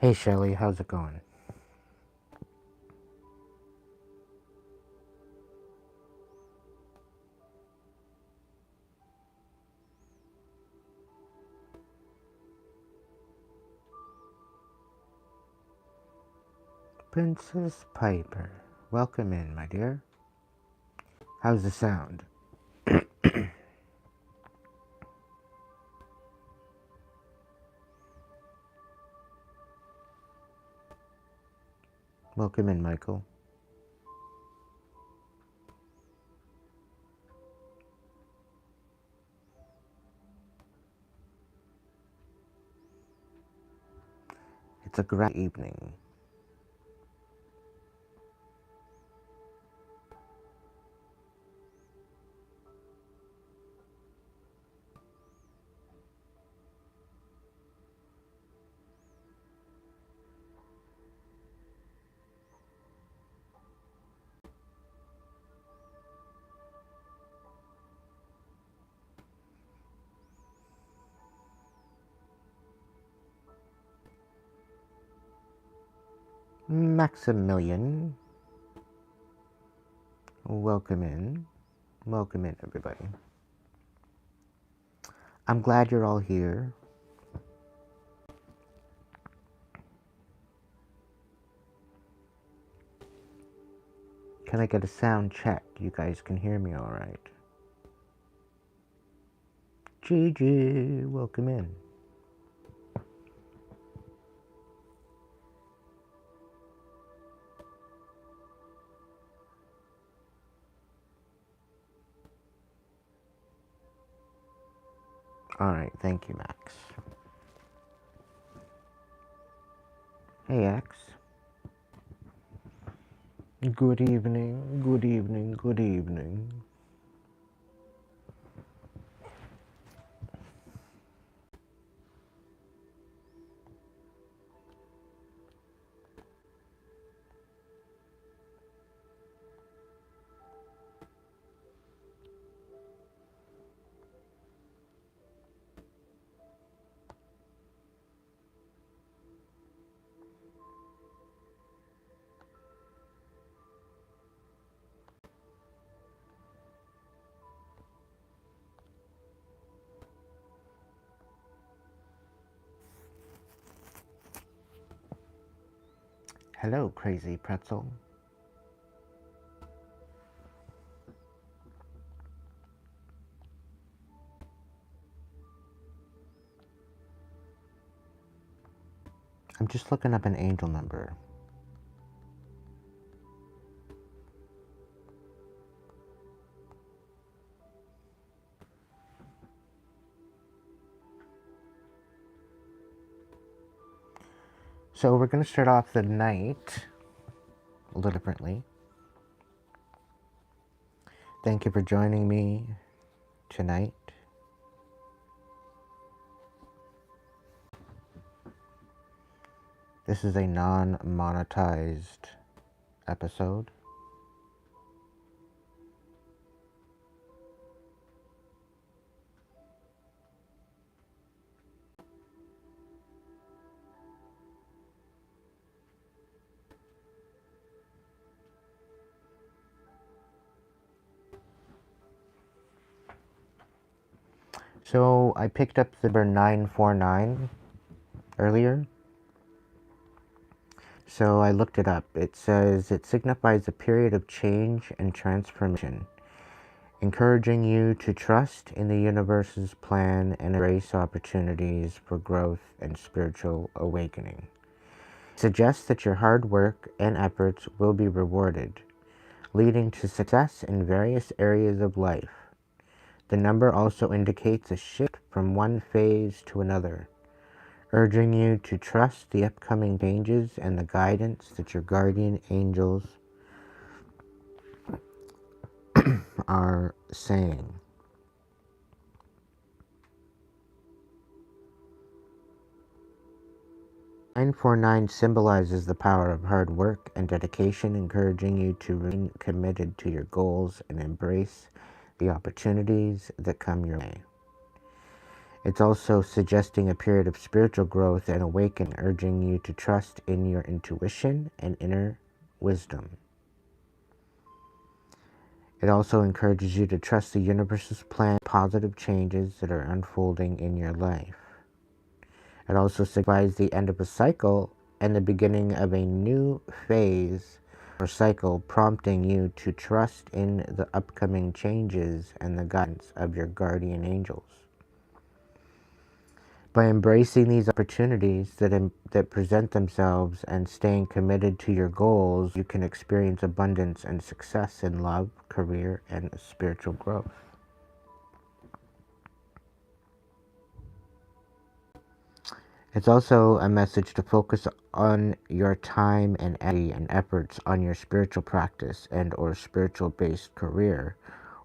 Hey Shelly, how's it going? Princess Piper, welcome in, my dear. How's the sound? Welcome in, Michael. It's a great evening. Maximilian, welcome in. Welcome in, everybody. I'm glad you're all here. Can I get a sound check? You guys can hear me all right. Gigi, welcome in. All right, thank you, Max. Hey, X. Good evening, good evening, good evening. Hello, crazy pretzel. I'm just looking up an angel number. So we're going to start off the night a little differently. Thank you for joining me tonight. This is a non-monetized episode. So I picked up the number 949 earlier. So I looked it up. It says it signifies a period of change and transformation, encouraging you to trust in the universe's plan and embrace opportunities for growth and spiritual awakening. It suggests that your hard work and efforts will be rewarded, leading to success in various areas of life. The number also indicates a shift from one phase to another, urging you to trust the upcoming changes and the guidance that your guardian angels are saying. Nine 49 symbolizes the power of hard work and dedication, encouraging you to remain committed to your goals and embrace the opportunities that come your way. It's also suggesting a period of spiritual growth and awakening, urging you to trust in your intuition and inner wisdom. It also encourages you to trust the universe's plan, positive changes that are unfolding in your life. It also signifies the end of a cycle and the beginning of a new phase or cycle, prompting you to trust in the upcoming changes and the guidance of your guardian angels. By embracing these opportunities that present themselves and staying committed to your goals, you can experience abundance and success in love, career, and spiritual growth. It's also a message to focus on your time and energy and efforts on your spiritual practice and or spiritual-based career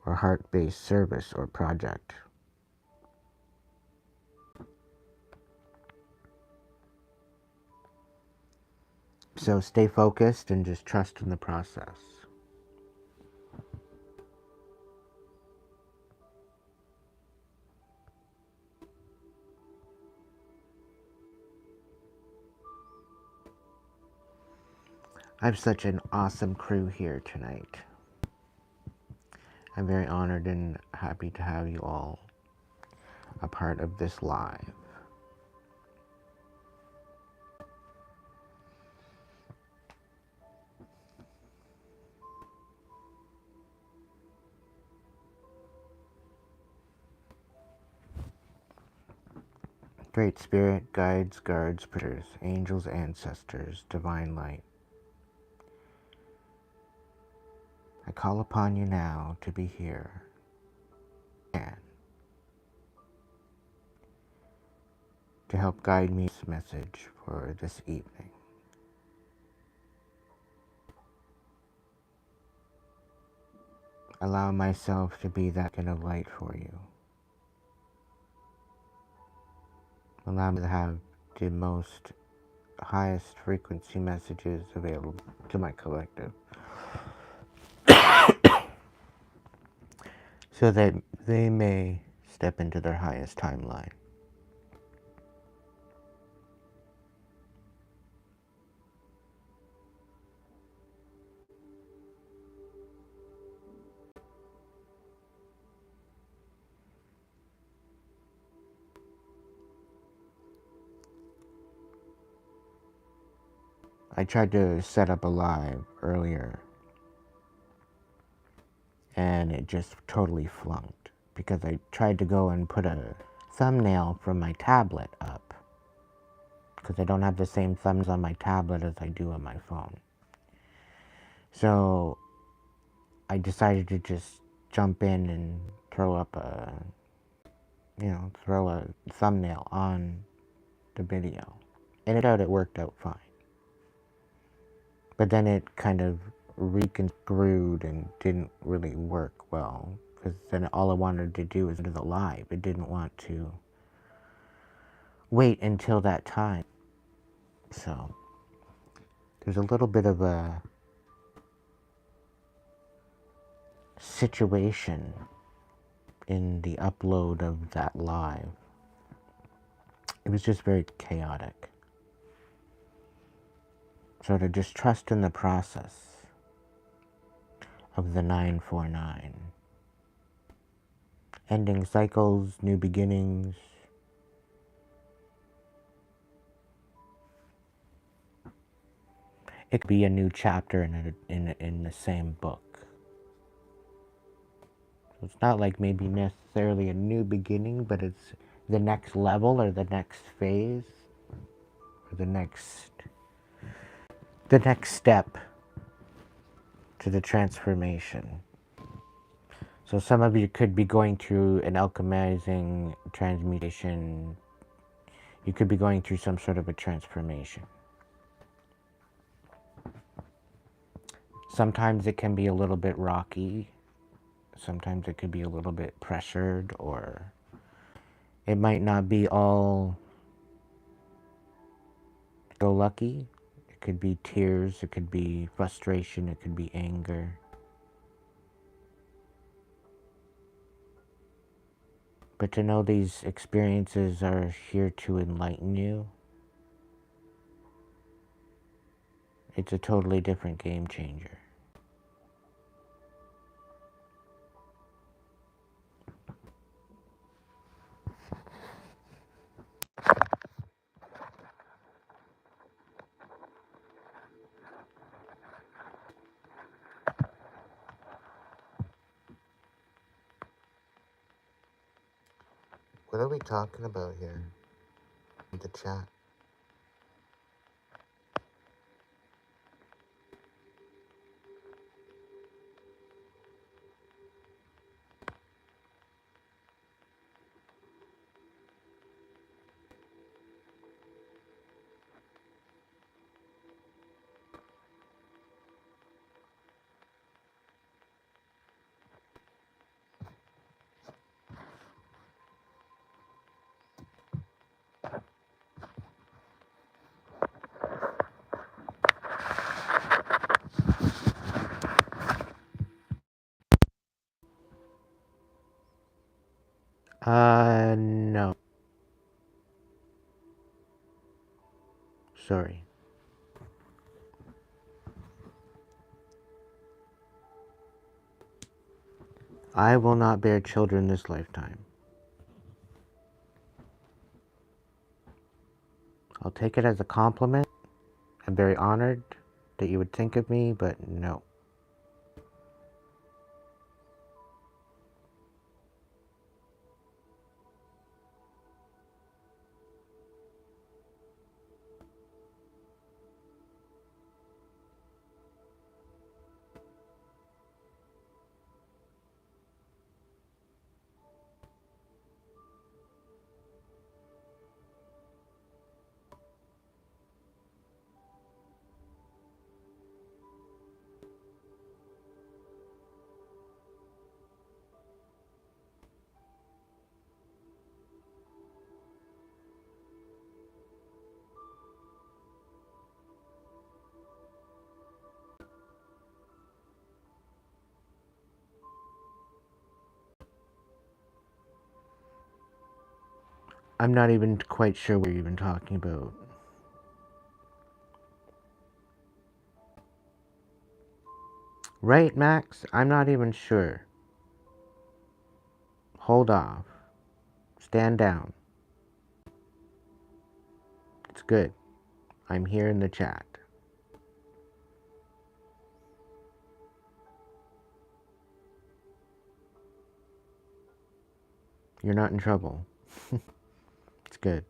or heart-based service or project. So stay focused and just trust in the process. I have such an awesome crew here tonight. I'm very honored and happy to have you all a part of this live. Great Spirit, guides, guards, protectors, angels, ancestors, divine light, I call upon you now to be here and to help guide me this message for this evening. Allow myself to be that kind of light for you. Allow me to have the most highest frequency messages available to my collective so that they may step into their highest timeline. I tried to set up a live earlier and it just totally flunked because I tried to go and put a thumbnail from my tablet up because I don't have the same thumbs on my tablet as I do on my phone. So I decided to just jump in and throw up throw a thumbnail on the video. And it worked out fine. But then it kind of reconstrued and didn't really work well. Because then all I wanted to do was do the live. It didn't want to wait until that time. So there's a little bit of a situation in the upload of that live. It was just very chaotic. So to just trust in the process of the 949. Ending cycles, new beginnings. It could be a new chapter in the same book. So it's not like maybe necessarily a new beginning, but it's the next level or the next phase or the next step to the transformation. So some of you could be going through an alchemizing transmutation. You could be going through some sort of a transformation. Sometimes it can be a little bit rocky. Sometimes it could be a little bit pressured, or it might not be all so lucky. It could be tears, it could be frustration, it could be anger. But to know these experiences are here to enlighten you, it's a totally different game changer. What are we talking about here in the chat? No. Sorry. I will not bear children this lifetime. I'll take it as a compliment. I'm very honored that you would think of me, but no. I'm not even quite sure what you're even talking about. Right, Max? I'm not even sure. Hold off. Stand down. It's good. I'm here in the chat. You're not in trouble. It's good.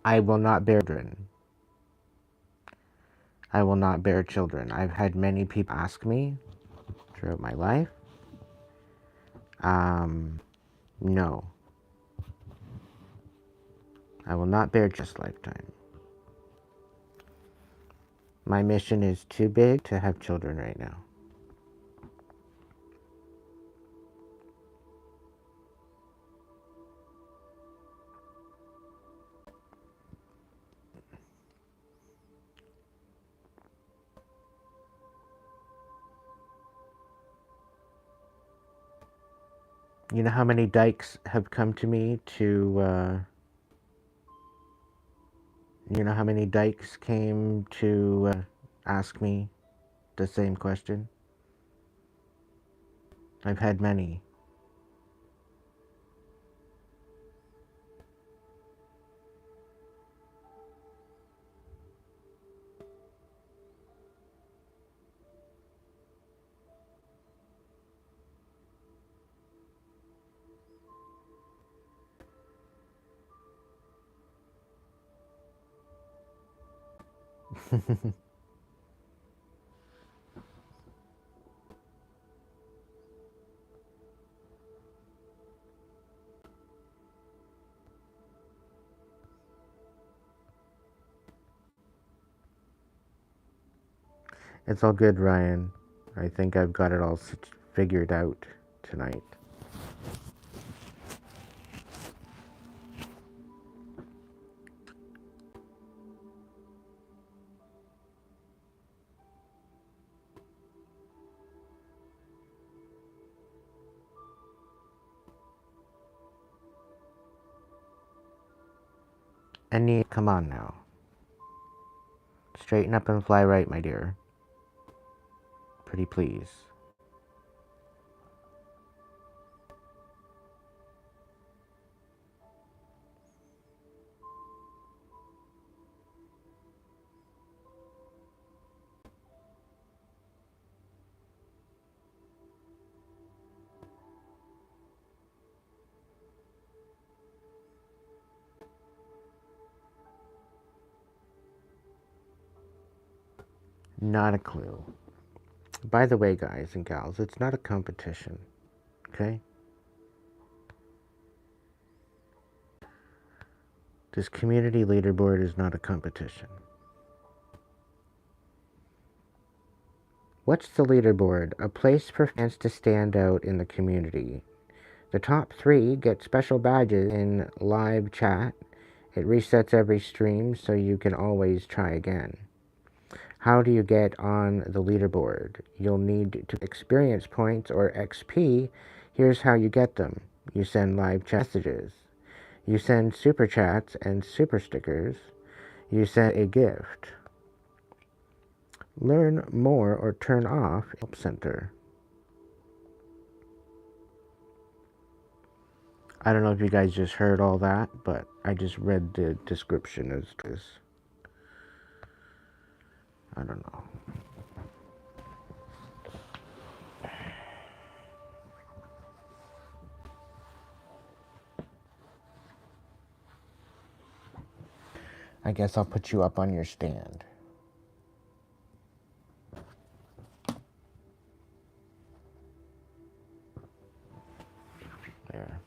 I will not bear children. I will not bear children. I've had many people ask me throughout my life. No. I will not bear this lifetime. My mission is too big to have children right now. You know how many dykes have come to me to, you know how many dykes came to ask me the same question? I've had many. It's all good, Ryan. I think I've got it all figured out tonight. Any, come on now. Straighten up and fly right, my dear. Pretty please. Not a clue. By the way, guys and gals, it's not a competition, okay? This community leaderboard is not a competition. What's the leaderboard? A place for fans to stand out in the community. The top 3 get special badges in live chat. It resets every stream so you can always try again. How do you get on the leaderboard? You'll need to experience points or XP. Here's how you get them. You send live chat messages. You send super chats and super stickers. You send a gift. Learn more or turn off Help Center. I don't know if you guys just heard all that, but I just read the description as this. I don't know. I guess I'll put you up on your stand. There.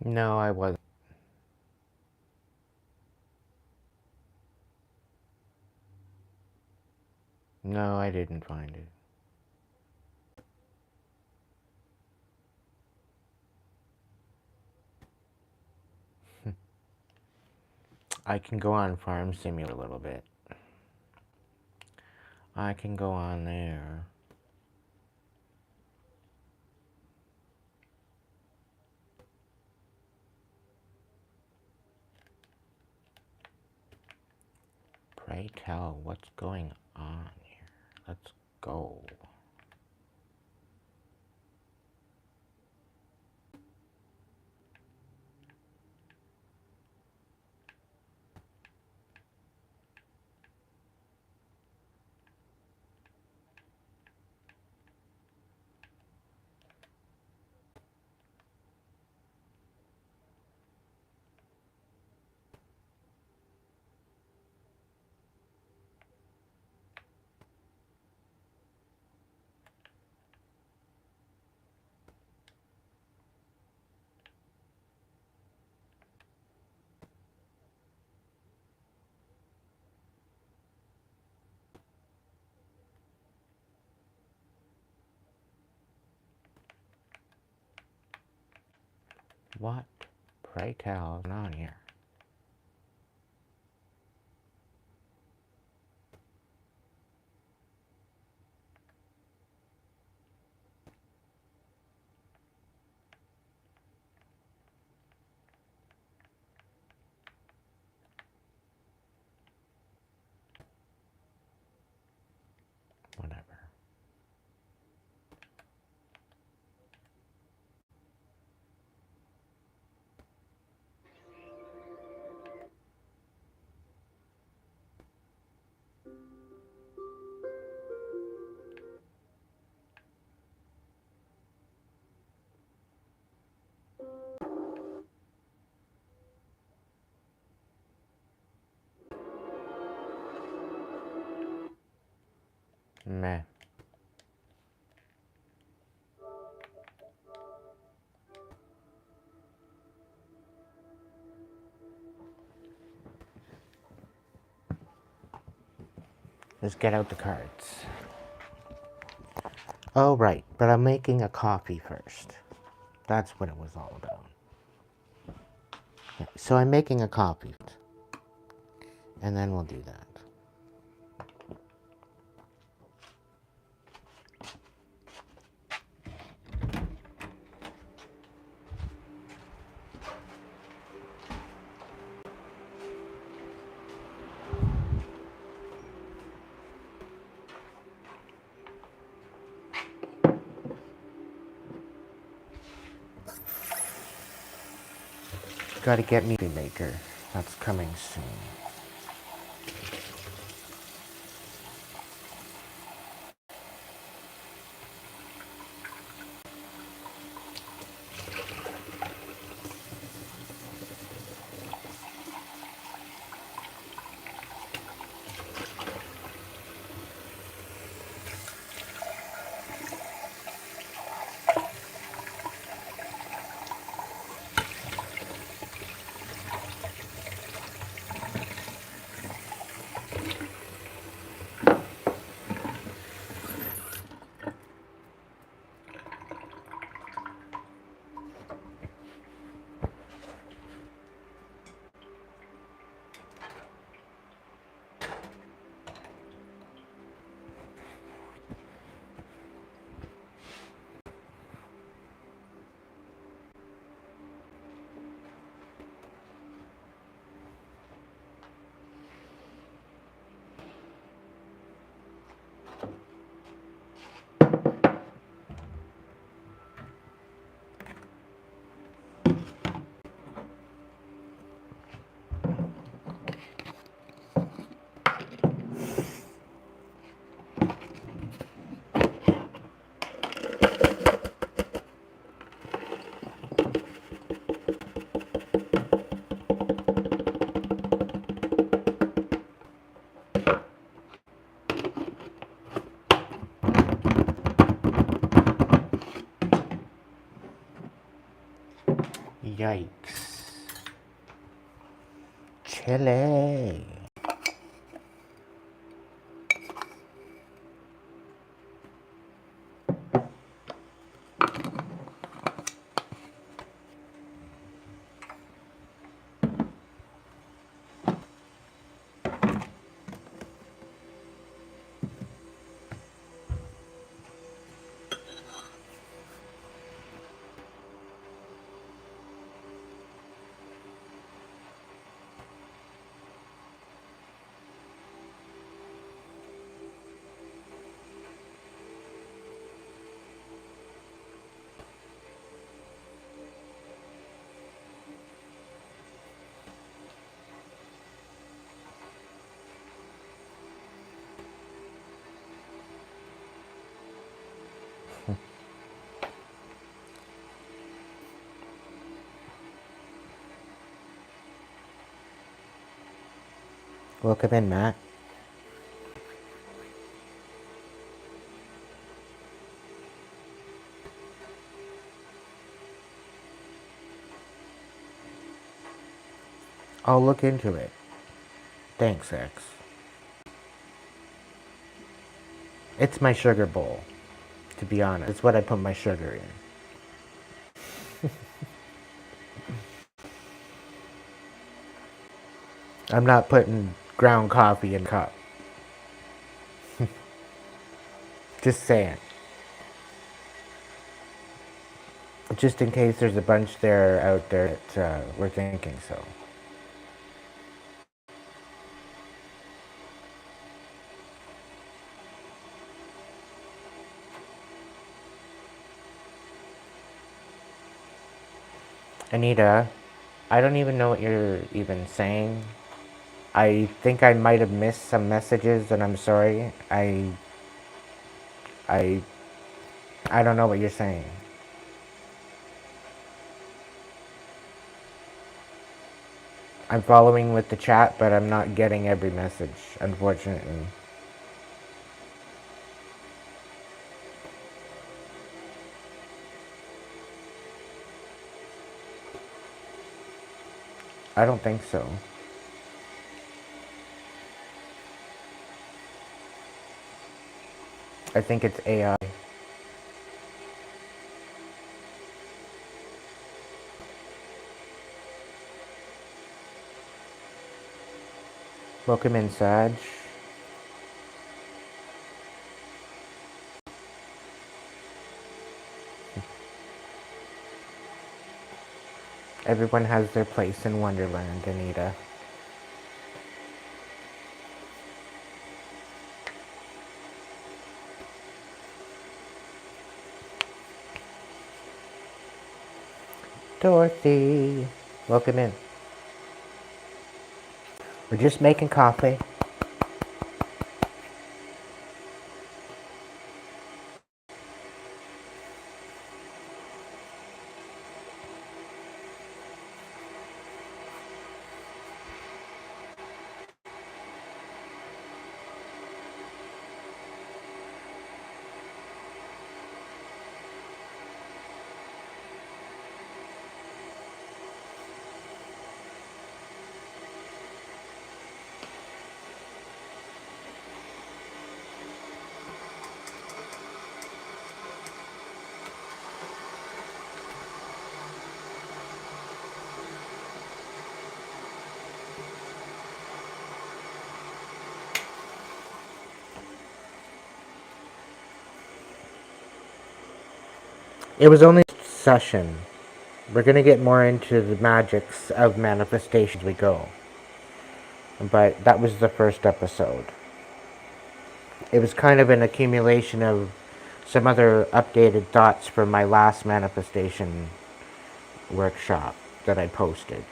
No, I wasn't. No, I didn't find it. I can go on Farm Simulator a little bit. I can go on there. Pray tell what's going on here. Let's go. What, pray tell, is going on here? Whatever. Meh. Let's get out the cards. Oh, right, but I'm making a coffee first. That's what it was all about. Okay, so I'm making a coffee, and then we'll do that. Gotta get me a maker. That's coming soon. Yikes. Chile. Welcome in, Matt. I'll look into it. Thanks, X. It's my sugar bowl, to be honest. It's what I put my sugar in. I'm not putting ground coffee in a cup. Just saying. Just in case there's a bunch there out there that were thinking so. Anita, I don't even know what you're even saying. I think I might have missed some messages, and I'm sorry. I don't know what you're saying. I'm following with the chat, but I'm not getting every message, unfortunately. I don't think so. I think it's AI. Welcome in, Saj. Everyone has their place in Wonderland, Anita. Dorothy, welcome in. We're just making coffee. It was only a session. We're gonna get more into the magics of manifestation as we go. But that was the first episode. It was kind of an accumulation of some other updated thoughts from my last manifestation workshop that I posted.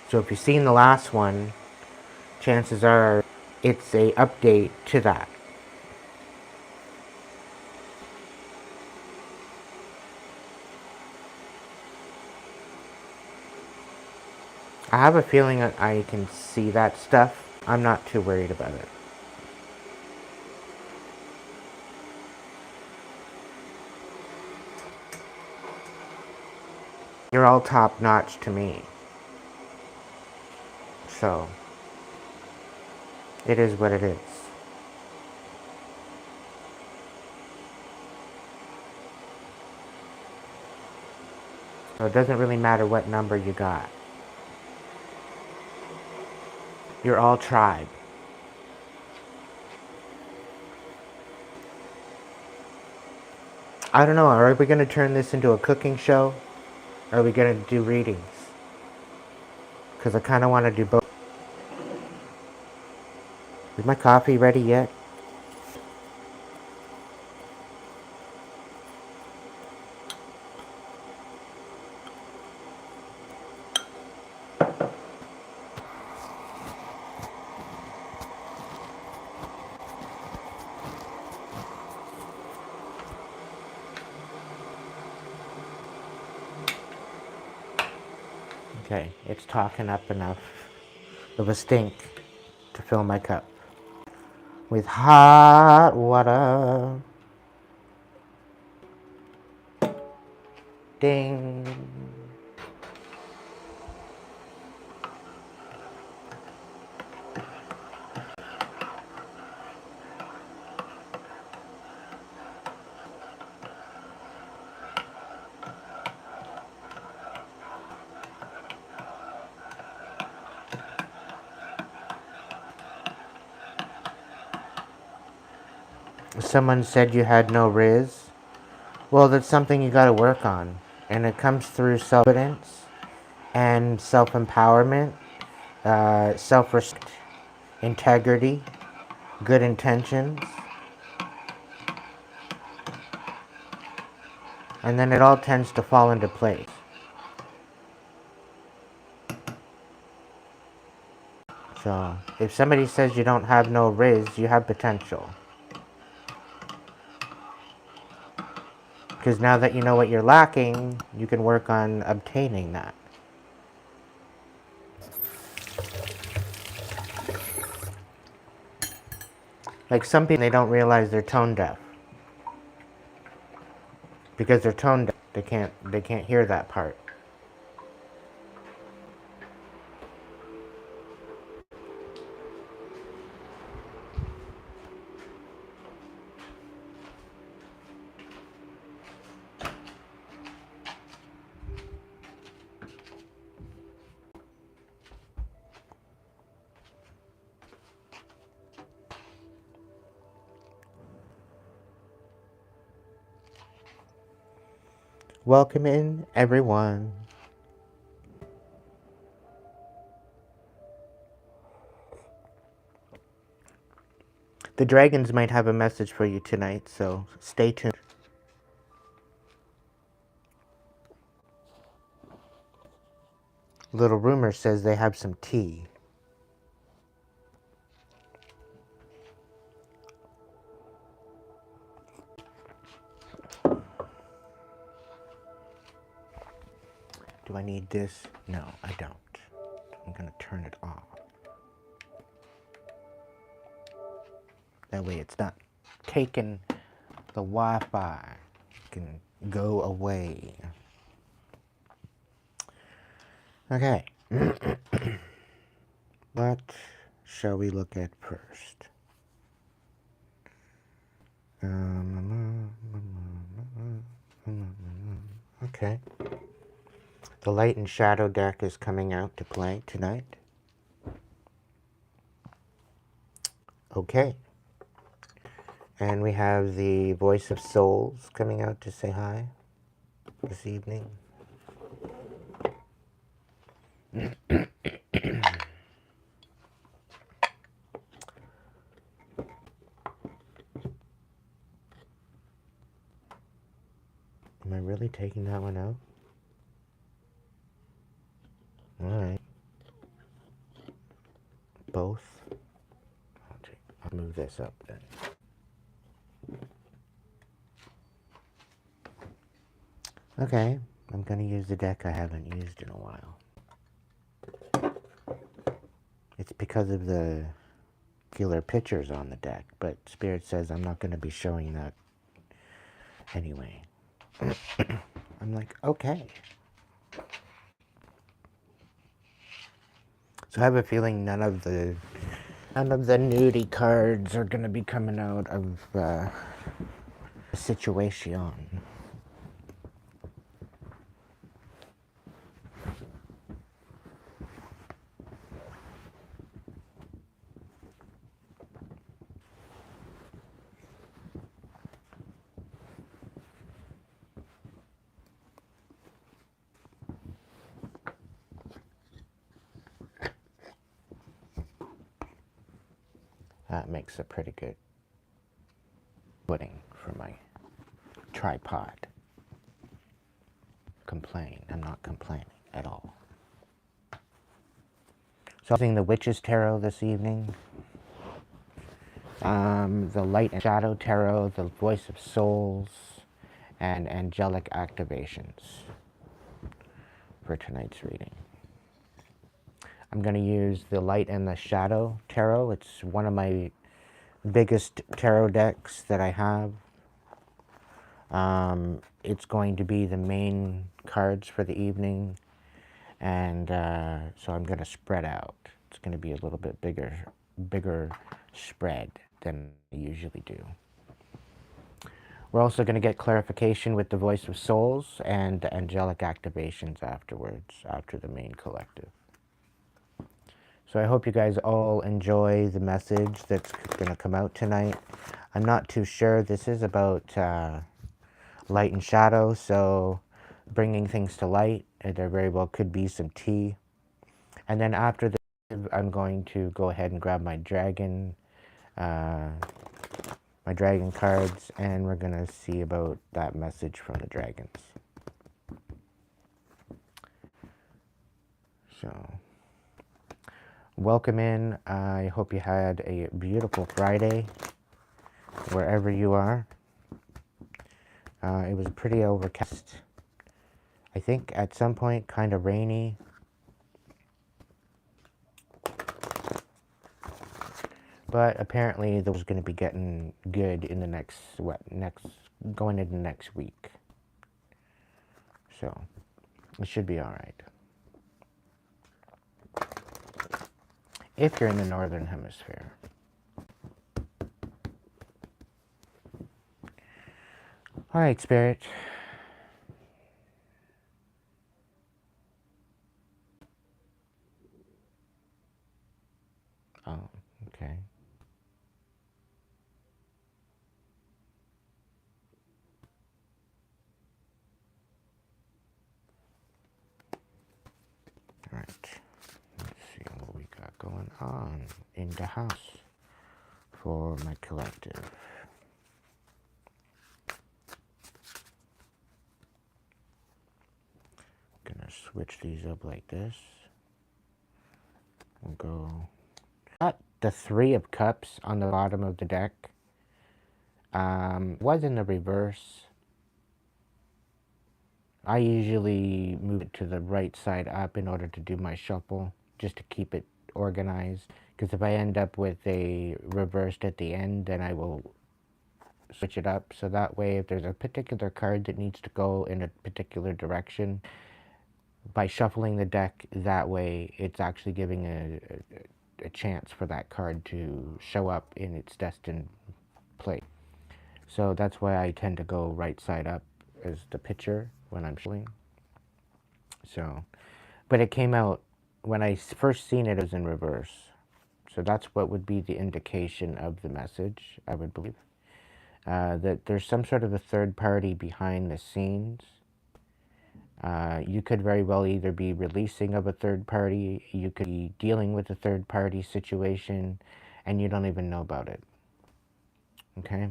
So if you've seen the last one, chances are it's a update to that. I have a feeling that I can see that stuff. I'm not too worried about it. You're all top notch to me. So, it is what it is. So it doesn't really matter what number you got. You're all tribe. I don't know, are we going to turn this into a cooking show? Or are we going to do readings? Because I kind of want to do both. Is my coffee ready yet? Okay, it's talking up enough. of a stink to fill my cup with hot water. Ding. Someone said you had no riz. Well, that's something you got to work on. And it comes through self-confidence and self-empowerment, self-respect, integrity, good intentions. And then it all tends to fall into place. So, if somebody says you don't have no riz, you have potential. Because now that you know what you're lacking, you can work on obtaining that. Like some people, they don't realize they're tone deaf. Because they're tone deaf, they can't hear that part. Welcome in, everyone. The dragons might have a message for you tonight, so stay tuned. Little rumor says they have some tea. Do I need this? No, I don't. I'm gonna turn it off. That way it's not taking the Wi-Fi. It can go away. Okay. What shall we look at first? Okay. The light and shadow deck is coming out to play tonight. Okay. And we have the Voice of Souls coming out to say hi this evening. Am I really taking that one out? Alright. Both. I'll move this up then. Okay, I'm gonna use the deck I haven't used in a while. It's because of the killer pictures on the deck, but Spirit says I'm not gonna be showing that anyway. I'm like, okay. So I have a feeling none of the nudie cards are gonna be coming out of the situation. That makes a pretty good footing for my tripod. I'm not complaining at all. So I'm using the Witch's Tarot this evening. The Light and Shadow Tarot, the Voice of Souls, and Angelic Activations for tonight's reading. I'm going to use the Light and the Shadow Tarot. It's one of my biggest tarot decks that I have. It's going to be the main cards for the evening, and so I'm going to spread out. It's going to be a little bit bigger spread than I usually do. We're also going to get clarification with the Voice of Souls and the angelic activations afterwards, after the main collective. So I hope you guys all enjoy the message that's going to come out tonight. I'm not too sure. This is about light and shadow, so bringing things to light. There very well could be some tea. And then after this, I'm going to go ahead and grab my dragon cards, and we're going to see about that message from the dragons. So, welcome in. I hope you had a beautiful Friday, wherever you are. It was pretty overcast. I think at some point kind of rainy. But apparently it was going to be getting good in the going into next week. So it should be all right. If you're in the northern hemisphere. All right, Spirit. Oh, okay. All right. Let's see what we got going on in the house for my collective. Gonna switch these up like this. We'll go. Got the Three of Cups on the bottom of the deck. Was in the reverse. I usually move it to the right side up in order to do my shuffle, just to keep it organized. Because if I end up with a reversed at the end, then I will switch it up. So that way, if there's a particular card that needs to go in a particular direction, by shuffling the deck that way, it's actually giving a chance for that card to show up in its destined place. So that's why I tend to go right side up as the picture when I'm shuffling. So, but it came out, when I first seen it, it was in reverse. So that's what would be the indication of the message, I would believe. That there's some sort of a third party behind the scenes. You could very well either be releasing of a third party, you could be dealing with a third party situation, and you don't even know about it. Okay?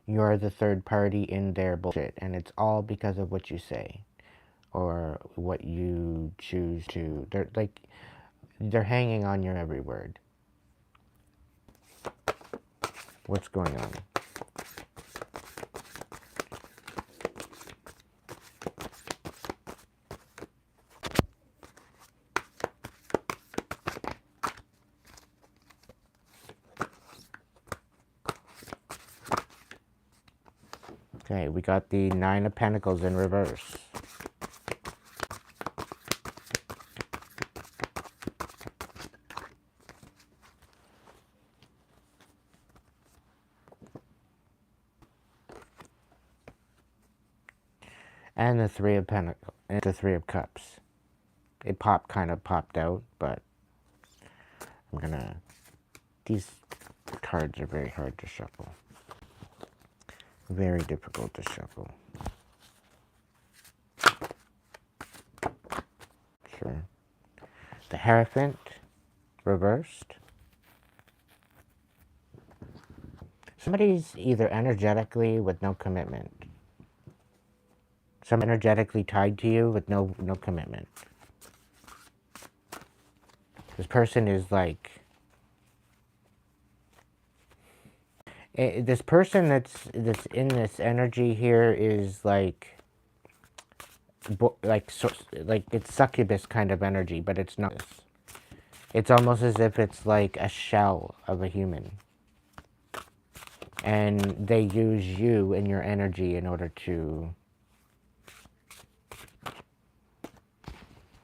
You're the third party in their bullshit, and it's all because of what you say or what you choose to. They're hanging on your every word. What's going on? Okay, we got the Nine of Pentacles in reverse. And the Three of Pentacles, and the Three of Cups. It kind of popped out, but I'm gonna, these cards are very hard to shuffle. Very difficult to shuffle. Sure. The Hierophant, reversed. Somebody's either energetically with no commitment. Some energetically tied to you with no commitment. This person is like, this person that's in this energy here is like, like it's succubus kind of energy, but it's not. It's almost as if it's like a shell of a human. And they use you and your energy in order to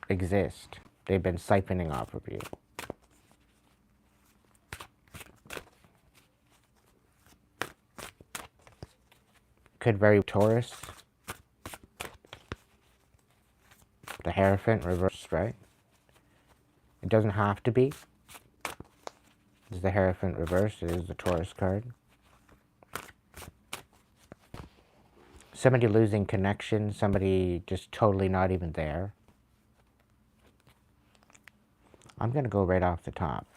exist. They've been siphoning off of you. Could very Taurus. The Hierophant reversed, right? It doesn't have to be. It's the Hierophant reversed. It is the Taurus card. Somebody losing connection. Somebody just totally not even there. I'm going to go right off the top.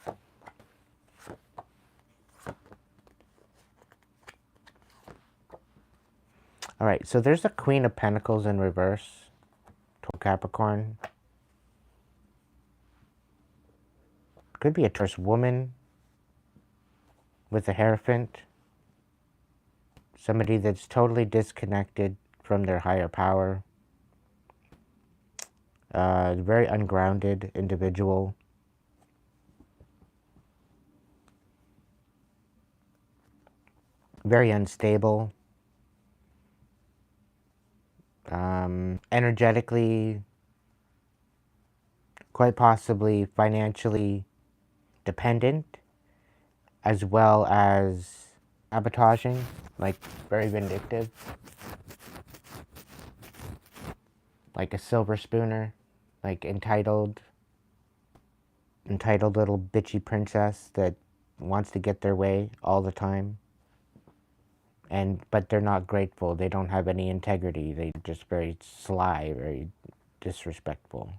All right, so there's a Queen of Pentacles in reverse. Capricorn. Could be a Taurus woman with a Hierophant. Somebody that's totally disconnected from their higher power. Very ungrounded individual. Very unstable. Energetically, quite possibly financially dependent, as well as sabotaging, like very vindictive, like a silver spooner, like entitled little bitchy princess that wants to get their way all the time. But they're not grateful. They don't have any integrity. They're just very sly, very disrespectful.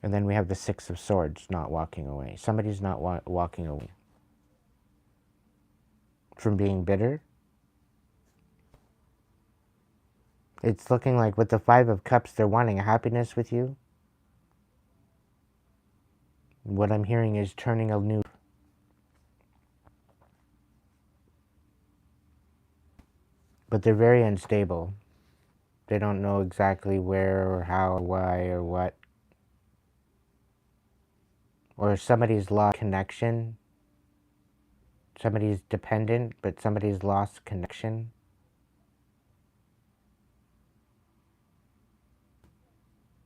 And then we have the Six of Swords, not walking away. Somebody's not walking away from being bitter. It's looking like with the Five of Cups, they're wanting happiness with you. What I'm hearing is turning a new... But they're very unstable. They don't know exactly where or how or why or what. Or somebody's lost connection. Somebody's dependent, but somebody's lost connection.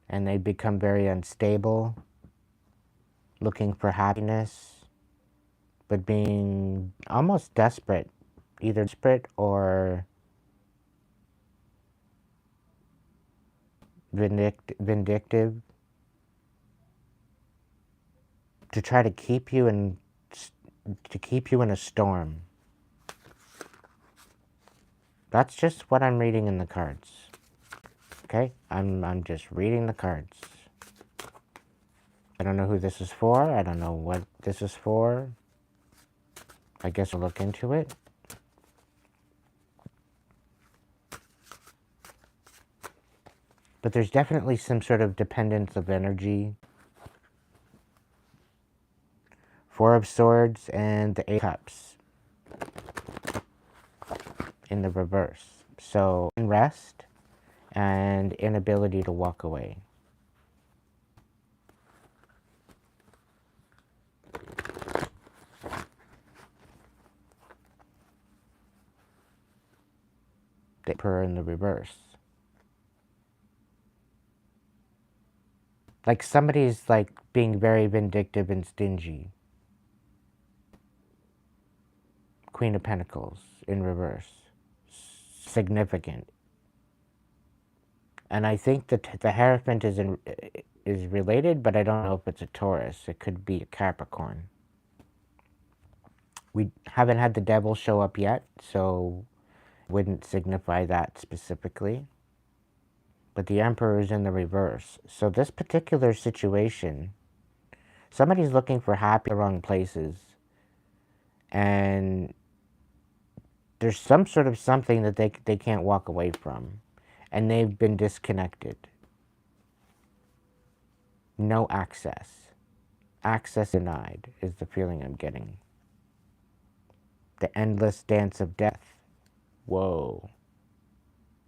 And they become very unstable, looking for happiness, but being almost desperate. Either desperate or vindictive, to try to keep you in a storm. That's just what I'm reading in the cards. Okay? I'm just reading the cards. I don't know who this is for. I don't know what this is for. I guess I'll look into it. But there's definitely some sort of dependence of energy. Four of Swords and the Eight of Cups in the reverse. So, unrest and inability to walk away. The Emperor in the reverse. Like somebody's like being very vindictive and stingy. Queen of Pentacles in reverse. Significant. And I think that the Hierophant is related, but I don't know if it's a Taurus. It could be a Capricorn. We haven't had the Devil show up yet, so wouldn't signify that specifically. But the Emperor is in the reverse. So this particular situation, somebody's looking for happy in the wrong places. And there's some sort of something that they can't walk away from. And they've been disconnected. No access. Access denied is the feeling I'm getting. The endless dance of death. Whoa.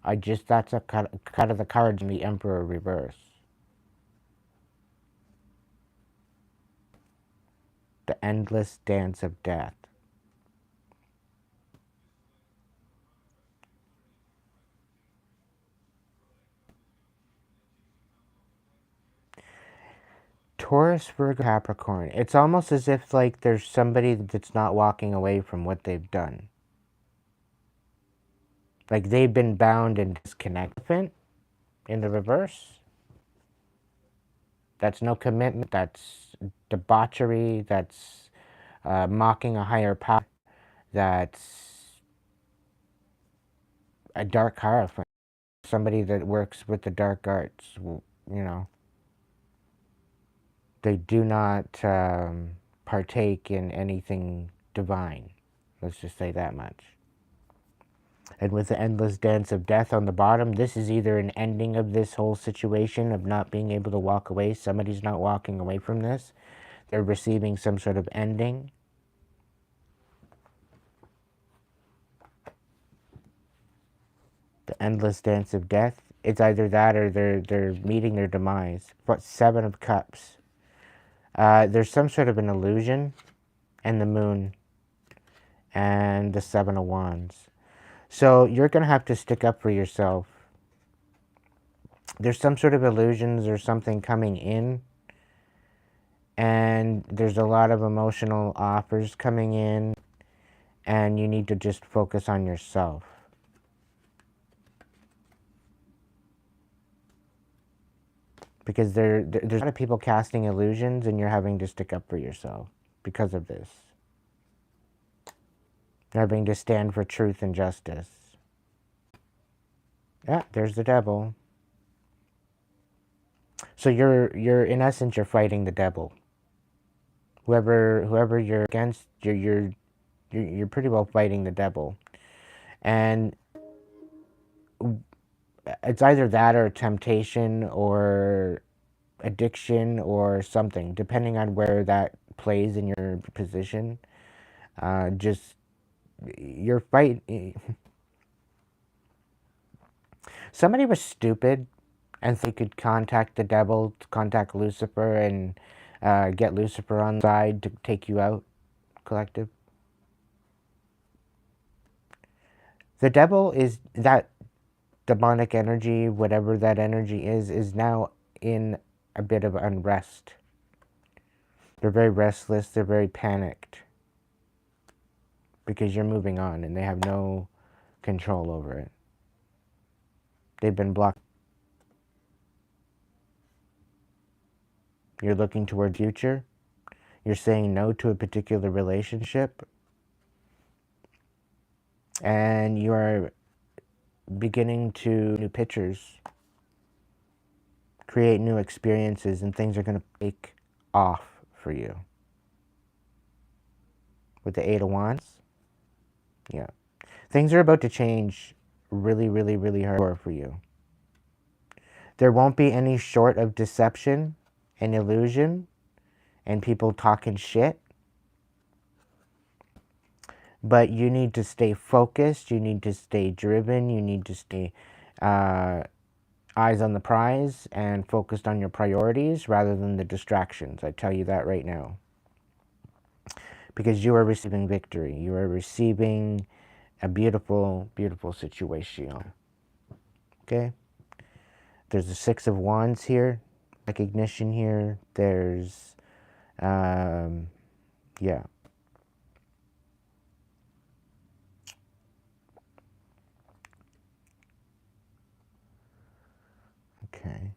That's a cut of the cards in the Emperor reverse. The endless dance of death. Taurus, Virgo, Capricorn. It's almost as if like there's somebody that's not walking away from what they've done. Like they've been bound and disconnected in the reverse. That's no commitment. That's debauchery. That's mocking a higher power. That's a dark hierophant. Somebody that works with the dark arts. You know, they do not partake in anything divine. Let's just say that much. And with the endless dance of death on the bottom, this is either an ending of this whole situation of not being able to walk away. Somebody's not walking away from this. They're receiving some sort of ending. The endless dance of death. It's either that or they're meeting their demise. But Seven of Cups. There's some sort of an illusion, and the Moon, and the Seven of Wands. So you're going to have to stick up for yourself. There's some sort of illusions or something coming in, and there's a lot of emotional offers coming in, and you need to just focus on yourself. Because there's a lot of people casting illusions, and you're having to stick up for yourself because of this. You're having to stand for truth and justice. Yeah, there's the devil. So you're in essence, you're fighting the devil. Whoever you're against, you're pretty well fighting the devil. And it's either that or temptation or addiction or something, depending on where that plays in your position. Just your fight. Somebody was stupid and they could contact the devil, contact Lucifer, and get Lucifer on side to take you out, collective. The devil is that demonic energy, whatever that energy is now in a bit of unrest. They're very restless, they're very panicked because you're moving on and they have no control over it. They've been blocked. You're looking toward future. You're saying no to a particular relationship. And you are beginning to new pictures, create new experiences, and things are going to take off for you. With the Eight of Wands, yeah. Things are about to change really, really, really hard for you. There won't be any short of deception and illusion and people talking shit. But you need to stay focused. You need to stay driven. You need to stay eyes on the prize and focused on your priorities rather than the distractions. I tell you that right now. Because you are receiving victory. You are receiving a beautiful, beautiful situation. Okay? There's the Six of Wands here. Recognition here. There's, yeah. Okay.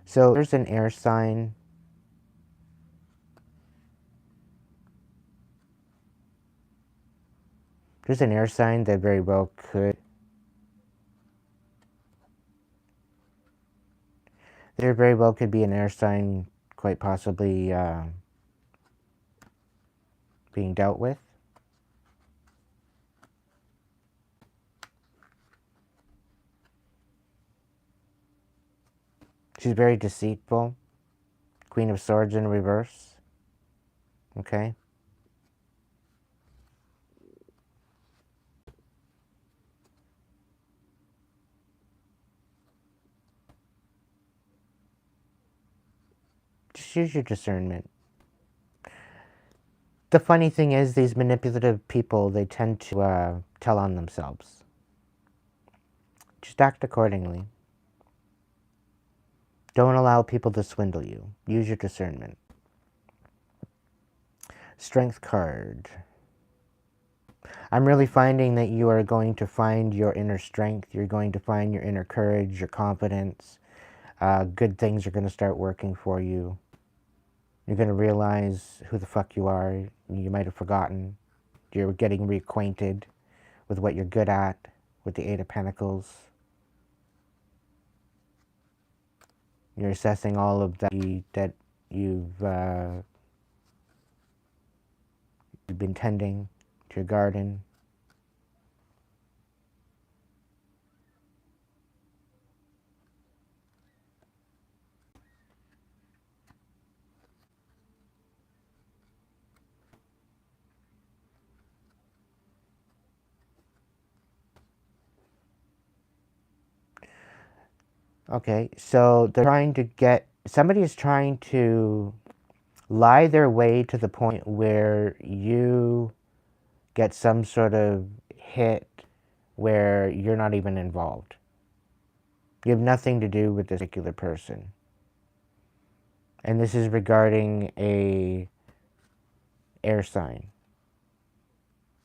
So there's an air sign. There's an air sign that very well could. There very well could be an air sign, quite possibly being dealt with. She's very deceitful. Queen of Swords in reverse. Okay. use your discernment. The funny thing is, these manipulative people, they tend to tell on themselves. Just act accordingly. Don't allow people to swindle you. Use your discernment. Strength card. I'm really finding that you are going to find your inner strength. You're going to find your inner courage, your confidence. Good things are going to start working for you. You're going to realize who the fuck you are. You might have forgotten. You're getting reacquainted with what you're good at, with the Eight of Pentacles. You're assessing all of that you've been tending to your garden. Okay, so they're trying to get, somebody is trying to lie their way to the point where you get some sort of hit where you're not even involved. You have nothing to do with this particular person. And this is regarding a air sign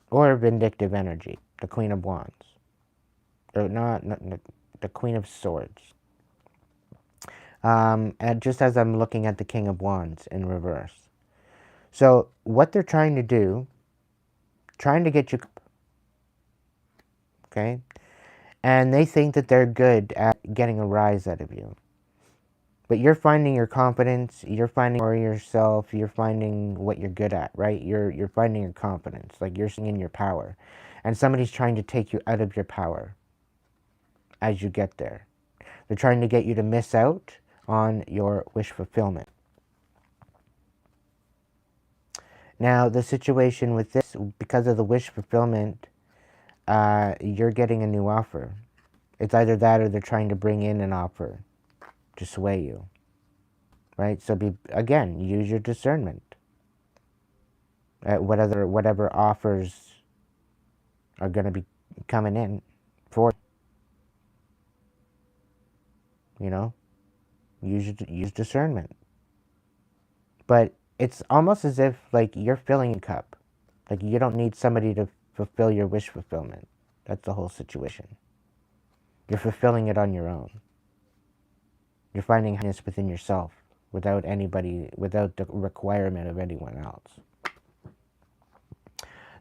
or vindictive energy, the Queen of Wands. Or not the Queen of Swords. And just as I'm looking at the King of Wands in reverse. So what they're trying to do, trying to get you, okay? And they think that they're good at getting a rise out of you. But you're finding your confidence, you're finding more yourself, you're finding what you're good at, right? You're finding your confidence, like you're seeing your power. And somebody's trying to take you out of your power as you get there. They're trying to get you to miss out on your wish fulfillment. Now, the situation with this, because of the wish fulfillment, you're getting a new offer. It's either that or they're trying to bring in an offer to sway you, right? So again, use your discernment. Whatever offers are going to be coming in for, you know, use discernment. But it's almost as if like you're filling a cup. Like you don't need somebody to fulfill your wish fulfillment. That's the whole situation. You're fulfilling it on your own. You're finding happiness within yourself without anybody, without the requirement of anyone else.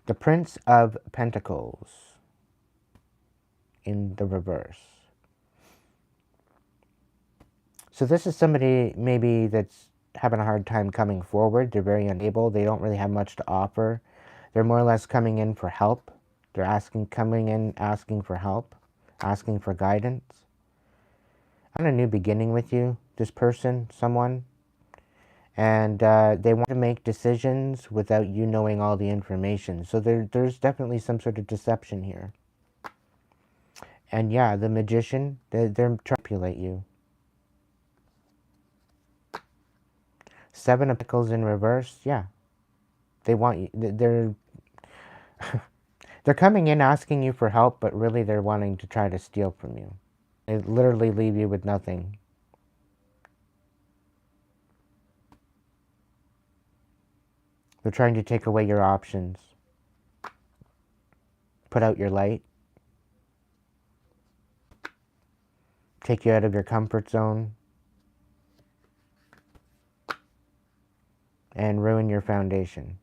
The Prince of Pentacles in the reverse. So this is somebody maybe that's having a hard time coming forward. They're very unable. They don't really have much to offer. They're more or less coming in for help. They're coming in asking for help, asking for guidance. On a new beginning with you, this person, someone. And they want to make decisions without you knowing all the information. So there's definitely some sort of deception here. And yeah, the Magician, they're trying to manipulate you. Seven of Pentacles in reverse, yeah. They want you, they're coming in asking you for help, but really they're wanting to try to steal from you. They literally leave you with nothing. They're trying to take away your options. Put out your light. Take you out of your comfort zone. And ruin your foundation.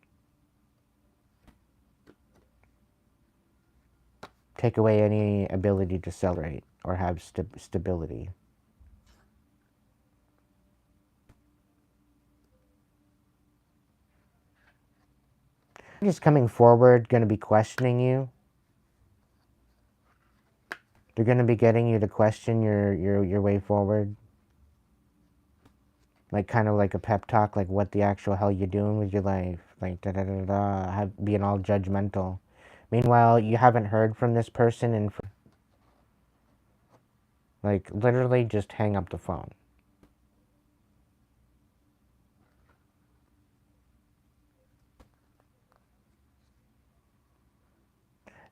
Take away any ability to celebrate or have stability. Just coming forward, going to be questioning you. They're going to be getting you to question your way forward. Like kind of like a pep talk, like what the actual hell you're doing with your life. Like being all judgmental. Meanwhile, you haven't heard from this person and like literally just hang up the phone.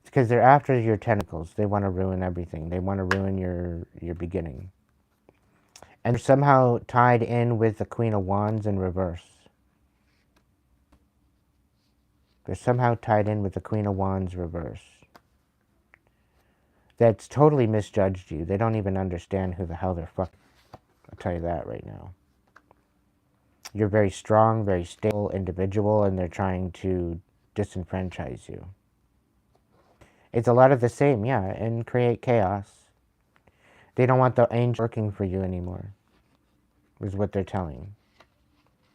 because they're after your tentacles. They want to ruin everything. They want to ruin your beginning. And they're somehow tied in with the Queen of Wands in reverse. They're somehow tied in with the Queen of Wands reverse. That's totally misjudged you. They don't even understand who the hell they're fucking. I'll tell you that right now. You're very strong, very stable individual, and they're trying to disenfranchise you. It's a lot of the same, yeah, and create chaos. They don't want the angel working for you anymore, is what they're telling.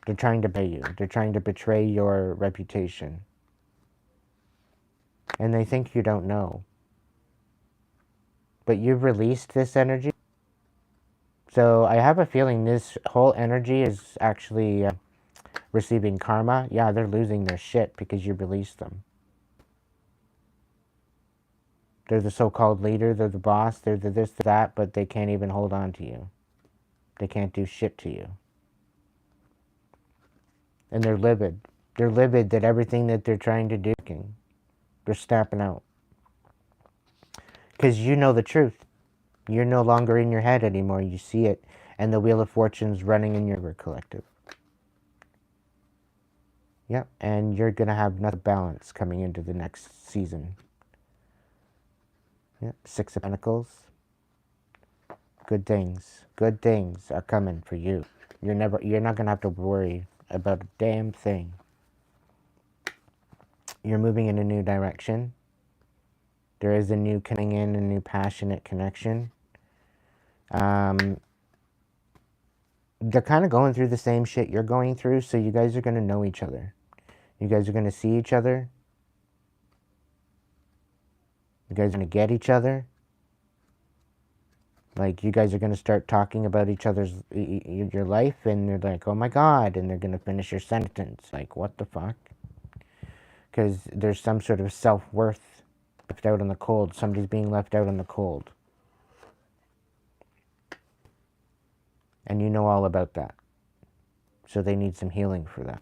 They're trying to betray you. They're trying to betray your reputation. And they think you don't know. But you've released this energy. So I have a feeling this whole energy is actually receiving karma. Yeah, they're losing their shit because you released them. They're the so-called leader, they're the boss, they're the this, that, but they can't even hold on to you. They can't do shit to you. And they're livid. They're livid that everything that they're trying to do, they're snapping out. Because you know the truth. You're no longer in your head anymore. You see it. And the Wheel of Fortune's running in your collective. Yep. And you're going to have nothing balance coming into the next season. Yep. Six of Pentacles. Good things. Good things are coming for you. You're not going to have to worry about a damn thing. You're moving in a new direction. There is a new coming in, a new passionate connection. They're kind of going through the same shit you're going through, so you guys are going to know each other. You guys are going to see each other. You guys are going to get each other. Like, you guys are going to start talking about each other's, your life, and they're like, oh my God, and they're going to finish your sentence. Like, what the fuck? Because there's some sort of self-worth left out in the cold. Somebody's being left out in the cold. And you know all about that. So they need some healing for that.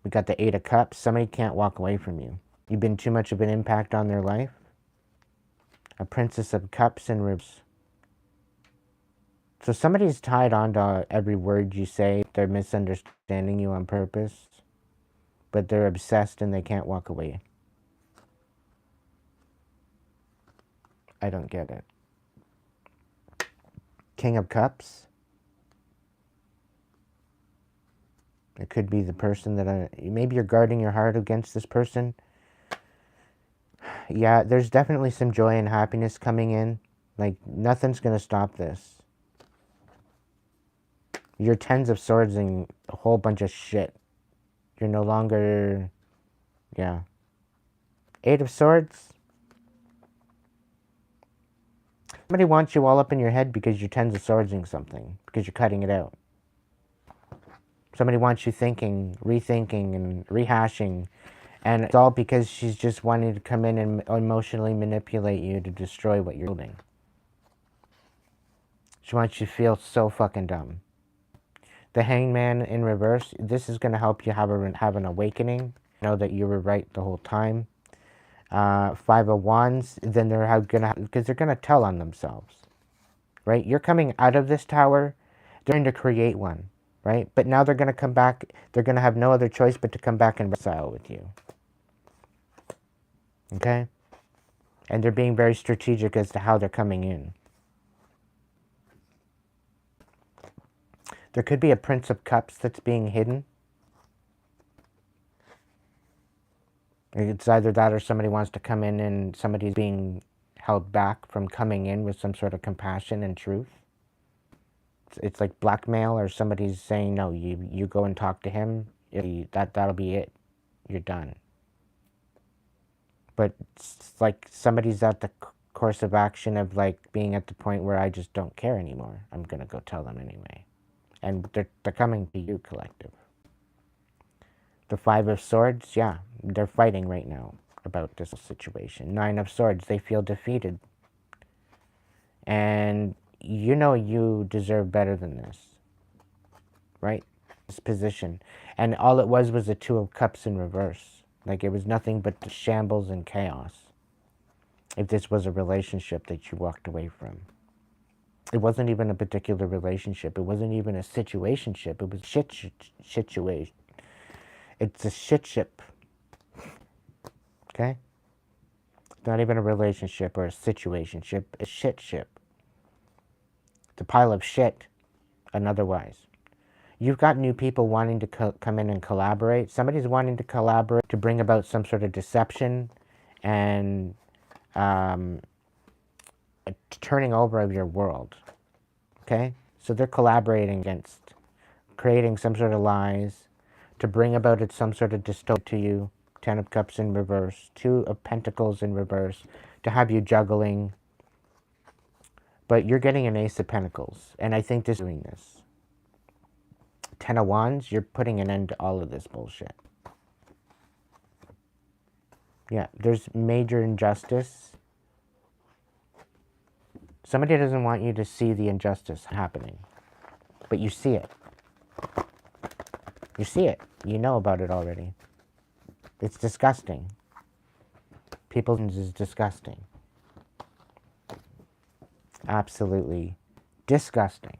We got the Eight of Cups. Somebody can't walk away from you. You've been too much of an impact on their life. A Princess of Cups and Ribs. So somebody's tied on to every word you say. They're misunderstanding you on purpose. But they're obsessed and they can't walk away. I don't get it. King of Cups. It could be the person that maybe you're guarding your heart against this person. Yeah, there's definitely some joy and happiness coming in. Like, nothing's going to stop this. You're Tens of Swords and a whole bunch of shit. You're no longer... Yeah. Eight of Swords. Somebody wants you all up in your head because you're Tens of Swordsing something. Because you're cutting it out. Somebody wants you thinking, rethinking, and rehashing. And it's all because she's just wanting to come in and emotionally manipulate you to destroy what you're building. She wants you to feel so fucking dumb. The Hangman in reverse, this is going to help you have an awakening. Know that you were right the whole time. Five of Wands, then they're because they're going to tell on themselves. Right? You're coming out of this tower. They're going to create one. Right? But now they're going to come back. They're going to have no other choice but to come back and reconcile with you. Okay? And they're being very strategic as to how they're coming in. There could be a Prince of Cups that's being hidden. It's either that or somebody wants to come in and somebody's being held back from coming in with some sort of compassion and truth. It's like blackmail, or somebody's saying, no, you go and talk to him. That'll be it. You're done. But it's like somebody's at the course of action of like being at the point where I just don't care anymore. I'm going to go tell them anyway. And they're coming to you, collective. The Five of Swords, yeah, they're fighting right now about this situation. Nine of Swords, they feel defeated. And you know you deserve better than this. Right? this position. And all it was a Two of Cups in reverse. Like it was nothing but shambles and chaos. If this was a relationship that you walked away from. It wasn't even a particular relationship. It wasn't even a situationship. It was situation. It's a shit ship. Okay? It's not even a relationship or a situationship. It's a shit ship. It's a pile of shit and otherwise. You've got new people wanting to come in and collaborate. Somebody's wanting to collaborate to bring about some sort of deception and turning over of your world. Okay? So they're collaborating against creating some sort of lies to bring about some sort of dystopia to you. 10 of Cups in reverse, 2 of Pentacles in reverse, to have you juggling. But you're getting an Ace of Pentacles, and I think this is doing this. 10 of Wands, you're putting an end to all of this bullshit. Yeah, there's major injustice. Somebody doesn't want you to see the injustice happening, but you see it. You see it. You know about it already. It's disgusting. People is disgusting. Absolutely disgusting.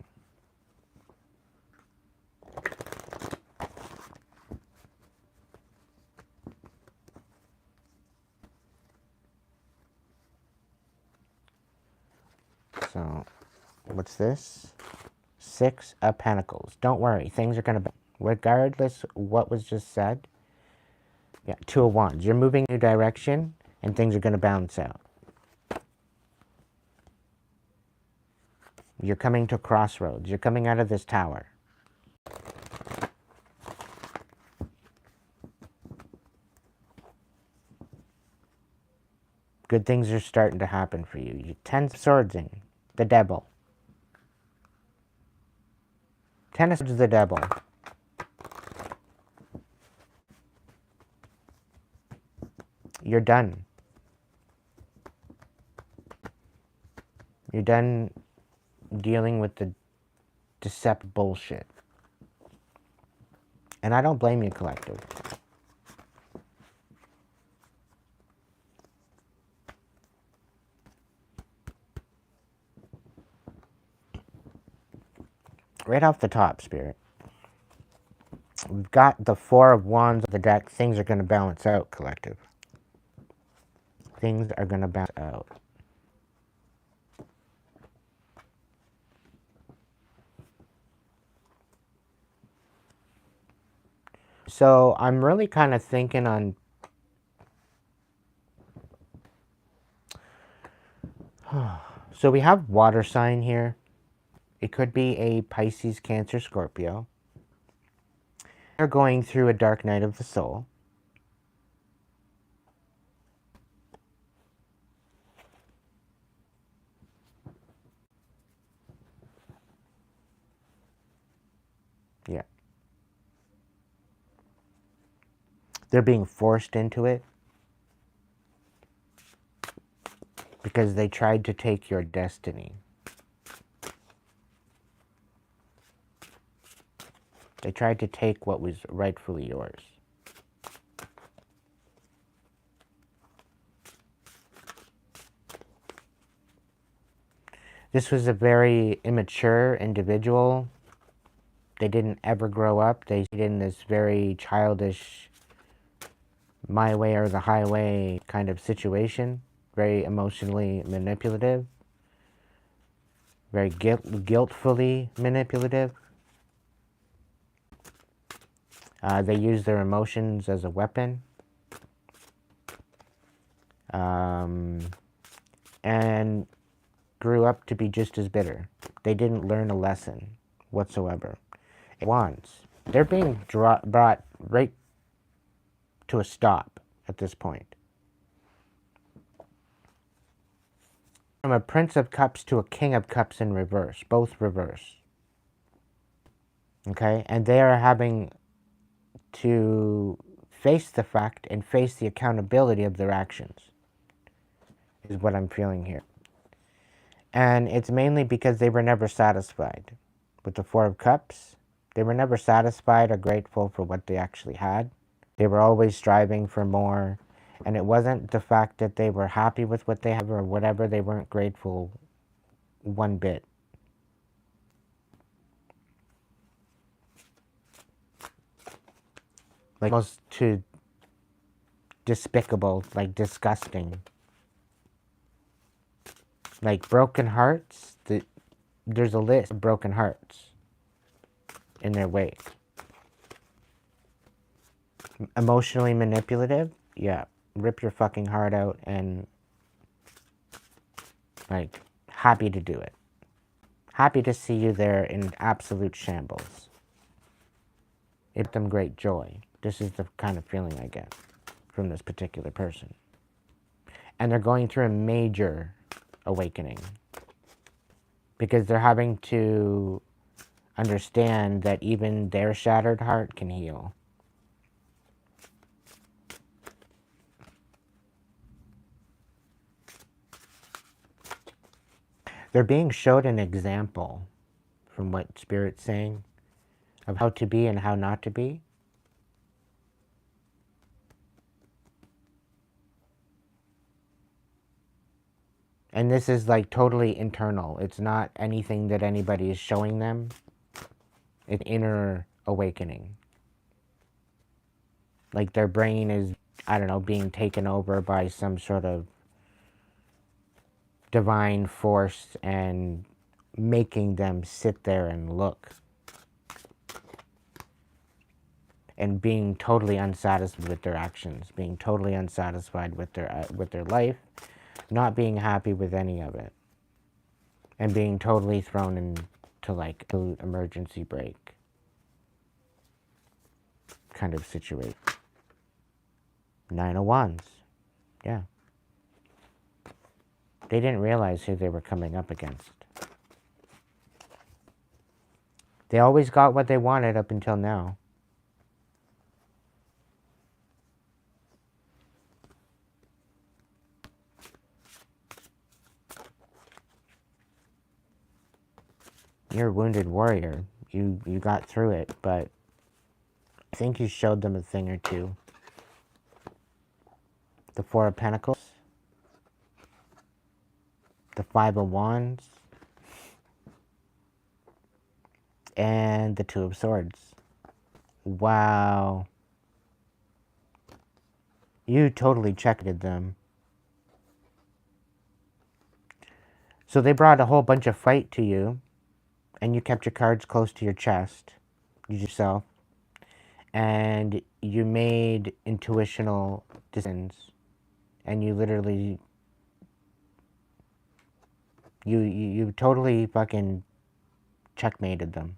So, what's this? 6 of Pentacles. Don't worry, things are going to, regardless what was just said. Yeah, 2 of Wands. You're moving in a new direction, and things are going to balance out. You're coming to a crossroads. You're coming out of this tower. Good things are starting to happen for you. You 10 swords in. The devil. 10 of swords is the devil. You're done. You're done dealing with the deceptive bullshit. And I don't blame you, collective. Right off the top, Spirit. We've got the 4 of Wands on the deck. Things are going to balance out, collective. Things are going to balance out. So I'm really kind of thinking on so we have water sign here. It could be a Pisces, Cancer, Scorpio. They're going through a dark night of the soul. Yeah. They're being forced into it because they tried to take your destiny. They tried to take what was rightfully yours. This was a very immature individual. They didn't ever grow up. They stayed in this very childish, my way or the highway kind of situation. Very emotionally manipulative. Very guiltfully manipulative. They use their emotions as a weapon. And grew up to be just as bitter. They didn't learn a lesson whatsoever. Wands. They're being brought right to a stop at this point. From a Prince of Cups to a King of Cups in reverse. Both reverse. Okay? And they are having to face the fact and face the accountability of their actions. Is what I'm feeling here. And it's mainly because they were never satisfied with the 4 of Cups. They were never satisfied or grateful for what they actually had. They were always striving for more. And it wasn't the fact that they were happy with what they have or whatever. They weren't grateful one bit. Like almost too despicable, like disgusting. Like broken hearts, there's a list of broken hearts in their wake. Emotionally manipulative, yeah, rip your fucking heart out and like happy to do it. Happy to see you there in absolute shambles. It brought them great joy. This is the kind of feeling I get from this particular person. And they're going through a major awakening because they're having to understand that even their shattered heart can heal. They're being showed an example from what Spirit's saying of how to be and how not to be. And this is like totally internal. It's not anything that anybody is showing them. It's inner awakening. Like their brain is, I don't know, being taken over by some sort of divine force and making them sit there and look. And being totally unsatisfied with their actions, being totally unsatisfied with their life, not being happy with any of it, and being totally thrown into like an emergency brake kind of situation. 9 of Wands, yeah. They didn't realize who they were coming up against. They always got what they wanted up until now. You're a wounded warrior. You got through it, but I think you showed them a thing or two. The 4 of Pentacles. The 5 of Wands. And the 2 of Swords. Wow. You totally checked them. So they brought a whole bunch of fight to you, and you kept your cards close to your chest, yourself, and you made intuitional decisions, and you literally, you totally fucking checkmated them.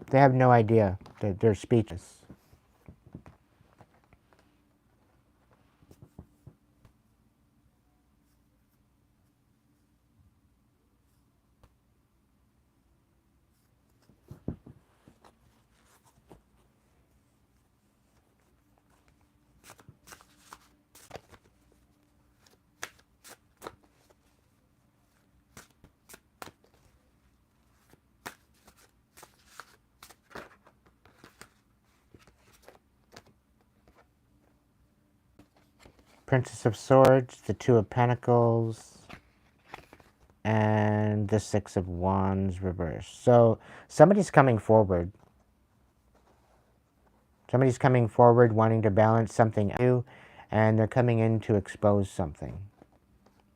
They have no idea. They're speechless. Princess of Swords, the 2 of Pentacles, and the 6 of Wands reversed. So somebody's coming forward. Somebody's coming forward wanting to balance something new, and they're coming in to expose something.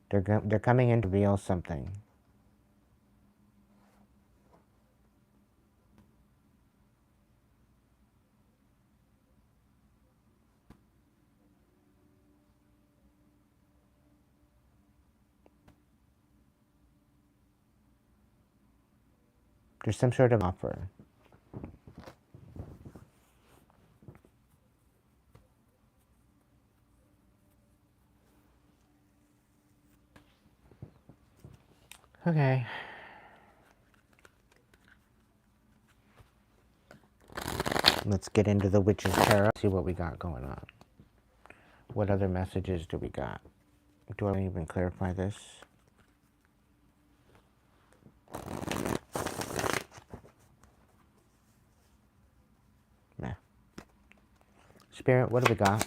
They're coming in to reveal something. There's some sort of offer. Okay. Let's get into the Witch's Tarot. See what we got going on. What other messages do we got? Do I even clarify this? Spirit, what do we got?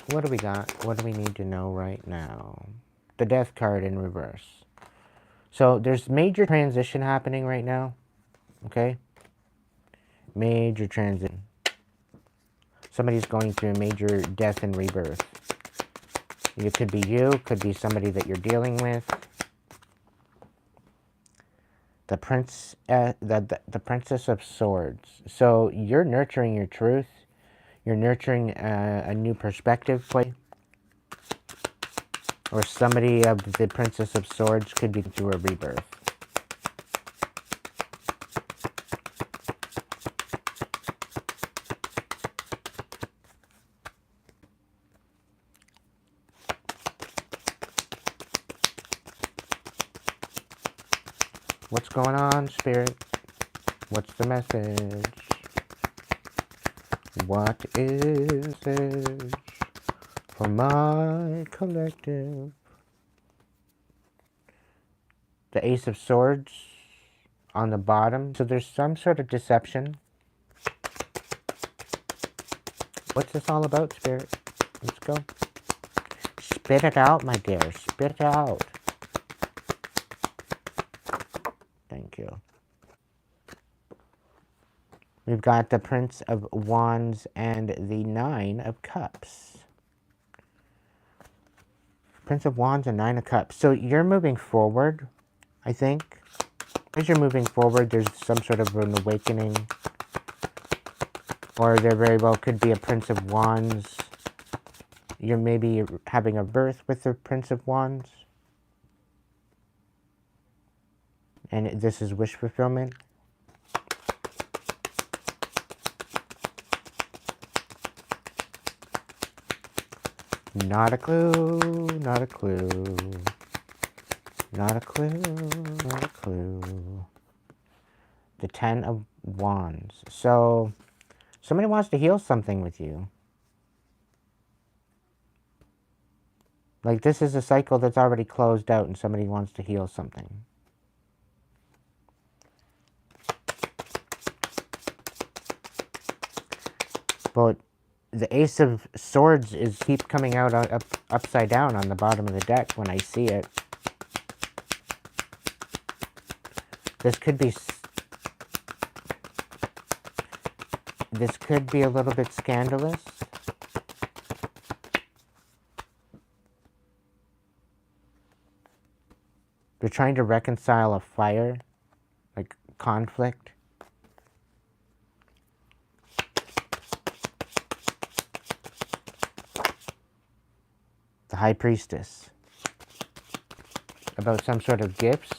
What do we got? What do we need to know right now? The Death card in reverse. So there's major transition happening right now. Okay? Major transition. Somebody's going through a major death and rebirth. It could be you, could be somebody that you're dealing with. The Princess of Swords. So you're nurturing your truth. You're nurturing a new perspective play. Or somebody of the Princess of Swords could be through a rebirth. What's going on, Spirit? What's the message? What is it for my collective? The Ace of Swords on the bottom. So there's some sort of deception. What's this all about, Spirit? Let's go. Spit it out, my dear. Spit it out. Thank you. We've got the Prince of Wands and the Nine of Cups. Prince of Wands and Nine of Cups. So you're moving forward, I think. As you're moving forward, there's some sort of an awakening. Or there very well could be a Prince of Wands. You're maybe having a birth with the Prince of Wands. And this is wish fulfillment. Not a clue, not a clue. Not a clue, not a clue. The Ten of Wands. So, somebody wants to heal something with you. Like, this is a cycle that's already closed out and somebody wants to heal something. But the Ace of Swords keeps coming out upside down on the bottom of the deck when I see it. This could be a little bit scandalous. They're trying to reconcile a fire, like conflict. The High Priestess. About some sort of gifts.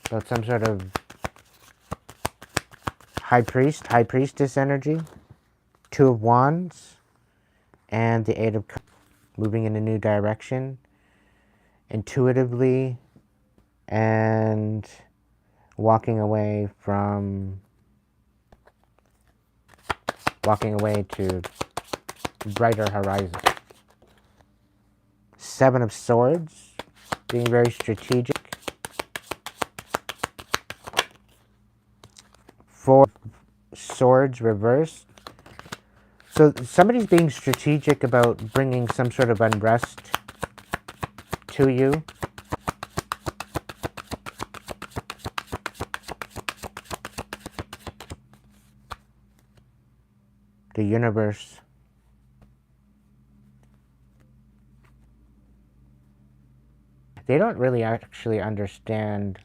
About some sort of High Priestess energy. Two of Wands. And the Eight of Cups. Moving in a new direction. Intuitively. And walking away to brighter horizon. Seven of Swords, being very strategic. Four Swords reversed. So somebody's being strategic about bringing some sort of unrest to you. The universe. They don't really actually understand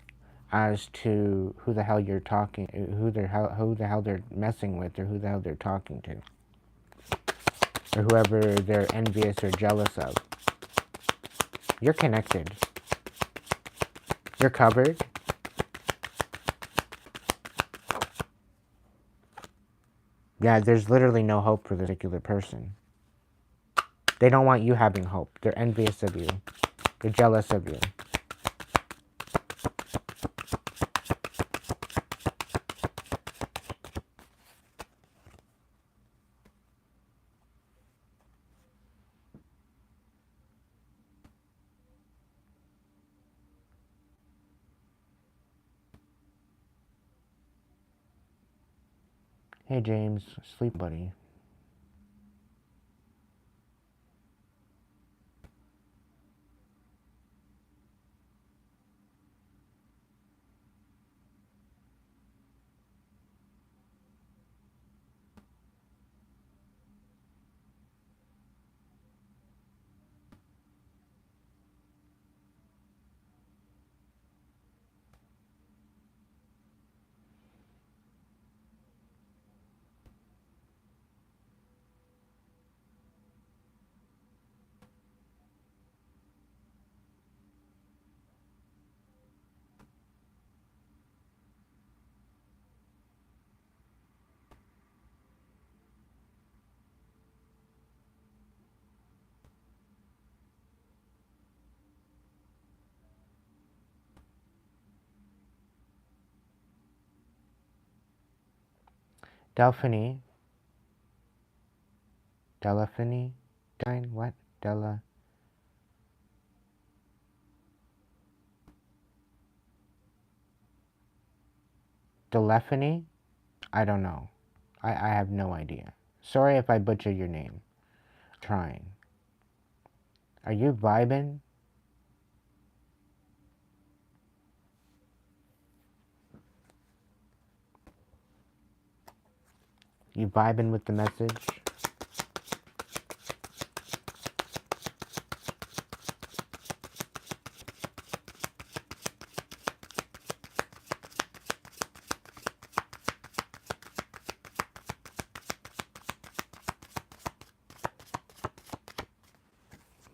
as to who the hell you're talking, who the hell they're messing with, or who the hell they're talking to, or whoever they're envious or jealous of. You're connected. You're covered. Yeah, there's literally no hope for this particular person. They don't want you having hope. They're envious of you. They're jealous of you. Hey James, sleep buddy. Delphine. Delphine? What? Delphine? I don't know. I have no idea. Sorry if I butchered your name. Trying. Are you vibing? You vibing with the message?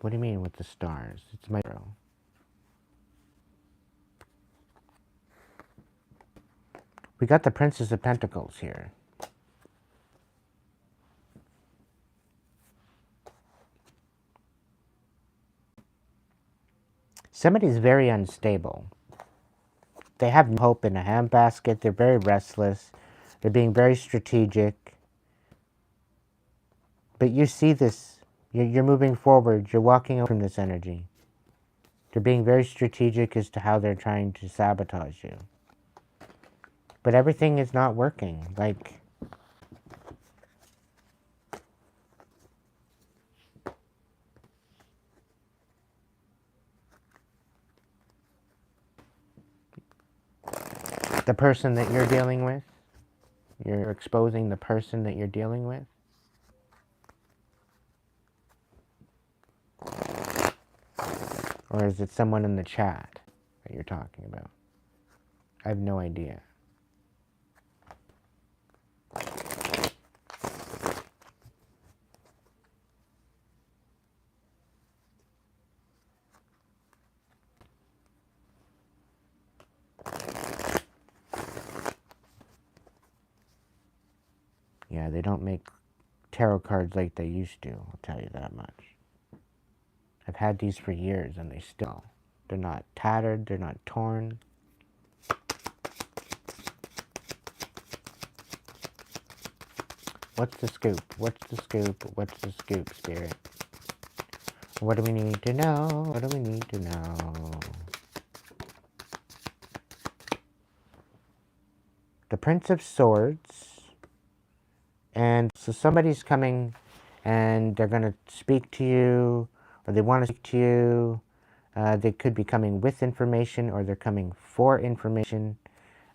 What do you mean with the stars? It's my bro. We got the Princess of Pentacles here. Somebody's very unstable. They have no hope in a handbasket. They're very restless. They're being very strategic. But you see this. You're moving forward. You're walking away from this energy. They're being very strategic as to how they're trying to sabotage you. But everything is not working. Like, the person that you're dealing with, you're exposing the person that you're dealing with. Or is it someone in the chat that you're talking about? I have no idea. Yeah, they don't make tarot cards like they used to, I'll tell you that much. I've had these for years and they're not tattered, they're not torn. What's the scoop? What's the scoop? What's the scoop, Spirit? What do we need to know? What do we need to know? The Prince of Swords. And so somebody's coming and they're going to speak to you, or they want to speak to you. They could be coming with information, or they're coming for information.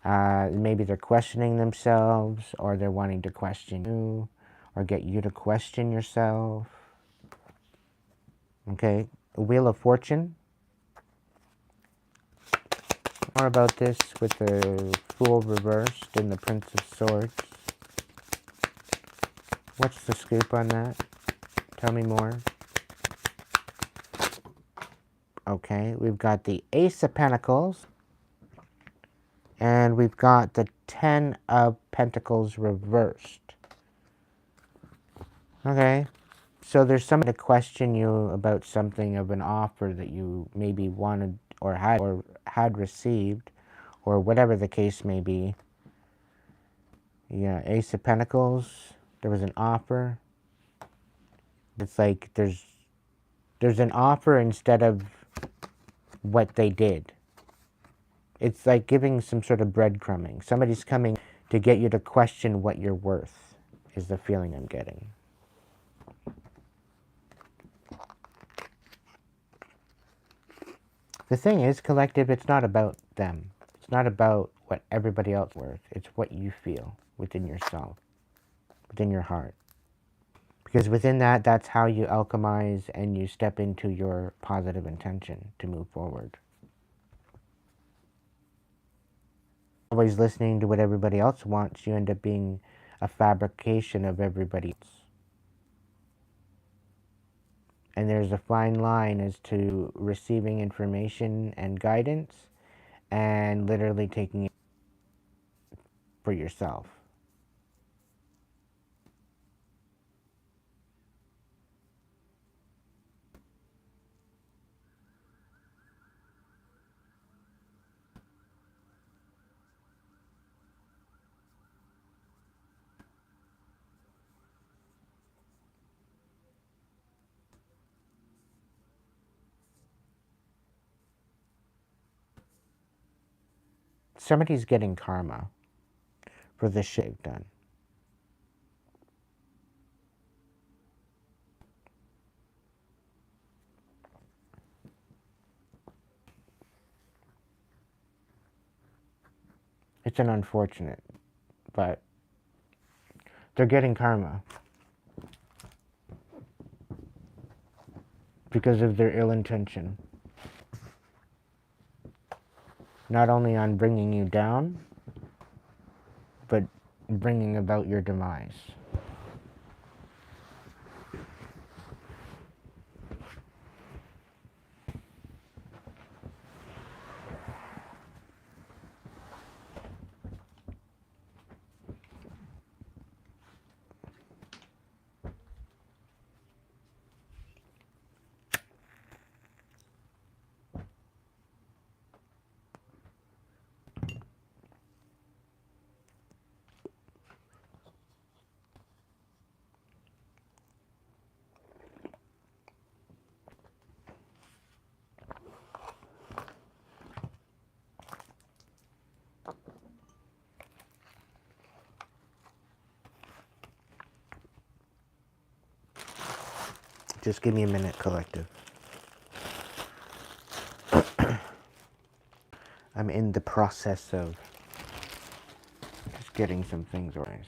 Maybe they're questioning themselves, or they're wanting to question you, or get you to question yourself. Okay, Wheel of Fortune. More about this with the Fool reversed and the Prince of Swords. What's the scoop on that? Tell me more. Okay, we've got the Ace of Pentacles. And we've got the Ten of Pentacles reversed. Okay, so there's somebody to question you about something of an offer that you maybe wanted or had received, or whatever the case may be. Yeah, Ace of Pentacles, there was an offer. It's like there's an offer instead of what they did. It's like giving some sort of breadcrumbing. Somebody's coming to get you to question what you're worth, is the feeling I'm getting. The thing is, collective, it's not about them. It's not about what everybody else is worth. It's what you feel within yourself, within your heart. Because within that, that's how you alchemize and you step into your positive intention to move forward. Always listening to what everybody else wants, you end up being a fabrication of everybody else. And there's a fine line as to receiving information and guidance and literally taking it for yourself. Somebody's getting karma for the shit they've done. It's an unfortunate, but they're getting karma because of their ill intention. Not only on bringing you down, but bringing about your demise. Just give me a minute, collective. I'm in the process of just getting some things organized.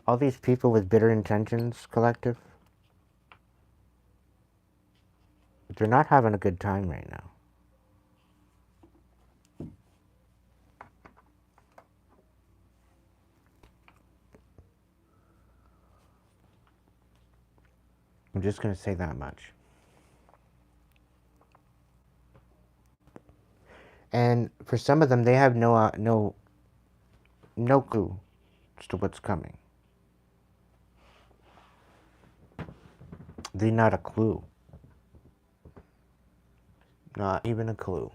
All these people with bitter intentions, collective, they're not having a good time right now. I'm just going to say that much. And for some of them, they have no clue as to what's coming. They're not a clue. Not even a clue.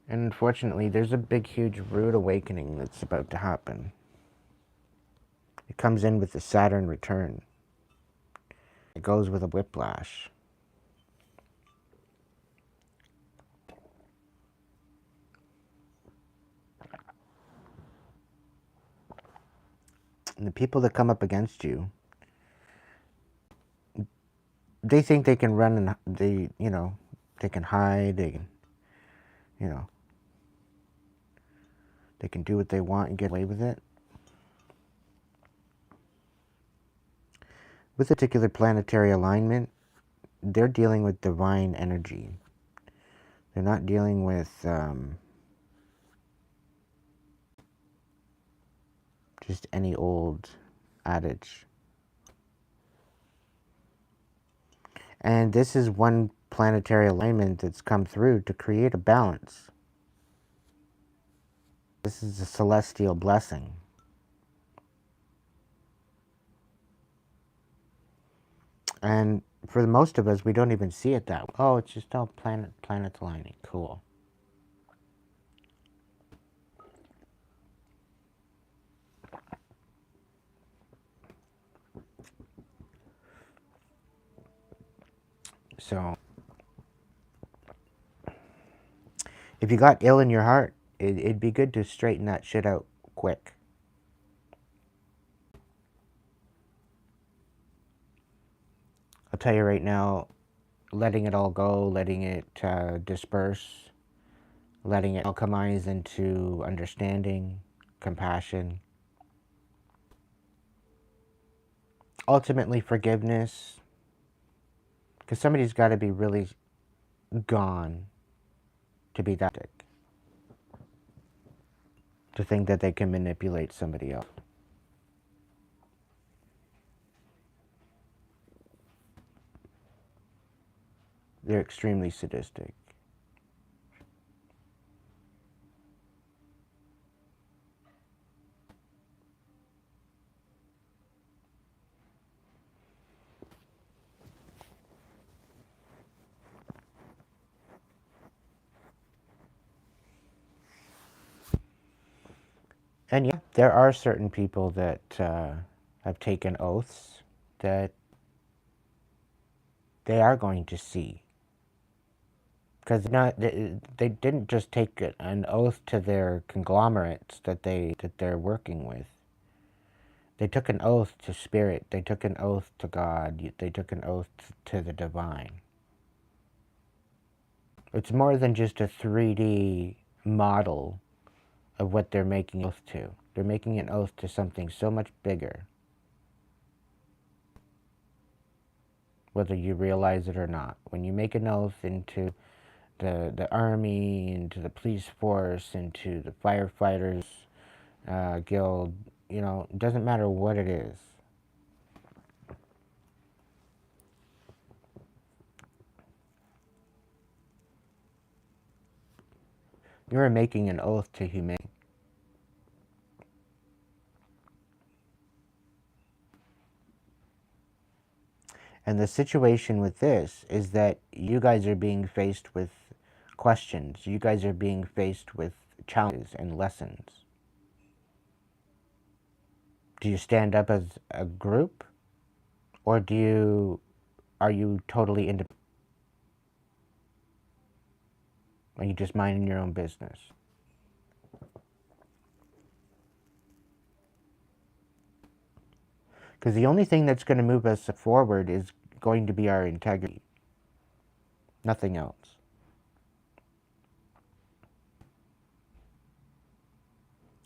And unfortunately, there's a big, huge rude awakening that's about to happen. It comes in with the Saturn return. It goes with a whiplash. And the people that come up against you, they think they can run and they can hide, they can, you know, they can do what they want and get away with it. With a particular planetary alignment, they're dealing with divine energy. They're not dealing with just any old adage. And this is one planetary alignment that's come through to create a balance. This is a celestial blessing. And for most of us, we don't even see it that way. Oh, it's just all planets aligning. Cool. So, if you got ill in your heart, it'd be good to straighten that shit out quick. I'll tell you right now, letting it all go, letting it disperse, letting it alchemize into understanding, compassion, ultimately forgiveness, because somebody's got to be really gone to be that sick, to think that they can manipulate somebody else. They're extremely sadistic. And yeah, there are certain people that have taken oaths that they are going to see. Because they didn't just take an oath to their conglomerates that they're working with. They took an oath to spirit. They took an oath to God. They took an oath to the divine. It's more than just a 3D model of what they're making an oath to. They're making an oath to something so much bigger, whether you realize it or not. When you make an oath into the army, into the police force, into the firefighters guild, you know, it doesn't matter what it is. You're making an oath to humanity. And the situation with this is that you guys are being faced with questions. You guys are being faced with challenges and lessons. Do you stand up as a group, or are you totally independent? Are you just minding your own business? Because the only thing that's going to move us forward is going to be our integrity. Nothing else.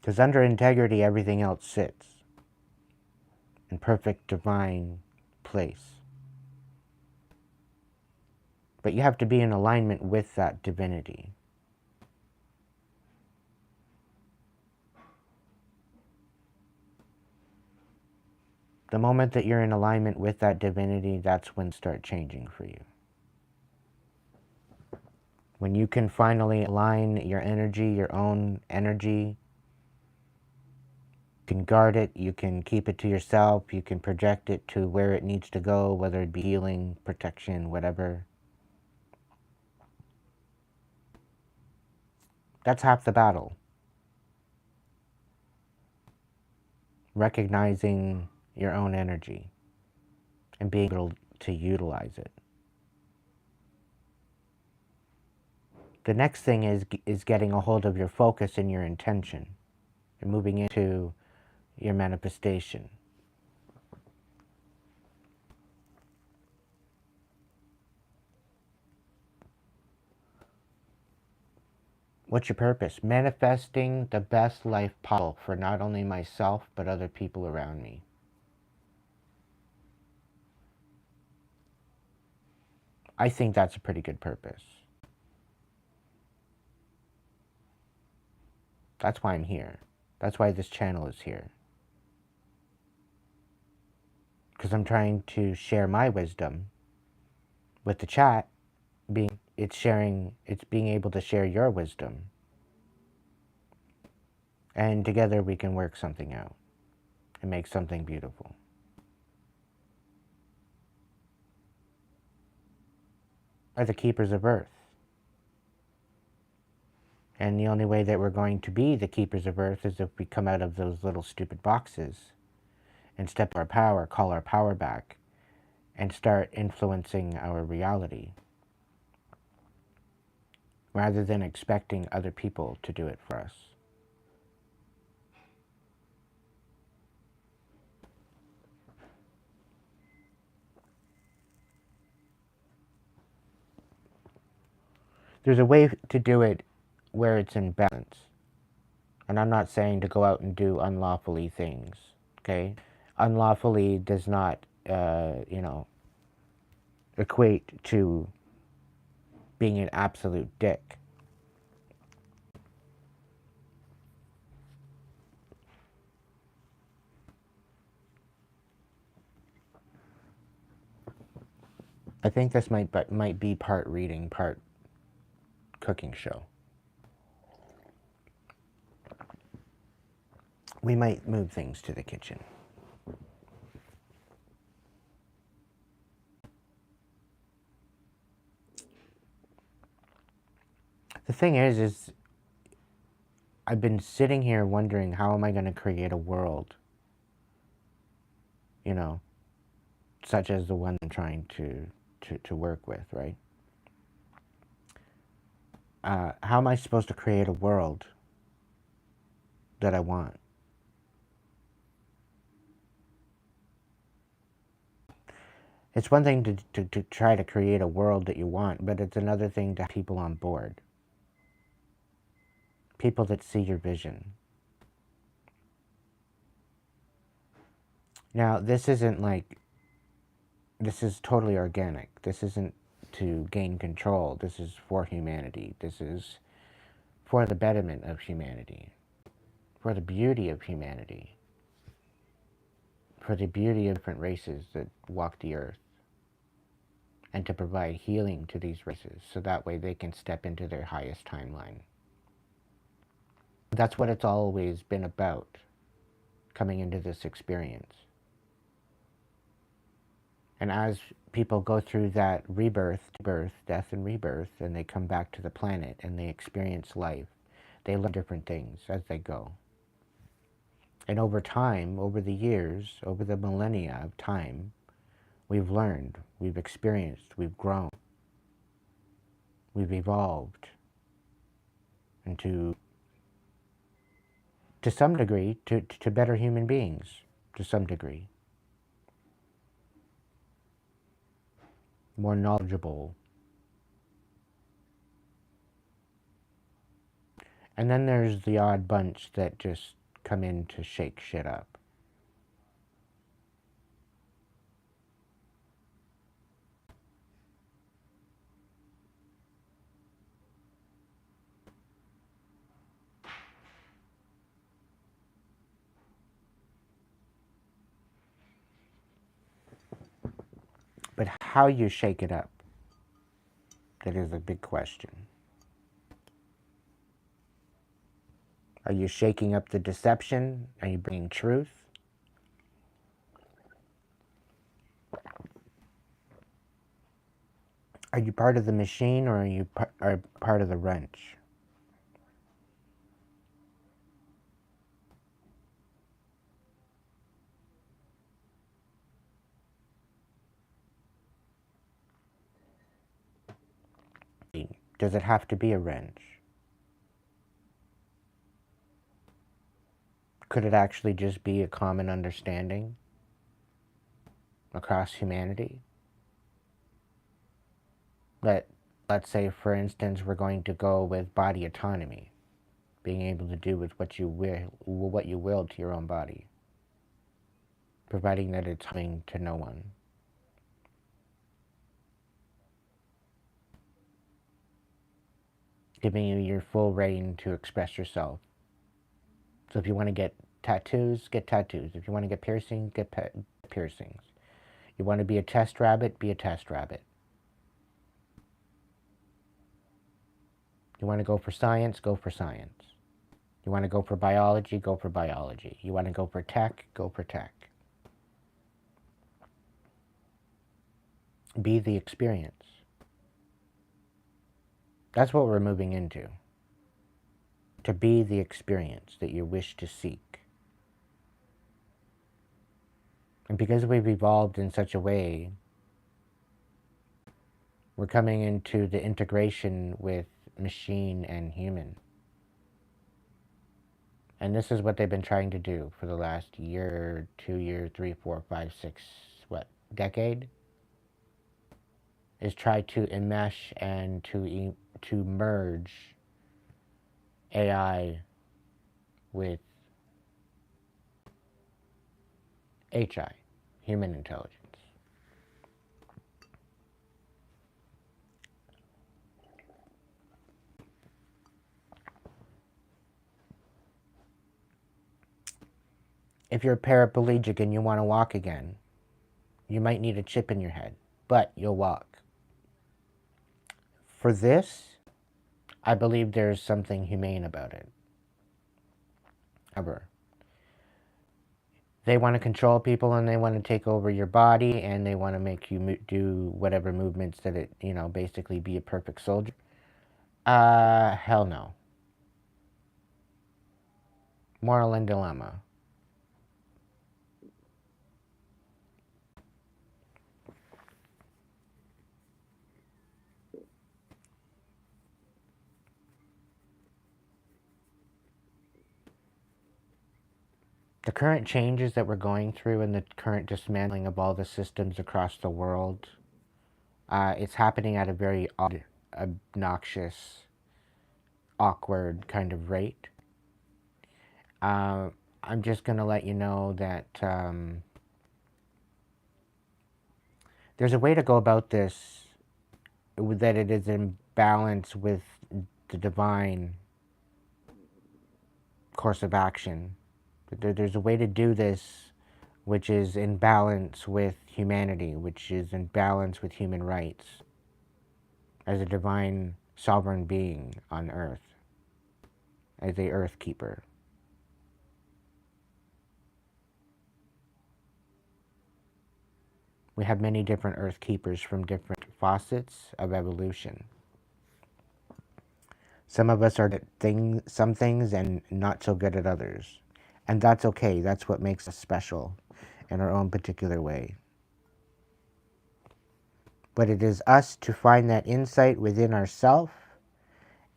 Because under integrity, everything else sits in perfect divine place. But you have to be in alignment with that divinity. The moment that you're in alignment with that divinity, that's when start changing for you. When you can finally align your energy, your own energy, you can guard it, you can keep it to yourself, you can project it to where it needs to go, whether it be healing, protection, whatever. That's half the battle. Recognizing your own energy and being able to utilize it. The next thing is getting a hold of your focus and your intention and moving into your manifestation. What's your purpose? Manifesting the best life possible for not only myself, but other people around me. I think that's a pretty good purpose. That's why I'm here. That's why this channel is here. Because I'm trying to share my wisdom with the chat, it's being able to share your wisdom. And together we can work something out and make something beautiful. Are the keepers of Earth. And the only way that we're going to be the keepers of Earth is if we come out of those little stupid boxes and step our power, call our power back, and start influencing our reality, rather than expecting other people to do it for us. There's a way to do it where it's in balance. And I'm not saying to go out and do unlawfully things, okay? Unlawfully does not, equate to being an absolute dick. I think this might be part reading, part cooking show. We might move things to the kitchen. The thing is I've been sitting here wondering, how am I going to create a world, such as the one I'm trying to work with, right? How am I supposed to create a world that I want? It's one thing to try to create a world that you want, but it's another thing to have people on board. People that see your vision. Now, this is totally organic. This isn't to gain control. This is for humanity. This is for the betterment of humanity. For the beauty of humanity. For the beauty of different races that walk the earth. And to provide healing to these races, so that way they can step into their highest timeline. That's what it's always been about, coming into this experience. And as people go through that rebirth, birth, death, and rebirth, and they come back to the planet and they experience life, they learn different things as they go. And over time, over the years, over the millennia of time, we've learned, we've experienced, we've grown, we've evolved into, to some degree, to better human beings, to some degree. More knowledgeable. And then there's the odd bunch that just come in to shake shit up. But how you shake it up, that is a big question. Are you shaking up the deception? Are you bringing truth? Are you part of the machine, or are you part of the wrench? Does it have to be a wrench? Could it actually just be a common understanding across humanity? That Let's say, for instance, we're going to go with body autonomy, being able to do with what you will to your own body, providing that it's harming to no one. Giving you your full reign to express yourself. So if you want to get tattoos, get tattoos. If you want to get piercings, get piercings. You want to be a test rabbit, be a test rabbit. You want to go for science, go for science. You want to go for biology, go for biology. You want to go for tech, go for tech. Be the experience. That's what we're moving into. To be the experience that you wish to seek. And because we've evolved in such a way, we're coming into the integration with machine and human. And this is what they've been trying to do for the last year, 2 years, 3, 4, 5, 6, decade? Is try to enmesh and to merge AI with HI, human intelligence. If you're paraplegic and you want to walk again, you might need a chip in your head, but you'll walk. For this, I believe there's something humane about it. However, they want to control people and they want to take over your body and they want to make you do whatever movements that it, basically be a perfect soldier. Hell no. Moral and dilemma. The current changes that we're going through and the current dismantling of all the systems across the world, it's happening at a very odd, obnoxious, awkward kind of rate. I'm just going to let you know that there's a way to go about this, that it is in balance with the divine course of action. There's a way to do this which is in balance with humanity, which is in balance with human rights as a divine sovereign being on earth, as a earth keeper. We have many different earth keepers from different facets of evolution. Some of us are at some things and not so good at others. And that's okay. That's what makes us special in our own particular way. But it is us to find that insight within ourselves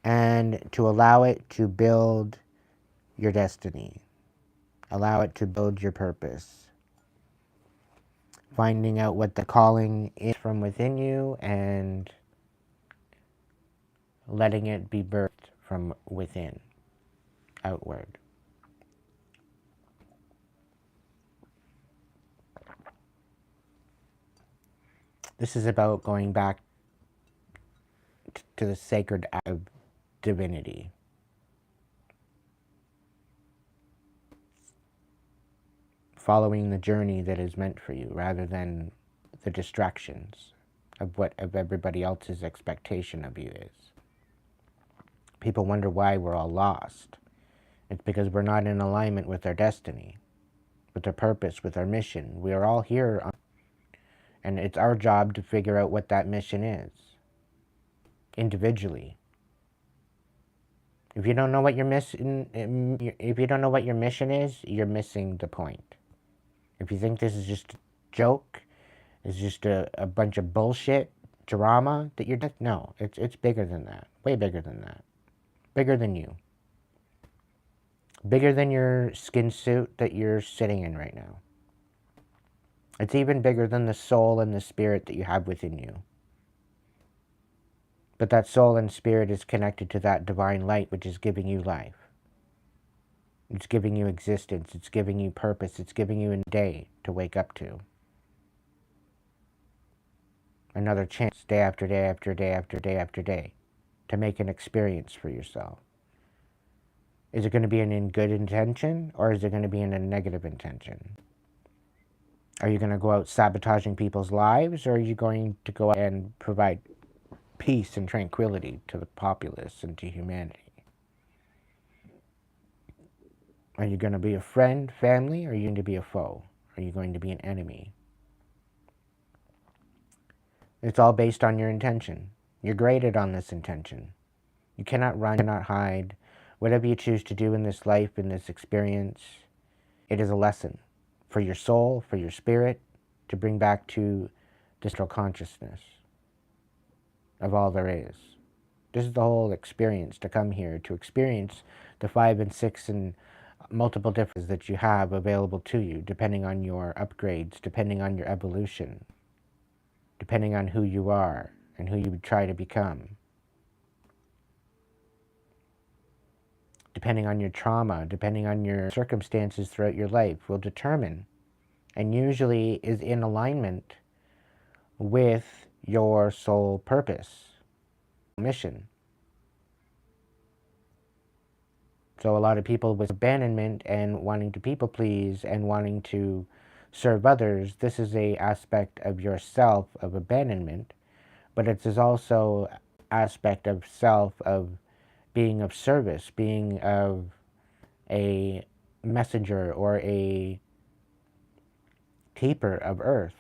and to allow it to build your destiny. Allow it to build your purpose. Finding out what the calling is from within you and letting it be birthed from within, outward. This is about going back to the sacred act of divinity. Following the journey that is meant for you rather than the distractions of what everybody else's expectation of you is. People wonder why we're all lost. It's because we're not in alignment with our destiny, with our purpose, with our mission. We are all here, and it's our job to figure out what that mission is, individually. If you don't know what your mission is, you're missing the point. If you think this is just a joke, it's just a bunch of bullshit drama that you're... No, it's bigger than that. Way bigger than that. Bigger than you. Bigger than your skin suit that you're sitting in right now. It's even bigger than the soul and the spirit that you have within you. But that soul and spirit is connected to that divine light, which is giving you life. It's giving you existence. It's giving you purpose. It's giving you a day to wake up to. Another chance, day after day after day after day after day, to make an experience for yourself. Is it going to be in good intention, or is it going to be in a negative intention? Are you going to go out sabotaging people's lives, or are you going to go out and provide peace and tranquility to the populace and to humanity? Are you going to be a friend, family, or are you going to be a foe? Are you going to be an enemy? It's all based on your intention. You're graded on this intention. You cannot run, you cannot hide. Whatever you choose to do in this life, in this experience, it is a lesson for your soul, for your spirit, to bring back to the astral consciousness of all there is. This is the whole experience, to come here, to experience the 5 and 6 and multiple differences that you have available to you, depending on your upgrades, depending on your evolution, depending on who you are and who you try to become, depending on your trauma, depending on your circumstances throughout your life, will determine, and usually is in alignment with your soul purpose, mission. So a lot of people with abandonment and wanting to people please and wanting to serve others, this is a aspect of yourself of abandonment, but it is also aspect of self of being of service, being of a messenger or a keeper of earth.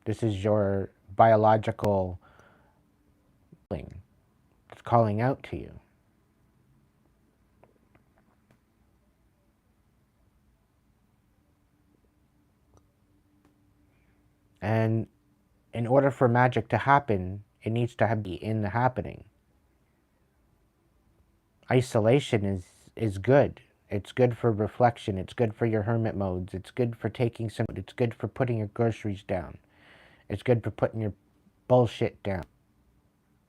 This is your biological thing. It's calling out to you. And in order for magic to happen, it needs to be in the happening. Isolation is good. It's good for reflection. It's good for your hermit modes. It's good for taking some. It's good for putting your groceries down. It's good for putting your bullshit down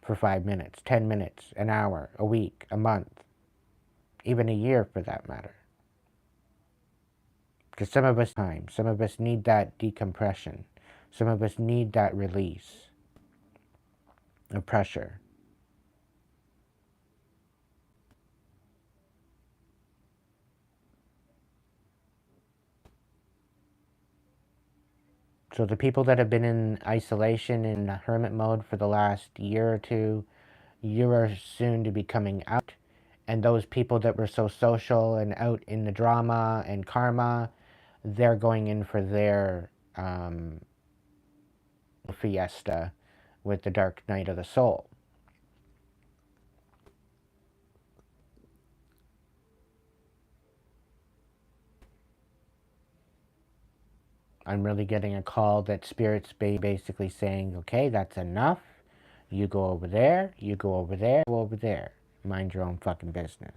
for 5 minutes, 10 minutes, an hour, a week, a month, even a year for that matter. Because some of us need that decompression. Some of us need that release of pressure. So the people that have been in isolation in hermit mode for the last year or two, you are soon to be coming out. And those people that were so social and out in the drama and karma, they're going in for their fiesta with the dark night of the soul. I'm really getting a call that Spirit's basically saying, okay, that's enough. You go over there, you go over there, go over there. Mind your own fucking business.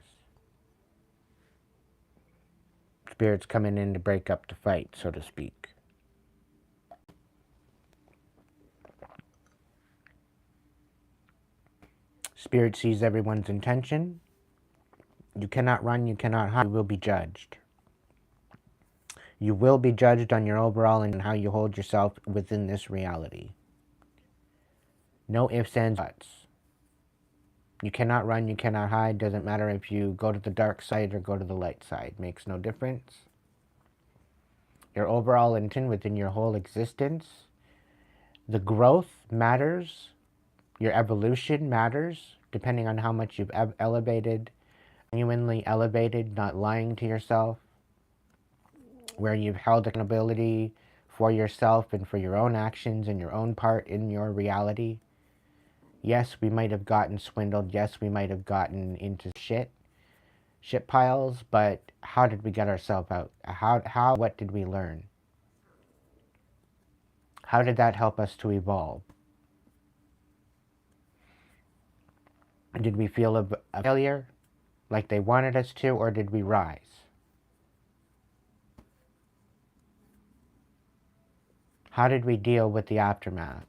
Spirit's coming in to break up the fight, so to speak. Spirit sees everyone's intention. You cannot run, you cannot hide, you will be judged. You will be judged on your overall and how you hold yourself within this reality. No ifs, ands, buts. You cannot run, you cannot hide. Doesn't matter if you go to the dark side or go to the light side. Makes no difference. Your overall intent within your whole existence. The growth matters. Your evolution matters, depending on how much you've elevated, genuinely elevated, not lying to yourself, where you've held accountability for yourself and for your own actions and your own part in your reality. Yes, we might have gotten swindled. Yes, we might have gotten into shit piles, but how did we get ourselves out? What did we learn? How did that help us to evolve? Did we feel a failure like they wanted us to, or did we rise? How did we deal with the aftermath?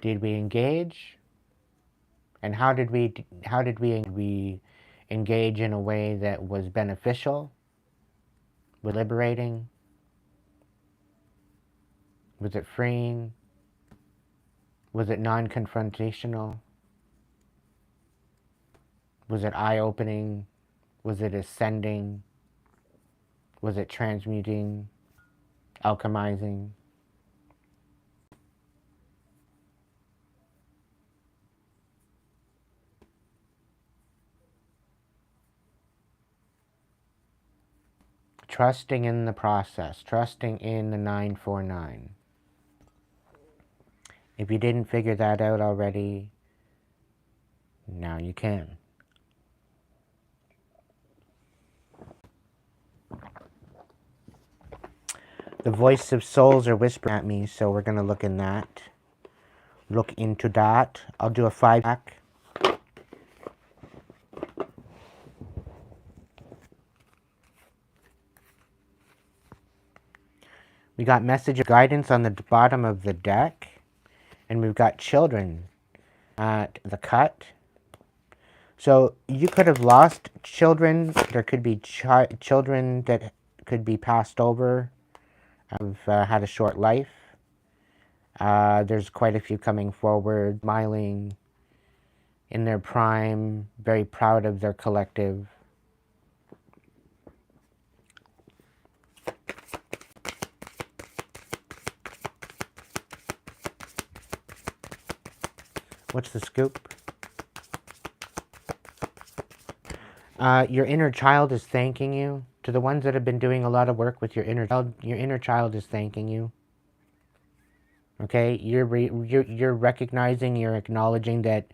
Did we engage? And how did we engage in a way that was beneficial, was liberating? Was it freeing? Was it non-confrontational? Was it eye-opening? Was it ascending? Was it transmuting, alchemizing? Trusting in the process, trusting in the 949. If you didn't figure that out already, now you can. The voice of souls are whispering at me, so we're going to look in that. Look into that. I'll do a 5-pack. We got message of guidance on the bottom of the deck. And we've got children at the cut. So you could have lost children. There could be children that could be passed over, have had a short life. There's quite a few coming forward, smiling, in their prime, very proud of their collective. What's the scoop? Your inner child is thanking you. To the ones that have been doing a lot of work with your inner child is thanking you. Okay, you're recognizing, you're acknowledging that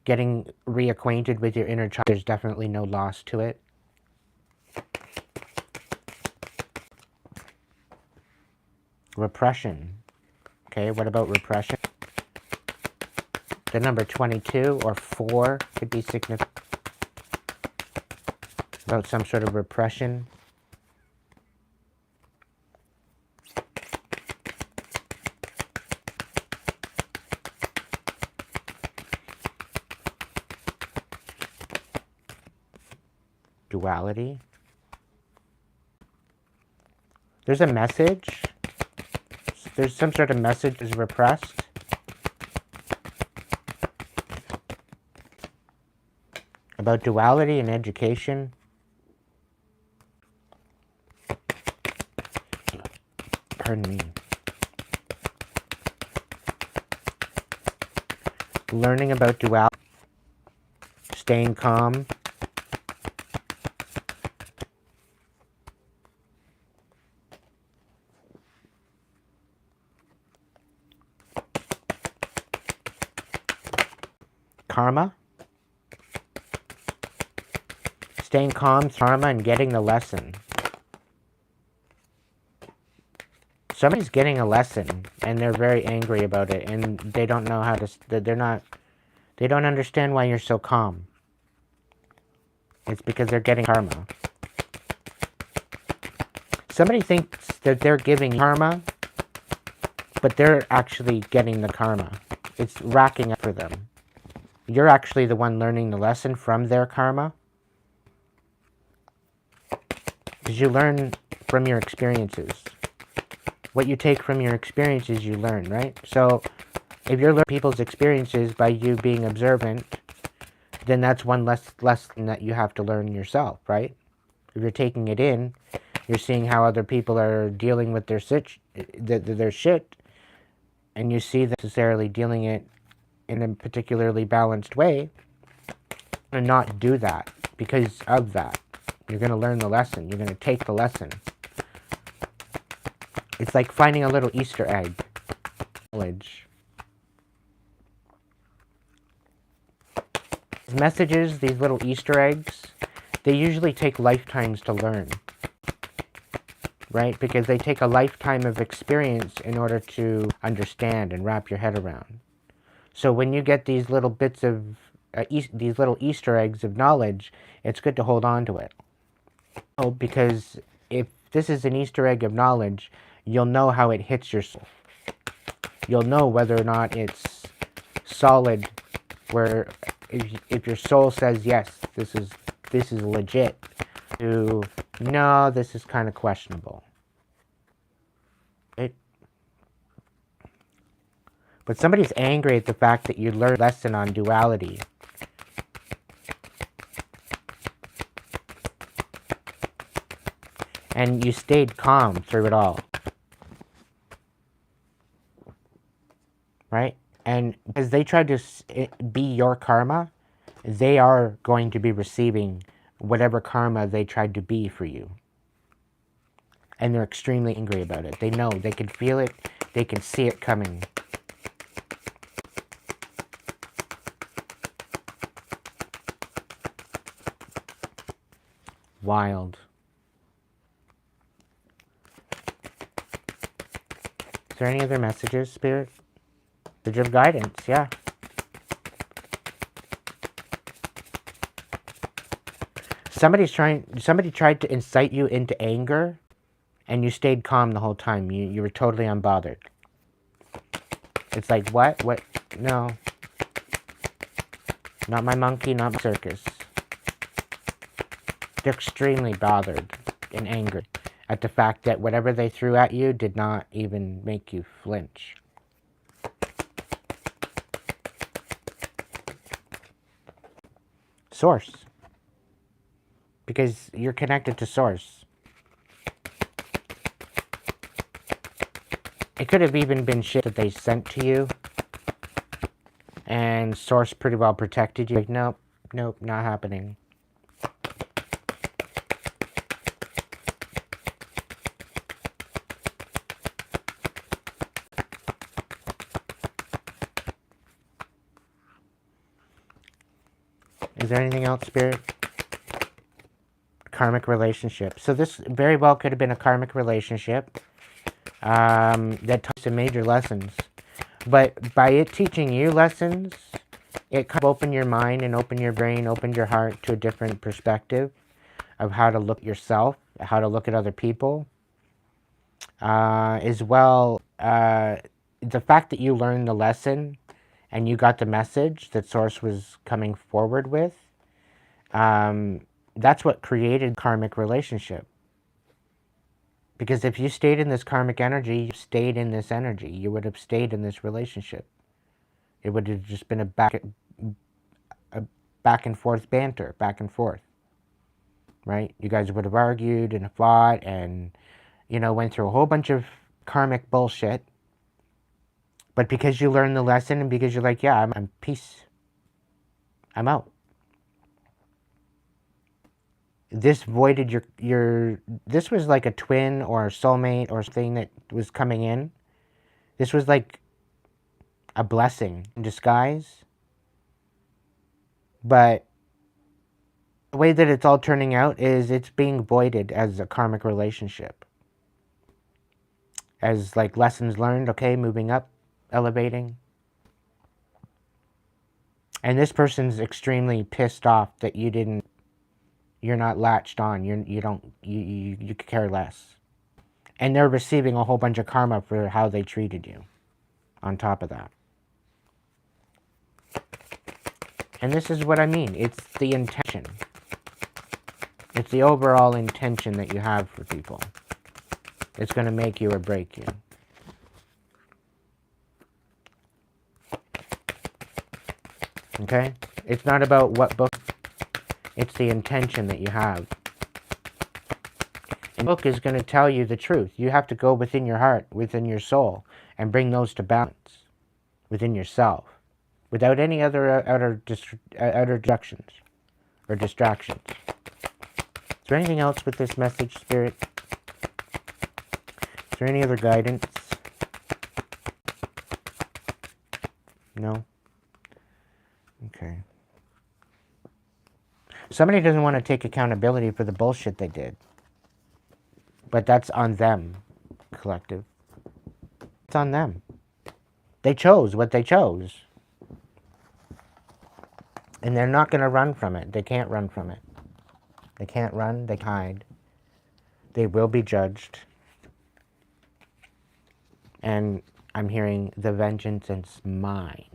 getting reacquainted with your inner child, there's definitely no loss to it. Repression. Okay, what about repression? The number 22 or 4 could be significant about some sort of repression. Duality. There's a message. There's some sort of message is repressed. About duality and education. Pardon me. Learning about duality. Staying calm. Karma. Staying calm, karma, and getting the lesson. Somebody's getting a lesson, and they're very angry about it, and they don't know how to, they don't understand why you're so calm. It's because they're getting karma. Somebody thinks that they're giving karma, but they're actually getting the karma. It's racking up for them. You're actually the one learning the lesson from their karma. Because you learn from your experiences. What you take from your experiences, you learn, right? So, if you're learning people's experiences by you being observant, then that's one lesson that you have to learn yourself, right? If you're taking it in, you're seeing how other people are dealing with their shit, and you see them necessarily dealing it in a particularly balanced way, and not do that because of that. You're going to learn the lesson. You're going to take the lesson. It's like finding a little Easter egg. Knowledge. These messages, these little Easter eggs, they usually take lifetimes to learn. Right? Because they take a lifetime of experience in order to understand and wrap your head around. So when you get these little bits of, these little Easter eggs of knowledge, it's good to hold on to it. Because if this is an Easter egg of knowledge, you'll know how it hits your soul. You'll know whether or not it's solid, where if your soul says yes, this is legit, to no, this is kind of questionable. But somebody's angry at the fact that you learned a lesson on duality. And you stayed calm through it all. Right? And because they tried to be your karma, they are going to be receiving whatever karma they tried to be for you. And they're extremely angry about it. They know, they can feel it, they can see it coming. Wild. Is there any other messages, Spirit? Message of guidance, yeah. Somebody tried to incite you into anger, and you stayed calm the whole time. You were totally unbothered. It's like, what? What? No. Not my monkey, not my circus. They're extremely bothered and angry at the fact that whatever they threw at you did not even make you flinch. Source. Because you're connected to Source. It could have even been shit that they sent to you, and Source pretty well protected you. Like, nope, nope, not happening. Is there anything else, Spirit? Karmic relationship. So this very well could have been a karmic relationship that taught some major lessons. But by it teaching you lessons, it kind of opened your mind and opened your brain, opened your heart to a different perspective of how to look at yourself, how to look at other people. As well, the fact that you learned the lesson and you got the message that Source was coming forward with, that's what created karmic relationship. Because if you stayed in this karmic energy, you stayed in this energy. You would have stayed in this relationship. It would have just been a back and forth banter, back and forth. Right? You guys would have argued and fought and, you know, went through a whole bunch of karmic bullshit. But because you learned the lesson and because you're like, yeah, I'm peace. I'm out. This voided your this was like a twin or a soulmate or something that was coming in. This was like a blessing in disguise. But the way that it's all turning out is it's being voided as a karmic relationship. As like lessons learned, okay, moving up, elevating. And this person's extremely pissed off that you're not latched on. You care less. And they're receiving a whole bunch of karma for how they treated you on top of that. And this is what I mean. It's the intention. It's the overall intention that you have for people. It's going to make you or break you. Okay? It's not about what book. It's the intention that you have. And the book is going to tell you the truth. You have to go within your heart, within your soul, and bring those to balance within yourself, without any other outer distractions or distractions. Is there anything else with this message, Spirit? Is there any other guidance? No? Okay. Somebody doesn't want to take accountability for the bullshit they did. But that's on them, collective. It's on them. They chose what they chose. And they're not going to run from it. They can't run from it. They can't run, they hide. They will be judged. And I'm hearing the vengeance is mine.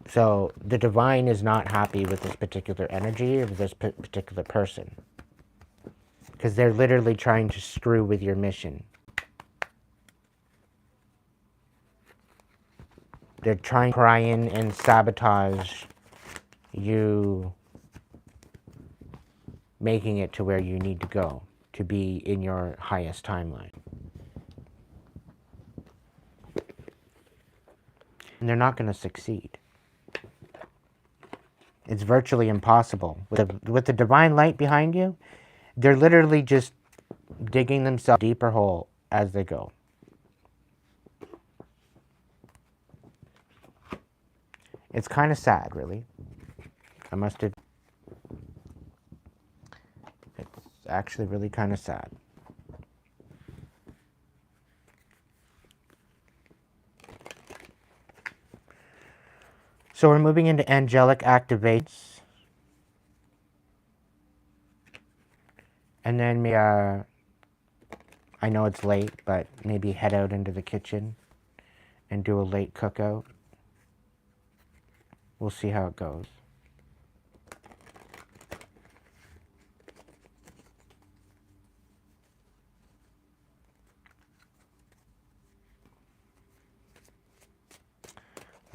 So the divine is not happy with this particular energy of this particular person, because they're literally trying to screw with your mission. They're trying to pry in and sabotage you making it to where you need to go to be in your highest timeline. And they're not going to succeed. It's virtually impossible. With the divine light behind you, they're literally just digging themselves a deeper hole as they go. It's kind of sad, really. I must admit. It's actually really kind of sad. So we're moving into angelic activates. And then I know it's late, but maybe head out into the kitchen and do a late cookout. We'll see how it goes.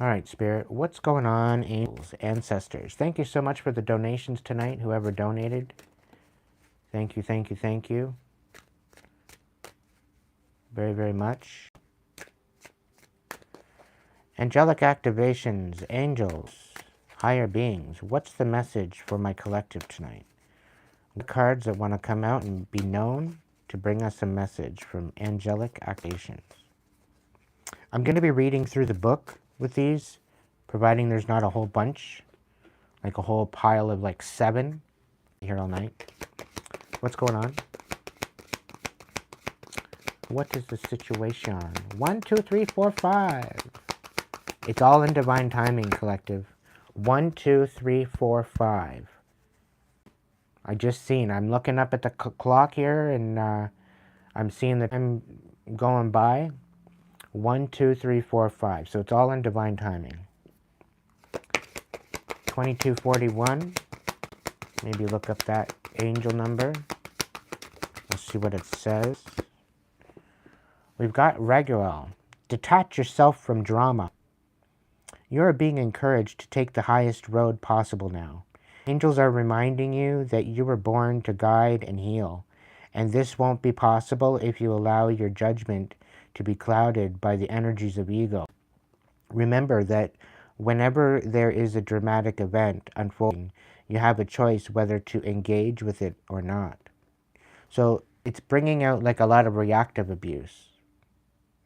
All right, Spirit, what's going on, angels, ancestors? Thank you so much for the donations tonight, whoever donated. Thank you, thank you, thank you. Very, very much. Angelic activations, angels, higher beings. What's the message for my collective tonight? The cards that want to come out and be known to bring us a message from angelic activations. I'm going to be reading through the book with these, providing there's not a whole bunch, like a whole pile of like 7 here all night. What's going on? What is the situation? 1, 2, 3, 4, 5. It's all in divine timing, collective. 1, 2, 3, 4, 5. I just seen. I'm looking up at the clock here, and I'm seeing the time going by. 1, 2, 3, 4, 5. So it's all in divine timing. 2241. Maybe look up that angel number. Let's see what it says. We've got Raguel. Detach yourself from drama. You are being encouraged to take the highest road possible now. Angels are reminding you that you were born to guide and heal, and this won't be possible if you allow your judgment to be clouded by the energies of ego. Remember that whenever there is a dramatic event unfolding, you have a choice whether to engage with it or not. So it's bringing out like a lot of reactive abuse,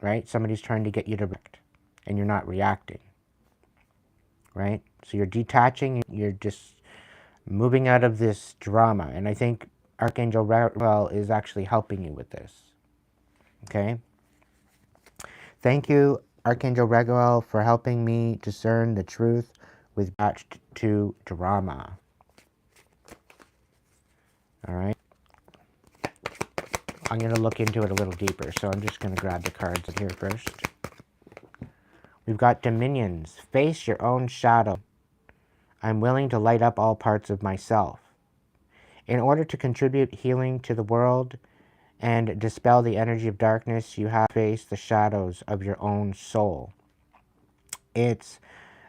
right? Somebody's trying to get you to react, and you're not reacting, right? So you're detaching, you're just moving out of this drama. And I think Archangel Raguel is actually helping you with this, okay? Thank you, Archangel Raguel, for helping me discern the truth with attached to drama. All right. I'm going to look into it a little deeper, so I'm just going to grab the cards here first. We've got dominions. Face your own shadow. I'm willing to light up all parts of myself. In order to contribute healing to the world and dispel the energy of darkness, you have to face the shadows of your own soul. It's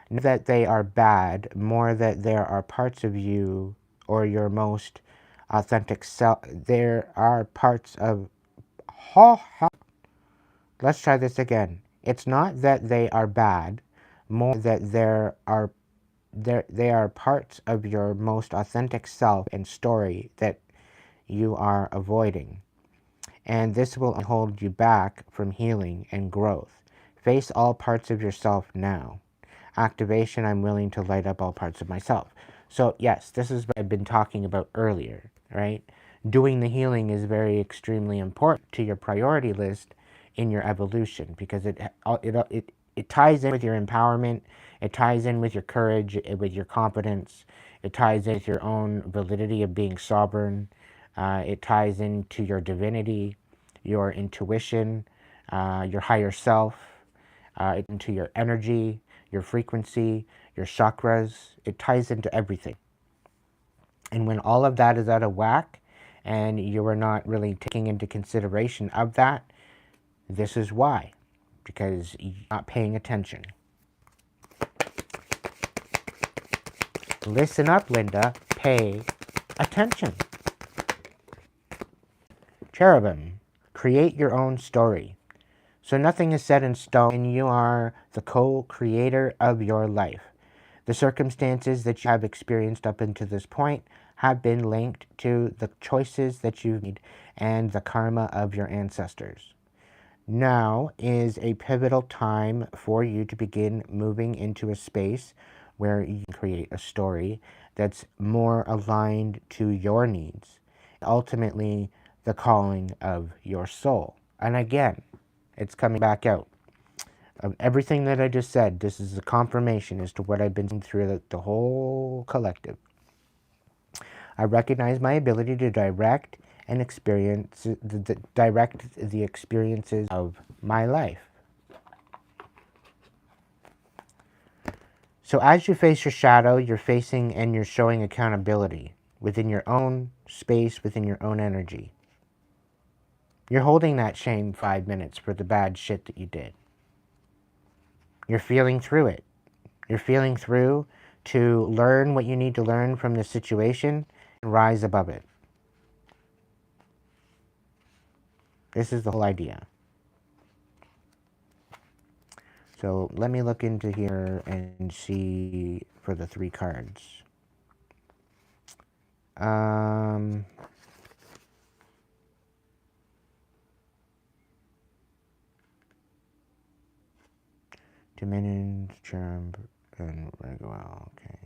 not that they are bad, more that there are parts of you or your most authentic self. There are parts of... Let's try this again. It's not that they are bad, more that they are parts of your most authentic self and story that you are avoiding. And this will hold you back from healing and growth. Face all parts of yourself now. Activation, I'm willing to light up all parts of myself. So yes, this is what I've been talking about earlier, right? Doing the healing is very extremely important to your priority list in your evolution, because it ties in with your empowerment, it ties in with your courage, with your competence, it ties in with your own validity of being sovereign, it ties into your divinity, your intuition, your higher self, into your energy, your frequency, your chakras. It ties into everything. And when all of that is out of whack and you are not really taking into consideration of that, this is why. Because you're not paying attention. Listen up, Linda. Pay attention. Cherubim, create your own story. So nothing is set in stone, and you are the co-creator of your life. The circumstances that you have experienced up until this point have been linked to the choices that you've made and the karma of your ancestors. Now is a pivotal time for you to begin moving into a space where you can create a story that's more aligned to your needs. Ultimately, the calling of your soul. And again, it's coming back out. Of everything that I just said, this is a confirmation as to what I've been through the whole collective. I recognize my ability to direct and direct the experiences of my life. So as you face your shadow, you're facing and you're showing accountability within your own space, within your own energy. You're holding that shame 5 minutes for the bad shit that you did. You're feeling through it. You're feeling through to learn what you need to learn from the situation and rise above it. This is the whole idea. So let me look into here and see for the 3 cards. Dominions, Cherub, and Regular. Okay.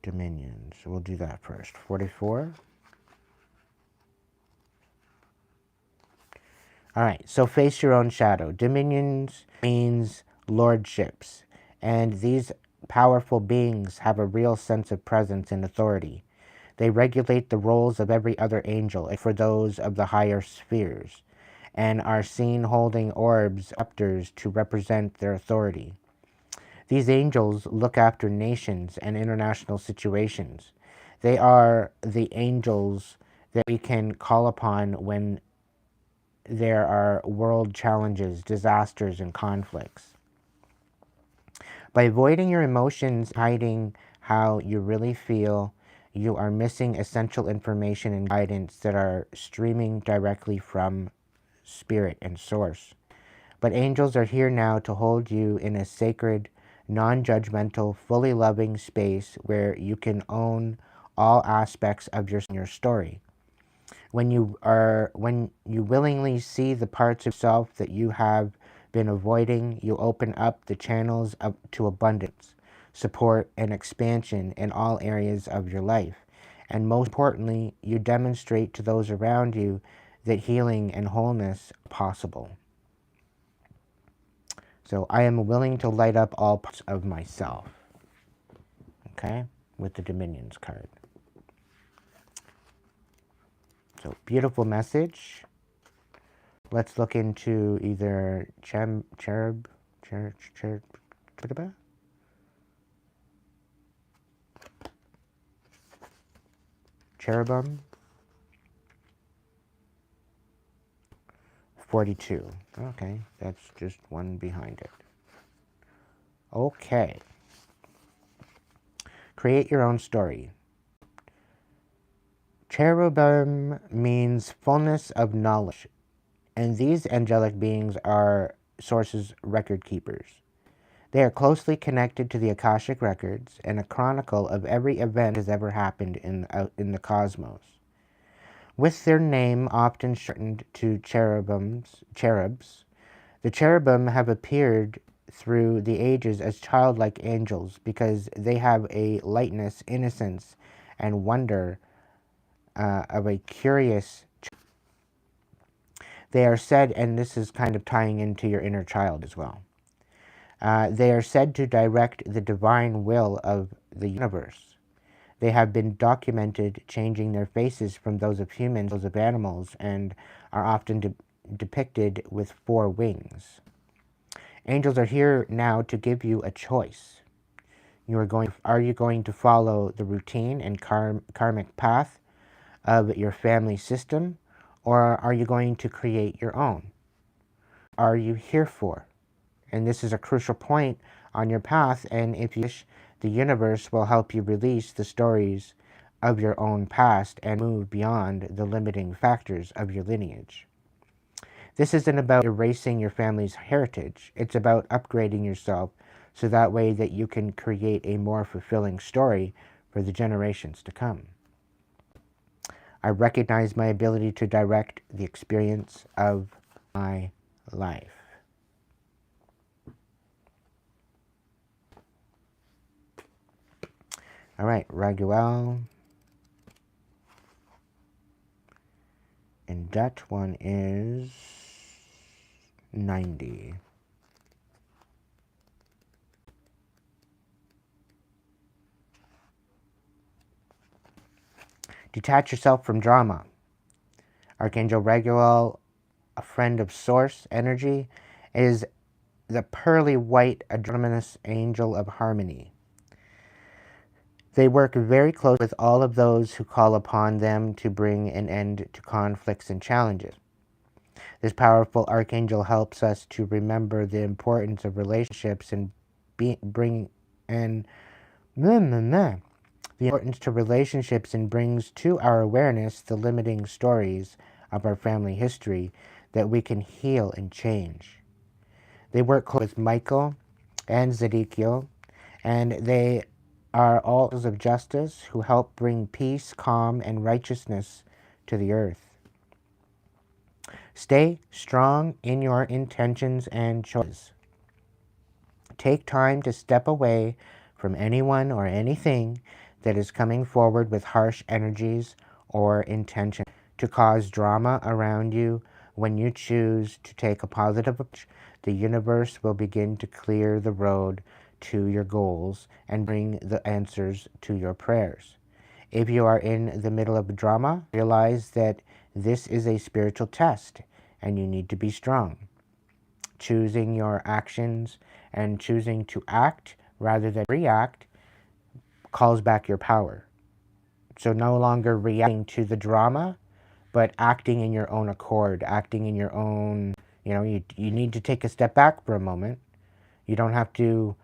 Dominions. We'll do that first. 44. Alright, so face your own shadow. Dominions means lordships, and these powerful beings have a real sense of presence and authority. They regulate the roles of every other angel for those of the higher spheres, and are seen holding orbs, scepters, to represent their authority. These angels look after nations and international situations. They are the angels that we can call upon when there are world challenges, disasters, and conflicts. By avoiding your emotions, hiding how you really feel, you are missing essential information and guidance that are streaming directly from Spirit and Source. But angels are here now to hold you in a sacred, non-judgmental, fully loving space where you can own all aspects of your story. When you willingly see the parts of yourself that you have been avoiding, you open up the channels to abundance, support, and expansion in all areas of your life. And most importantly, you demonstrate to those around you that healing and wholeness are possible. So I am willing to light up all parts of myself. Okay? With the Dominions card. So, beautiful message. Let's look into either cherubim. 42. Okay, that's just one behind it. Okay. Create your own story. Cherubim means fullness of knowledge, and these angelic beings are Source's record keepers. They are closely connected to the Akashic records and a chronicle of every event that has ever happened in the cosmos. With their name often shortened to cherubs, the cherubim have appeared through the ages as childlike angels because they have a lightness, innocence, and wonder of a curious. They are said, and this is kind of tying into your inner child as well. They are said to direct the divine will of the universe. They have been documented changing their faces from those of humans to those of animals, and are often depicted with 4 wings. Angels are here now to give you a choice. Are you going to follow the routine and karmic path of your family system, or are you going to create your own? Are you here for? And this is a crucial point on your path, and if you wish, the universe will help you release the stories of your own past and move beyond the limiting factors of your lineage. This isn't about erasing your family's heritage. It's about upgrading yourself so that way that you can create a more fulfilling story for the generations to come. I recognize my ability to direct the experience of my life. All right, Raguel. And that one is 90. Detach yourself from drama. Archangel Raguel, a friend of source energy, is the pearly white adrenalinous angel of harmony. They work very closely with all of those who call upon them to bring an end to conflicts and challenges. This powerful archangel helps us to remember the importance of relationships and the importance to relationships, and brings to our awareness the limiting stories of our family history that we can heal and change. They work close with Michael and Zedekiel, and they are all angels of justice who help bring peace, calm, and righteousness to the earth. Stay strong in your intentions and choices. Take time to step away from anyone or anything that is coming forward with harsh energies or intention to cause drama around you. When you choose to take a positive approach, the universe will begin to clear the road to your goals and bring the answers to your prayers. If you are in the middle of drama, realize that this is a spiritual test and you need to be strong. Choosing your actions and choosing to act rather than react calls back your power. So no longer reacting to the drama, but acting in your own accord, acting in your own, you need to take a step back for a moment. You don't have to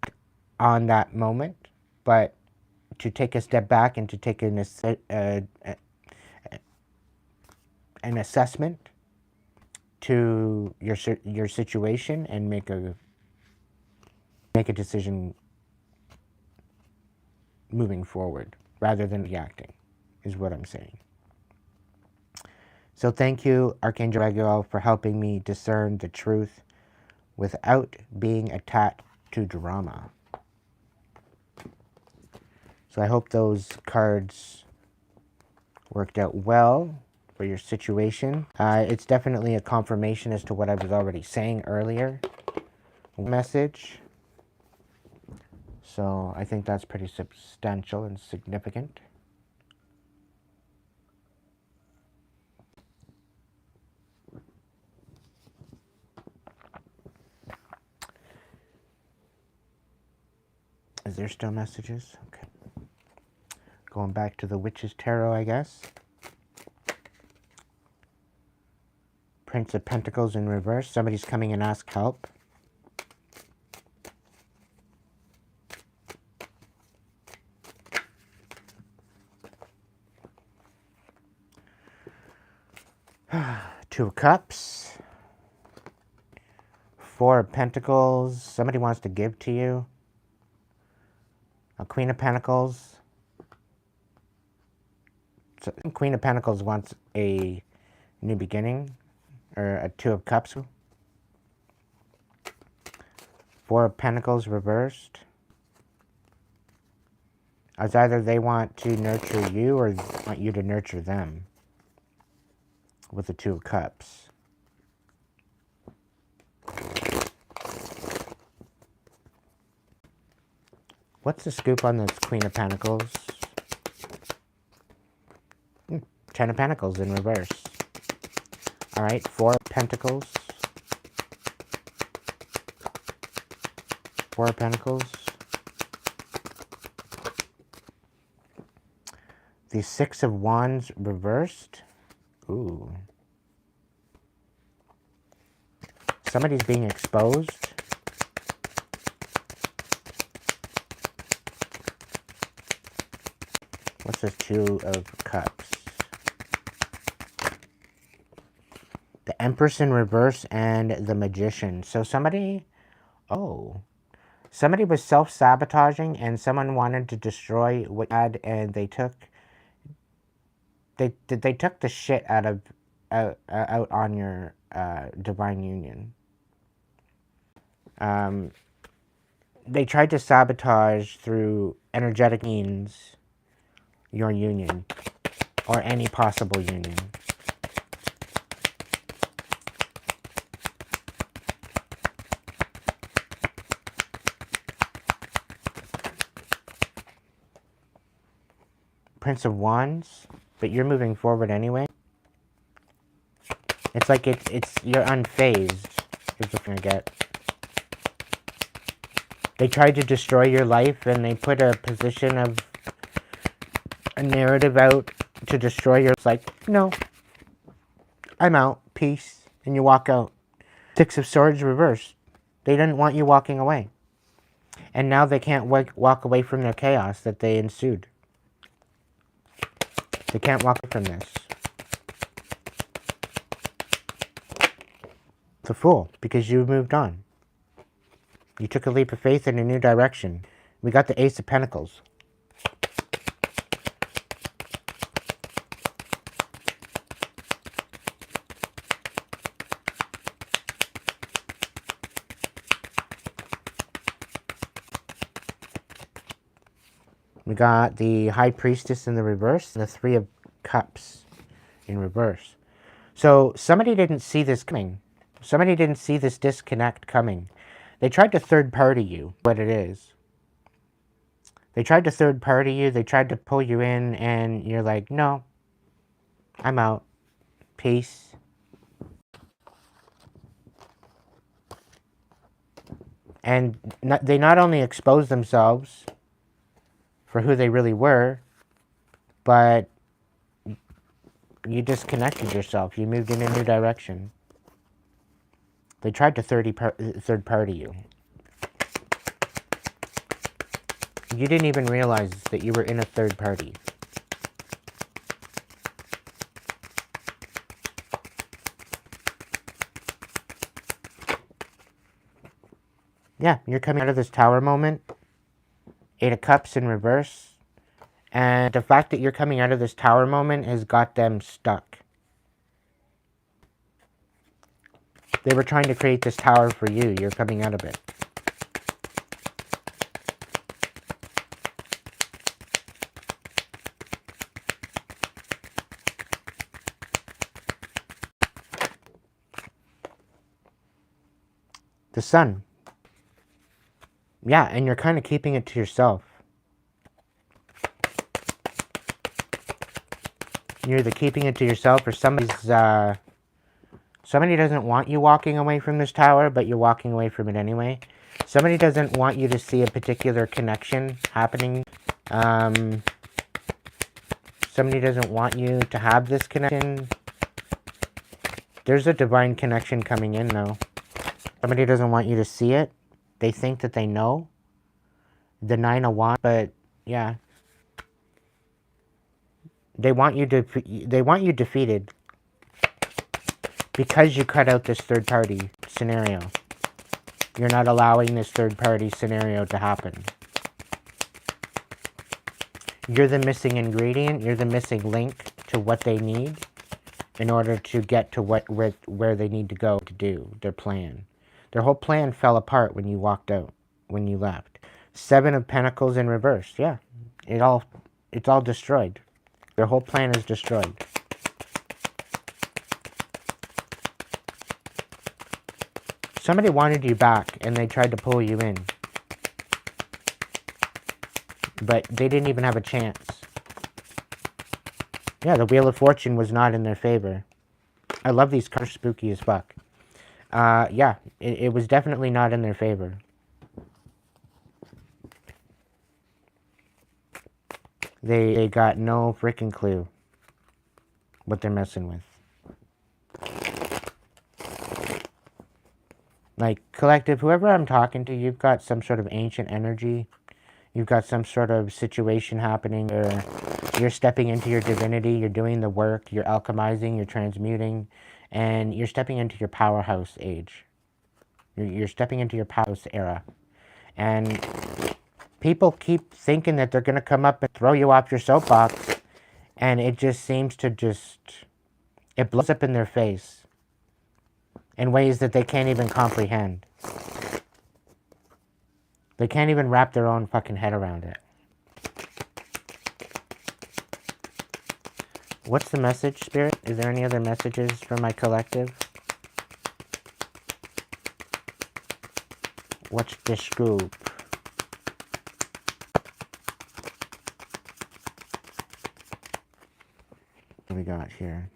act on that moment, but to take a step back and to take an assessment to your situation and make a decision moving forward rather than reacting, is what I'm saying. So thank you, Archangel Raguel, for helping me discern the truth without being attached to drama. So I hope those cards worked out well for your situation. It's definitely a confirmation as to what I was already saying earlier. Message. So I think that's pretty substantial and significant. Is there still messages? Okay. Going back to the Witch's Tarot, I guess. Prince of Pentacles in reverse. Somebody's coming and ask help. Two of Cups. Four of Pentacles. Somebody wants to give to you. A Queen of Pentacles. So Queen of Pentacles wants a new beginning, or a Two of Cups. Four of Pentacles reversed. As either they want to nurture you or want you to nurture them with the Two of Cups. What's the scoop on this Queen of Pentacles? Ten of Pentacles in reverse. All right, Four of Pentacles. Four of Pentacles. The Six of Wands reversed. Ooh. Somebody's being exposed. What's this Two of Cups? The Empress in reverse and the Magician. So somebody... Oh. Somebody was self-sabotaging and someone wanted to destroy what you had, and they took... They took the shit out on your divine union. They tried to sabotage through energetic means your union, or any possible union. Prince of Wands, but you're moving forward anyway. It's like you're unfazed, is what you're gonna get. They tried to destroy your life, and they put a position of a narrative out to destroy your... It's like, no, I'm out, peace, and you walk out. Six of Swords reversed. They didn't want you walking away. And now they can't walk away from their chaos that they ensued. They can't walk away from this. The Fool, because you moved on. You took a leap of faith in a new direction. We got the Ace of Pentacles. We got the High Priestess in the reverse and the Three of Cups in reverse. So somebody didn't see this coming. Somebody didn't see this disconnect coming. They tried to third-party you, what it is. They tried to third-party you. They tried to pull you in, and you're like, no, I'm out. Peace. And they not only exposed themselves for who they really were, but you disconnected yourself. You moved in a new direction. They tried to third-party you. You didn't even realize that you were in a third party. Yeah, you're coming out of this Tower moment. Eight of Cups in reverse. And the fact that you're coming out of this Tower moment has got them stuck. They were trying to create this tower for you. You're coming out of it. The Sun. Yeah, and you're kind of keeping it to yourself. You're either keeping it to yourself, or somebody doesn't want you walking away from this tower, but you're walking away from it anyway. Somebody doesn't want you to see a particular connection happening. Somebody doesn't want you to have this connection. There's a divine connection coming in, though. Somebody doesn't want you to see it. They think that they know. The Nine of Wands, but yeah. They want you defeated. Because you cut out this third party scenario. You're not allowing this third party scenario to happen. You're the missing ingredient. You're the missing link to what they need in order to get to where they need to go to do their plan. Their whole plan fell apart when you walked out, when you left. Seven of Pentacles in reverse. Yeah, it's all destroyed. Their whole plan is destroyed. Somebody wanted you back, and they tried to pull you in. But they didn't even have a chance. Yeah, the Wheel of Fortune was not in their favor. I love these cards, spooky as fuck. Yeah, it was definitely not in their favor. They got no freaking clue what they're messing with. Like, collective, whoever I'm talking to, you've got some sort of ancient energy. You've got some sort of situation happening where you're stepping into your divinity, you're doing the work, you're alchemizing, you're transmuting, and you're stepping into your powerhouse age. You're stepping into your powerhouse era. And people keep thinking that they're going to come up and throw you off your soapbox, and it just seems to it blows up in their face in ways that they can't even comprehend. They can't even wrap their own fucking head around it. What's the message, Spirit? Is there any other messages for my collective? What's the scoop? What do we got here?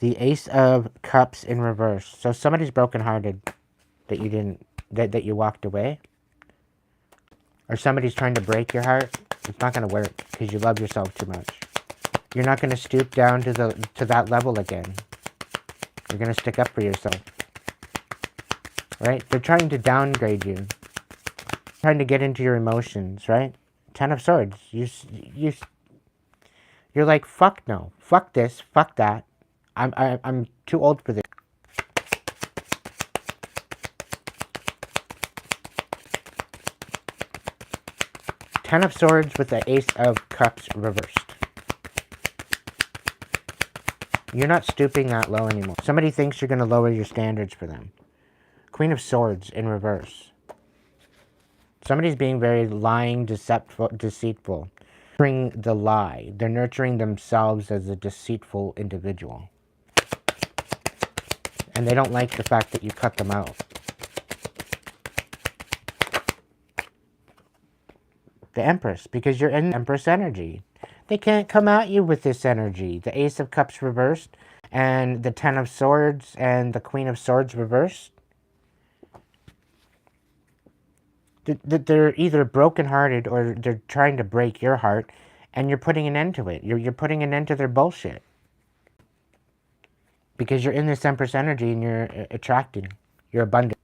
The Ace of Cups in reverse. So somebody's brokenhearted that you didn't, that you walked away. Or somebody's trying to break your heart. It's not going to work because you love yourself too much. You're not going to stoop down to that level again. You're going to stick up for yourself. Right? They're trying to downgrade you. Trying to get into your emotions, right? Ten of Swords. You're like, fuck no. Fuck this. Fuck that. I'm too old for this. Ten of Swords with the Ace of Cups reversed. You're not stooping that low anymore. Somebody thinks you're going to lower your standards for them. Queen of Swords in reverse. Somebody's being very lying, deceitful. Nurturing the lie. They're nurturing themselves as a deceitful individual. And they don't like the fact that you cut them out. The Empress, because you're in Empress energy. They can't come at you with this energy. The Ace of Cups reversed, and the Ten of Swords, and the Queen of Swords reversed. They're either brokenhearted or they're trying to break your heart, and you're putting an end to it. You're putting an end to their bullshit. Because you're in this Empress energy and you're attracting. You're abundant.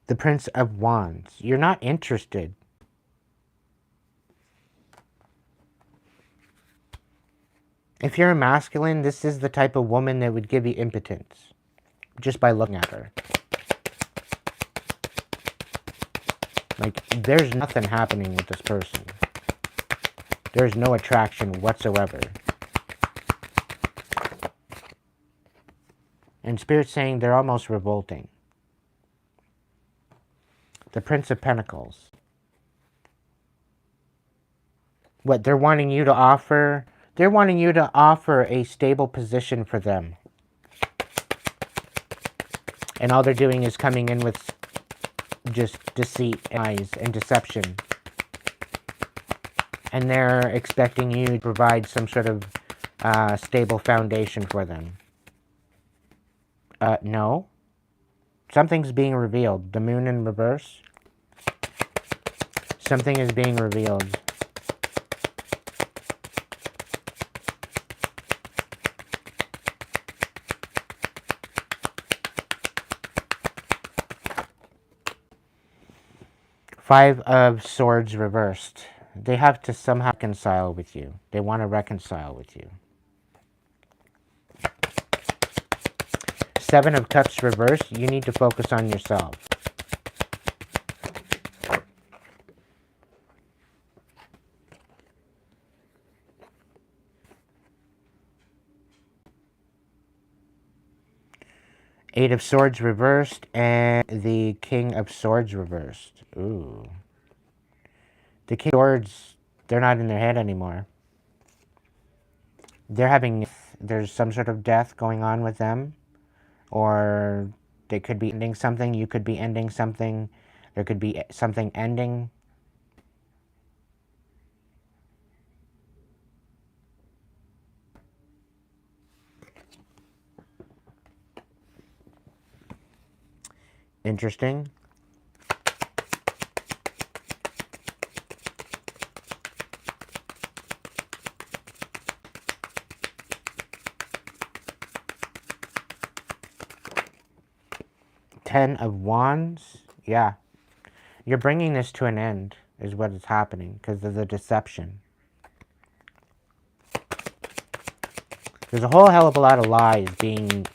The Prince of Wands. You're not interested. If you're a masculine, this is the type of woman that would give you impotence. Just by looking at her. Like, there's nothing happening with this person. There's no attraction whatsoever. And Spirit's saying they're almost revolting. The Prince of Pentacles. What they're wanting you to offer? They're wanting you to offer a stable position for them. And all they're doing is coming in with just deceit and lies and deception. And they're expecting you to provide some sort of stable foundation for them. No. Something's being revealed. The Moon in reverse. Something is being revealed. Five of Swords reversed. They have to somehow reconcile with you. They want to reconcile with you. Seven of Cups reversed. You need to focus on yourself. Eight of Swords reversed, and the King of Swords reversed. Ooh. The King of Swords, they're not in their head anymore. There's some sort of death going on with them. Or they could be ending something, you could be ending something. There could be something ending. Interesting. Ten of Wands. Yeah. You're bringing this to an end, is what is happening, because of the deception. There's a whole hell of a lot of lies being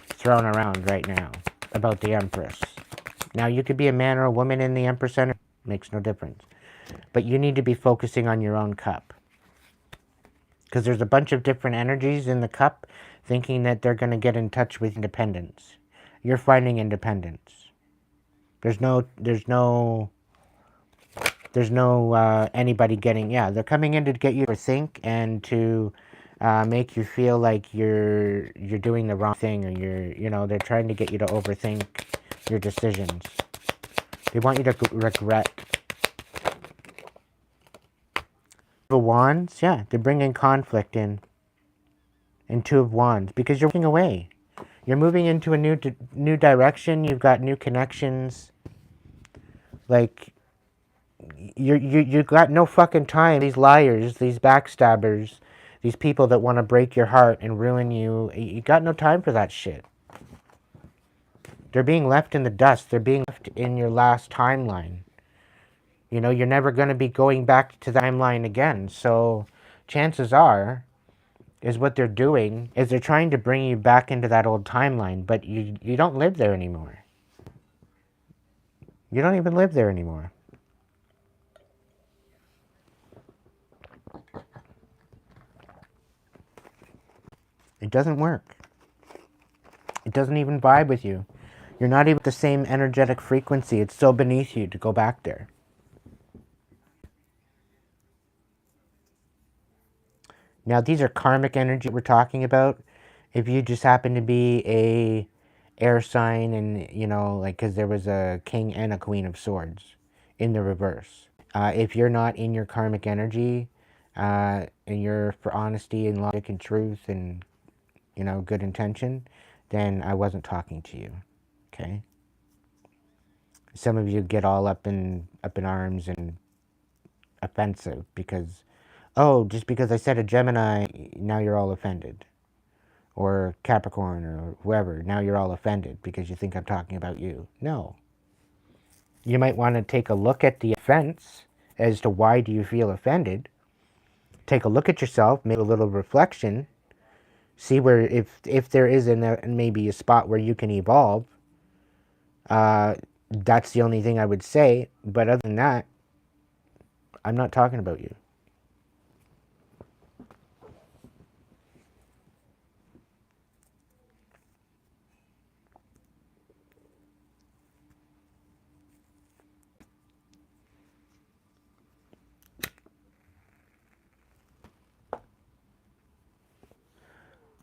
thrown around right now about the Empress. Now, you could be a man or a woman in the Empress energy. Makes no difference. But you need to be focusing on your own cup. Because there's a bunch of different energies in the cup thinking that they're going to get in touch with independence. You're finding independence. There's no anybody getting, yeah, they're coming in to get you to think and to make you feel like you're doing the wrong thing, or they're trying to get you to overthink your decisions. They want you to regret. The Wands, yeah, they're bringing conflict in. And Two of Wands, because you're moving away. You're moving into a new direction. You've got new connections. Like, you got no fucking time. These liars, these backstabbers, these people that want to break your heart and ruin you, you got no time for that shit. They're being left in the dust. They're being left in your last timeline. You know, you're never going to be going back to the timeline again. So chances are, is what they're doing is they're trying to bring you back into that old timeline, but you don't live there anymore. You don't even live there anymore. It doesn't work. It doesn't even vibe with you. You're not even the same energetic frequency. It's so beneath you to go back there. Now, these are karmic energy we're talking about. If you just happen to be a air sign and, like, because there was a king and a queen of swords in the reverse. If you're not in your karmic energy, and you're for honesty and logic and truth and, good intention, then I wasn't talking to you, okay? Some of you get all up in arms and offensive because, oh, just because I said a Gemini, now you're all offended. Or Capricorn or whoever, now you're all offended because you think I'm talking about you. No. You might want to take a look at the offense as to why do you feel offended. Take a look at yourself, make a little reflection, see where if there is maybe a spot where you can evolve. That's the only thing I would say. But other than that, I'm not talking about you.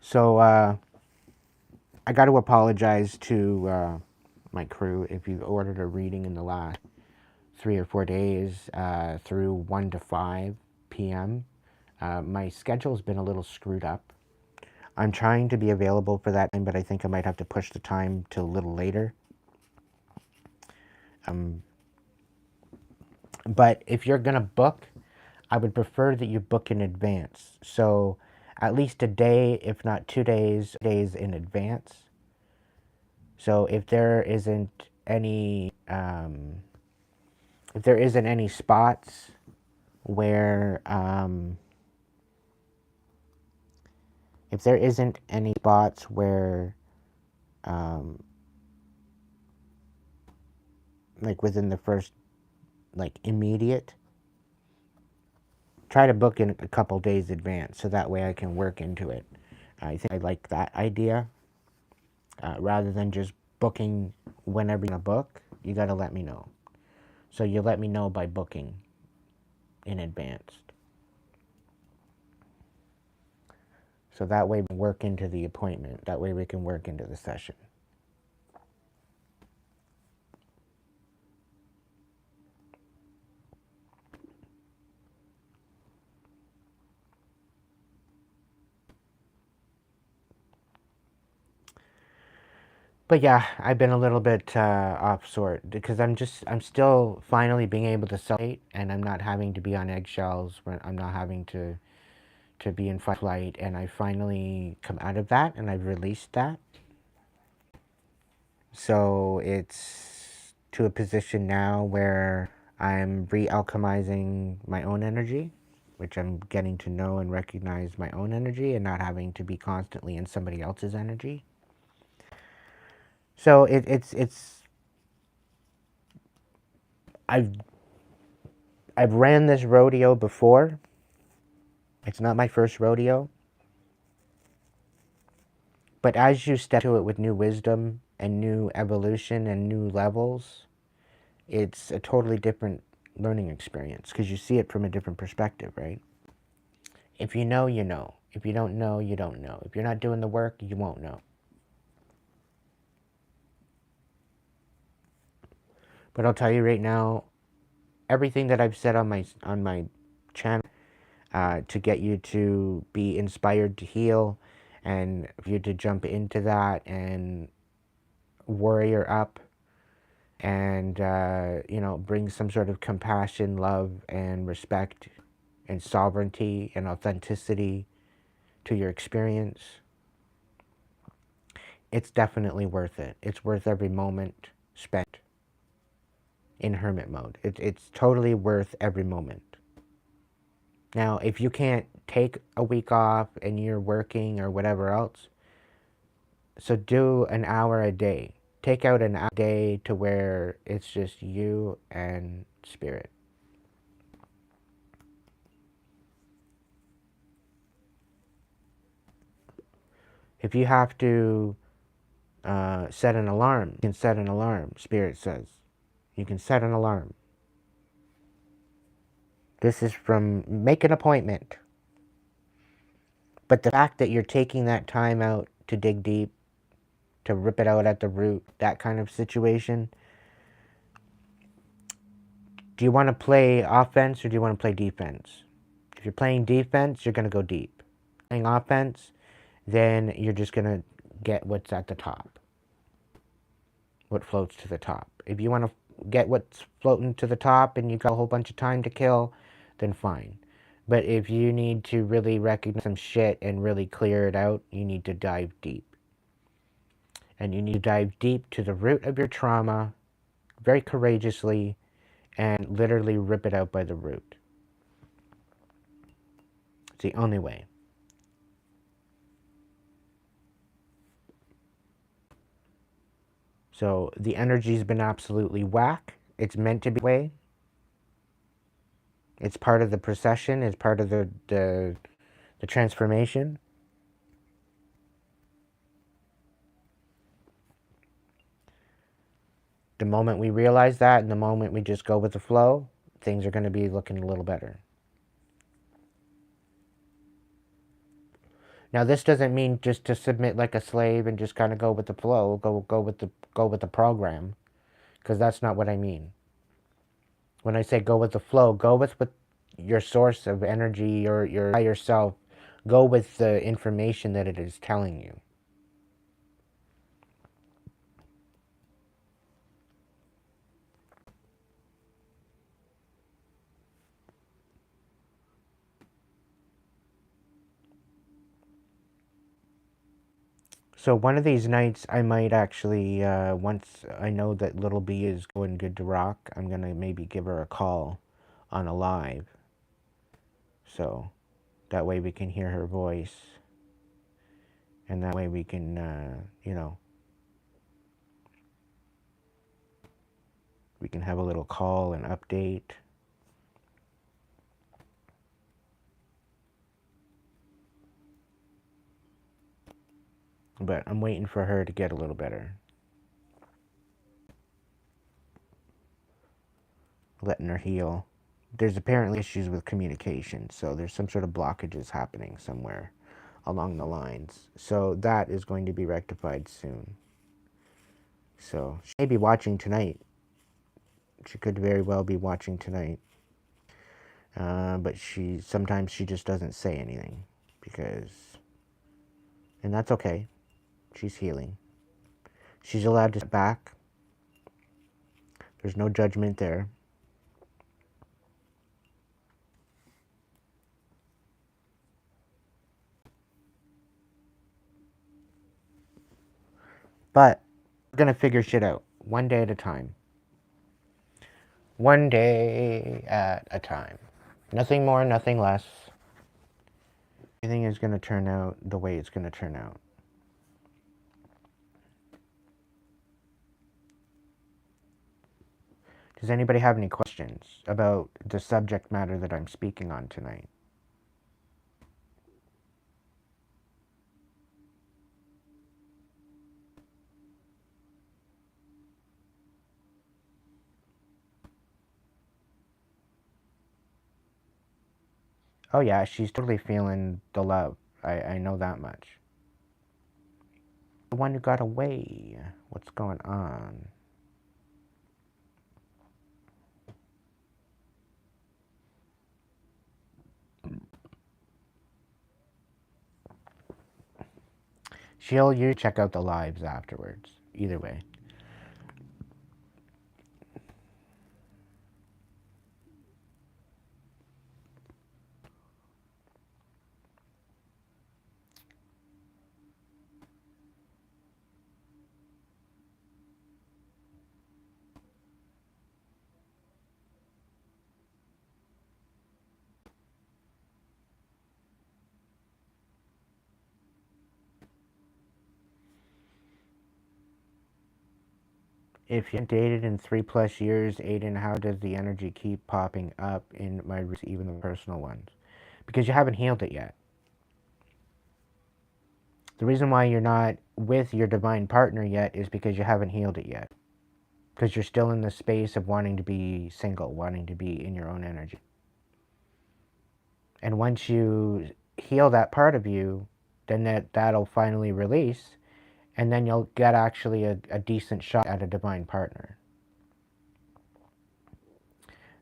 So I got to apologize to my crew if you've ordered a reading in the last 3 or 4 days through 1 to 5 p.m. My schedule's been a little screwed up. I'm trying to be available for that time, but I think I might have to push the time to a little later. But if you're going to book, I would prefer that you book in advance. So at least a day, if not 2 days in advance. So if there isn't any spots where like within the first, like, immediate, try to book in a couple days advance so that way I can work into it. I think I like that idea. Rather than just booking whenever you're going to book, you got to let me know. So you let me know by booking in advance. So that way we can work into the appointment. That way we can work into the session. But yeah, I've been a little bit off sort because I'm still finally being able to celebrate, and I'm not having to be on eggshells when I'm not having to be in fight flight, and I finally come out of that and I've released that. So it's to a position now where I'm re-alchemizing my own energy, which I'm getting to know and recognize my own energy and not having to be constantly in somebody else's energy. So it's I've I've ran this rodeo before. It's not my first rodeo. But as you step to it with new wisdom and new evolution and new levels, it's a totally different learning experience because you see it from a different perspective, right? If you know, you know. If you don't know, you don't know. If you're not doing the work, you won't know. But I'll tell you right now, everything that I've said on my channel to get you to be inspired to heal and for you to jump into that and warrior up and bring some sort of compassion, love, and respect and sovereignty and authenticity to your experience, it's definitely worth it. It's worth every moment spent in hermit mode. It's totally worth every moment. Now, if you can't take a week off and you're working or whatever else, so do an hour a day. Take out an hour a day to where it's just you and spirit. If you have to set an alarm, you can set an alarm, Spirit says. You can set an alarm. This is from make an appointment. But the fact that you're taking that time out to dig deep, to rip it out at the root, that kind of situation, do you want to play offense or do you want to play defense? If you're playing defense, you're going to go deep. Playing offense, then you're just going to get what's at the top, what floats to the top. If you want to get what's floating to the top and you got a whole bunch of time to kill, then fine. But if you need to really recognize some shit and really clear it out, you need to dive deep. And you need to dive deep to the root of your trauma very courageously and literally rip it out by the root. It's the only way. So the energy's been absolutely whack. It's meant to be that way. It's part of the procession. It's part of the transformation. The moment we realize that and the moment we just go with the flow, things are going to be looking a little better. Now, this doesn't mean just to submit like a slave and just kind of go with the flow, go with the program, because that's not what I mean. When I say go with the flow, go with what your source of energy or your higher self, go with the information that it is telling you. So one of these nights, I might actually, once I know that Little B is going good to rock, I'm going to maybe give her a call on a live. So that way we can hear her voice. And that way we can, we can have a little call and update. But I'm waiting for her to get a little better. Letting her heal. There's apparently issues with communication, so there's some sort of blockages happening somewhere along the lines. So that is going to be rectified soon. So she may be watching tonight. She could very well be watching tonight. But sometimes she just doesn't say anything because, and that's okay. She's healing. She's allowed to step back. There's no judgment there. But we're going to figure shit out one day at a time. One day at a time. Nothing more, nothing less. Everything is going to turn out the way it's going to turn out. Does anybody have any questions about the subject matter that I'm speaking on tonight? Oh yeah, she's totally feeling the love. I know that much. The one who got away. What's going on? You check out the lives afterwards. Either way. If you haven't dated in 3+ years, Aiden, how does the energy keep popping up in my even the personal ones? Because you haven't healed it yet. The reason why you're not with your divine partner yet is because you haven't healed it yet. Because you're still in the space of wanting to be single, wanting to be in your own energy. And once you heal that part of you, then that'll finally release, and then you'll get actually a decent shot at a divine partner.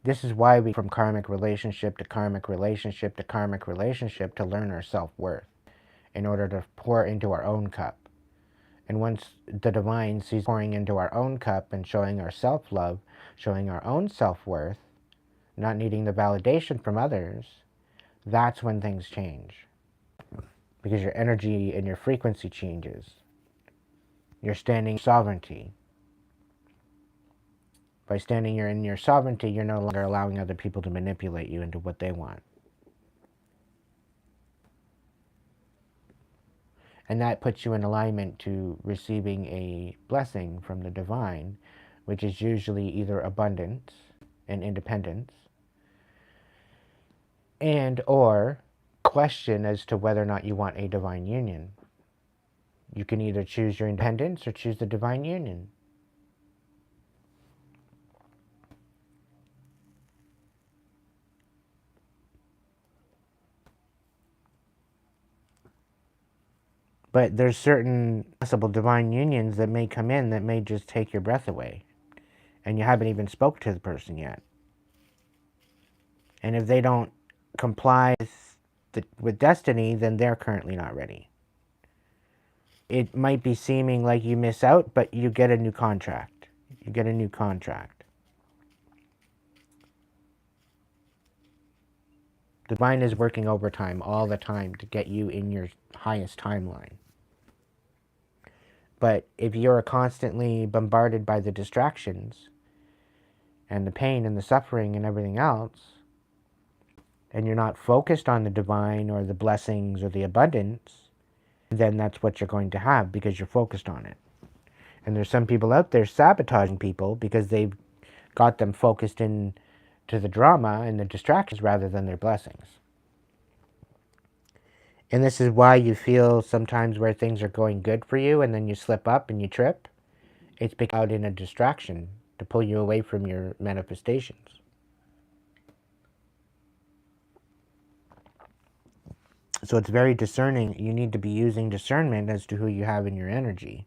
This is why we from karmic relationship to karmic relationship to karmic relationship to learn our self-worth in order to pour into our own cup. And once the divine sees pouring into our own cup and showing our self-love, showing our own self-worth, not needing the validation from others, that's when things change. Because your energy and your frequency changes. You're standing in sovereignty. By standing in your sovereignty, you're no longer allowing other people to manipulate you into what they want. And that puts you in alignment to receiving a blessing from the divine, which is usually either abundance and independence, and or question as to whether or not you want a divine union. You can either choose your independence or choose the divine union. But there's certain possible divine unions that may come in that may just take your breath away. And you haven't even spoke to the person yet. And if they don't comply with destiny, then they're currently not ready. It might be seeming like you miss out, but you get a new contract. You get a new contract. The divine is working overtime all the time to get you in your highest timeline. But if you're constantly bombarded by the distractions and the pain and the suffering and everything else, and you're not focused on the divine or the blessings or the abundance, then that's what you're going to have because you're focused on it. And there's some people out there sabotaging people because they've got them focused in to the drama and the distractions rather than their blessings. And this is why you feel sometimes where things are going good for you and then you slip up and you trip. It's because out in a distraction to pull you away from your manifestations. So it's very discerning. You need to be using discernment as to who you have in your energy.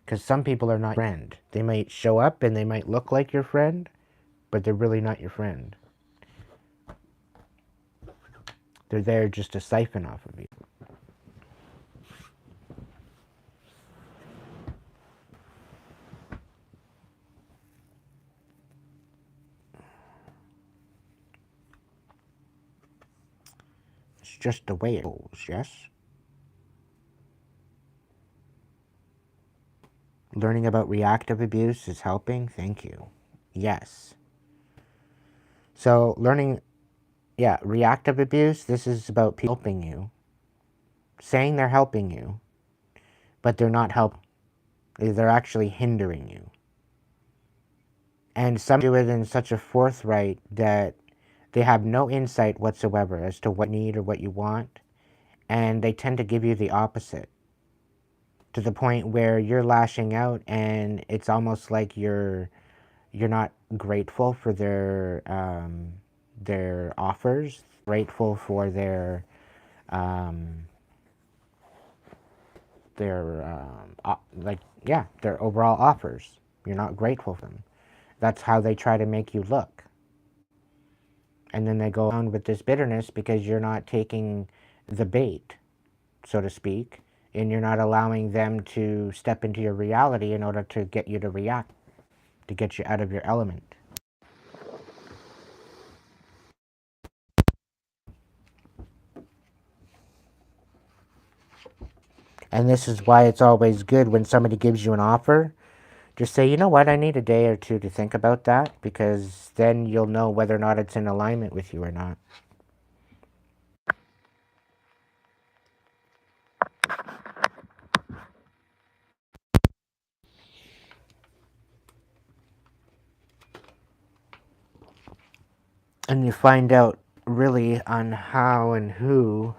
Because some people are not your friend. They might show up and they might look like your friend, but they're really not your friend. They're there just to siphon off of you. It's just the way it goes, yes? Learning about reactive abuse is helping? Thank you. Yes. So learning, yeah, reactive abuse, this is about people helping you, saying they're helping you, but they're not helping. They're actually hindering you. And some do it in such a forthright that they have no insight whatsoever as to what you need or what you want, and they tend to give you the opposite, to the point where you're lashing out and it's almost like you're not grateful for their offers, grateful for um, their overall offers. You're not grateful for them. That's how they try to make you look. And then they go on with this bitterness because you're not taking the bait, so to speak, and you're not allowing them to step into your reality in order to get you to react, to get you out of your element. And this is why it's always good when somebody gives you an offer. Just say, you know what, I need a day or two to think about that, because then you'll know whether or not it's in alignment with you or not. And you find out really on how and who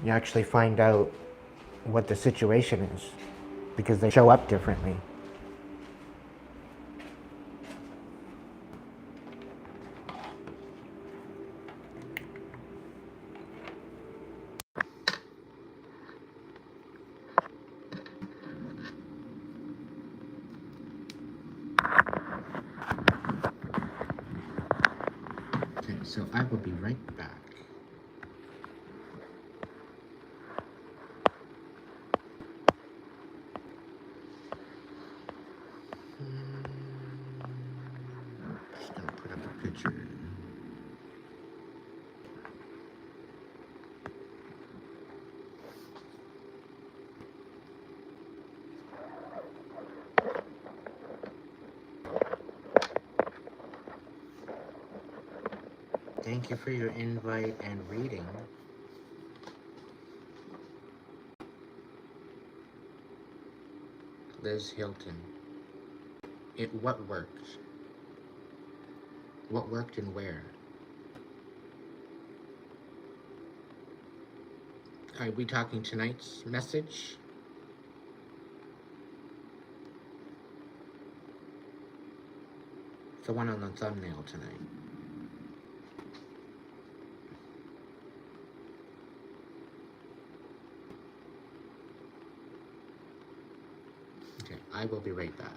you actually find out what the situation is, because they show up differently. Okay, so I will be right back. Just gonna put up a picture. Thank you for your invite and reading. Liz Hilton. What worked? What worked and where? Are we talking tonight's message? The one on the thumbnail tonight. Okay, I will be right back.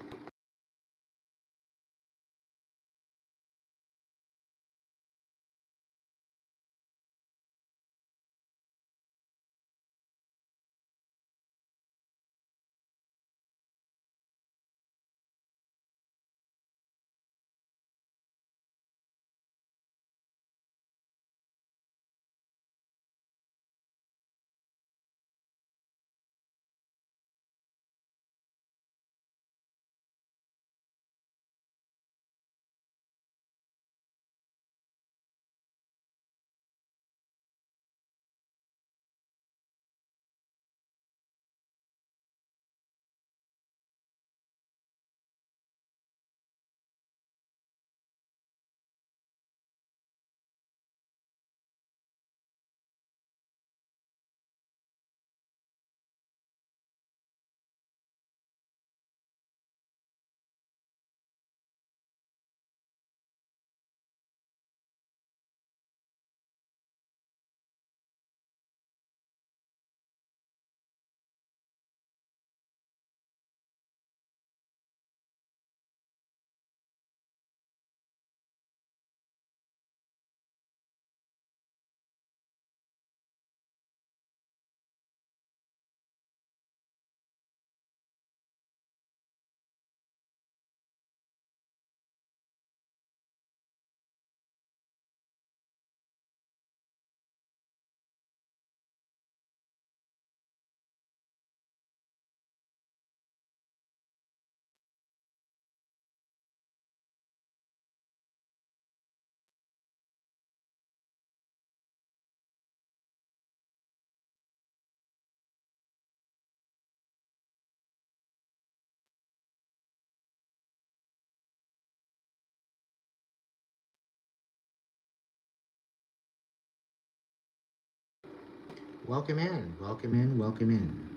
Welcome in, welcome in, welcome in.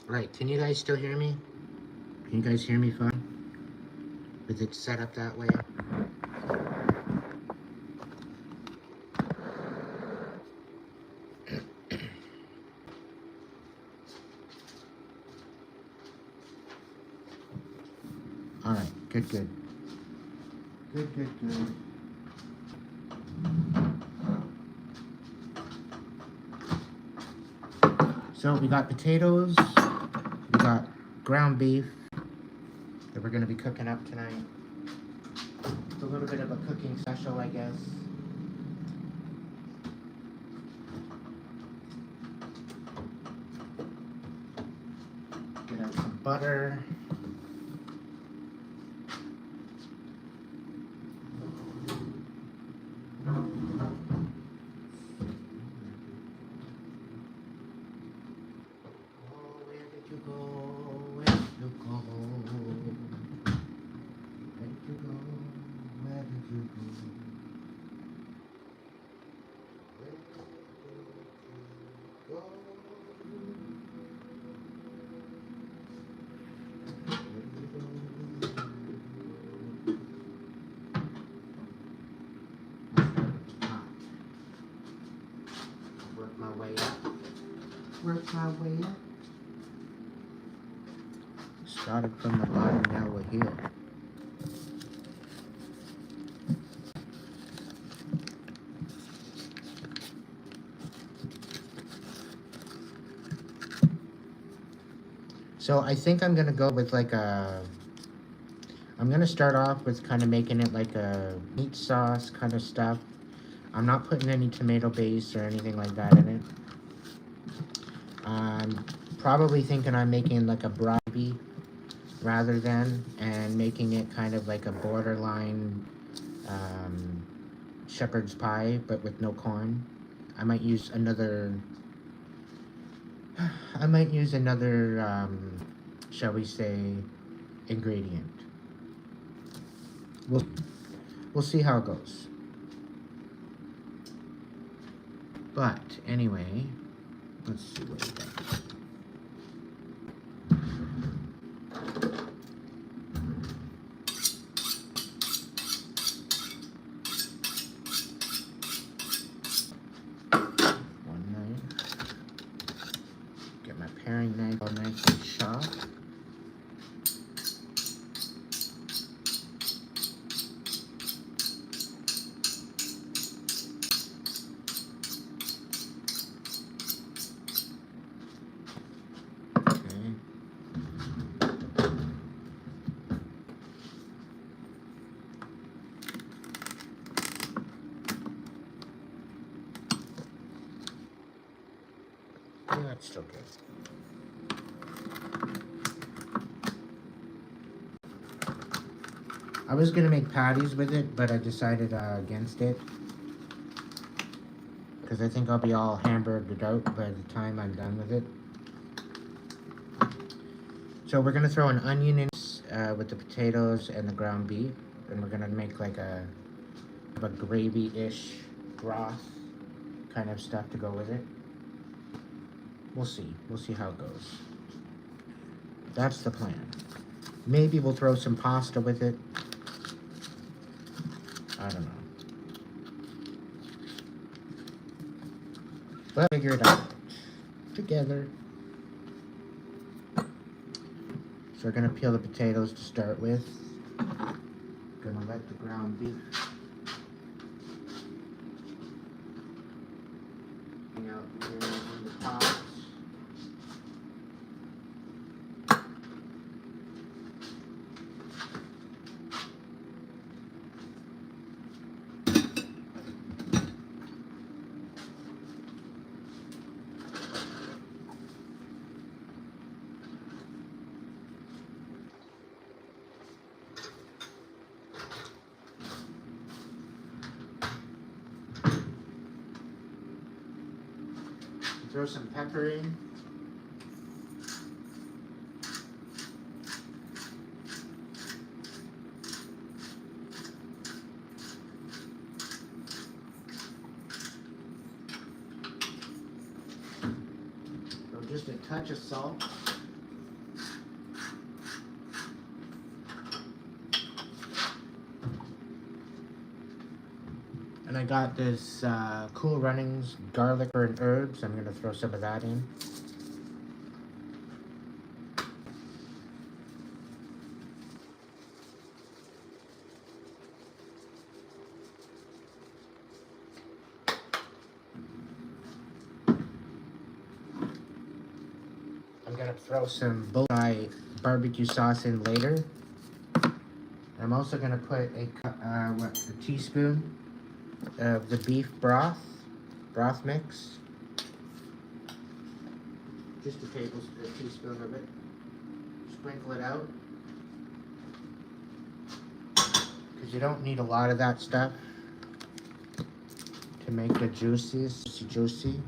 Right, can you guys still hear me? Can you guys hear me fine? With it set up that way? Alright, good, good. Good, good, good. So we got potatoes, we got ground beef that we're gonna be cooking up tonight. It's a little bit of a cooking special, I guess. Get out some butter. Work my way up. Started from the bottom, now we're here. So I think I'm gonna go with like I'm gonna start off with kind of making it like a meat sauce kind of stuff. I'm not putting any tomato base or anything like that in it. I'm probably thinking I'm making like a gravy rather than, and making it kind of like a borderline shepherd's pie, but with no corn. I might use another, shall we say, ingredient. We'll see how it goes. But anyway, let's see what we got. One knife. Get my paring knife all nice and sharp. That's still good. I was gonna make patties with it, but I decided against it. Because I think I'll be all hamburgered out by the time I'm done with it. So we're gonna throw an onion in with the potatoes and the ground beef. And we're gonna make like a gravy-ish broth kind of stuff to go with it. We'll see how it goes. That's the plan. Maybe we'll throw some pasta with it. I don't know. But figure it out together. So we're gonna peel the potatoes to start with. Gonna let the ground beef out here in the pot. Throw some pepper in. just a touch of salt. And I got this Cool Runnings garlic and herbs. I'm going to throw some of that in. I'm going to throw some bullseye barbecue sauce in later. I'm also going to put a teaspoon of the beef broth mix. Just a teaspoon of it. Sprinkle it out. Because you don't need a lot of that stuff to make it juicy.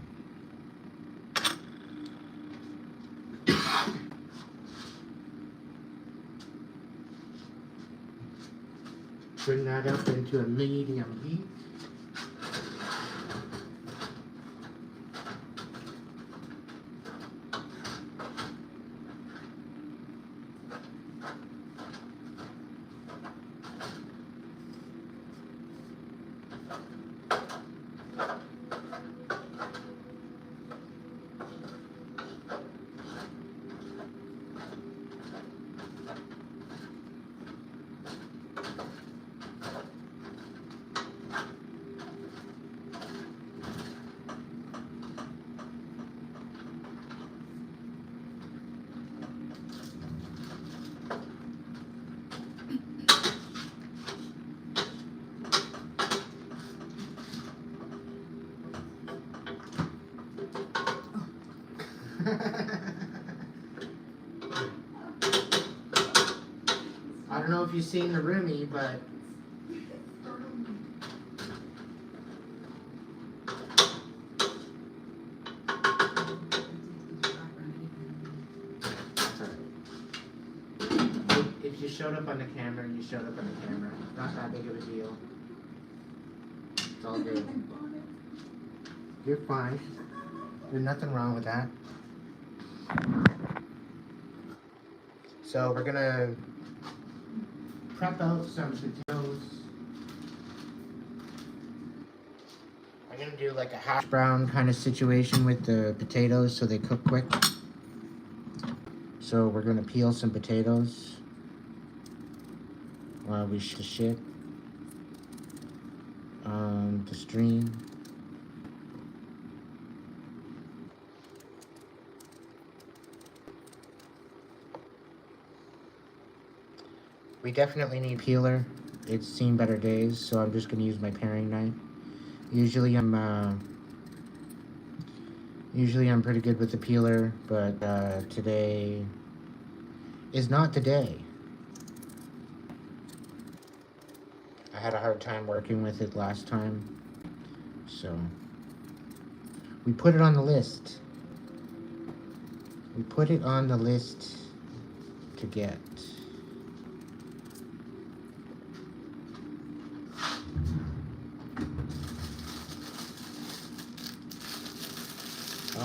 Bring that up into a medium heat. I don't know if you've seen the roomie, but if you showed up on the camera, you showed up on the camera. Not that big of a deal. It's all good. You're fine. There's nothing wrong with that. So we're gonna prep out some potatoes. I'm gonna do like a hash brown kind of situation with the potatoes so they cook quick. So we're gonna peel some potatoes while we shit on the stream. We definitely need peeler. It's seen better days, so I'm just gonna use my paring knife. Usually I'm pretty good with the peeler, but today is not the day. I had a hard time working with it last time, so we put it on the list. We put it on the list to get.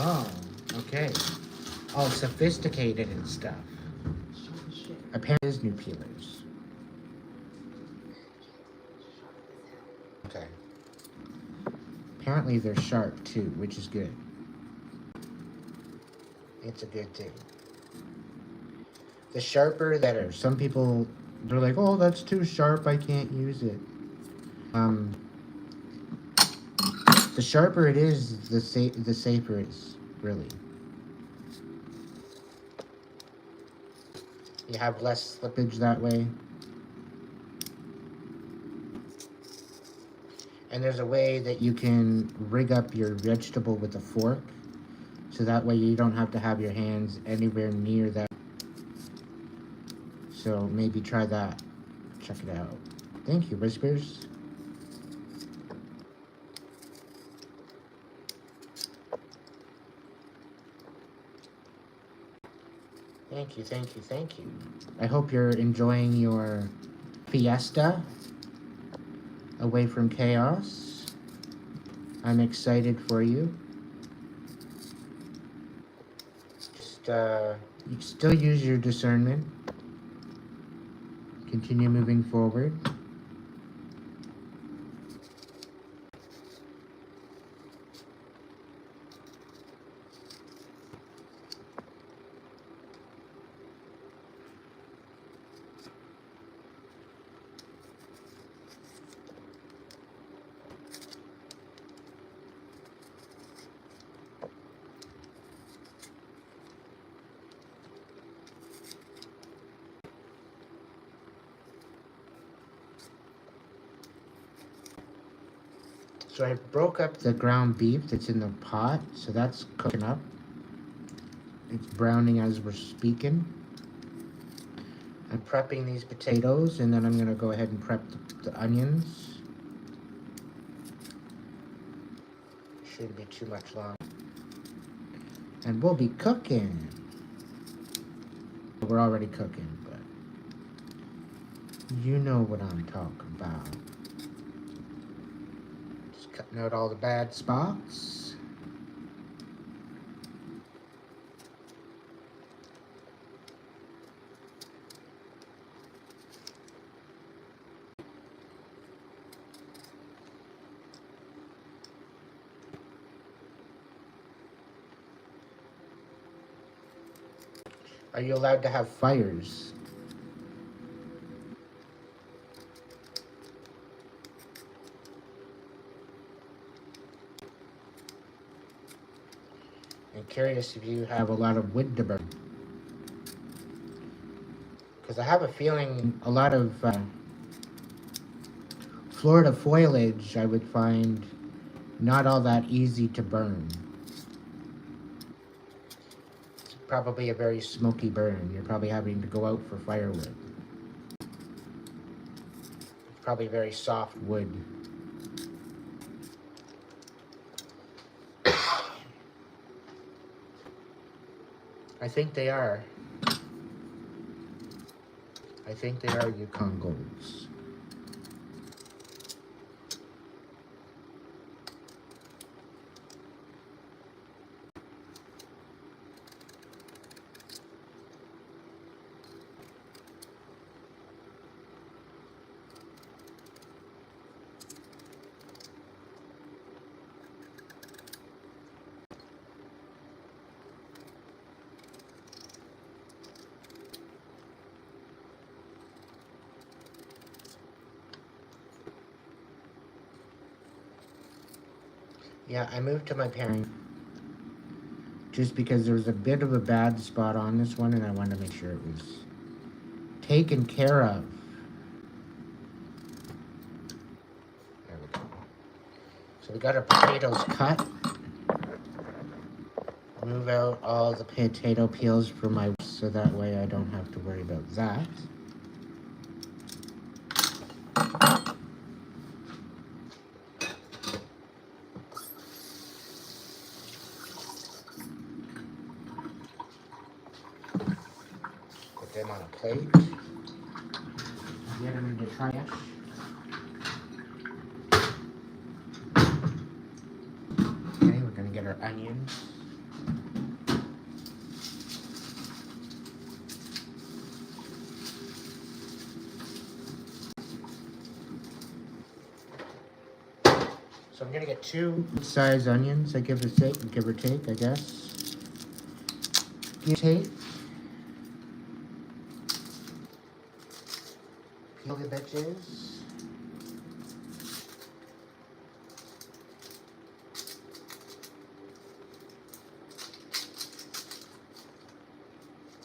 Oh, okay. All sophisticated and stuff. Apparently, there's new peelers. Okay. Apparently, they're sharp too, which is good. It's a good thing. The sharper, the better. Some people, they're like, "Oh, that's too sharp. I can't use it." The sharper it is, the safer it is, really. You have less slippage that way. And there's a way that you can rig up your vegetable with a fork, so that way you don't have to have your hands anywhere near that. So maybe try that. Check it out. Thank you, Whispers. Thank you, thank you, thank you. I hope you're enjoying your fiesta away from chaos. I'm excited for you. you still use your discernment. Continue moving forward. So I broke up the ground beef that's in the pot, so that's cooking up. It's browning as we're speaking. I'm prepping these potatoes, and then I'm gonna go ahead and prep the onions. Shouldn't be too much long. And we'll be cooking. We're already cooking, but you know what I'm talking about. Cutting out all the bad spots. Are you allowed to have fires? I'm curious if you have a lot of wood to burn. Because I have a feeling a lot of Florida foliage I would find not all that easy to burn. It's probably a very smoky burn. You're probably having to go out for firewood. It's probably very soft wood. I think they are. I think they are Yukon Golds. Yeah, I moved to my parents just because there was a bit of a bad spot on this one and I wanted to make sure it was taken care of. There we go. So we got our potatoes cut. Move out all the potato peels for my so that way I don't have to worry about that. Put them on a plate. Get them into trash. Okay, we're gonna get our onions. So I'm gonna get 2 size onions, I give or take, I guess. Give or take. Peel the bitches.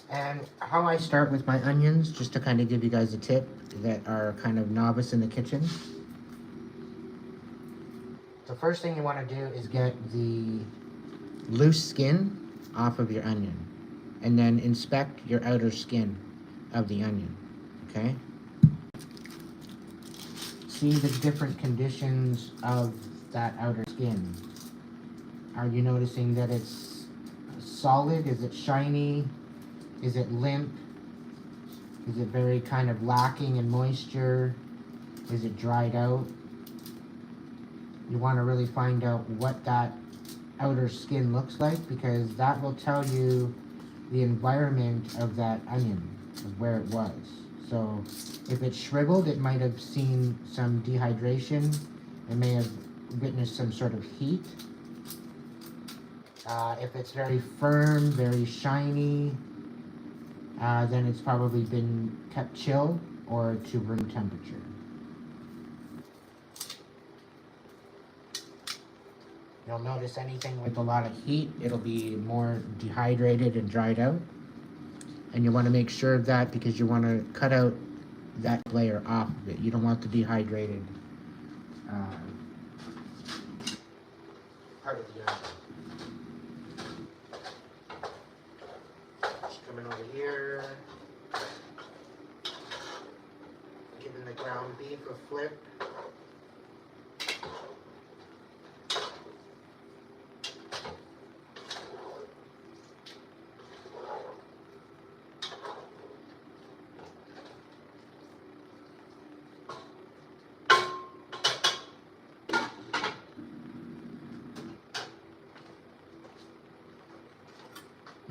And how I start with my onions, just to kind of give you guys a tip that are kind of novice in the kitchen. The first thing you want to do is get the loose skin off of your onion and then inspect your outer skin of the onion, okay? See the different conditions of that outer skin. Are you noticing that it's solid? Is it shiny? Is it limp? Is it very kind of lacking in moisture? Is it dried out? You want to really find out what that outer skin looks like because that will tell you the environment of that onion, of where it was. So if it's shriveled, it might have seen some dehydration. It may have witnessed some sort of heat. If it's very firm, very shiny, then it's probably been kept chill or to room temperature. You'll notice anything with a lot of heat, it'll be more dehydrated and dried out. And you want to make sure of that because you want to cut out that layer off of it. You don't want the dehydrated part of the onion. Just coming over here, giving the ground beef a flip.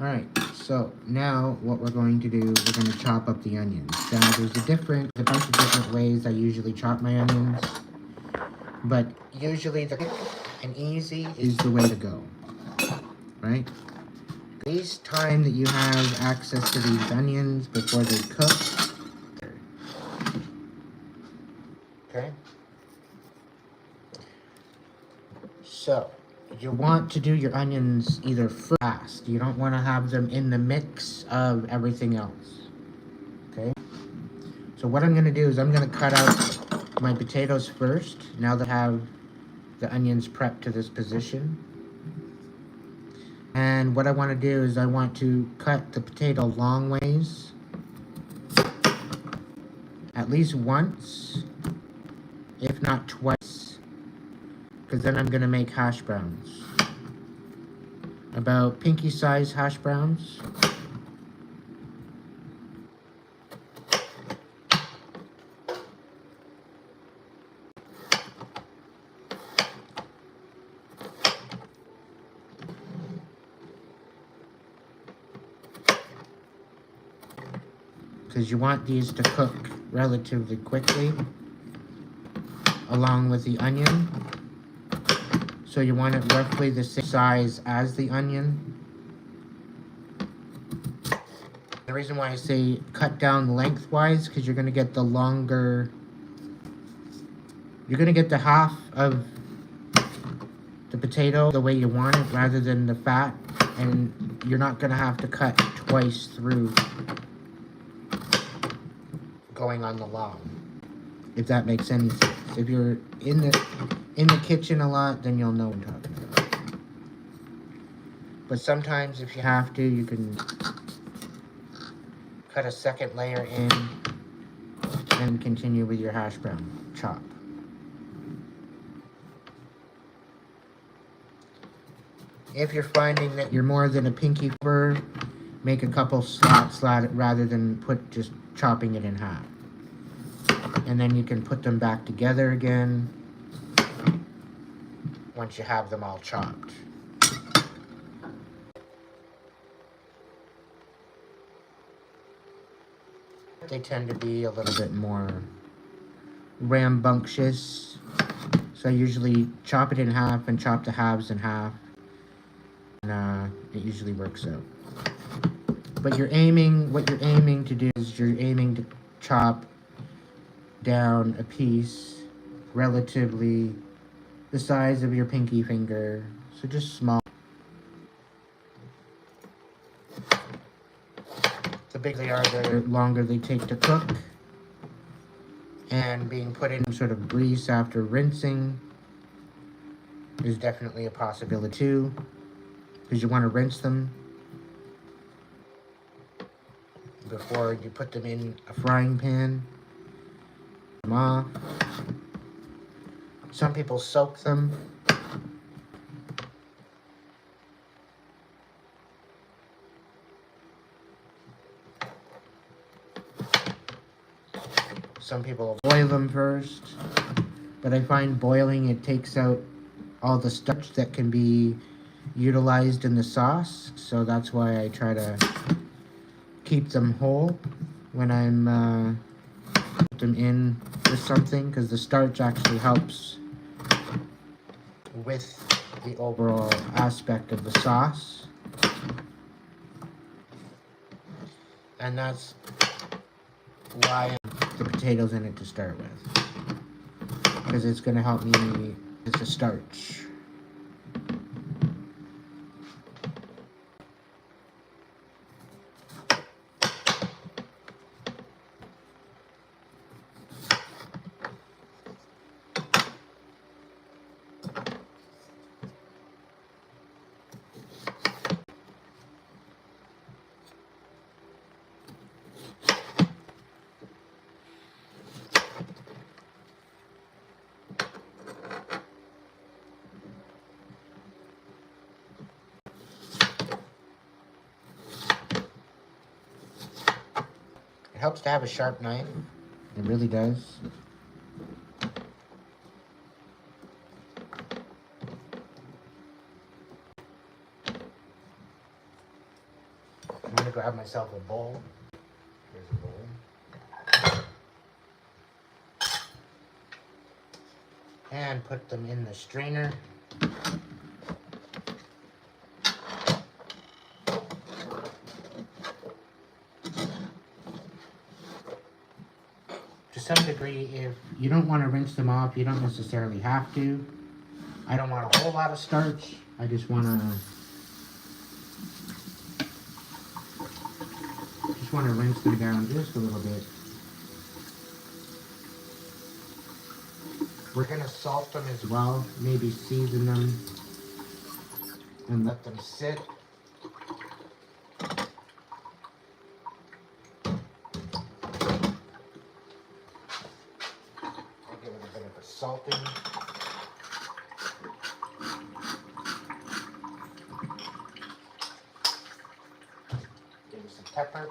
Alright, so now what we're going to do, we're going to chop up the onions. Now there's a bunch of different ways I usually chop my onions, but usually the quick and easy is the way to go, right? The least time that you have access to these onions before they cook, okay? So, you want to do your onions either fast. You don't want to have them in the mix of everything else. Okay? So what I'm going to do is I'm going to cut out my potatoes first. Now that I have the onions prepped to this position. And what I want to do is I want to cut the potato long ways. At least once, if not twice. Because then I'm going to make hash browns. About pinky size hash browns. Because you want these to cook relatively quickly along with the onion. So you want it roughly the same size as the onion. The reason why I say cut down lengthwise, because you're going to get the longer, you're going to get the half of the potato the way you want it rather than the fat, and you're not going to have to cut twice through going on the long, if that makes any sense. If you're in the kitchen a lot, then you'll know what I'm talking about. But sometimes if you have to, you can cut a second layer in and continue with your hash brown chop. If you're finding that you're more than a pinky over, make a couple slats rather than just chopping it in half. And then you can put them back together again once you have them all chopped. They tend to be a little bit more rambunctious, so I usually chop it in half and chop the halves in half, and it usually works out. But what you're aiming to do is you're aiming to chop down a piece relatively the size of your pinky finger, so just small. The bigger they are, the longer they take to cook. And being put in sort of grease after rinsing is definitely a possibility too, because you want to rinse them before you put them in a frying pan. Them off. Some people soak them. Some people boil them first, but I find boiling, it takes out all the starch that can be utilized in the sauce, so that's why I try to keep them whole when I'm put them in with something, because the starch actually helps with the overall aspect of the sauce. And that's why the potatoes in it to start with, because it's going to help me with the starch. It helps to have a sharp knife. It really does. I'm gonna grab myself a bowl. Here's a bowl. And put them in the strainer. To some degree, if you don't want to rinse them off, you don't necessarily have to. I don't want a whole lot of starch. I just want to rinse them down just a little bit. We're going to salt them as well, maybe season them and let them sit. I'll give it a bit of a salting. Give it some pepper.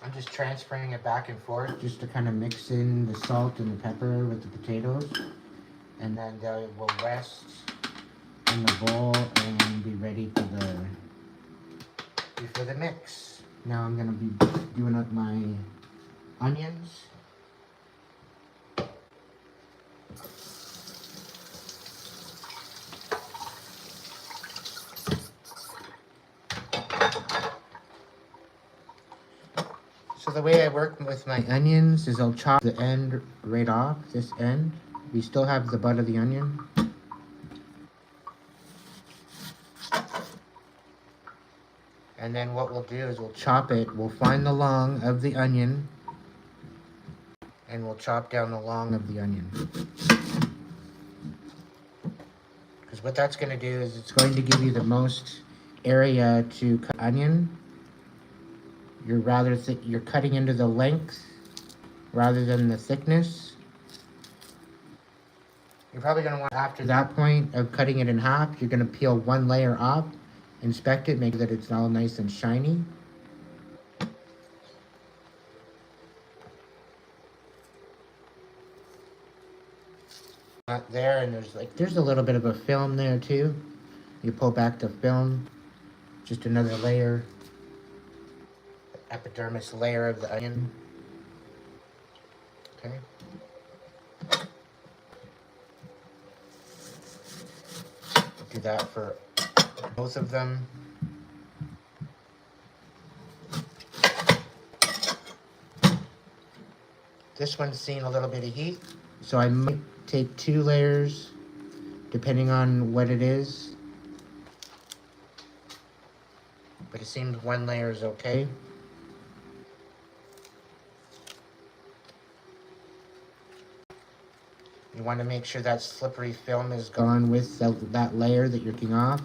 I'm just transferring it back and forth just to kind of mix in the salt and the pepper with the potatoes. And then they will rest in the bowl and be ready for the mix. Now I'm going to be doing up my onions. So the way I work with my onions is I'll chop the end right off, this end. We still have the butt of the onion. And then what we'll do is we'll chop it, we'll find the long of the onion, and we'll chop down the long of the onion. Because what that's going to do is it's going to give you the most area to cut onion. You're cutting into the length rather than the thickness. You're probably going to want, after that point of cutting it in half, you're going to peel one layer off, inspect it, make sure that it's all nice and shiny. Not there, and there's a little bit of a film there too. You pull back the film, just another layer, epidermis layer of the onion. Okay. Do that for both of them. This one's seen a little bit of heat, so I might take 2 layers, depending on what it is. But it seems 1 layer is okay. You want to make sure that slippery film is gone with that layer that you're taking off.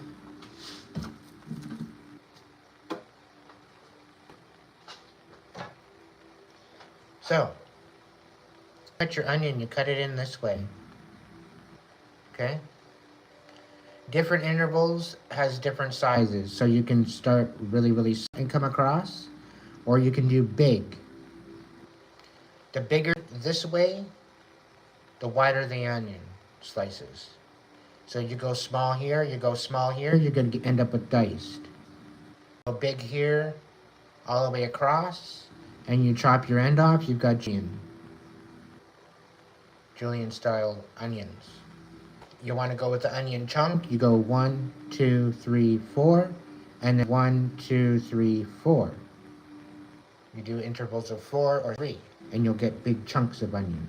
So, cut your onion, you cut it in this way. Okay? Different intervals has different sizes. So you can start really and come across, or you can do big. The bigger this way, the wider the onion slices. So you go small here, you go small here, you're going to end up with diced. Go big here, all the way across, and you chop your end off, you've got Julian style onions. You want to go with the onion chunk, you go 1, 2, 3, 4, and then 1, 2, 3, 4. You do intervals of 4 or 3, and you'll get big chunks of onion.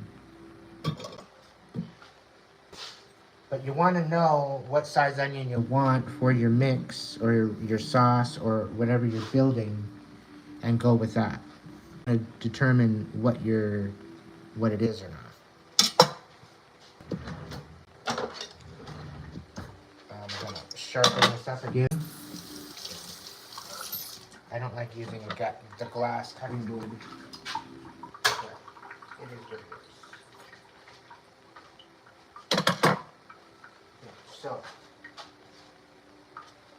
But you want to know what size onion you want for your mix or your sauce or whatever you're building, and go with that. And determine what it is or not. I'm gonna sharpen this up again. I don't like using the glass cutting board. But it is what it is. So,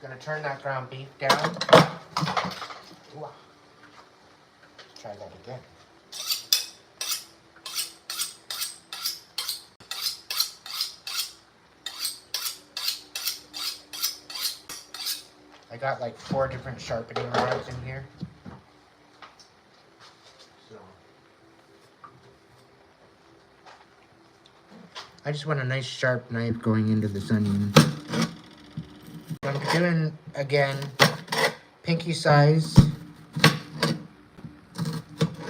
gonna turn that ground beef down. Ooh. Try that again. I got like 4 different sharpening rods in here. So I just want a nice sharp knife going into this onion. I'm doing, again, pinky size.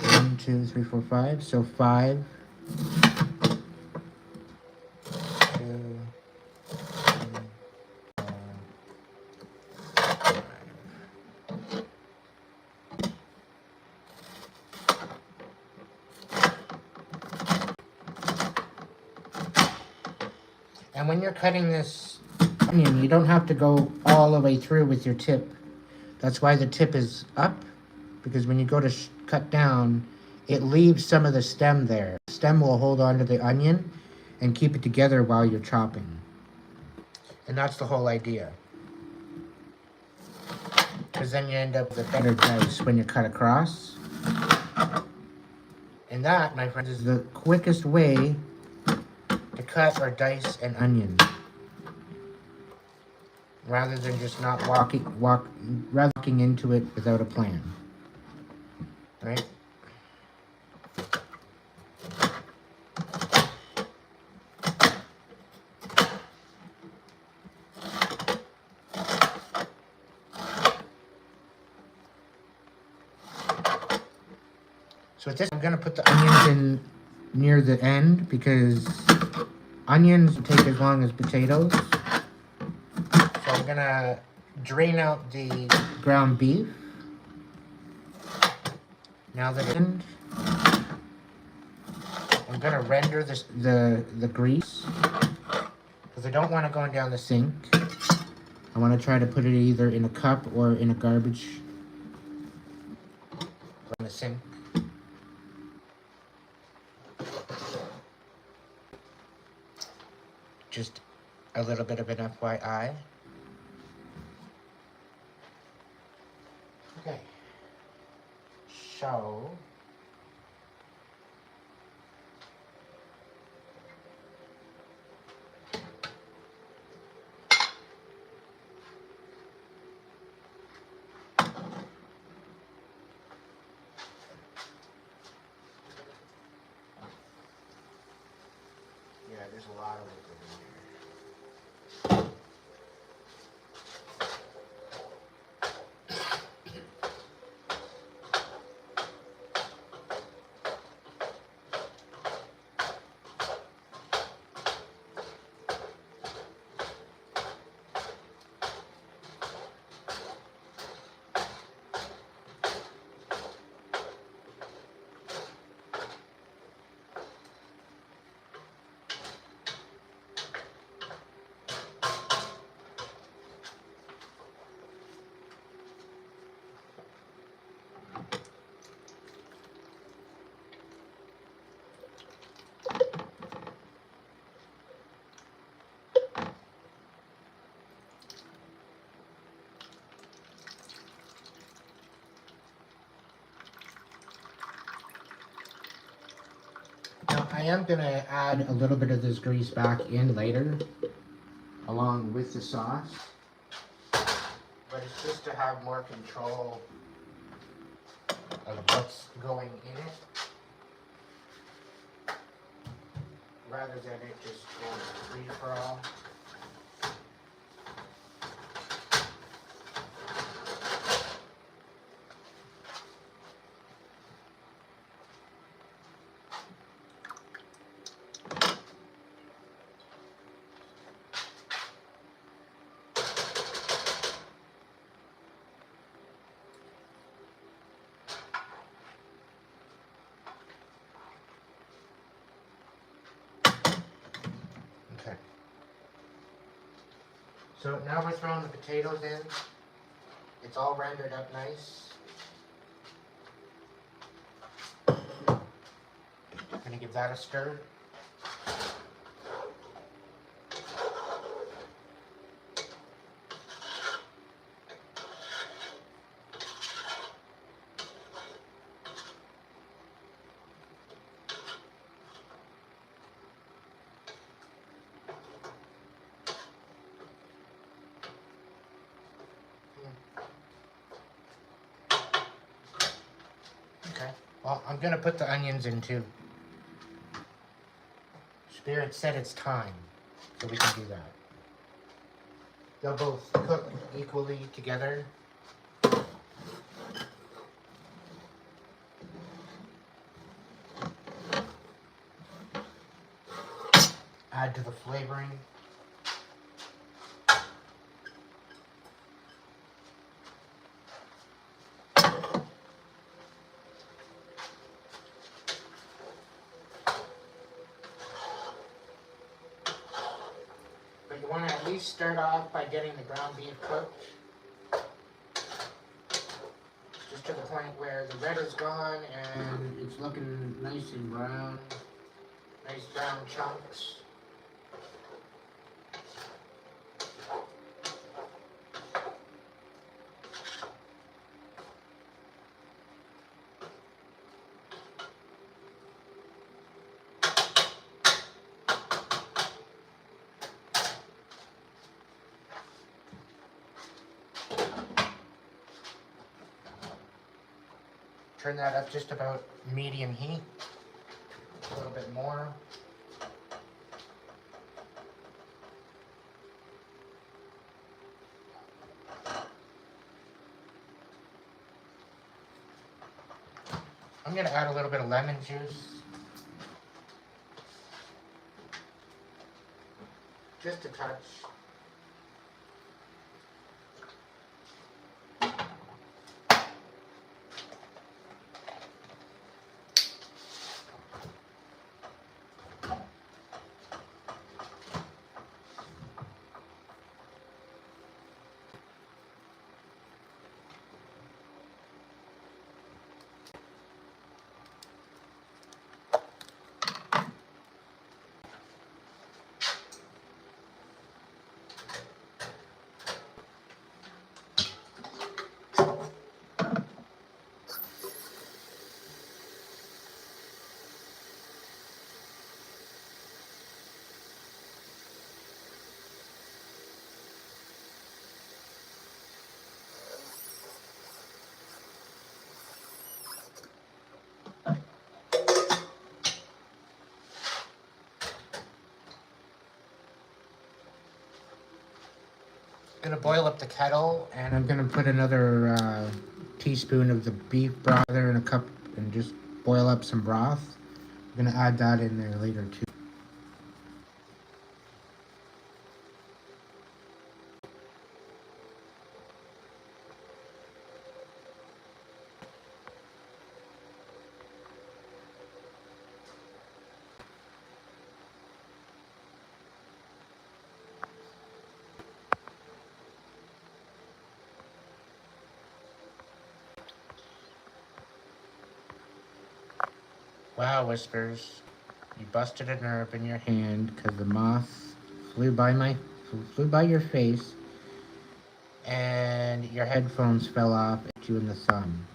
1, 2, 3, 4, 5. So 5. 2, 3, 4, 5. And when you're cutting this onion, you don't have to go all the way through with your tip. That's why the tip is up, because when you go to cut down, it leaves some of the stem there. The stem will hold on to the onion and keep it together while you're chopping. And that's the whole idea. Because then you end up with a better dice when you cut across. And that, my friends, is the quickest way to cut or dice an onion, rather than just not walking into it without a plan. Right? So with this, I'm gonna put the onions in near the end, because onions take as long as potatoes. So I'm gonna drain out the ground beef. Now that it's in, I'm gonna render this the grease, because I don't want it going down the sink. I want to try to put it either in a cup or in a garbage in the sink. Just a little bit of an FYI. Okay. So yeah, there's a lot of liquid in here. I am going to add a little bit of this grease back in later, along with the sauce. But it's just to have more control of what's going in it, rather than it just going free for all. Okay. So now we're throwing the potatoes in. It's all rendered up nice. I'm gonna give that a stir. Okay, well, I'm gonna put the onions in too. Spirit said it's time, so we can do that. They'll both cook equally together. Add to the flavoring. But you want to at least start off by getting the ground beef cooked. Just to the point where the red is gone and it's looking nice and brown. Nice brown chunks. Turn that up just about medium heat. A little bit more. I'm going to add a little bit of lemon juice. Just a touch. Gonna boil up the kettle, and I'm gonna put another teaspoon of the beef broth there in a cup and just boil up some broth. I'm gonna add that in there later too. Wow, Whispers, you busted a nerve in your hand because the moth flew by your face, and your headphones fell off and hit you in the thumb.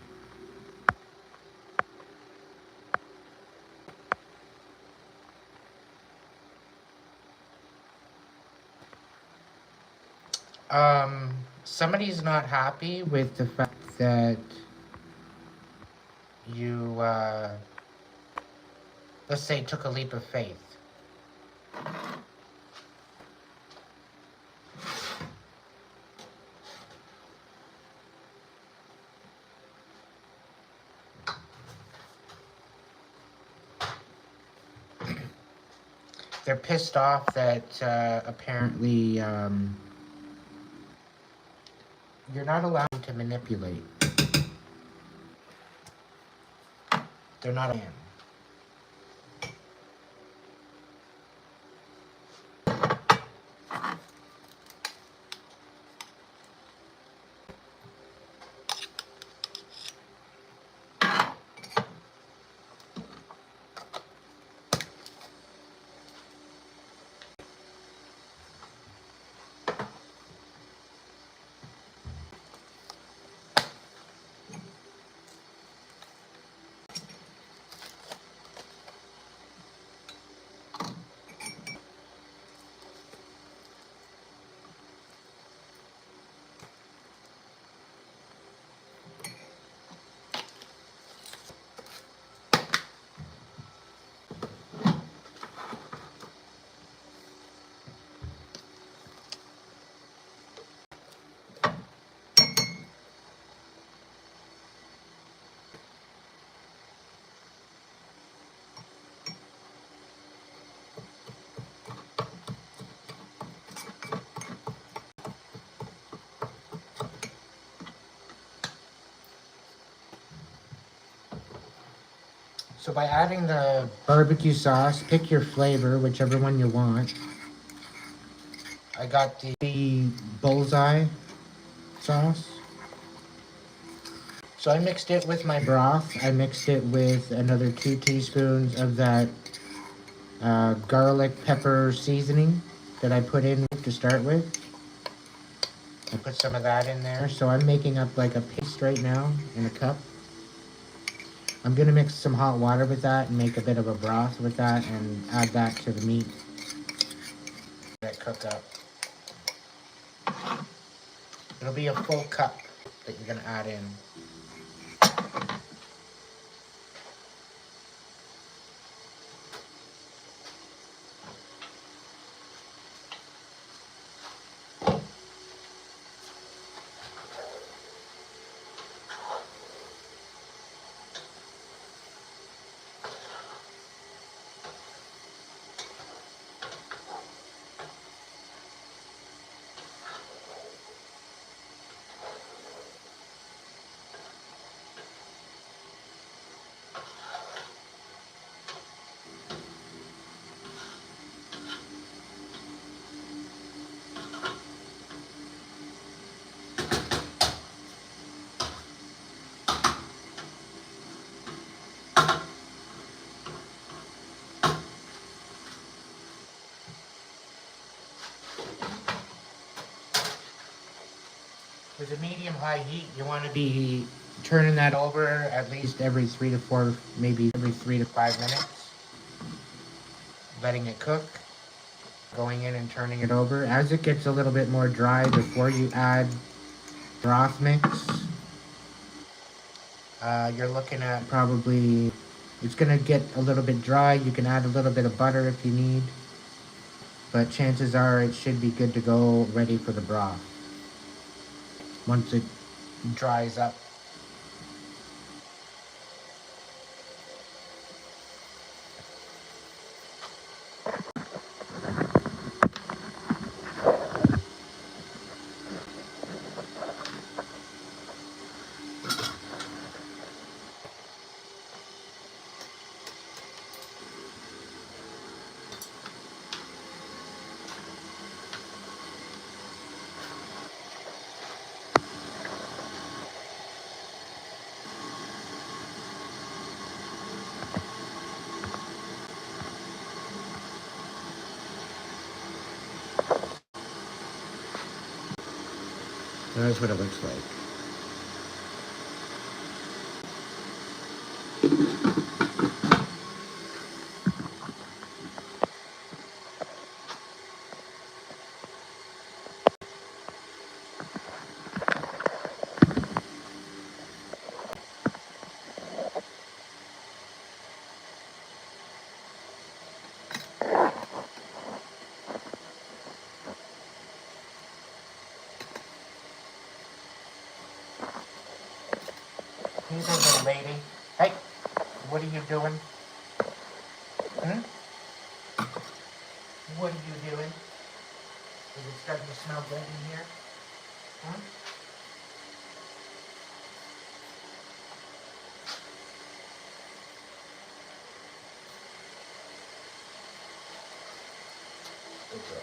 Somebody's not happy with the fact that you, let's say, took a leap of faith. They're pissed off that apparently you're not allowed to manipulate. They're not in. So by adding the barbecue sauce, pick your flavor, whichever one you want. I got the bullseye sauce. So I mixed it with my broth. I mixed it with another 2 teaspoons of that garlic pepper seasoning that I put in to start with. I put some of that in there. So I'm making up like a paste right now in a cup. I'm gonna mix some hot water with that and make a bit of a broth with that and add that to the meat. Let it cook up. It'll be a full cup that you're gonna add in. With a medium-high heat, you want to be turning that over at least every 3 to 4, maybe every 3 to 5 minutes. Letting it cook. Going in and turning it over. As it gets a little bit more dry before you add broth mix, you're looking at probably, it's going to get a little bit dry. You can add a little bit of butter if you need. But chances are it should be good to go, ready for the broth. Once it dries up. That's what it looks like. He's a little lady. Hey, what are you doing? Hmm? What are you doing? Is it starting to smell good in here? Huh? Good girl.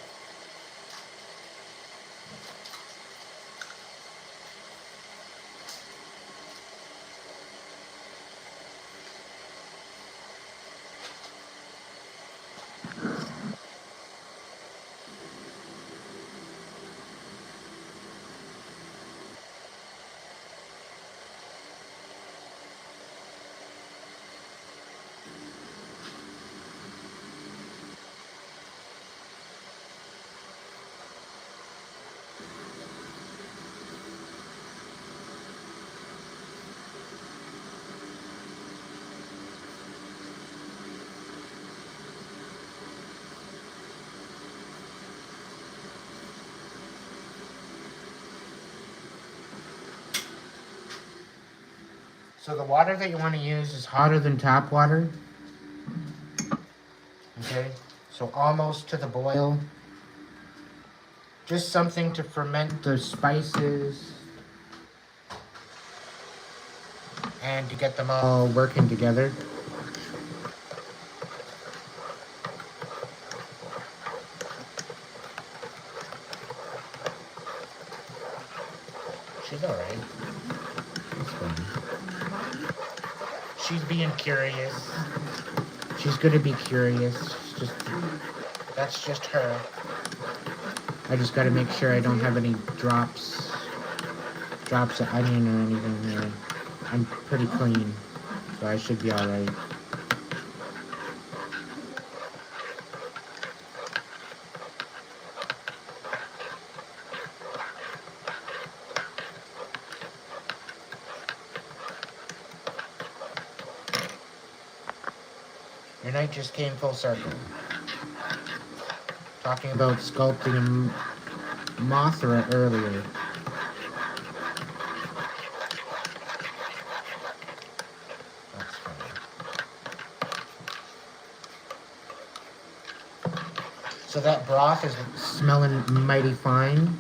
So the water that you want to use is hotter than tap water. Okay, so almost to the boil. Just something to ferment the spices and to get them all working together. She's alright. It's fine. She's being curious. She's gonna be curious. That's just her. I just gotta make sure I don't have any drops of onion or anything here. I'm pretty clean, so I should be alright. Your night just came full circle. Talking about sculpting a Mothra earlier. That's funny. So that broth is smelling mighty fine.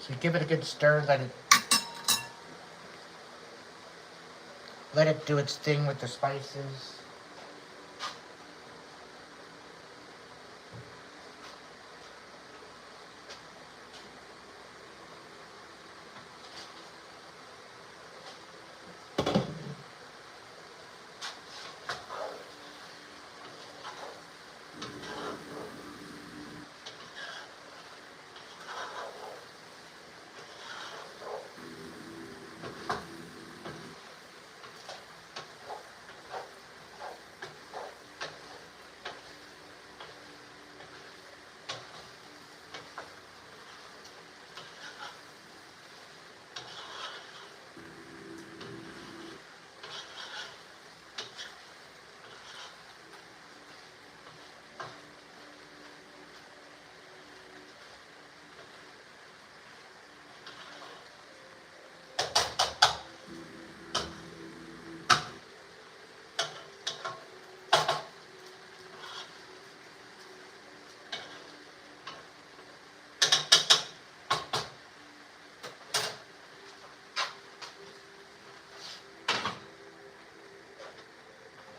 So give it a good stir, let it do its thing with the spices.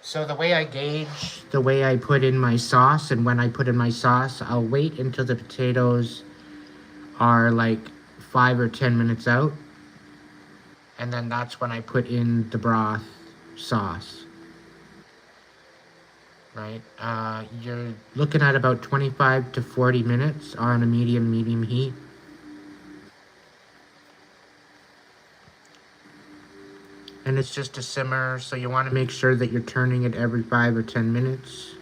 So the way I gauge, the way I put in my sauce, and when I put in my sauce, I'll wait until the potatoes are like 5 or 10 minutes out. And then that's when I put in the broth sauce. Right? You're looking at about 25 to 40 minutes on a medium heat. And it's just a simmer, so you want to make sure that you're turning it every 5 or 10 minutes.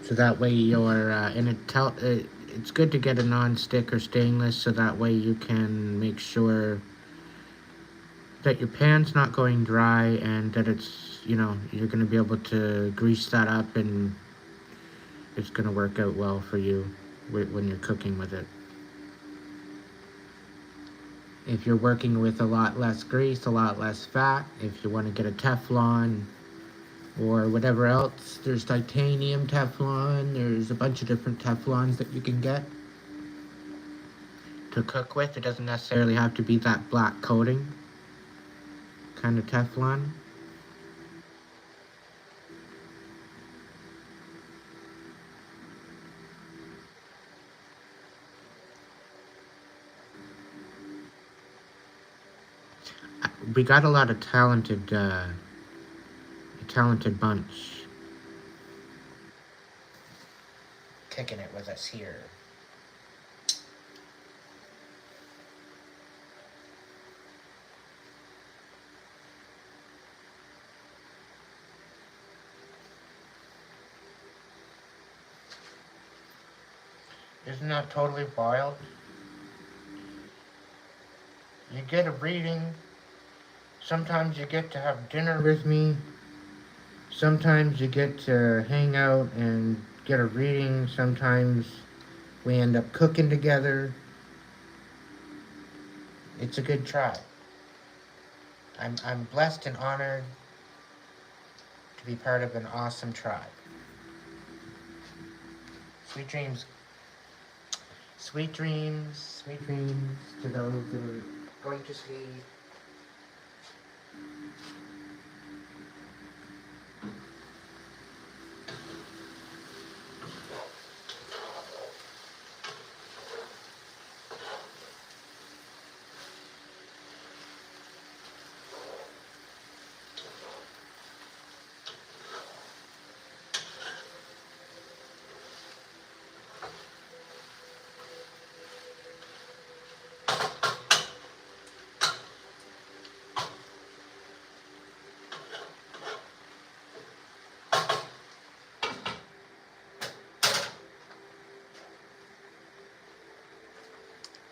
So that way you're, it's good to get a non-stick or stainless, so that way you can make sure that your pan's not going dry and that it's, you know, you're going to be able to grease that up and it's going to work out well for you when you're cooking with it. If you're working with a lot less grease, a lot less fat, if you want to get a Teflon or whatever else, there's titanium Teflon, there's a bunch of different Teflons that you can get to cook with. It doesn't necessarily have to be that black coating kind of Teflon. We got a lot of talented bunch kicking it with us here. Isn't that totally wild? You get a reading. Sometimes you get to have dinner with me. Sometimes you get to hang out and get a reading. Sometimes we end up cooking together. It's a good tribe. I'm blessed and honored to be part of an awesome tribe. Sweet dreams. Sweet dreams. Sweet dreams to those that are going to sleep.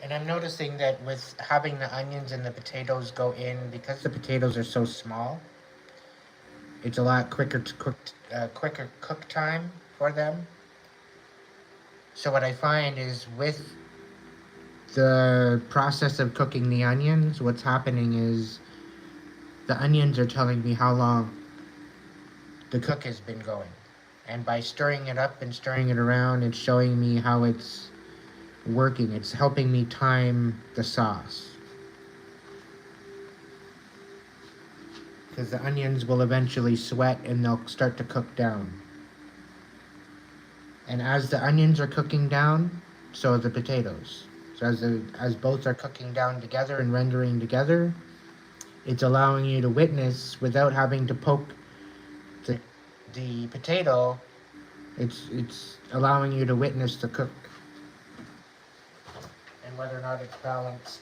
And I'm noticing that with having the onions and the potatoes go in, because the potatoes are so small, it's a lot quicker to quicker cook time for them. So what I find is with the process of cooking the onions, what's happening is the onions are telling me how long the cook has been going. And by stirring it up and stirring it around, it's showing me how it's working. It's helping me time the sauce. Because the onions will eventually sweat and they'll start to cook down. And as the onions are cooking down, so are the potatoes. So as both are cooking down together and rendering together, it's allowing you to witness without having to poke the potato. It's allowing you to witness the cook and whether or not it's balanced.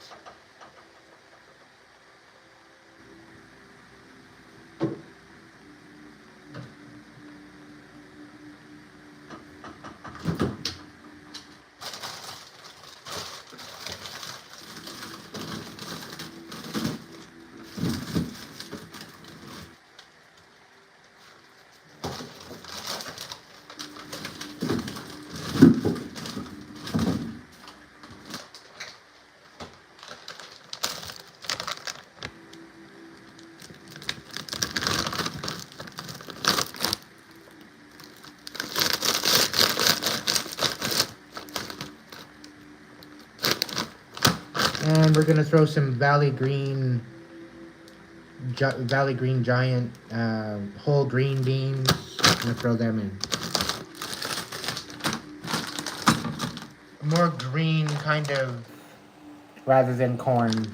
And we're gonna throw some Valley Green Giant whole green beans. I'm gonna throw them in. More green kind of rather than corn.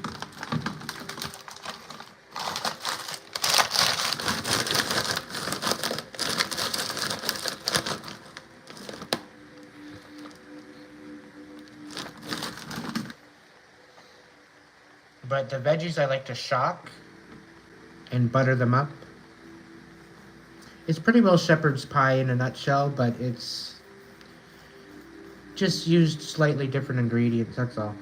But the veggies I like to shock and butter them up. It's pretty well shepherd's pie in a nutshell, but it's just used slightly different ingredients, that's all.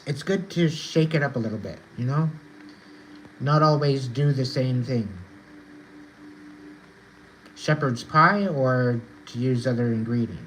It's good to shake it up a little bit, you know? Not always do the same thing. Shepherd's pie or to use other ingredients.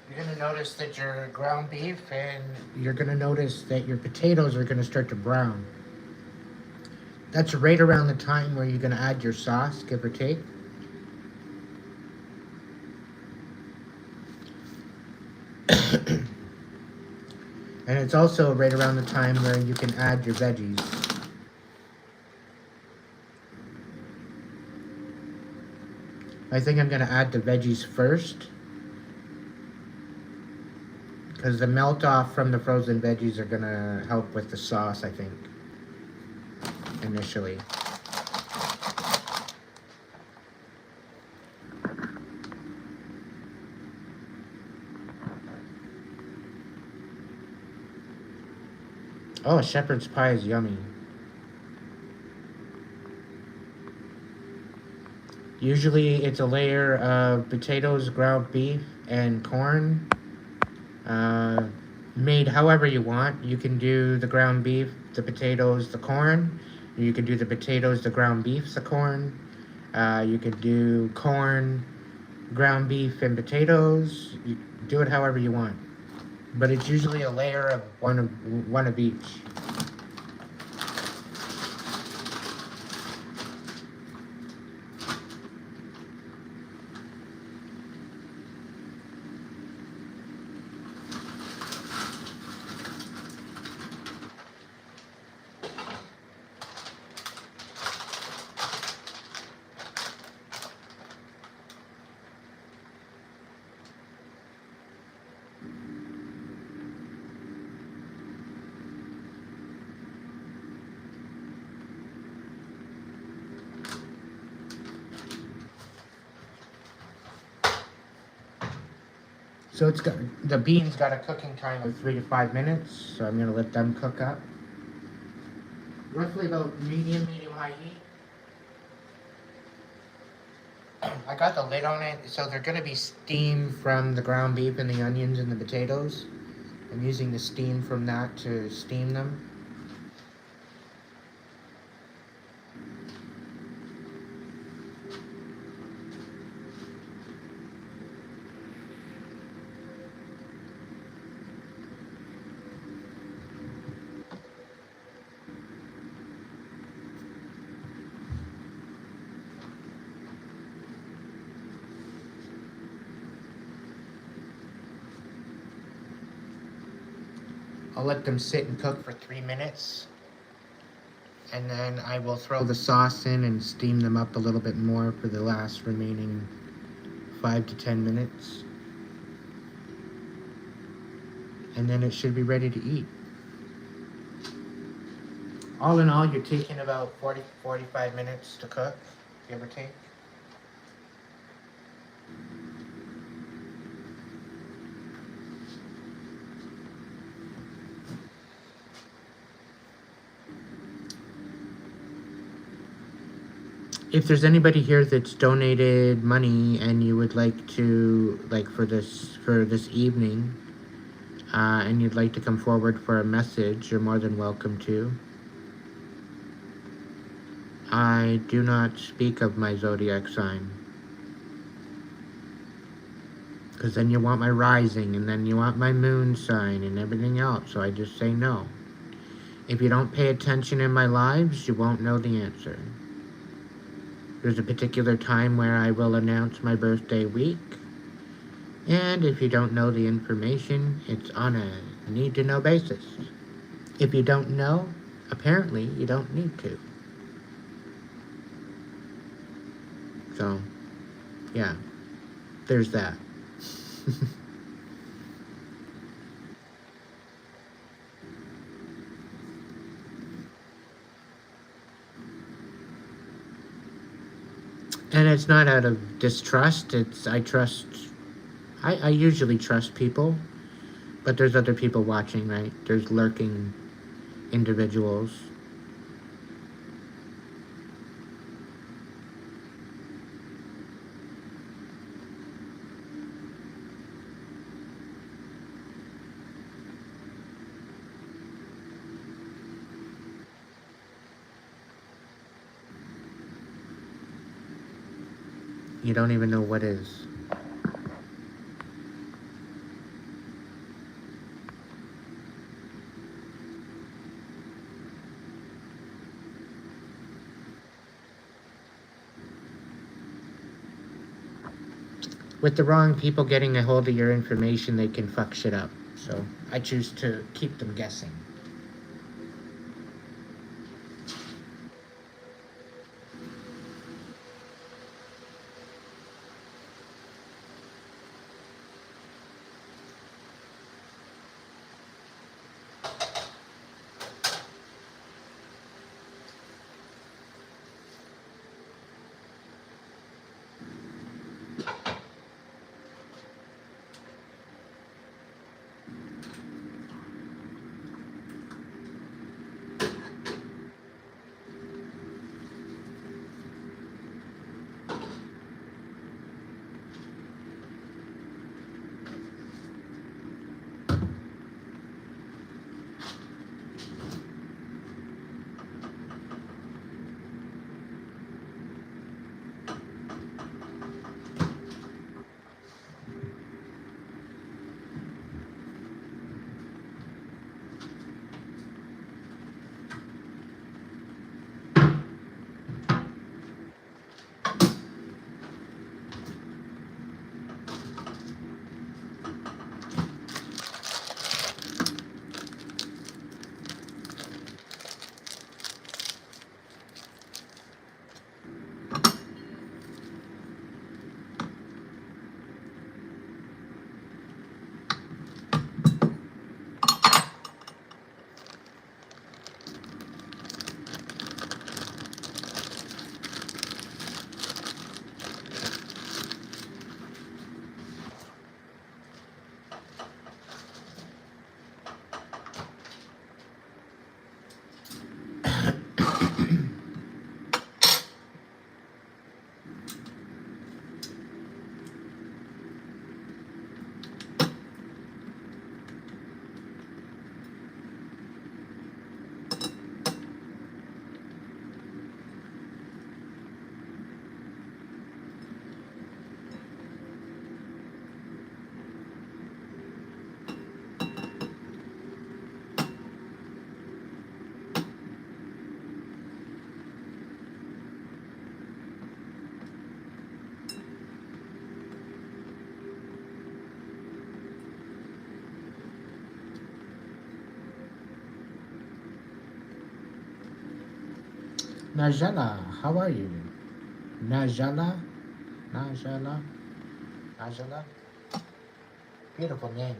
You're going to notice that your ground beef and you're going to notice that your potatoes are going to start to brown. That's right around the time where you're going to add your sauce, give or take. And it's also right around the time where you can add your veggies. I think I'm going to add the veggies first, because the melt off from the frozen veggies are going to help with the sauce, I think, initially. Oh, shepherd's pie is yummy. Usually it's a layer of potatoes, ground beef, and corn. Made however you want. You can do the ground beef, the potatoes, the corn. You can do the potatoes, the ground beef, the corn. You could do corn, ground beef, and potatoes. You do it however you want. But it's usually a layer of one of each. So it's got the beans got a cooking time of 3 to 5 minutes, so I'm gonna let them cook up. Roughly about medium high heat. I got the lid on it, so they're gonna be steam from the ground beef and the onions and the potatoes. I'm using the steam from that to steam them. I'll let them sit and cook for 3 minutes. And then I will throw the sauce in and steam them up a little bit more for the last remaining 5 to 10 minutes. And then it should be ready to eat. All in all, you're taking about 45 minutes to cook, give or take. If there's anybody here that's donated money and you would like to, like for this evening, and you'd like to come forward for a message, you're more than welcome to. I do not speak of my zodiac sign. Because then you want my rising, and then you want my moon sign and everything else, so I just say no. If you don't pay attention in my lives, you won't know the answer. There's a particular time where I will announce my birthday week, and if you don't know the information, it's on a need-to-know basis. If you don't know, apparently you don't need to. So, yeah, there's that. And it's not out of distrust, it's I usually trust people, but there's other people watching, right? There's lurking individuals. You don't even know what is. With the wrong people getting a hold of your information, they can fuck shit up. So I choose to keep them guessing. Najala, how are you? Najala? Najala? Najala? Beautiful name.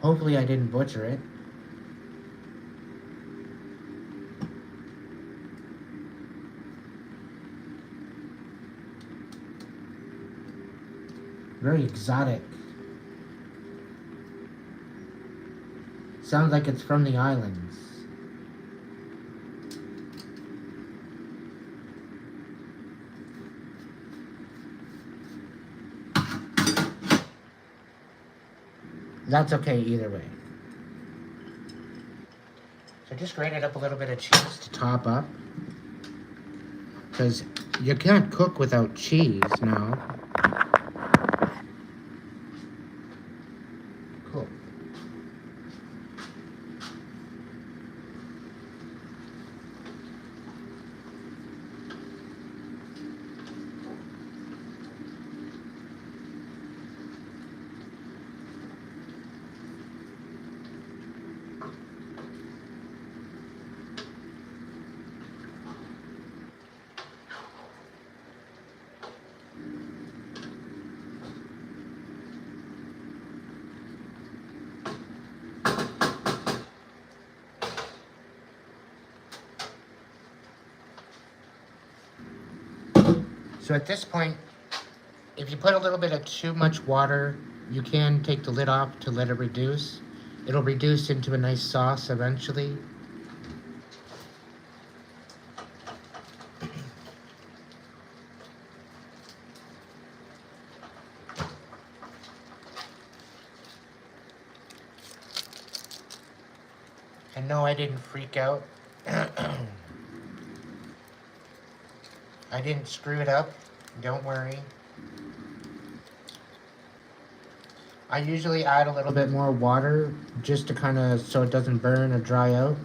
Hopefully I didn't butcher it. Very exotic. Sounds like it's from the islands. That's okay either way. So just grated up a little bit of cheese to top up. Because you can't cook without cheese now. Cool. So at this point, if you put a little bit of too much water, you can take the lid off to let it reduce. It'll reduce into a nice sauce eventually. And no, I didn't freak out. I didn't screw it up. Don't worry. I usually add a little bit more water just to kind of so it doesn't burn or dry out.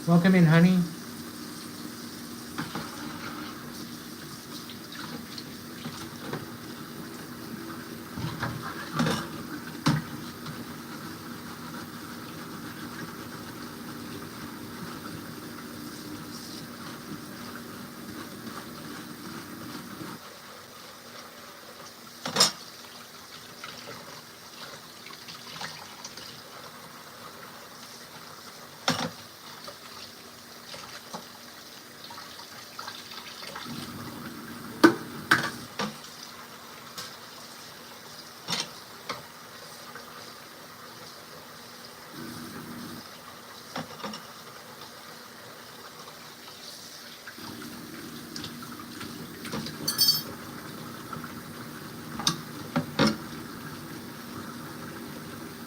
Welcome in, honey.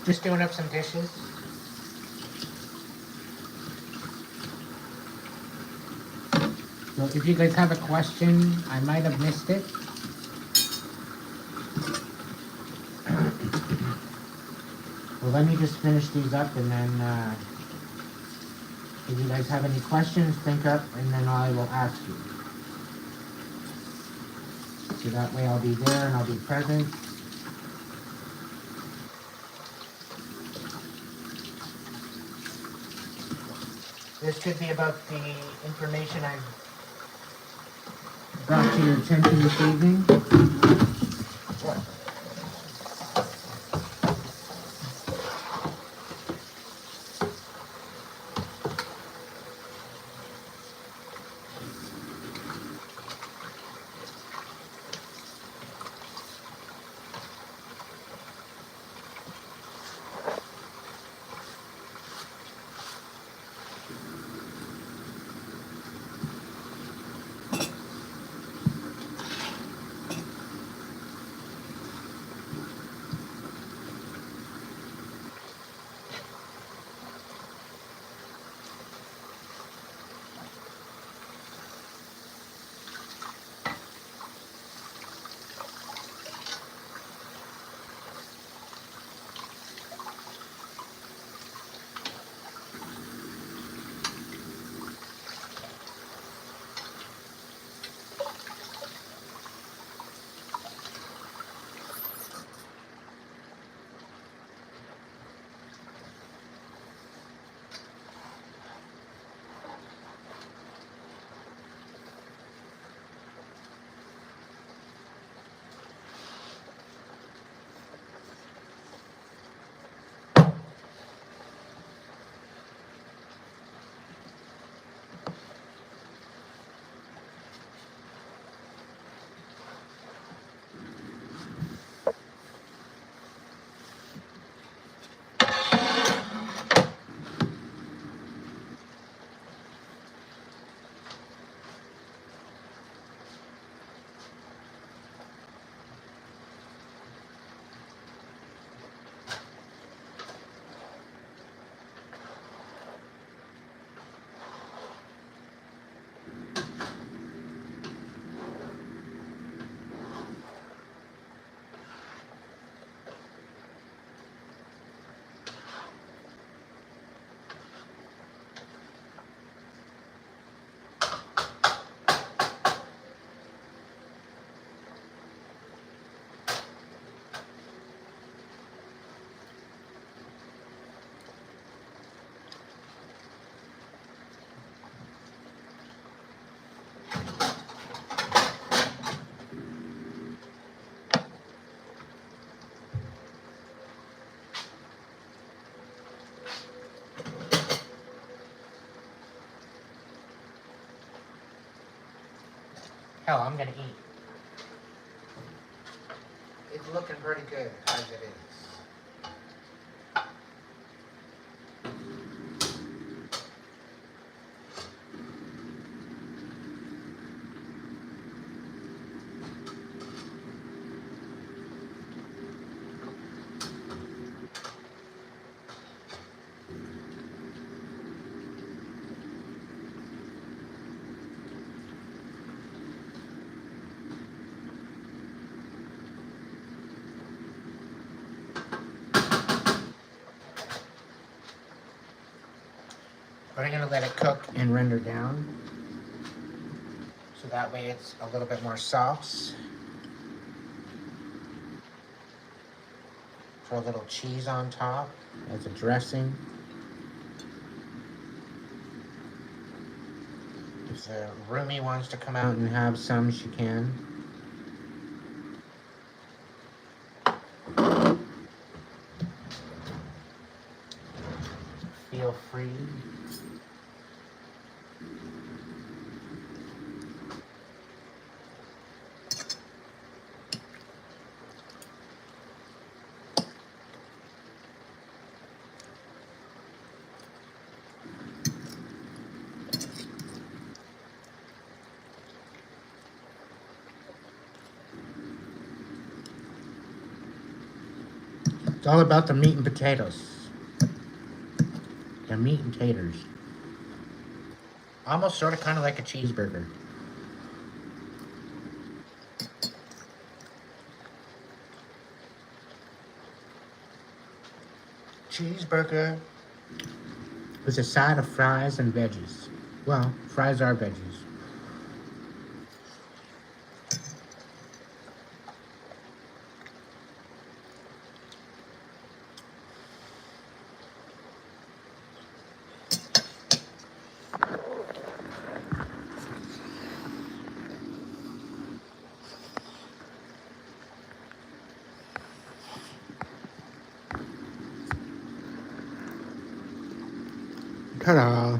Just doing up some dishes. So if you guys have a question, I might have missed it. Well, let me just finish these up, and then if you guys have any questions, think up, and then I will ask you. So that way I'll be there and I'll be present. This could be about the information I've brought to your attention this evening. What? Hell, I'm gonna eat. It's looking pretty good as it is. But I'm gonna let it cook and render down. So that way it's a little bit more soft. Throw a little cheese on top as a dressing. If the roomie wants to come out and have some, she can. Feel free. It's all about the meat and potatoes. The meat and taters. Almost sort of kind of like a cheeseburger. Cheeseburger with a side of fries and veggies. Well, fries are veggies. Ta-da!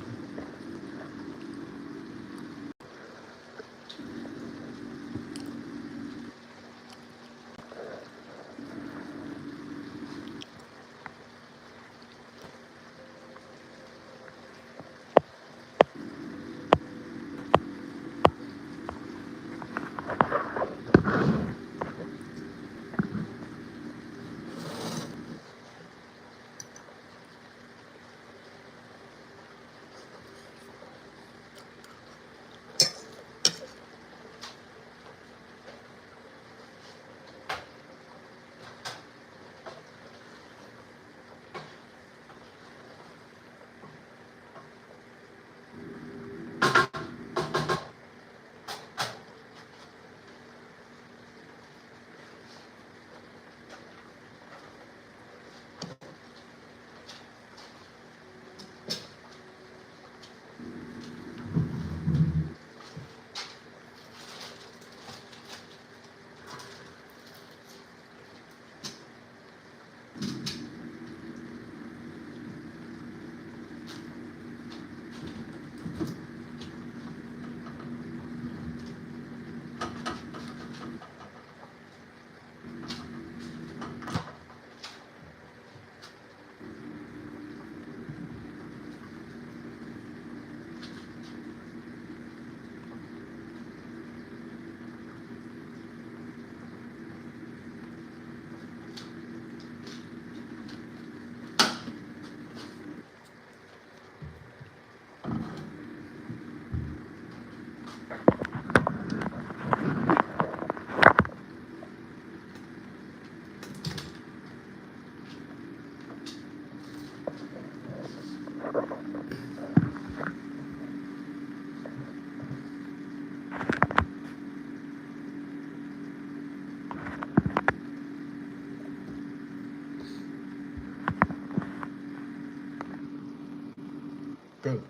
Good.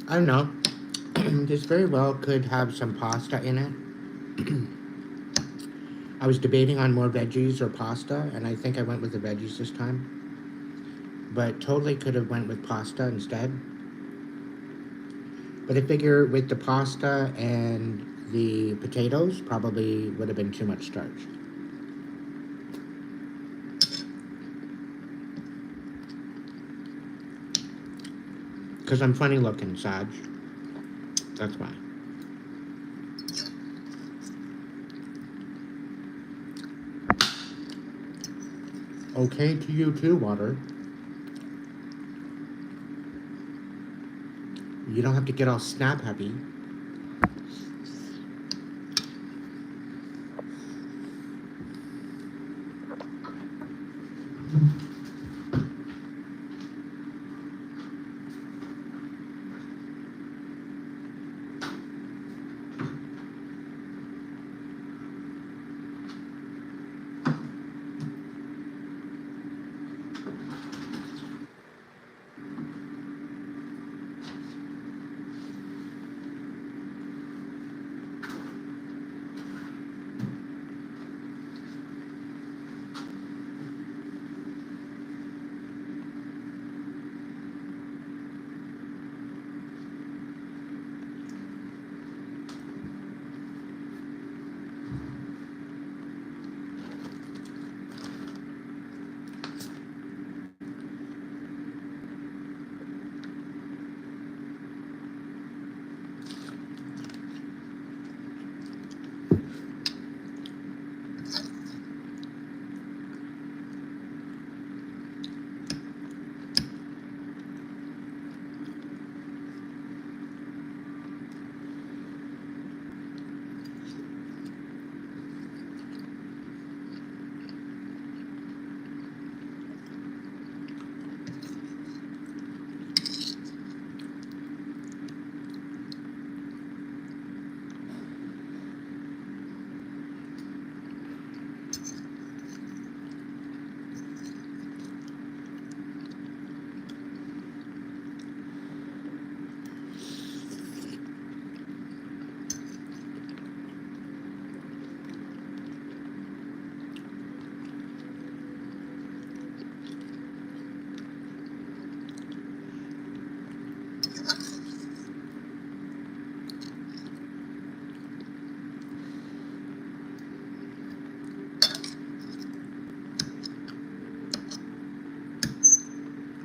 I don't know. This very well could have some pasta in it. I was debating on more veggies or pasta, and I think I went with the veggies this time. But totally could have went with pasta instead. But I figure with the pasta and the potatoes, probably would have been too much starch. Because I'm funny looking, Saj. That's why. Okay to you too, water. You don't have to get all snap happy.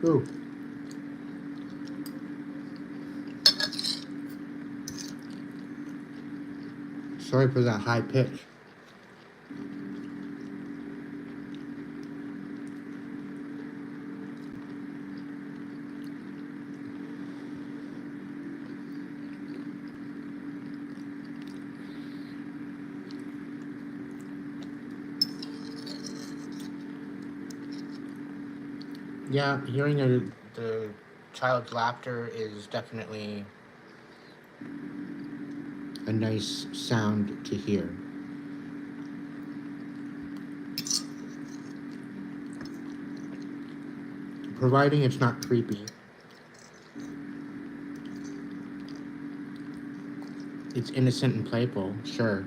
Ooh. Sorry for that high pitch. Yeah, hearing the child's laughter is definitely a nice sound to hear. Providing it's not creepy. It's innocent and playful, sure.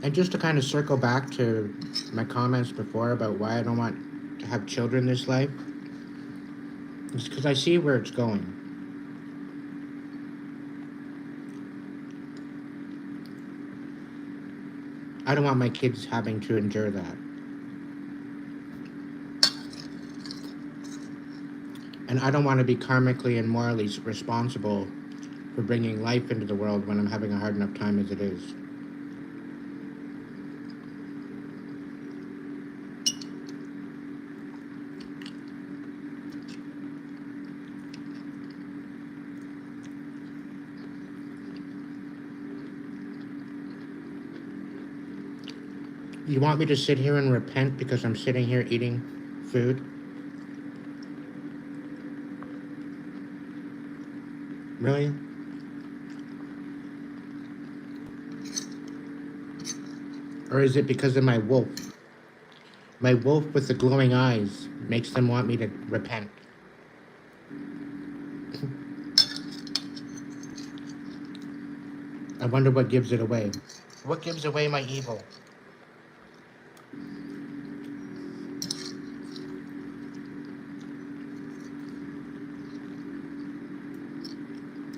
And just to kind of circle back to my comments before about why I don't want to have children this life, it's because I see where it's going. I don't want my kids having to endure that. And I don't want to be karmically and morally responsible for bringing life into the world when I'm having a hard enough time as it is. You want me to sit here and repent because I'm sitting here eating food? Really? Or is it because of my wolf? My wolf with the glowing eyes makes them want me to repent. I wonder what gives it away. What gives away my evil?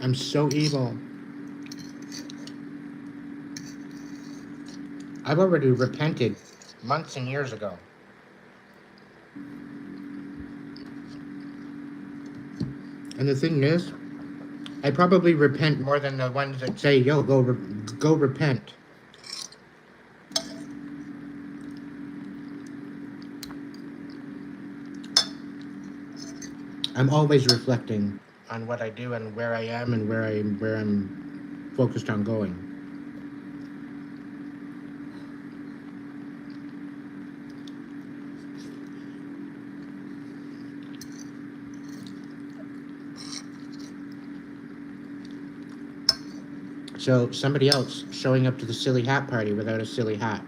I'm so evil. I've already repented months and years ago. And the thing is, I probably repent more than the ones that say, yo, go repent. I'm always reflecting on what I do and where I am and where I'm focused on going. So somebody else showing up to the silly hat party without a silly hat.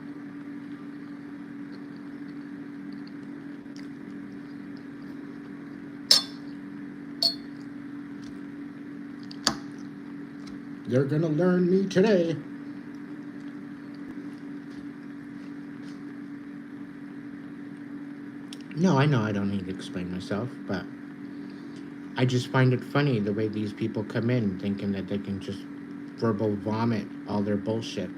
You're gonna learn me today. No, I know I don't need to explain myself, but I just find it funny the way these people come in thinking that they can just verbal vomit all their bullshit.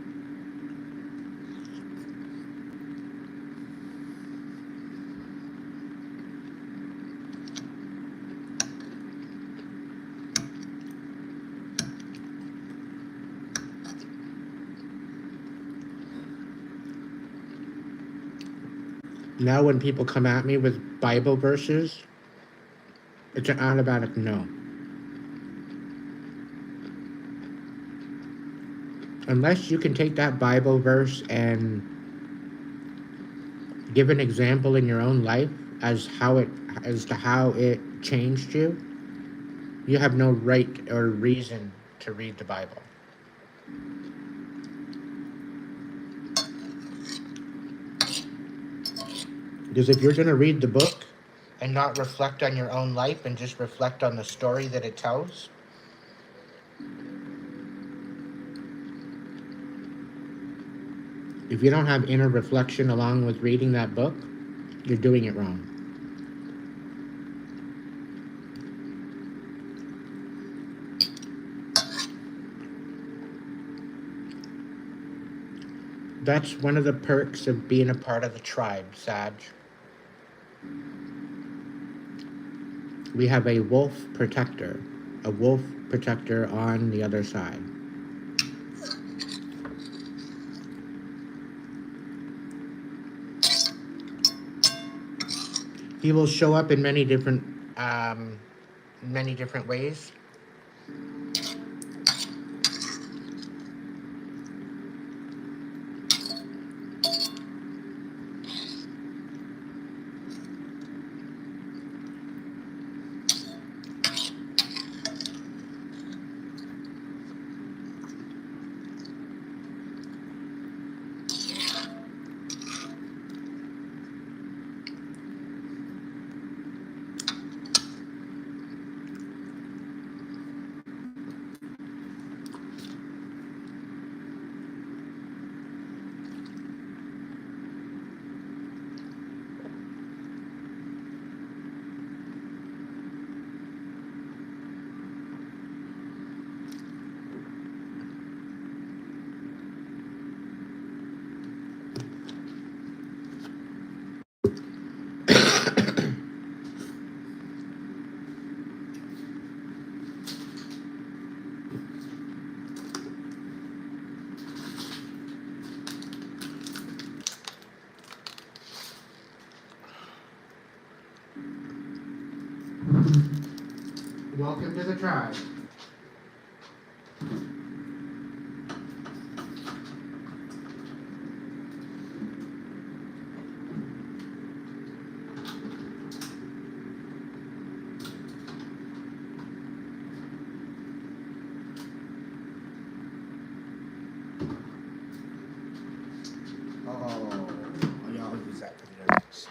Now when people come at me with Bible verses, it's an automatic no. Unless you can take that Bible verse and give an example in your own life as to how it changed you, you have no right or reason to read the Bible. Because if you're going to read the book and not reflect on your own life and just reflect on the story that it tells, if you don't have inner reflection along with reading that book, you're doing it wrong. That's one of the perks of being a part of the tribe, Sag. We have a wolf protector on the other side. He will show up in many different ways. Welcome to the tribe. Oh, yeah, I'll use that for the next.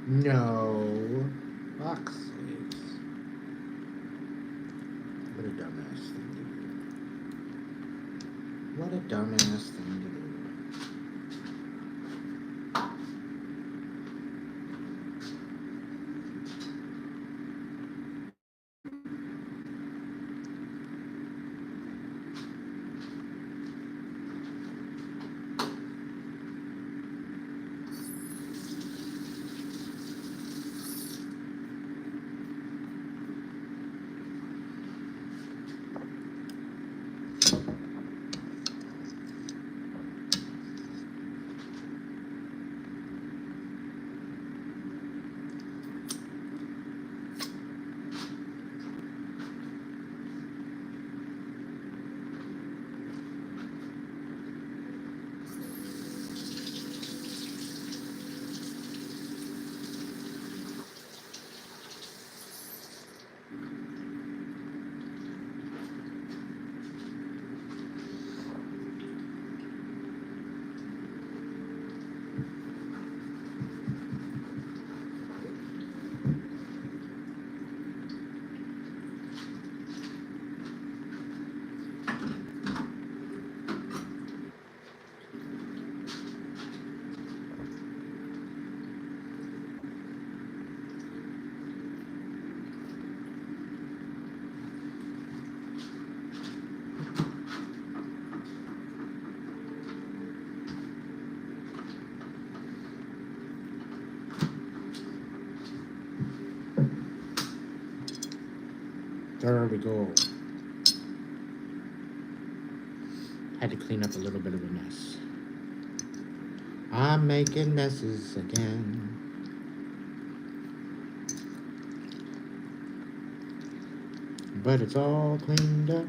No. Fuck sakes. What a dumbass thing to do. What a dumbass thing to do. There we go. Had to clean up a little bit of a mess. I'm making messes again. But it's all cleaned up.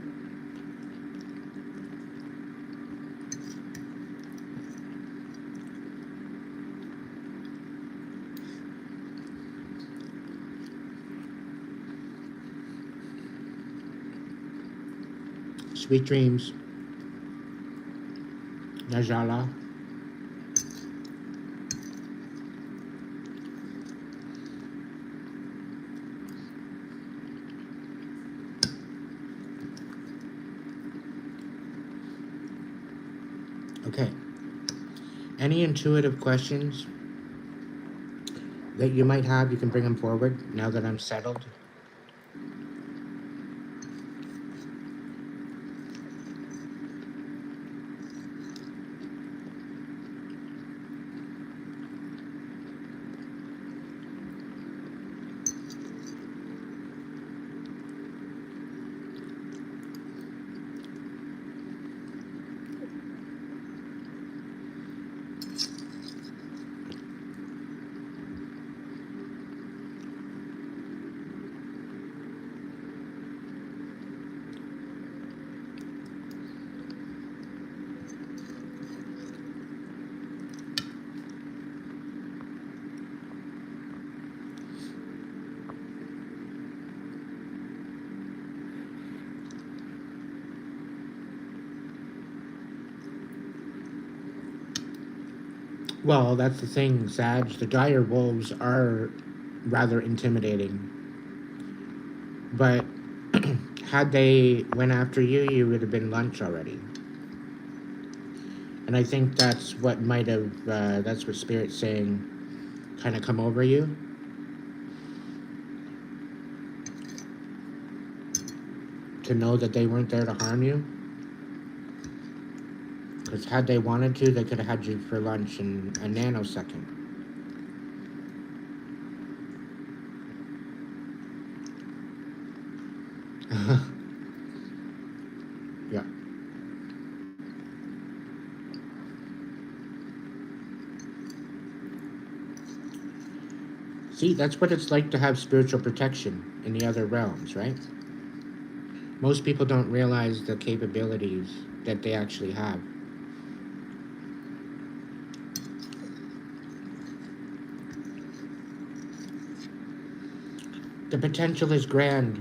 Sweet dreams. Najala. Okay. Any intuitive questions that you might have, you can bring them forward now that I'm settled. Well, that's the thing, Sag. The dire wolves are rather intimidating. But had they went after you, you would have been lunch already. And I think that's what might have, that's what Spirit's saying, kind of come over you. To know that they weren't there to harm you. Because had they wanted to, they could have had you for lunch in a nanosecond. Yeah. See, that's what it's like to have spiritual protection in the other realms, right? Most people don't realize the capabilities that they actually have. The potential is grand.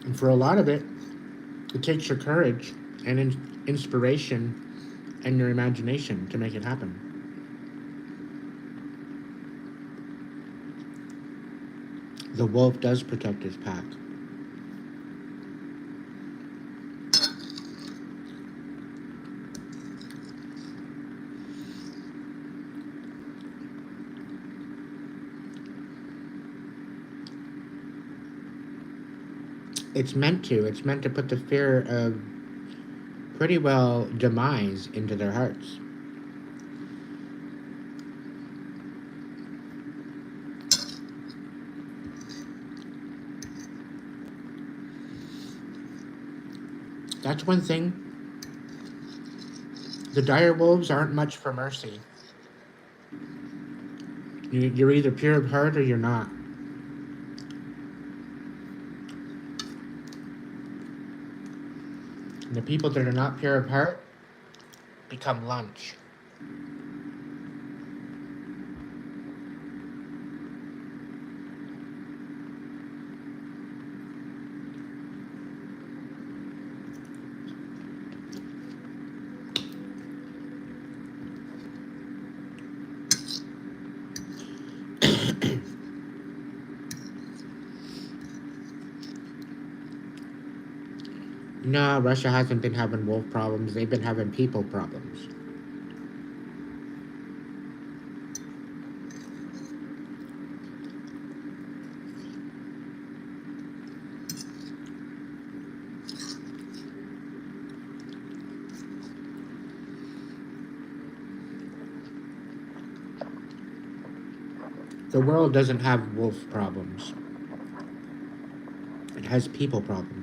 And for a lot of it, it takes your courage and inspiration and your imagination to make it happen. The wolf does protect his pack. It's meant to. It's meant to put the fear of pretty well demise into their hearts. That's one thing. The dire wolves aren't much for mercy. You're either pure of heart or you're not. And the people that are not pure of heart become lunch. No, Russia hasn't been having wolf problems. They've been having people problems. The world doesn't have wolf problems. It has people problems.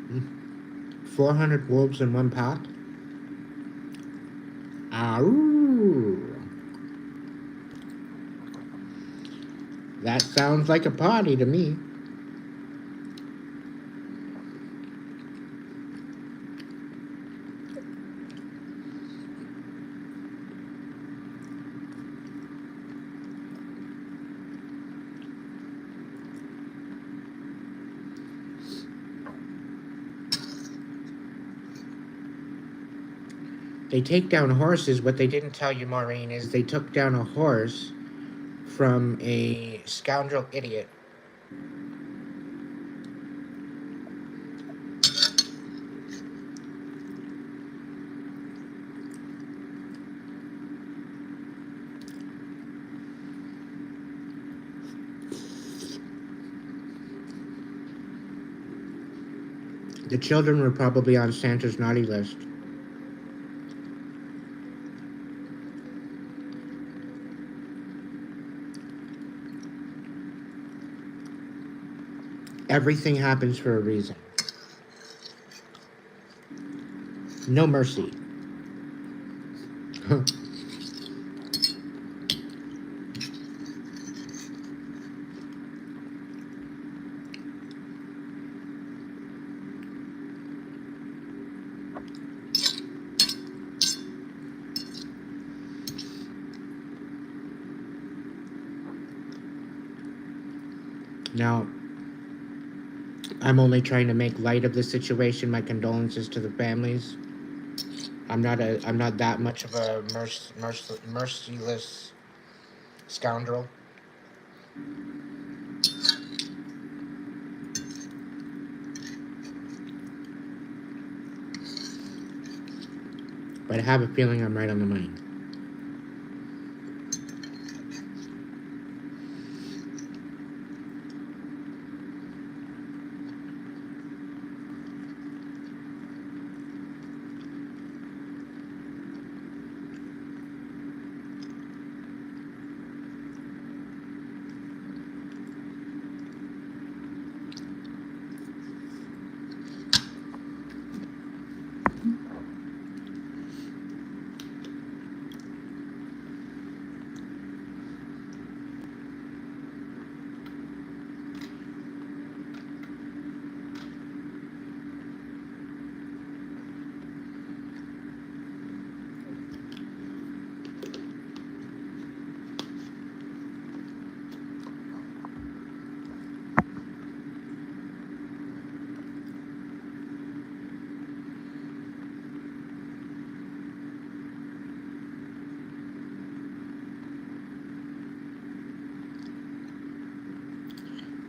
Mm. 400 wolves in one pack? Ow. That sounds like a party to me. They take down horses. What they didn't tell you, Maureen, is they took down a horse from a scoundrel idiot. The children were probably on Santa's naughty list. Everything happens for a reason. No mercy. Now, I'm only trying to make light of the situation. My condolences to the families. I'm not that much of a merciless scoundrel. But I have a feeling I'm right on the money.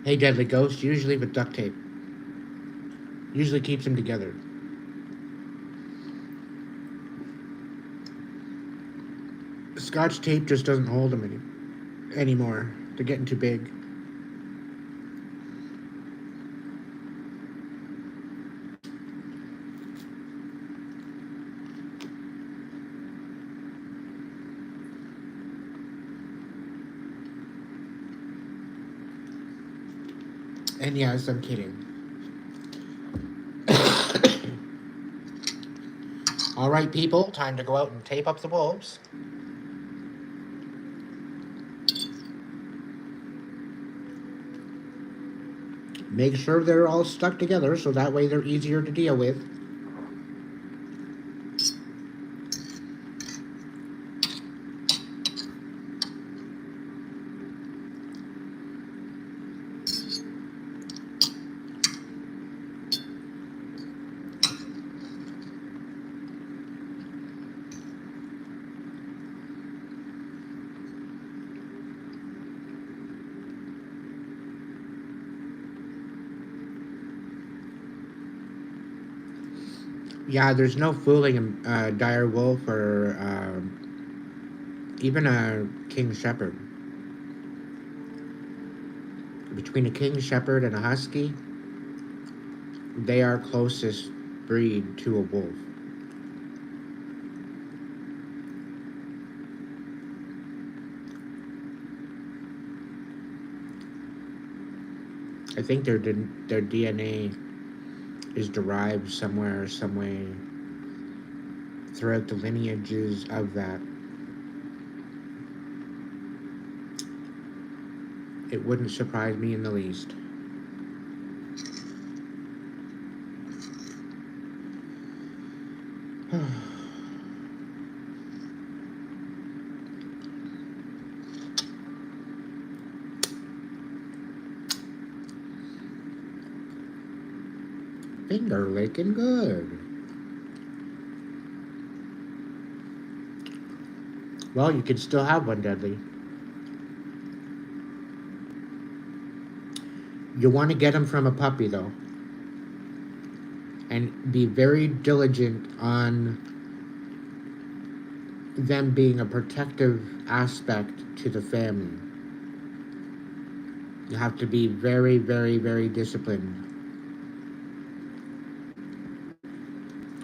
Hey, Deadly Ghost, usually with duct tape. Usually keeps them together. Scotch tape just doesn't hold them anymore. They're getting too big. And yes, I'm kidding. All right, people, time to go out and tape up the wolves. Make sure they're all stuck together so that way they're easier to deal with. Yeah, there's no fooling a dire wolf or even a king shepherd. Between a king shepherd and a husky, they are closest breed to a wolf. I think their DNA is derived somewhere, some way, throughout the lineages of that. It wouldn't surprise me in the least. Finger licking good. Well, you can still have one deadly. You want to get them from a puppy, though. And be very diligent on them being a protective aspect to the family. You have to be very, very, very disciplined.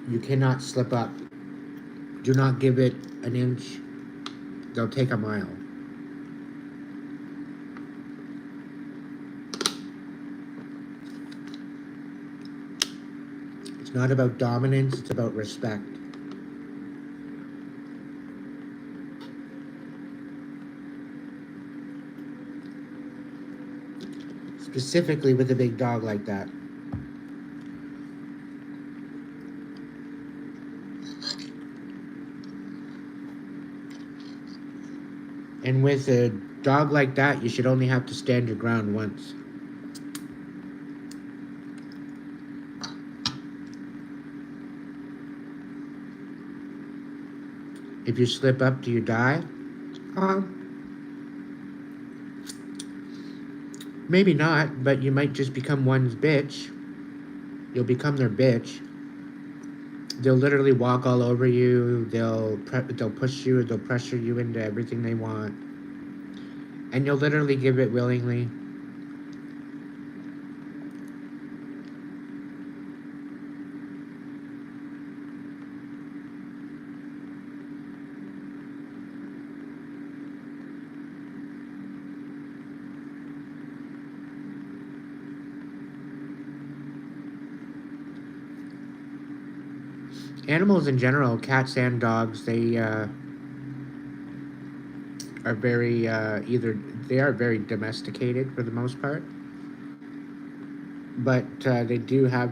You cannot slip up. Do not give it an inch. They'll take a mile. It's not about dominance, it's about respect. Specifically with a big dog like that. And with a dog like that, you should only have to stand your ground once. If you slip up, do you die? Maybe not, but you might just become one's bitch. You'll become their bitch. They'll literally walk all over you. They'll push you. They'll pressure you into everything they want, and you'll literally give it willingly. Animals in general, cats and dogs, they are very they are very domesticated for the most part, but they do have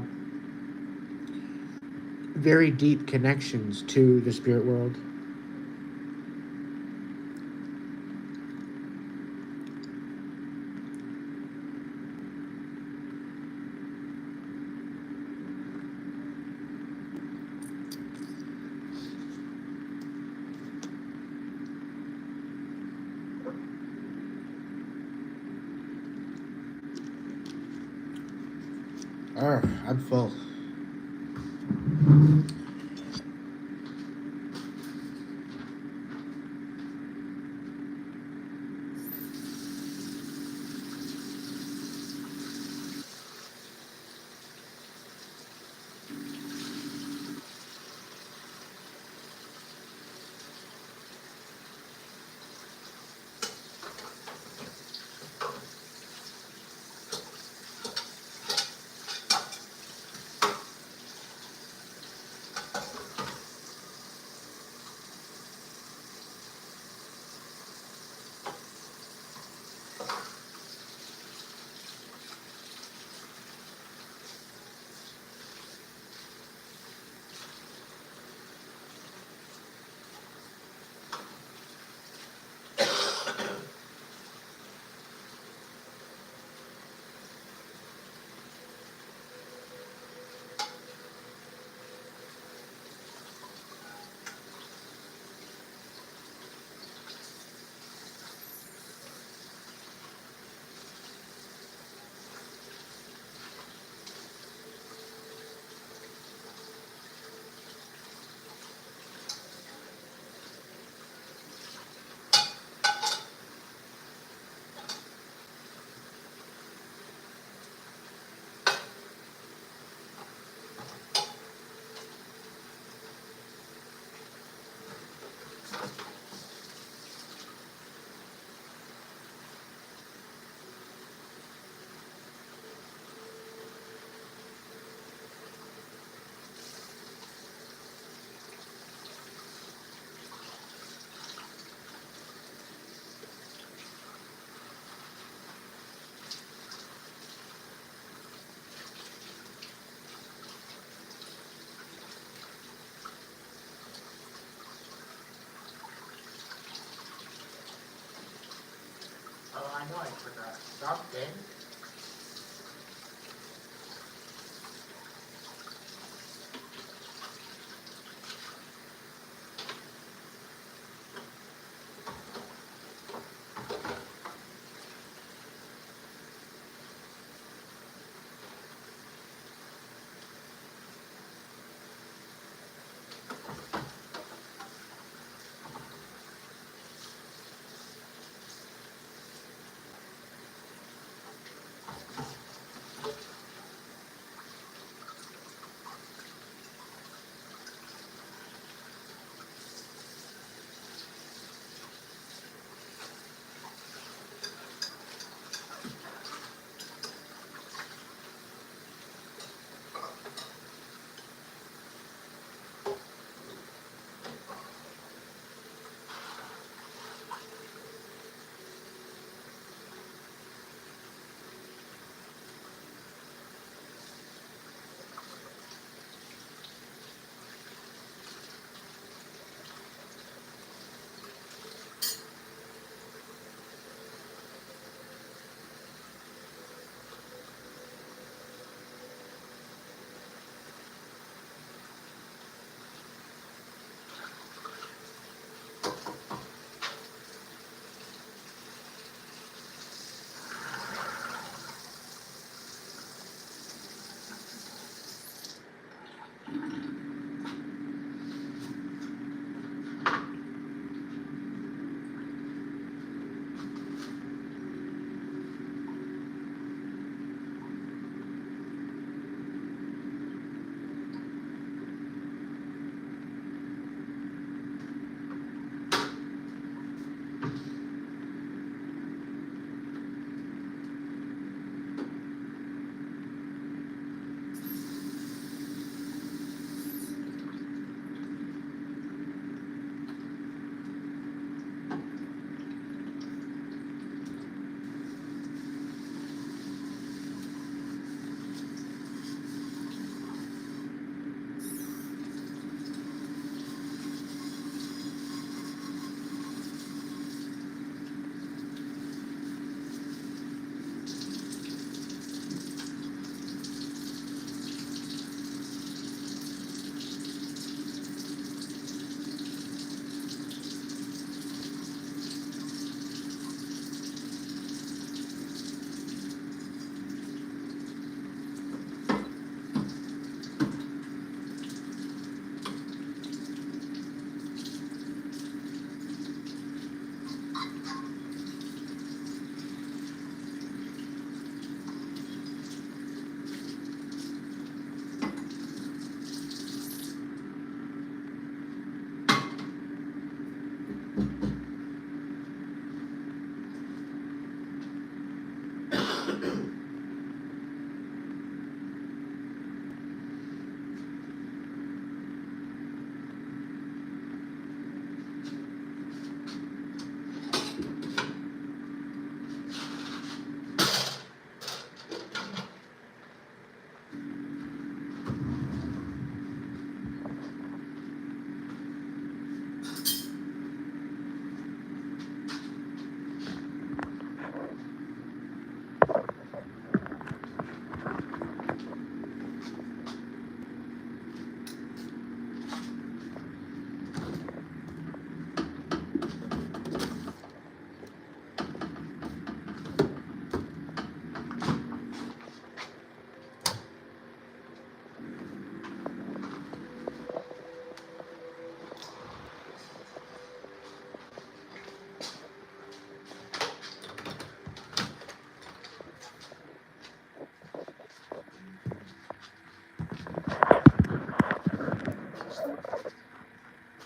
very deep connections to the spirit world. I'm full. Oh, I know I forgot something.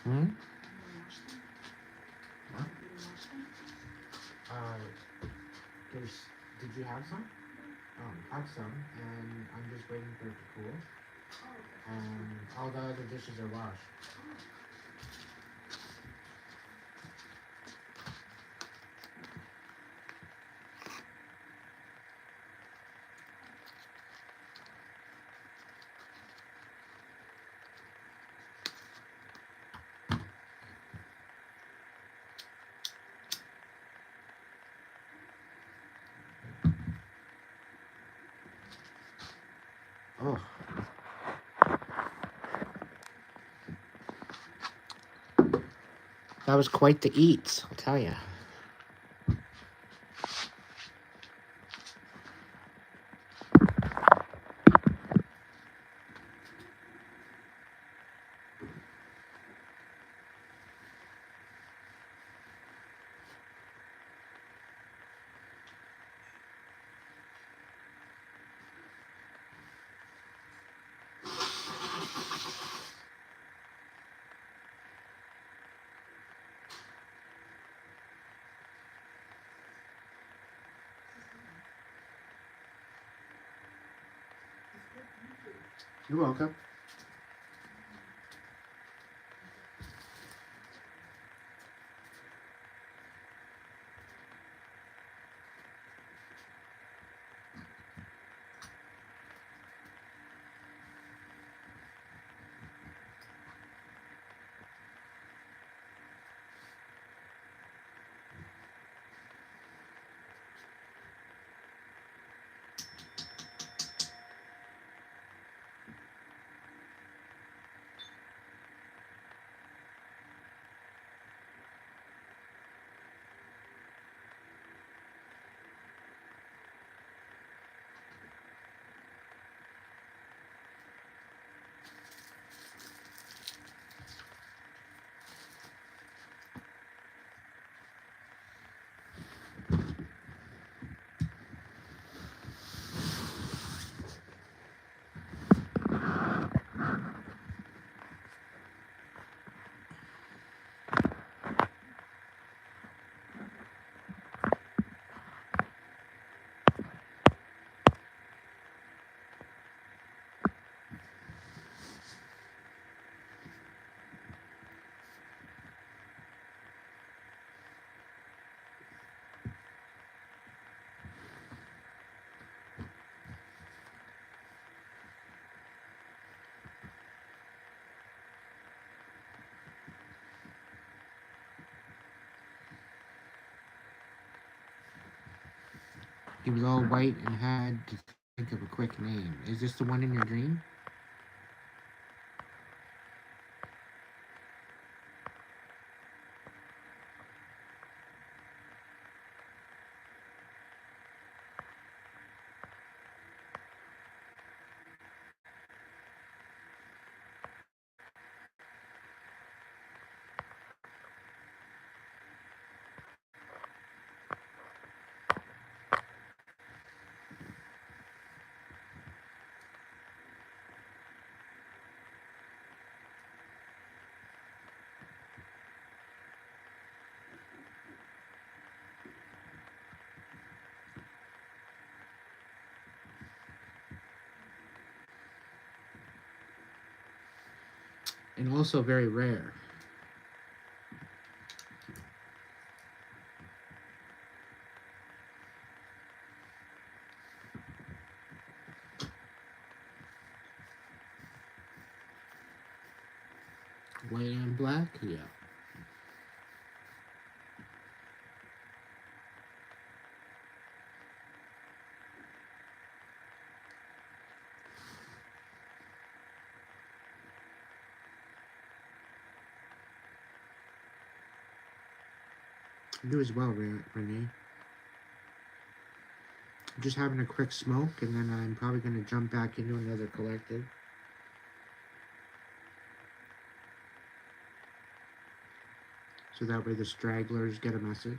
Hmm? Did you have some? Had some, and I'm just waiting for it to cool. And all the other dishes are washed. Oh. That was quite the eat, I'll tell you. You're welcome. He was all white and had to think of a quick name. Is this the one in your dream? and also very rare. White and black, yeah. You as well, Renee. Just having a quick smoke, and then I'm probably going to jump back into another collective. So that way the stragglers get a message.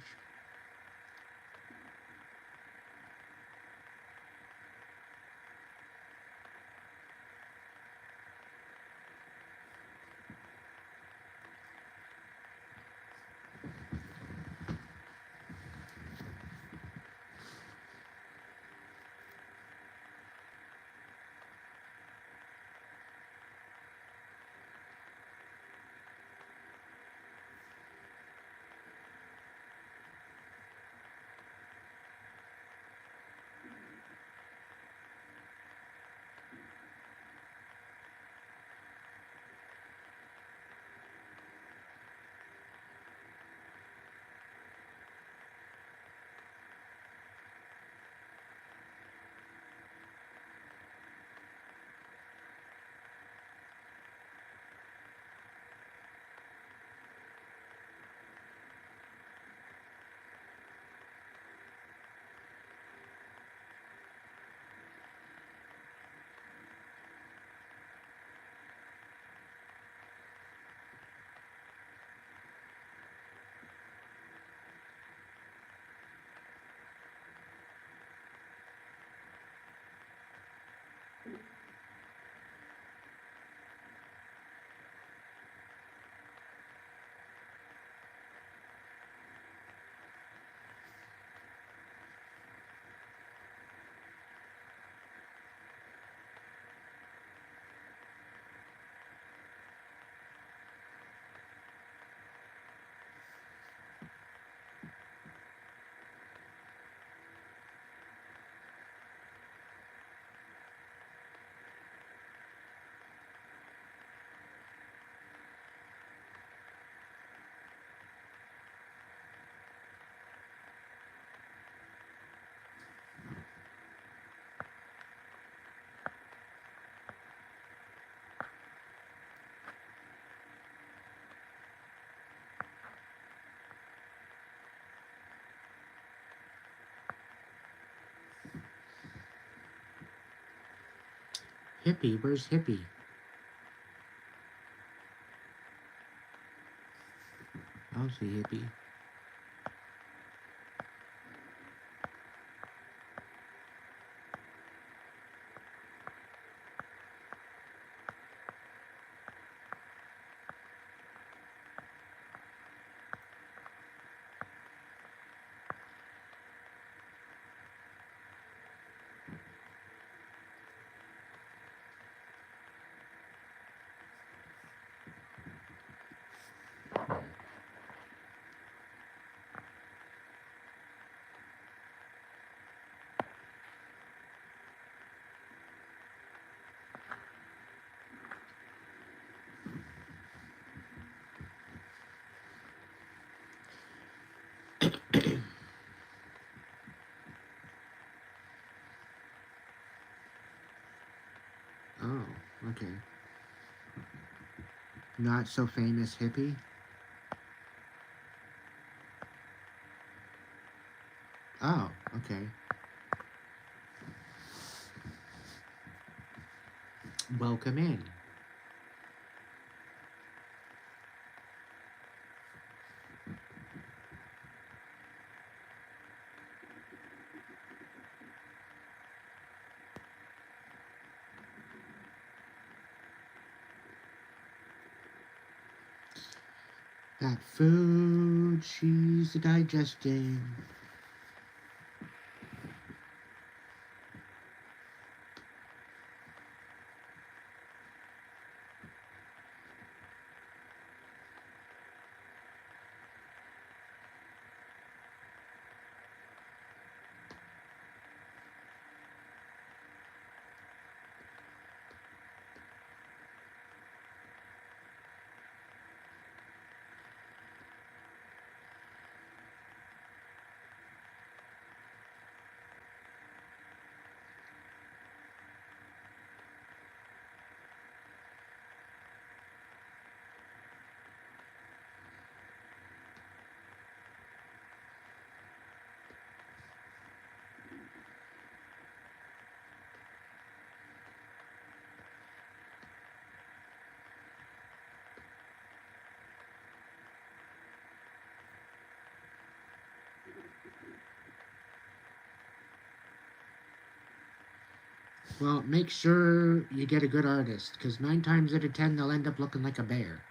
Hippie, where's Hippie? I don't see Hippie. Oh, okay. Not so famous hippie? Oh, okay. Welcome in. That food she's digesting. Well, make sure you get a good artist, because 9 times out of 10 they'll end up looking like a bear.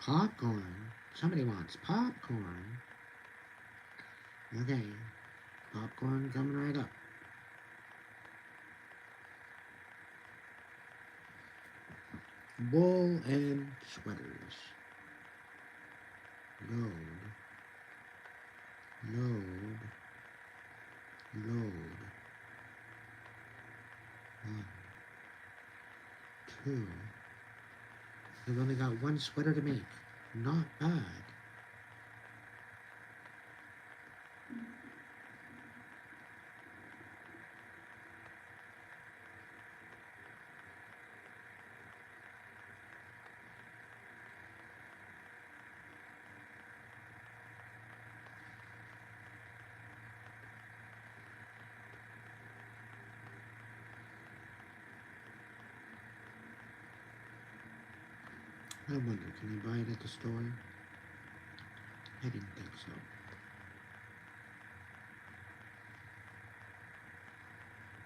Popcorn? Somebody wants popcorn. Okay, popcorn coming right up. Wool and sweaters. Load. Load. Load. 1, 2. I've only got 1 sweater to make. Not bad. I wonder, can you buy it at the store? I didn't think so.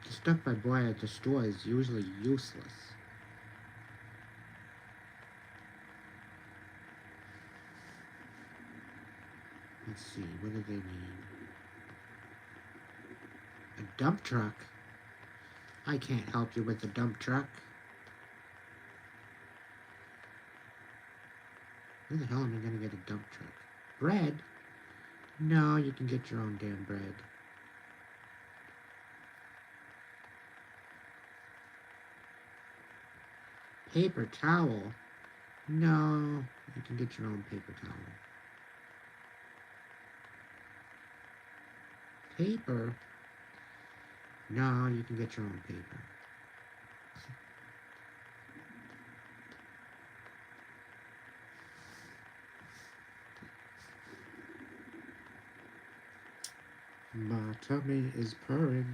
The stuff I buy at the store is usually useless. Let's see, what do they need? A dump truck? I can't help you with the dump truck. Where the hell am I gonna get a dump truck? Bread? No, you can get your own damn bread. Paper towel? No, you can get your own paper towel. Paper? No, you can get your own paper. My tummy is purring.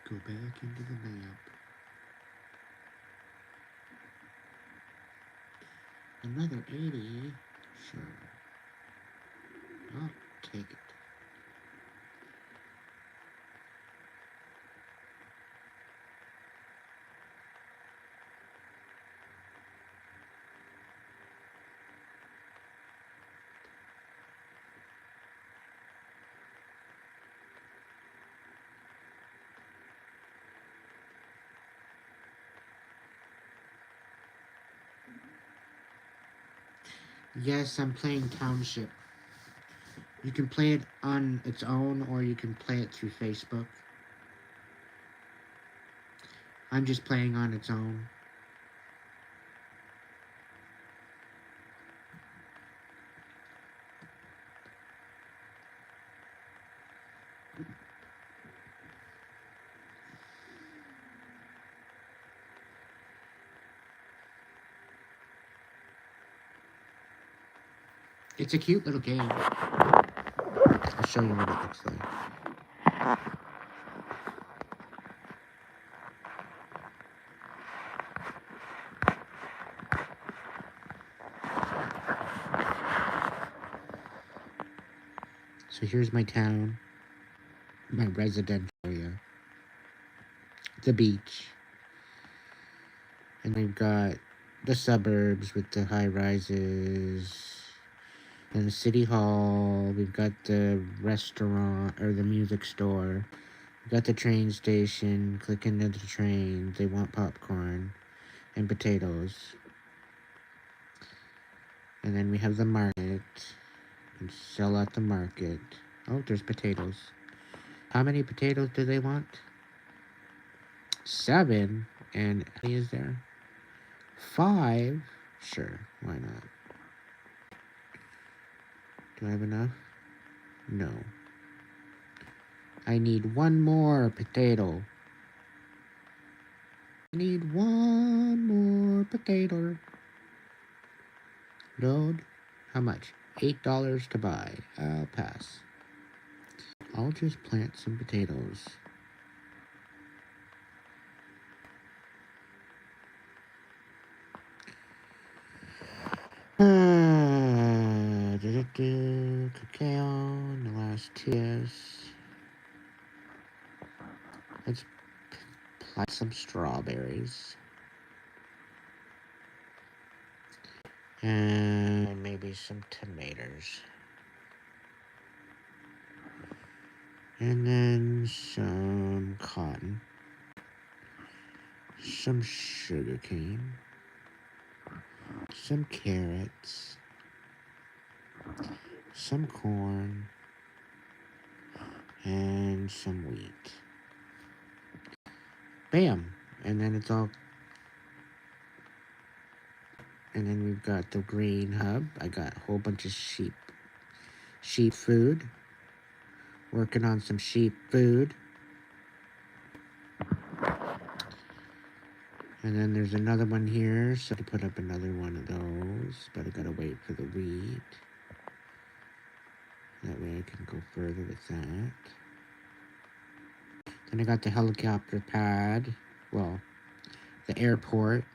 Go back into the map. Another 80? Sure. I'll take it. Yes, I'm playing Township. You can play it on its own, or you can play it through Facebook. I'm just playing on its own. It's a cute little game. I'll show you what it looks like. So here's my town, my residential area, the beach, and we've got the suburbs with the high rises, and the city hall. We've got the restaurant or the music store. We've got the train station. Click into the train. They want popcorn and potatoes. And then we have the market. And sell at the market. Oh, there's potatoes. How many potatoes do they want? 7. And how many is there? 5. Sure, why not? Do I have enough? No. I need 1 more potato. I need 1 more potato. Load. How much? $8 to buy. I'll pass. I'll just plant some potatoes. Cacao in the last tiers. Let's plant some strawberries. And maybe some tomatoes. And then some cotton. Some sugar cane. Some carrots. Some corn. And some wheat. Bam! And then it's all... And then we've got the grain hub. I got a whole bunch of sheep food. Working on some sheep food. And then there's another one here, so to put up another one of those. But I gotta wait for the wheat. That way I can go further with that. Then I got the helicopter pad. Well, the airport.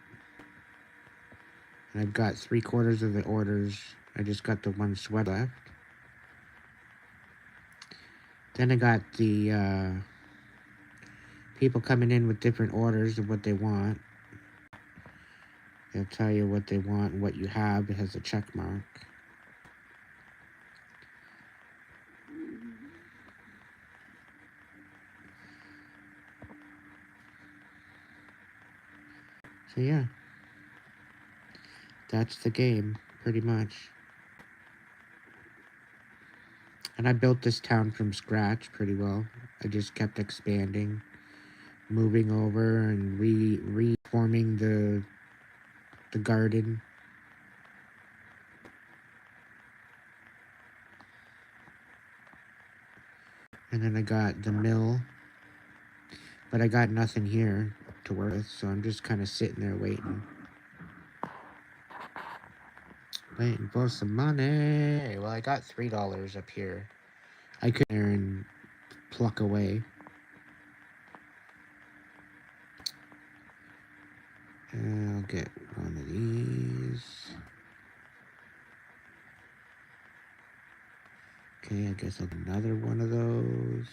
And I've got 3/4 of the orders. I just got the 1 sweat left. Then I got the people coming in with different orders of what they want. They'll tell you what they want and what you have. It has a check mark. So yeah. That's the game, pretty much. And I built this town from scratch pretty well. I just kept expanding, moving over and reforming the garden. And then I got the mill. But I got nothing here to work with, so I'm just kind of sitting there waiting. Waiting for some money. Well, I got $3 up here. I could there and pluck away. I'll get one of these. Okay, I guess I'll get another one of those.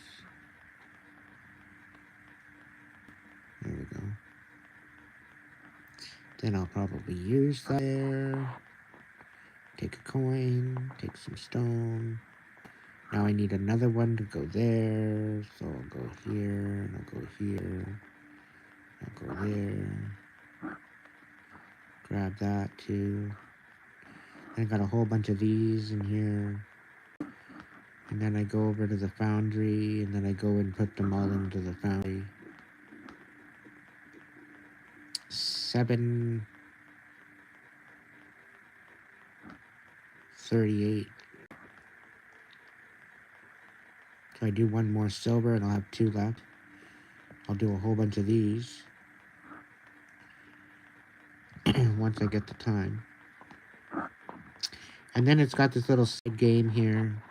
There we go. Then I'll probably use that there. Take a coin, take some stone. Now I need another one to go there. So I'll go here, and I'll go here. I'll go there. Grab that too. I got a whole bunch of these in here. And then I go over to the foundry, and then I go and put them all into the foundry. 738. So I do one more silver, and I'll have 2 left. I'll do a whole bunch of these once I get the time. And then it's got this little side game here.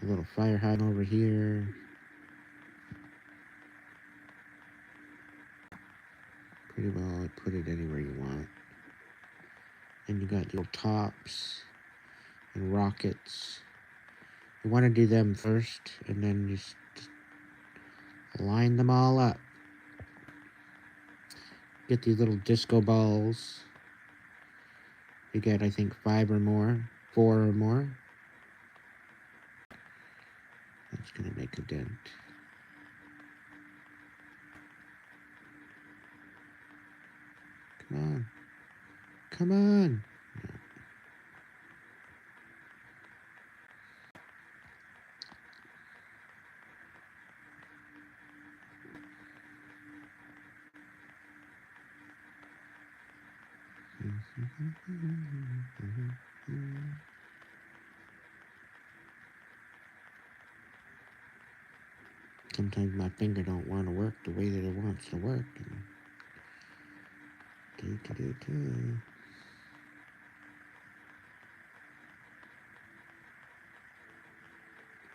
A little fire hydrant over here. Pretty well, I put it anywhere you want. And you got little tops and rockets. You want to do them first, and then just line them all up. Get these little disco balls. You get, I think, 5 or more, 4 or more. That's gonna make a dent. Come on. Come on. No. Sometimes my finger don't want to work the way that it wants to work.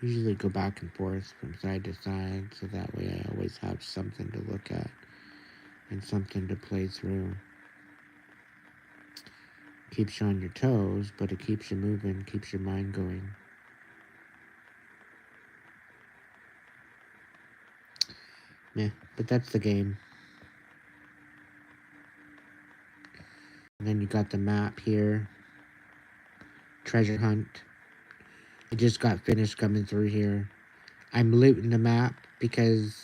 Usually go back and forth from side to side, so that way I always have something to look at and something to play through. Keeps you on your toes, but it keeps you moving, keeps your mind going. Yeah, but that's the game. And then you got the map here. Treasure hunt. I just got finished coming through here. I'm looting the map because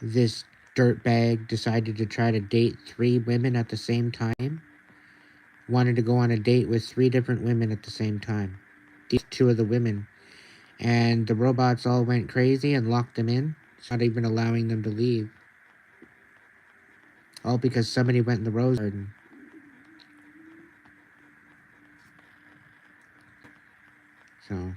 this dirtbag decided to try to date 3 women at the same time. Wanted to go on a date with 3 different women at the same time. These 2 of the women. And the robots all went crazy and locked them in. It's not even allowing them to leave. All because somebody went in the rose garden. So.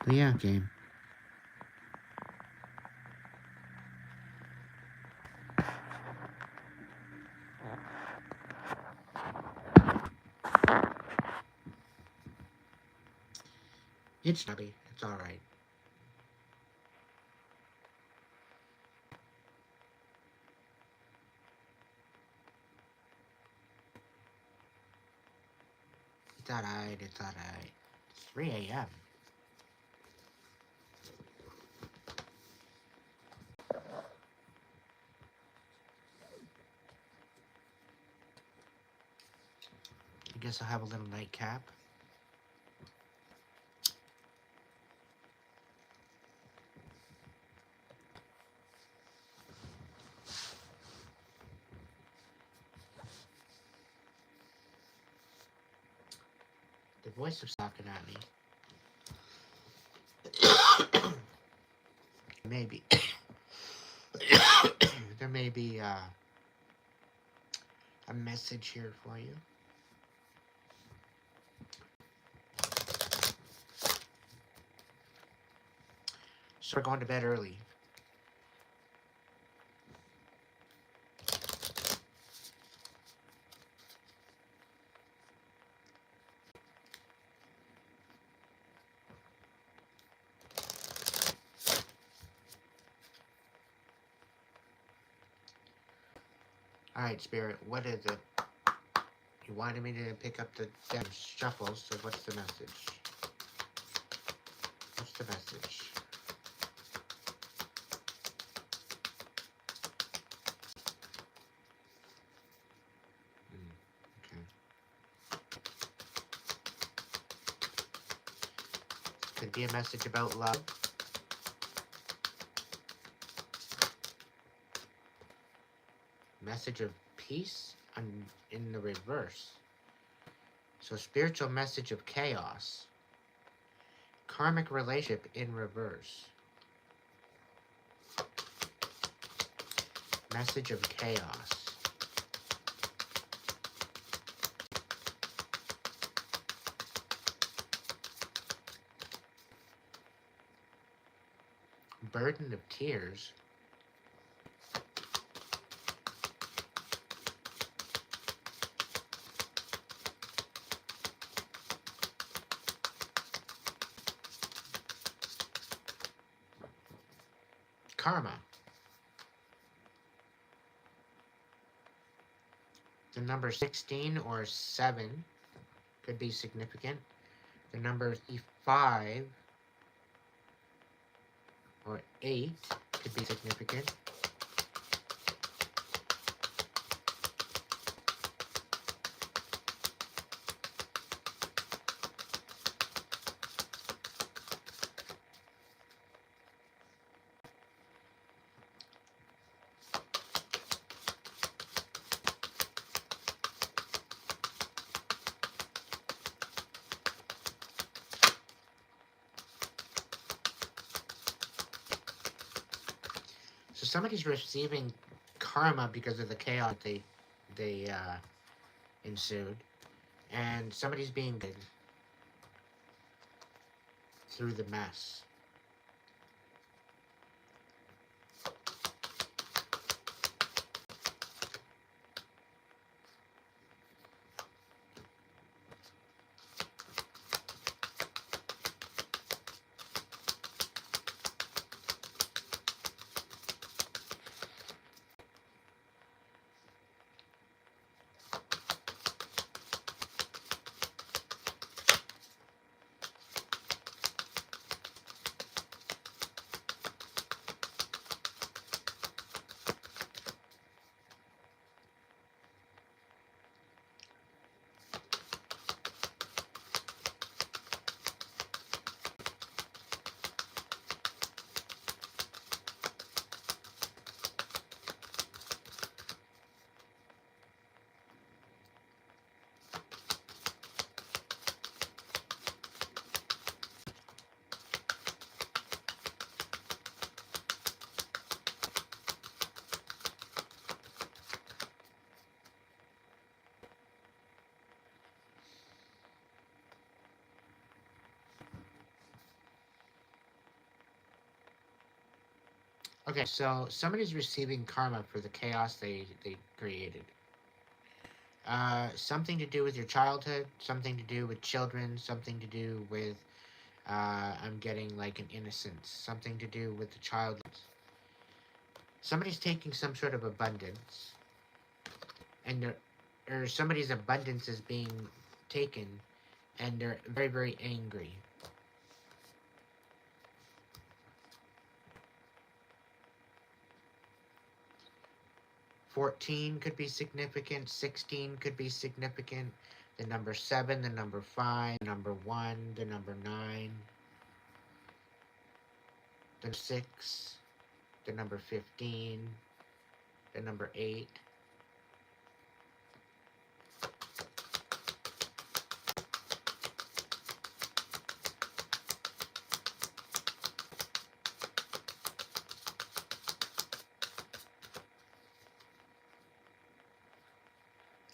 But yeah, game. It's stubby. It's alright. It's alright. It's alright. It's 3 a.m. I guess I'll have a little nightcap. The voice is talking at me. Maybe. There may be a message here for you. So we're going to bed early. Alright, Spirit, what is it? You wanted me to pick up the shuffle, so what's the message? What's the message? Okay. Could be a message about love. Message of peace in the reverse. So spiritual message of chaos. Karmic relationship in reverse. Message of chaos. Burden of tears. Karma. The number 16 or 7 could be significant. The number 5 or 8 could be significant. So somebody's receiving karma because of the chaos they ensued, and somebody's being good through the mess. Okay, so somebody's receiving karma for the chaos they created. Something to do with your childhood, something to do with children, something to do with, I'm getting like an innocence, something to do with the child. Somebody's taking some sort of abundance, and or somebody's abundance is being taken, and they're very, very angry. 14 could be significant, 16 could be significant, the number 7, the number 5, the number 1, the number 9, the 6, the number 15, the number 8.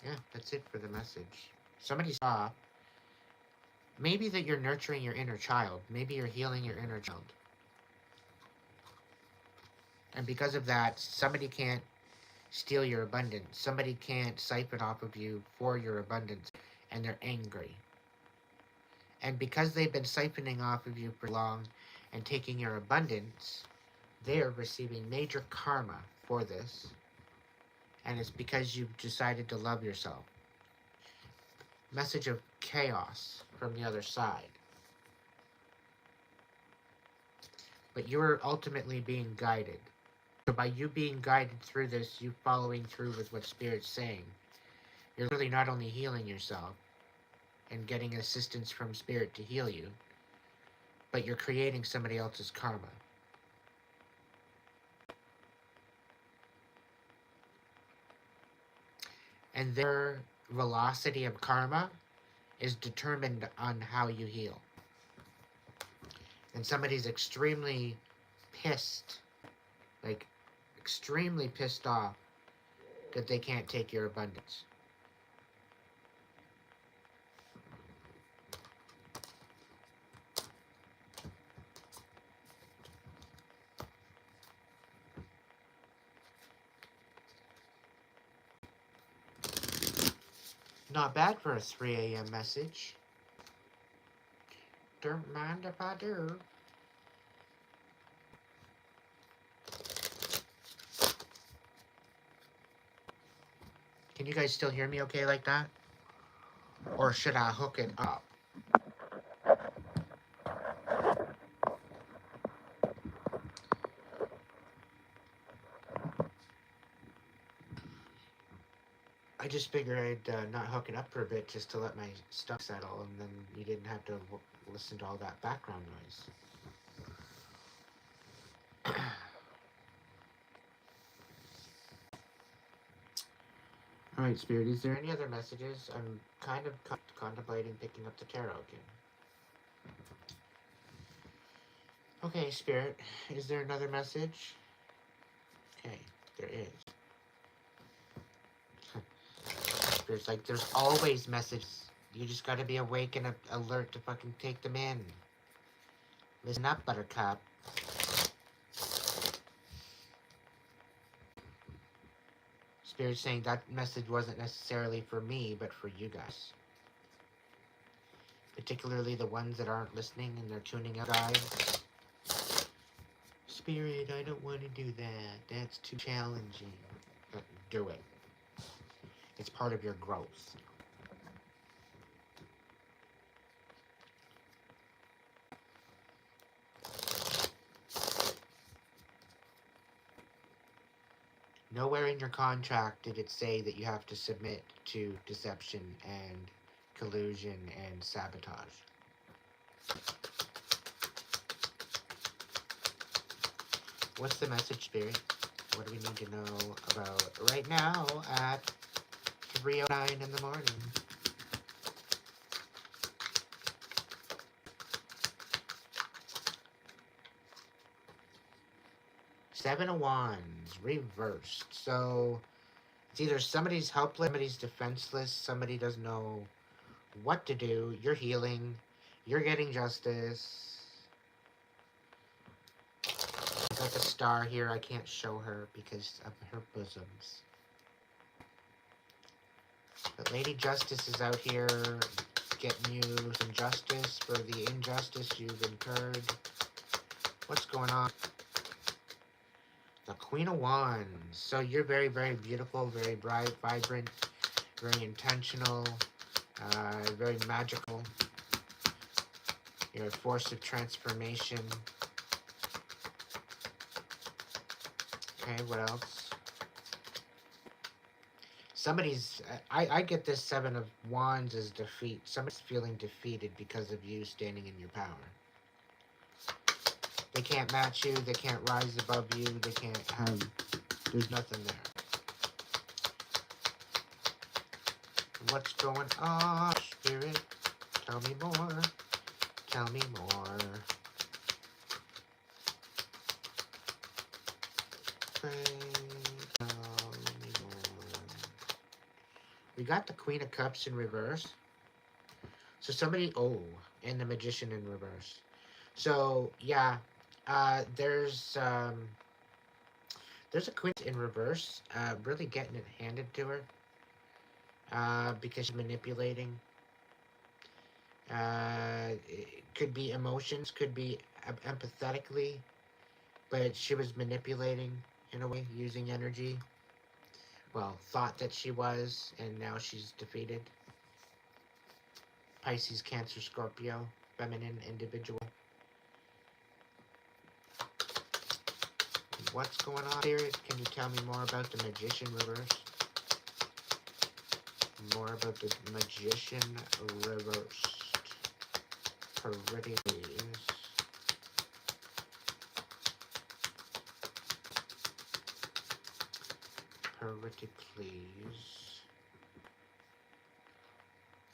Yeah, that's it for the message. Somebody saw maybe that you're nurturing your inner child. Maybe you're healing your inner child. And because of that, somebody can't steal your abundance. Somebody can't siphon off of you for your abundance. And they're angry. And because they've been siphoning off of you for long and taking your abundance, they're receiving major karma for this. And it's because you've decided to love yourself. Message of chaos from the other side. But you're ultimately being guided. So by you being guided through this, you following through with what Spirit's saying, you're really not only healing yourself and getting assistance from Spirit to heal you, but you're creating somebody else's karma. And their velocity of karma is determined on how you heal. And somebody's extremely pissed, like extremely pissed off that they can't take your abundance. Not bad for a 3 a.m. message. Don't mind if I do. Can you guys still hear me okay like that? Or should I hook it up? I just figured I'd not hook it up for a bit just to let my stuff settle, and then you didn't have to listen to all that background noise. Alright, Spirit, is there any other messages? I'm kind of contemplating picking up the tarot again. Okay, Spirit, is there another message? Okay, there is. Spirit's like, there's always messages. You just gotta be awake and alert to fucking take them in. Listen up, Buttercup. Spirit's saying that message wasn't necessarily for me, but for you guys. Particularly the ones that aren't listening and they're tuning out, guys. Spirit, I don't want to do that. That's too challenging. But do it. It's part of your growth. Nowhere in your contract did it say that you have to submit to deception and collusion and sabotage. What's the message, Spirit? What do we need to know about right now at 3:09 in the morning? Seven of Wands, reversed. So it's either somebody's helpless, somebody's defenseless, somebody doesn't know what to do. You're healing. You're getting justice. I got the star here. I can't show her because of her bosoms. But Lady Justice is out here getting you some justice for the injustice you've incurred. What's going on? The Queen of Wands. So you're very, very beautiful, very bright, vibrant, very intentional, very magical. You're a force of transformation. Okay, what else? Somebody's... I get this Seven of Wands as defeat. Somebody's feeling defeated because of you standing in your power. They can't match you. They can't rise above you. They can't have... There's nothing there. What's going on, Spirit? Tell me more. Tell me more. Pray, tell me more. We got the Queen of Cups in reverse. So somebody... Oh, and the Magician in reverse. So, yeah. There's a Queen in reverse. Really getting it handed to her. Because she's manipulating. It could be emotions, could be empathetically, but she was manipulating in a way, using energy. well, thought that she was, and now she's defeated. Pisces, Cancer, Scorpio, feminine individual. What's going on, Spirit? Can you tell me more about the Magician reversed? More about the Magician reversed. Pretty please. Pretty please.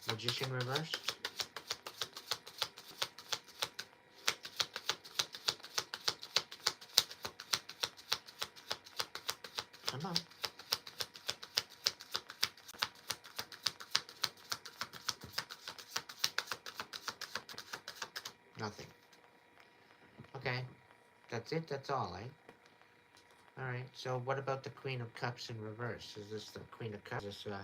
Magician reversed. Come on. Nothing. Okay. That's it? That's all, eh? Alright, so what about the Queen of Cups in reverse? Is this the Queen of Cups? Is this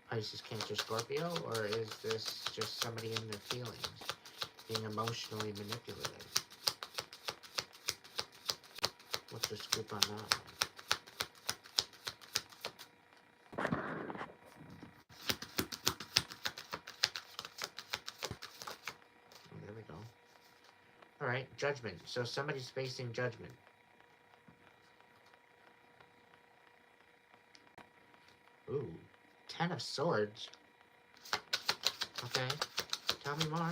Pisces, Cancer, Scorpio? Or is this just somebody in their feelings? Being emotionally manipulative? What's the scoop on that one? Oh, there we go. Alright, judgment. So somebody's facing judgment. Ooh, 10 of Swords. Okay, tell me more.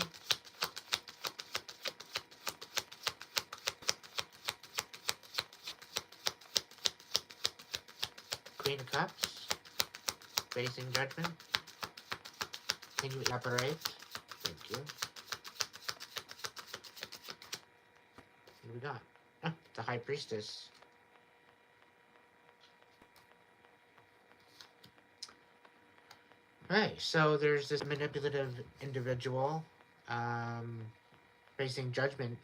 Queen of Cups, facing judgment. Can you elaborate? Thank you. What do we got? The High Priestess. Alright, so there's this manipulative individual facing judgment.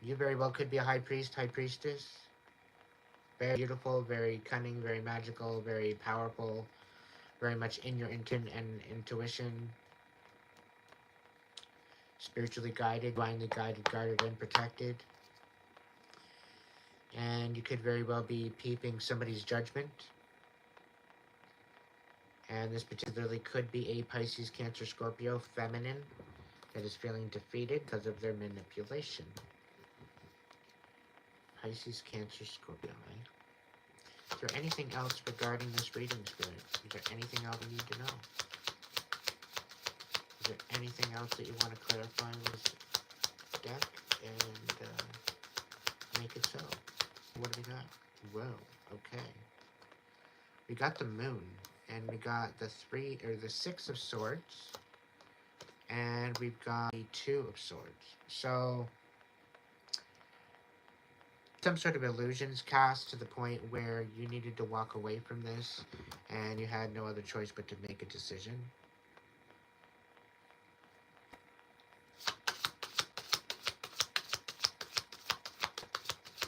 You very well could be a high priest, high priestess. Very beautiful, very cunning, very magical, very powerful, very much in your intuition. Spiritually guided, divinely guided, guarded, and protected. And you could very well be peeping somebody's judgment. And this particularly could be a Pisces, Cancer, Scorpio, feminine that is feeling defeated because of their manipulation. Pisces, Cancer, Scorpio, right? Is there anything else regarding this reading, Spirit? Is there anything else we need to know? Is there anything else that you want to clarify with this deck and make it so? What do we got? Whoa, okay. We got the Moon, and we got the 6 of Swords, and we've got the 2 of Swords. So some sort of illusions cast to the point where you needed to walk away from this, and you had no other choice but to make a decision.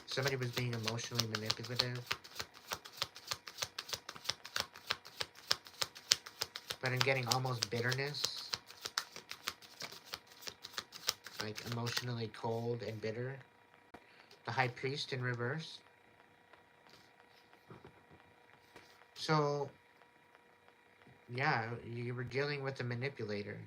Somebody was being emotionally manipulative. But I'm getting almost bitterness. Like emotionally cold and bitter. The High Priest in reverse. So, yeah, you were dealing with a manipulator.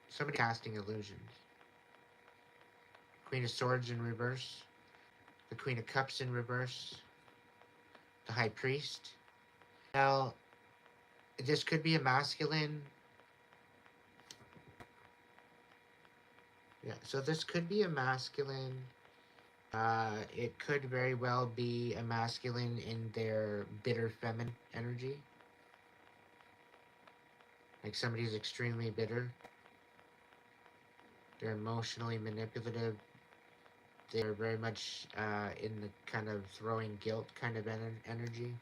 Somebody casting illusions. Queen of Swords in reverse. The Queen of Cups in reverse. The High Priest. Now, this could be a masculine. Yeah, so this could be a masculine. It could very well be a masculine in their bitter feminine energy. Like somebody who's extremely bitter. They're emotionally manipulative. They're very much in the kind of throwing guilt kind of energy.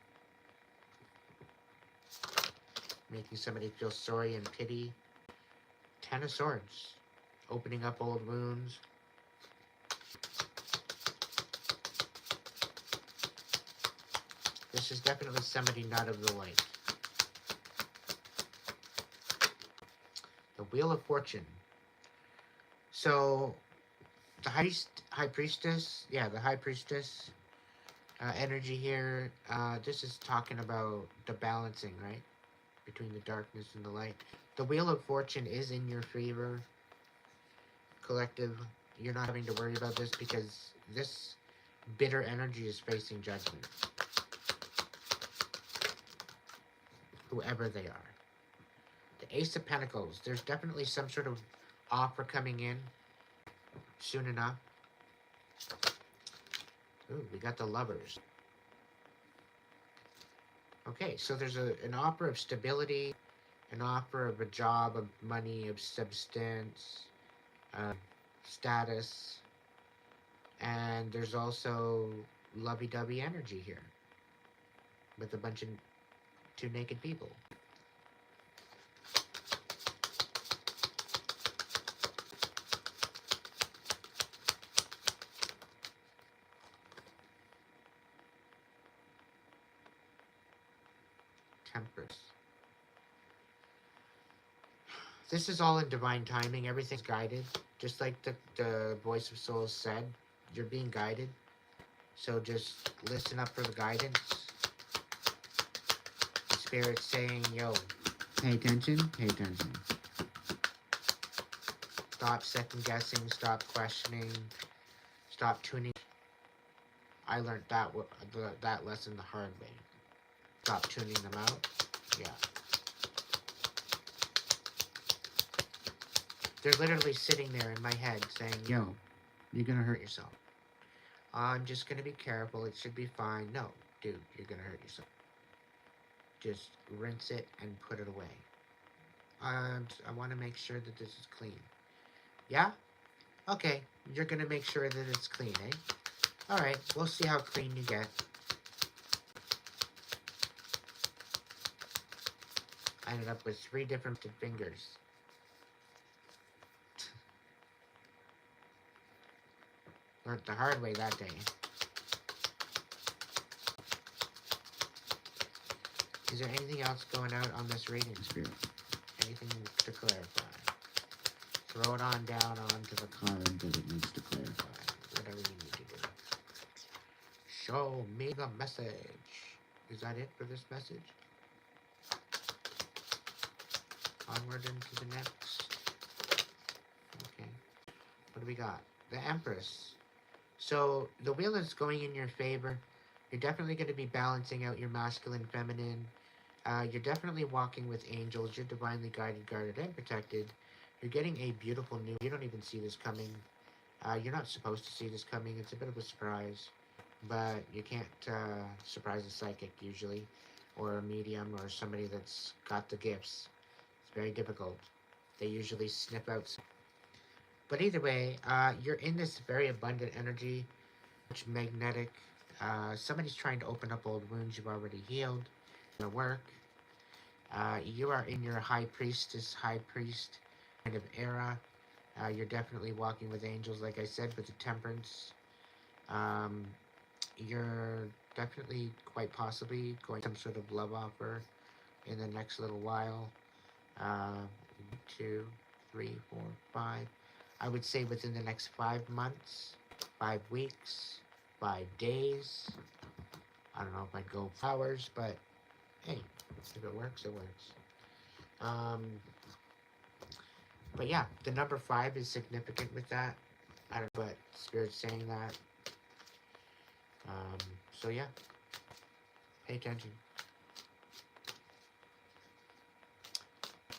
Making somebody feel sorry and pity. 10 of Swords. Opening up old wounds. This is definitely somebody not of the light. The Wheel of Fortune. So the high priestess, yeah, the high priestess energy here. This is talking about the balancing, right, between the darkness and the light. The wheel of fortune is in your favor, collective. You're not having to worry about this because this bitter energy is facing judgment, whoever they are. The Ace of Pentacles. There's definitely some sort of offer coming in soon enough. Ooh, we got the Lovers. Okay, so there's an offer of stability, an offer of a job, of money, of substance, status, and there's also lovey-dovey energy here with a bunch of two naked people. Temperance. This is all in divine timing. Everything's guided. Just like the voice of souls said, you're being guided. So just listen up for the guidance. The Spirit's saying, yo, pay attention, pay attention. Stop second guessing, stop questioning, stop tuning. I learned that lesson the hard way. Stop tuning them out. Yeah. They're literally sitting there in my head saying, yo, you're gonna hurt yourself. I'm just gonna be careful, it should be fine. No, dude, you're gonna hurt yourself. Just rinse it and put it away. I want to make sure that this is clean. Yeah? Okay, you're gonna make sure that it's clean, eh? Alright, we'll see how clean you get. I ended up with 3 different fingers. Learned the hard way that day. Is there anything else going out on this reading, Spirit? Anything to clarify? Throw it on down onto the card that it needs to clarify. Whatever you need to do. Show me the message. Is that it for this message? Onward into the next. Okay. What do we got? The Empress. So the wheel is going in your favor. You're definitely going to be balancing out your masculine, feminine. You're definitely walking with angels. You're divinely guided, guarded, and protected. You're getting a beautiful new... You don't even see this coming. You're not supposed to see this coming. It's a bit of a surprise. But you can't surprise a psychic, usually. Or a medium, or somebody that's got the gifts. It's very difficult. They usually sniff out... But either way, you're in this very abundant energy. Magnetic. Somebody's trying to open up old wounds you've already healed. Gonna work. You are in your high priest kind of era. You're definitely walking with angels, like I said, with the temperance. You're definitely quite possibly going some sort of love offer in the next little while. 2, 3, 4, 5. I would say within the next 5 months, 5 weeks, 5 days. I don't know if I'd go hours, but hey, if it works, it works. But yeah, the number 5 is significant with that. I don't know, but Spirit's saying that. So yeah, pay attention.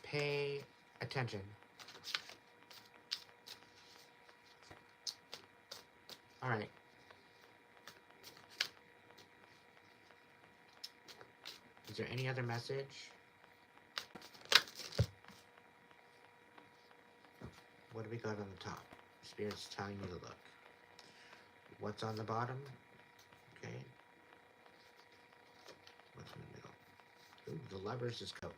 Pay attention. All right. Is there any other message? What do we got on the top? Spirit's telling me to look. What's on the bottom? Okay. What's in the middle? Ooh, the Lovers is coat.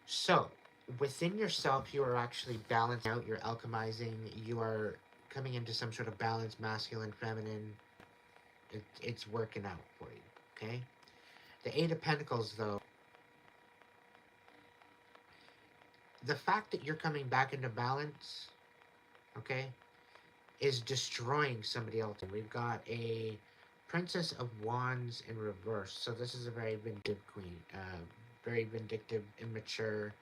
So, within yourself, you are actually balancing out. You're alchemizing. You are coming into some sort of balance, masculine, feminine. It's working out for you. Okay. The 8 of Pentacles, though. The fact that you're coming back into balance okay, is destroying somebody else. We've got a Princess of Wands in reverse. So this is a very vindictive queen. Very vindictive, immature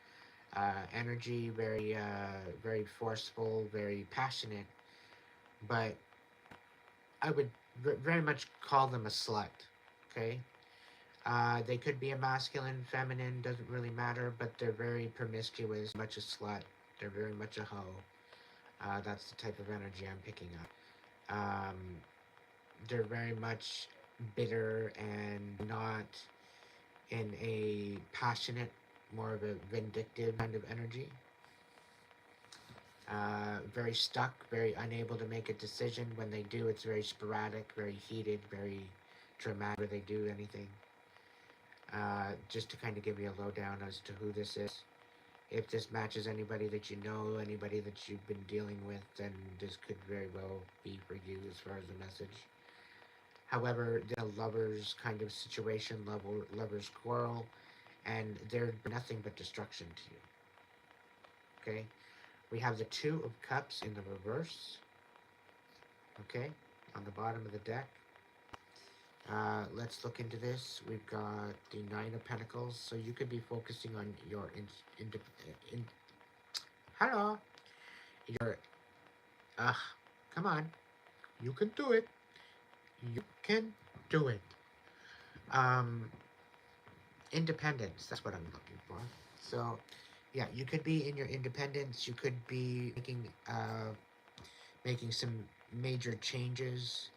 energy, very forceful, very passionate. But I would very much call them a slut. Okay, they could be a masculine, feminine, doesn't really matter, but they're very promiscuous, much a slut. They're very much a hoe. That's the type of energy I'm picking up. They're very much bitter and not in a passionate, more of a vindictive kind of energy. Very stuck, very unable to make a decision. When they do, it's very sporadic, very heated, very dramatic where they do anything. Just to kind of give you a lowdown as to who this is. If this matches anybody that you know, anybody that you've been dealing with, then this could very well be for you as far as the message. However, the lovers kind of situation, lovers quarrel, and they're nothing but destruction to you. Okay? We have the Two of Cups in the reverse. Okay? On the bottom of the deck. Let's look into this. We've got the Nine of Pentacles. So you could be focusing on your hello. Your come on. You can do it. You can do it. Um, Independence. That's what I'm looking for. So, yeah, you could be in your independence. You could be making some major changes,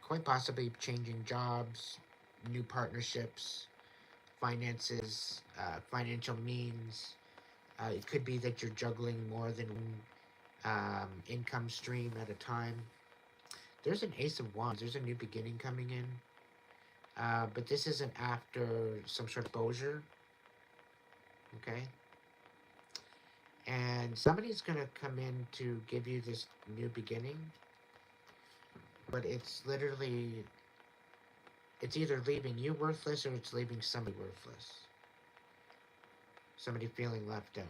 quite possibly changing jobs, new partnerships, finances, financial means. It could be that you're juggling more than one income stream at a time. There's an Ace of Wands. There's a new beginning coming in. But this isn't after some sort of exposure. Okay? And somebody's going to come in to give you this new beginning. But it's literally, it's either leaving you worthless or it's leaving somebody worthless. Somebody feeling left out.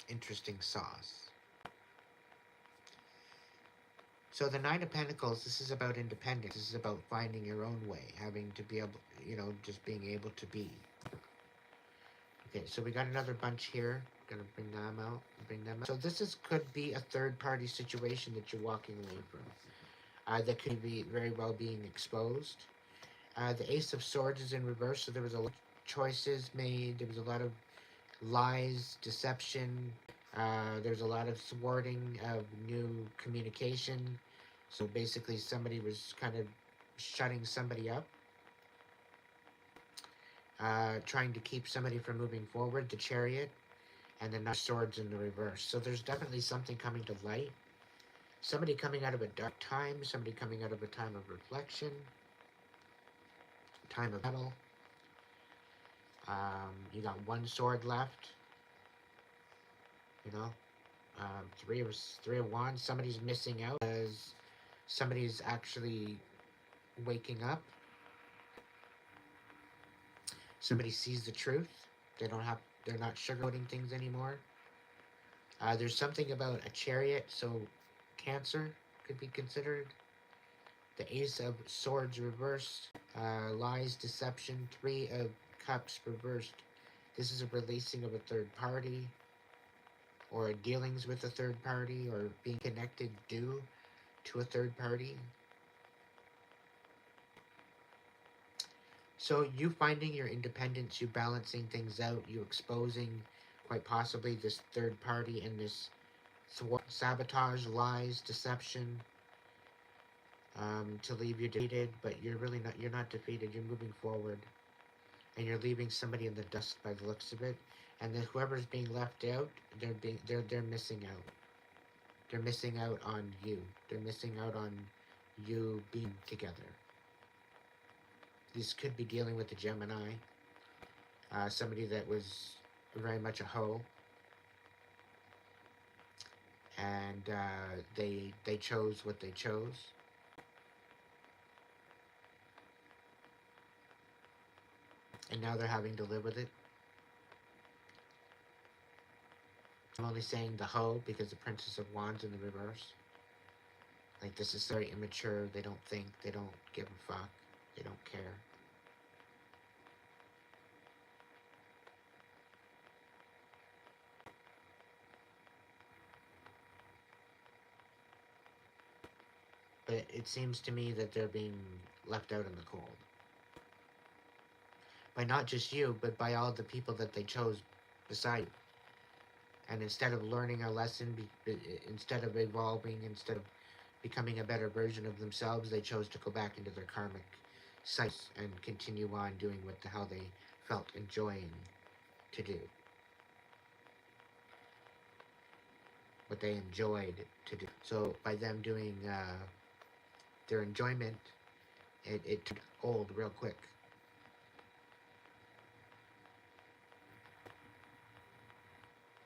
Interesting sauce. So the Nine of Pentacles, this is about independence. This is about finding your own way, having to be able, just being able to be. Okay, so we got another bunch here. Gonna bring them out. Bring them out. So this could be a third-party situation that you're walking away from. That could be very well being exposed. The Ace of Swords is in reverse, so there was a lot of choices made. There was a lot of lies, deception. There's a lot of thwarting of new communication. So basically, somebody was kind of shutting somebody up, trying to keep somebody from moving forward. The Chariot, and then Swords in the reverse. So there's definitely something coming to light. Somebody coming out of a dark time. Somebody coming out of a time of reflection. Time of battle. You got one sword left. You know, three of wands. Somebody's missing out as somebody's actually waking up. Somebody sees the truth. They're not sugarcoating things anymore. There's something about a Chariot, so Cancer could be considered. The Ace of Swords reversed. Lies, deception. Three of Cups reversed. This is a releasing of a third party, or dealings with a third party, or being connected due to a third party. So you finding your independence, you balancing things out, you exposing quite possibly this third party and this sabotage, lies, deception, to leave you defeated, but you're not defeated, you're moving forward. And you're leaving somebody in the dust by the looks of it. And then whoever's being left out, they're missing out. They're missing out on you. They're missing out on you being together. This could be dealing with the Gemini. Somebody that was very much a hoe. And they chose what they chose. and now they're having to live with it. I'm only saying the hoe because the Princess of Wands in the reverse. Like, this is very immature. They don't think. They don't give a fuck. They don't care. But it seems to me that they're being left out in the cold. By not just you, but by all the people that they chose beside you. And instead of learning a lesson, instead of evolving, instead of becoming a better version of themselves, they chose to go back into their karmic cycles and continue on doing what the hell they felt enjoying to do. What they enjoyed to do. So by them doing their enjoyment, it turned old real quick.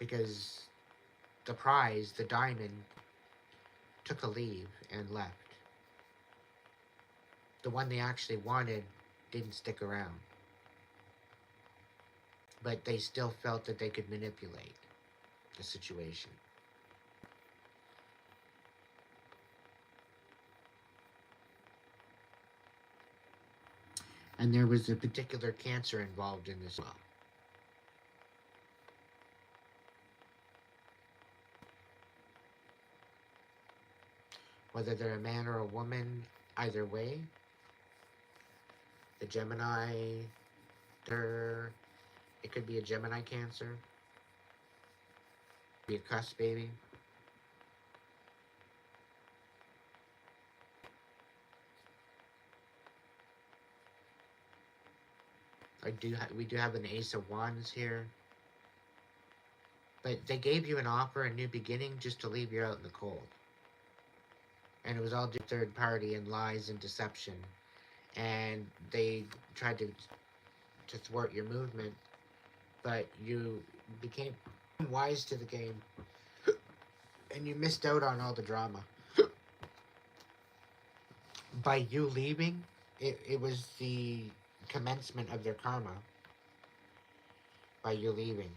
Because the prize, the diamond, took a leave and left. The one they actually wanted didn't stick around. But they still felt that they could manipulate the situation. And there was a particular cancer involved in this as well. Whether they're a man or a woman, either way, the Gemini, it could be a Gemini cancer, be a cusp baby. We do have an Ace of Wands here. But they gave you an offer, a new beginning, just to leave you out in the cold. And it was all due to third party and lies and deception. And they tried to thwart your movement, but you became wise to the game, and you missed out on all the drama. By you leaving, it was the commencement of their karma. By you leaving.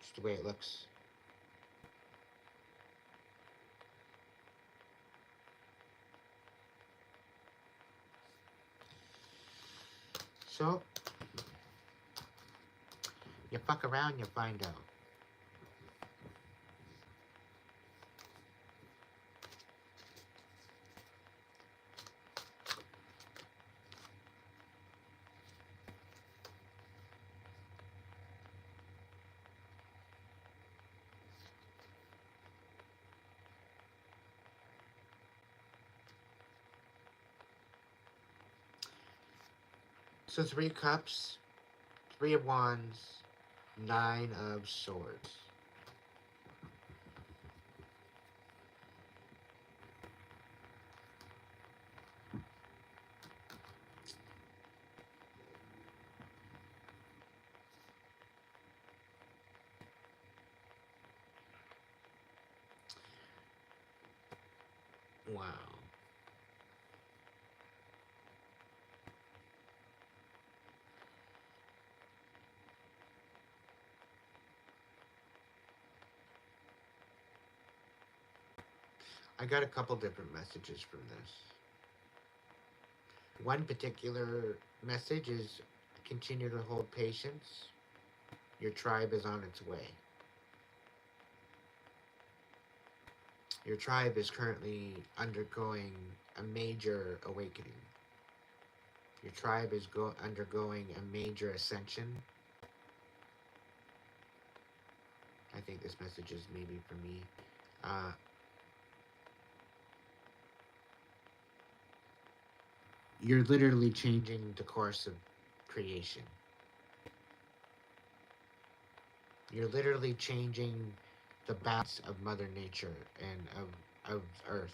Just the way it looks. So, you fuck around, you find out. So 3 cups, 3 of wands, 9 of swords. Wow. I got a couple different messages from this. One particular message is continue to hold patience. Your tribe is on its way. Your tribe is currently undergoing a major awakening. Your tribe is undergoing a major ascension. I think this message is maybe for me. You're literally changing the course of creation. You're literally changing the balance of Mother Nature and of Earth.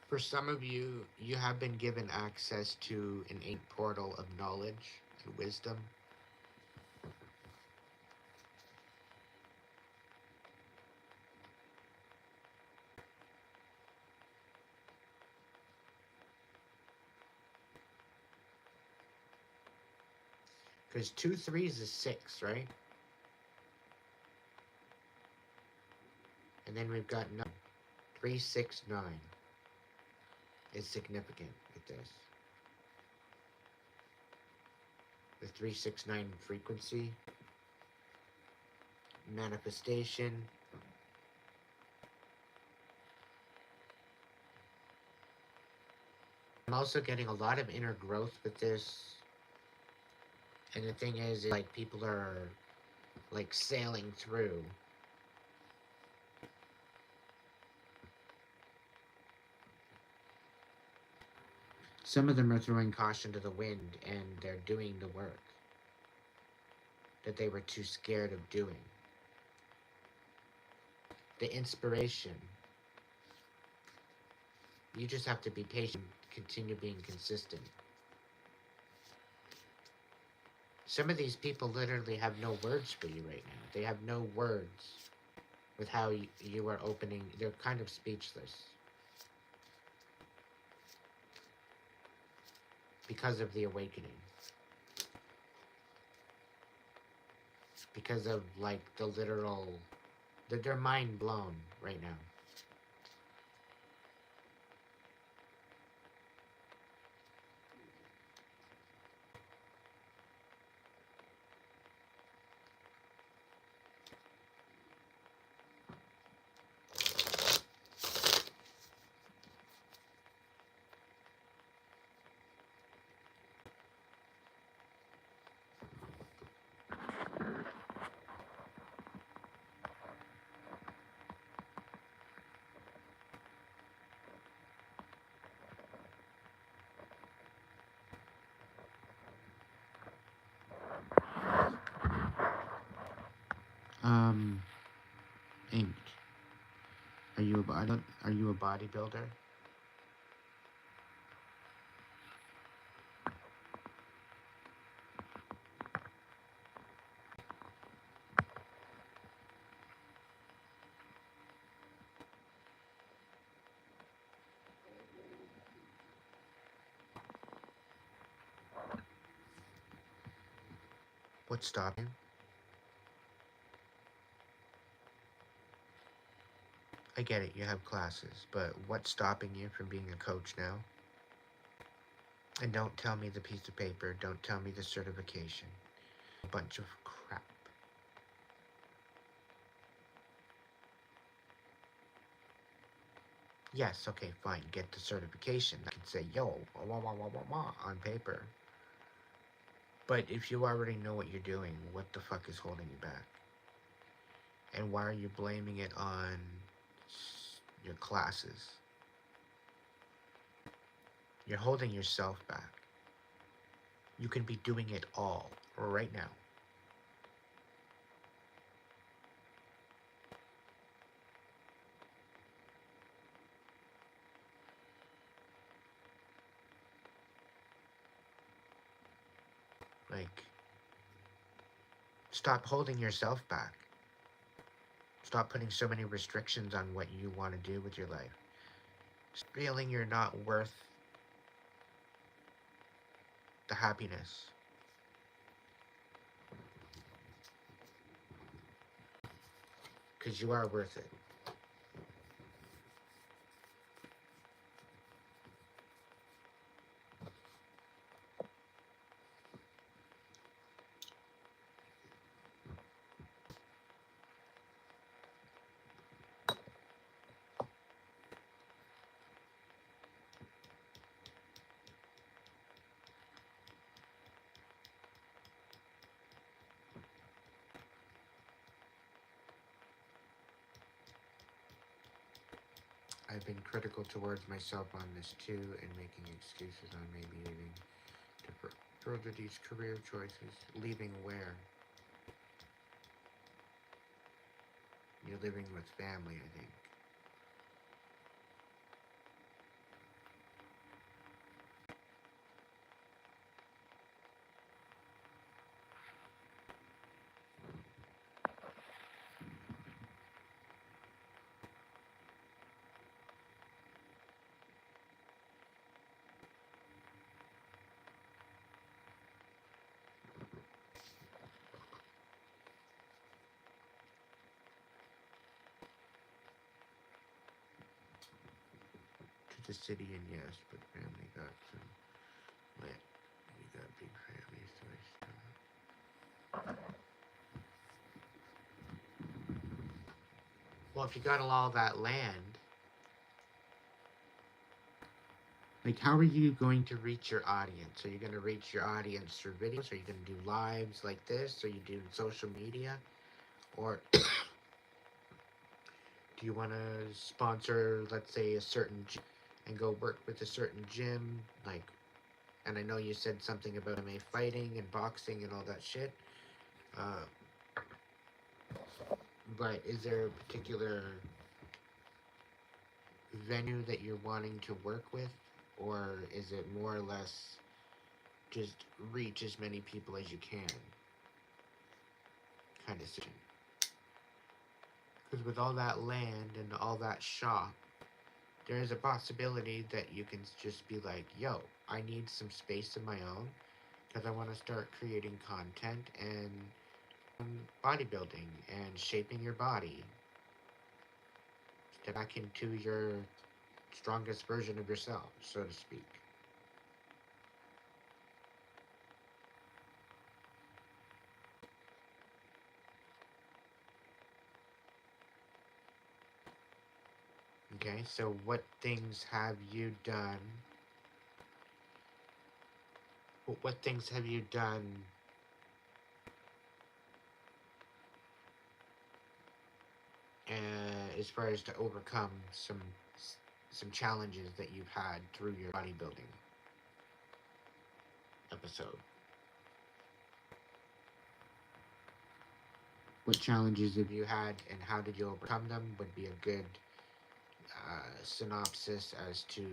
For some of you, you have been given access to an ancient portal of knowledge and wisdom. Because 2 3s is 6, right? And then we've got 9. 3 6 9 is significant with this. The 369 frequency, manifestation. I'm also getting a lot of inner growth with this. And the thing is like people are like sailing through. Some of them are throwing caution to the wind and they're doing the work that they were too scared of doing. The inspiration. You just have to be patient, continue being consistent. Some of these people literally have no words for you right now. They have no words with how you are opening. They're kind of speechless. Because of the awakening. Because of like the literal, they're mind blown right now. Inked. Are you a bodybuilder? What's stopping? I get it, you have classes, but what's stopping you from being a coach now? And don't tell me the piece of paper, don't tell me the certification. A bunch of crap. Yes, okay, fine, get the certification. I can say, yo, wah, wah, wah, wah, wah, on paper. But if you already know what you're doing, what the fuck is holding you back? And why are you blaming it on your classes? You're holding yourself back. You can be doing it all right now. Like, stop holding yourself back. Stop putting so many restrictions on what you want to do with your life. Feeling you're not worth the happiness. Because you are worth it. I've been critical towards myself on this too, and making excuses on maybe leaving to further these career choices. Leaving where? You're living with family, I think. toxicity, and yes, but family got some lit. We got big families, so well, if you got all that land, like, how are you going to reach your audience? Are you going to reach your audience through videos? Are you going to do lives like this? Are you doing social media? Or do you want to sponsor, let's say, a certain gym and go work with a certain gym? Like, and I know you said something about MMA fighting and boxing and all that shit. Uh, but is there a particular venue that you're wanting to work with? Or is it more or less just reach as many people as you can kind of situation? Because with all that land and all that shop, there is a possibility that you can just be like, yo, I need some space of my own because I want to start creating content and bodybuilding and shaping your body. Get back into your strongest version of yourself, so to speak. Okay, so what things have you done? What things have you done as far as to overcome some challenges that you've had through your bodybuilding episode? What challenges have you had and how did you overcome them would be a good synopsis as to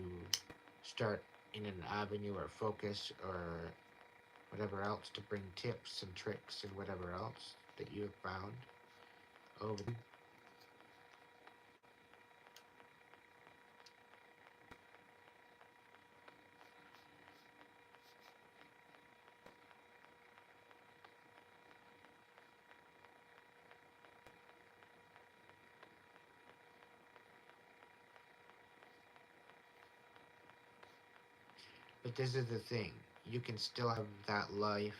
start in an avenue or focus or whatever else to bring tips and tricks and whatever else that you have found over. But this is the thing. You can still have that life.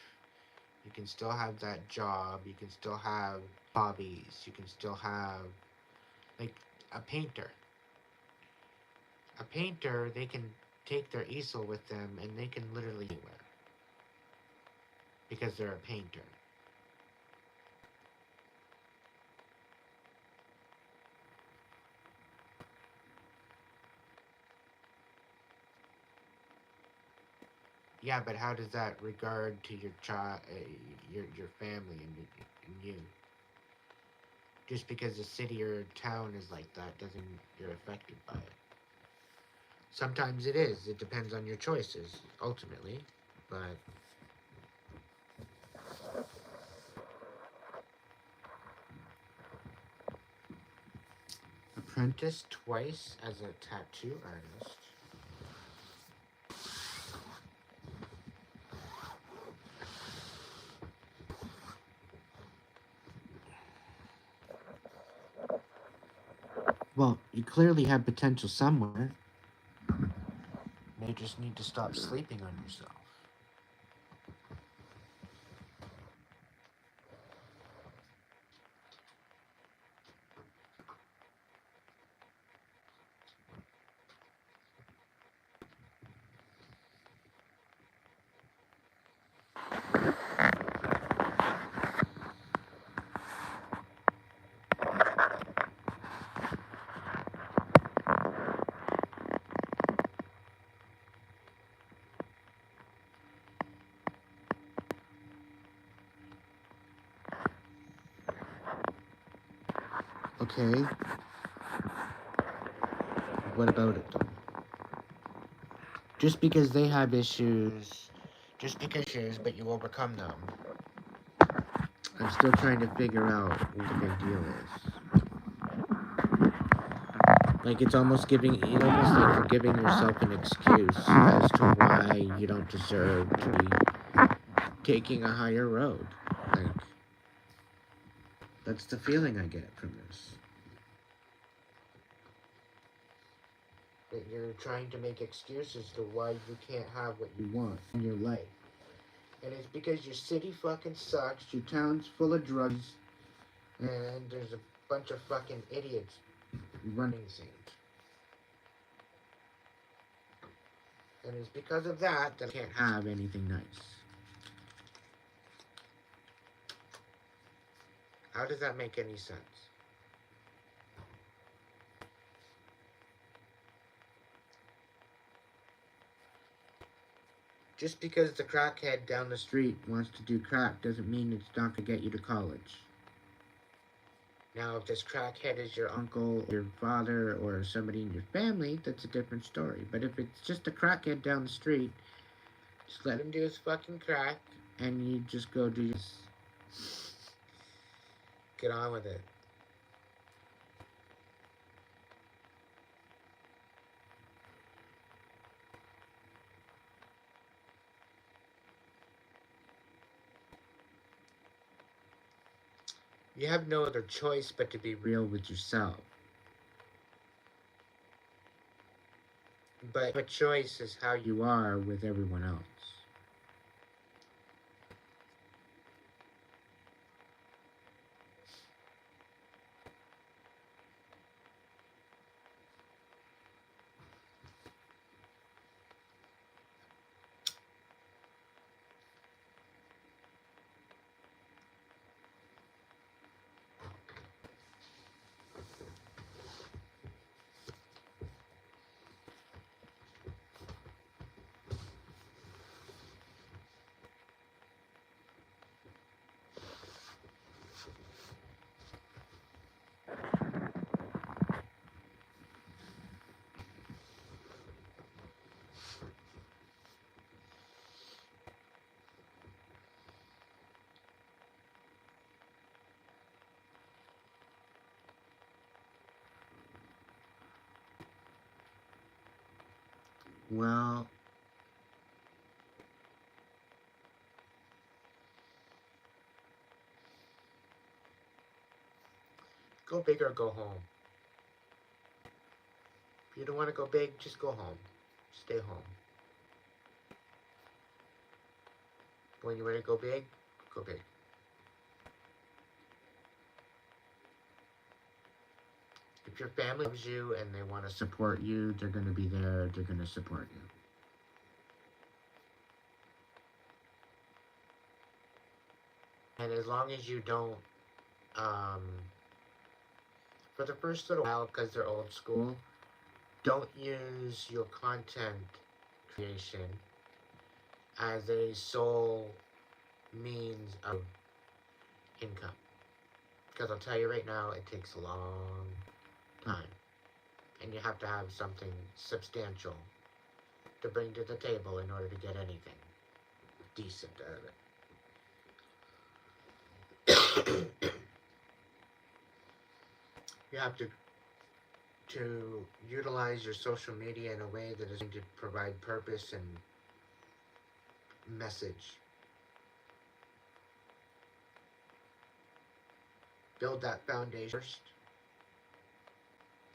You can still have that job. You can still have hobbies. You can still have, like, a painter. A painter, they can take their easel with them and they can literally anywhere because they're a painter. Yeah, but how does that regard to your child, your family, and you? Just because a city or a town is like that doesn't mean you're affected by it. Sometimes it is. It depends on your choices, ultimately. But apprenticed twice as a tattoo artist. Well, you clearly have potential somewhere. You just need to stop sleeping on yourself. Okay. What about it though? Just because they have issues, but you overcome them. I'm still trying to figure out what the big deal is. Like it's almost like you're giving yourself an excuse as to why you don't deserve to be taking a higher road. Like that's the feeling I get from this. That you're trying to make excuses to why you can't have what you want in your life. And it's because your city fucking sucks, your town's full of drugs, and there's a bunch of fucking idiots running things. And it's because of that that I can't have anything nice. How does that make any sense? Just because the crackhead down the street wants to do crack doesn't mean it's not going to get you to college. Now, if this crackhead is your uncle, or your father, or somebody in your family, that's a different story. But if it's just a crackhead down the street, just let him do his fucking crack, and you just go do your... Get on with it. You have no other choice but to be real with yourself. But a choice is how you are with everyone else. Well, go big or go home. If you don't want to go big, just go home. Stay home. When you're ready to go big, go big. If your family loves you and they want to support you, they're going to be there. They're going to support you. And as long as you don't, for the first little while, because they're old school, don't use your content creation as a sole means of income. Because I'll tell you right now, it takes a long time. And you have to have something substantial to bring to the table in order to get anything decent out of it. You have to utilize your social media in a way that is going to provide purpose and message. Build that foundation first,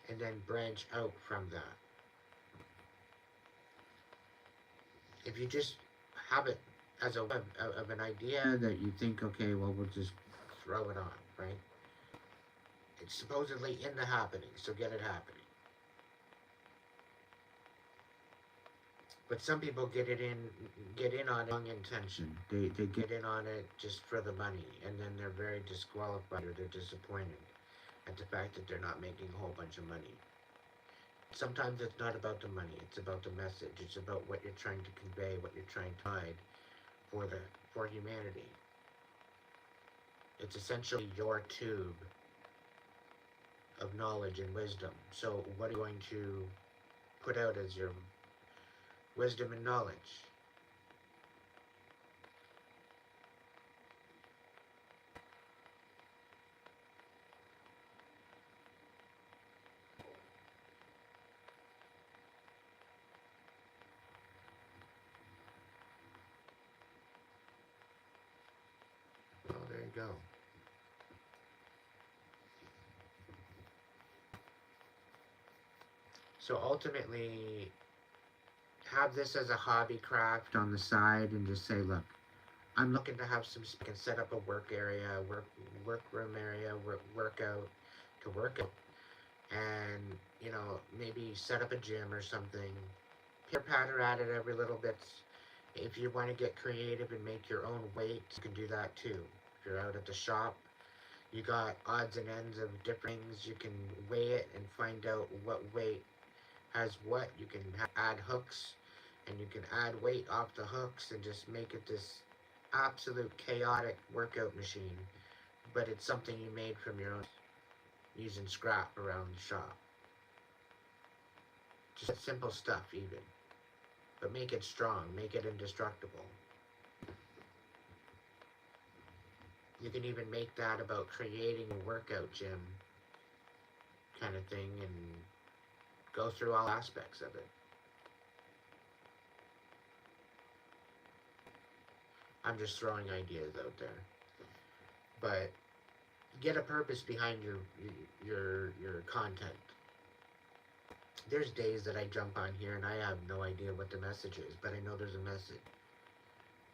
and then branch out from that. If you just have it as a web of an idea that you think, okay, well, we'll just throw it on, right? It's supposedly in the happening, so get it happening. But some people get in on wrong intention. They get in on it just for the money, and then they're very disqualified or they're disappointed at the fact that they're not making a whole bunch of money. Sometimes it's not about the money, it's about the message, it's about what you're trying to convey, what you're trying to hide for humanity. It's essentially your tube of knowledge and wisdom. So what are you going to put out as your wisdom and knowledge? Oh, there you go. So ultimately, have this as a hobby craft on the side and just say, look, I'm looking to have some, I can set up a work area, workroom area, workout to work out, and maybe set up a gym or something. Pitter patter at it every little bit. If you want to get creative and make your own weight, you can do that too. If you're out at the shop, you got odds and ends of different things. You can weigh it and find out what weight has what. You can add hooks, and you can add weight off the hooks and just make it this absolute chaotic workout machine. But it's something you made from your own, using scrap around the shop. Just simple stuff even. But make it strong, make it indestructible. You can even make that about creating a workout gym kind of thing and go through all aspects of it. I'm just throwing ideas out there. But get a purpose behind your content. There's days that I jump on here and I have no idea what the message is, but I know there's a message.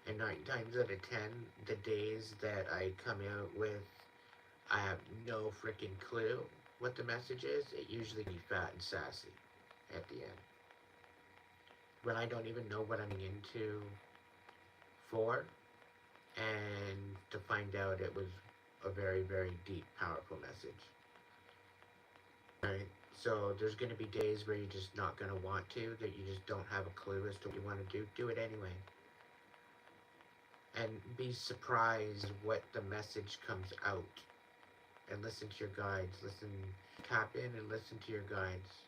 And 9 times out of 10, the days that I come out with, I have no freaking clue what the message is. It usually be fat and sassy at the end. When I don't even know what I'm into for, and to find out it was a very, very deep, powerful message. Right? So there's going to be days where you're just not going to want to, that you just don't have a clue as to what you want to do. Do it anyway. And be surprised what the message comes out. And listen to your guides. Tap in and listen to your guides.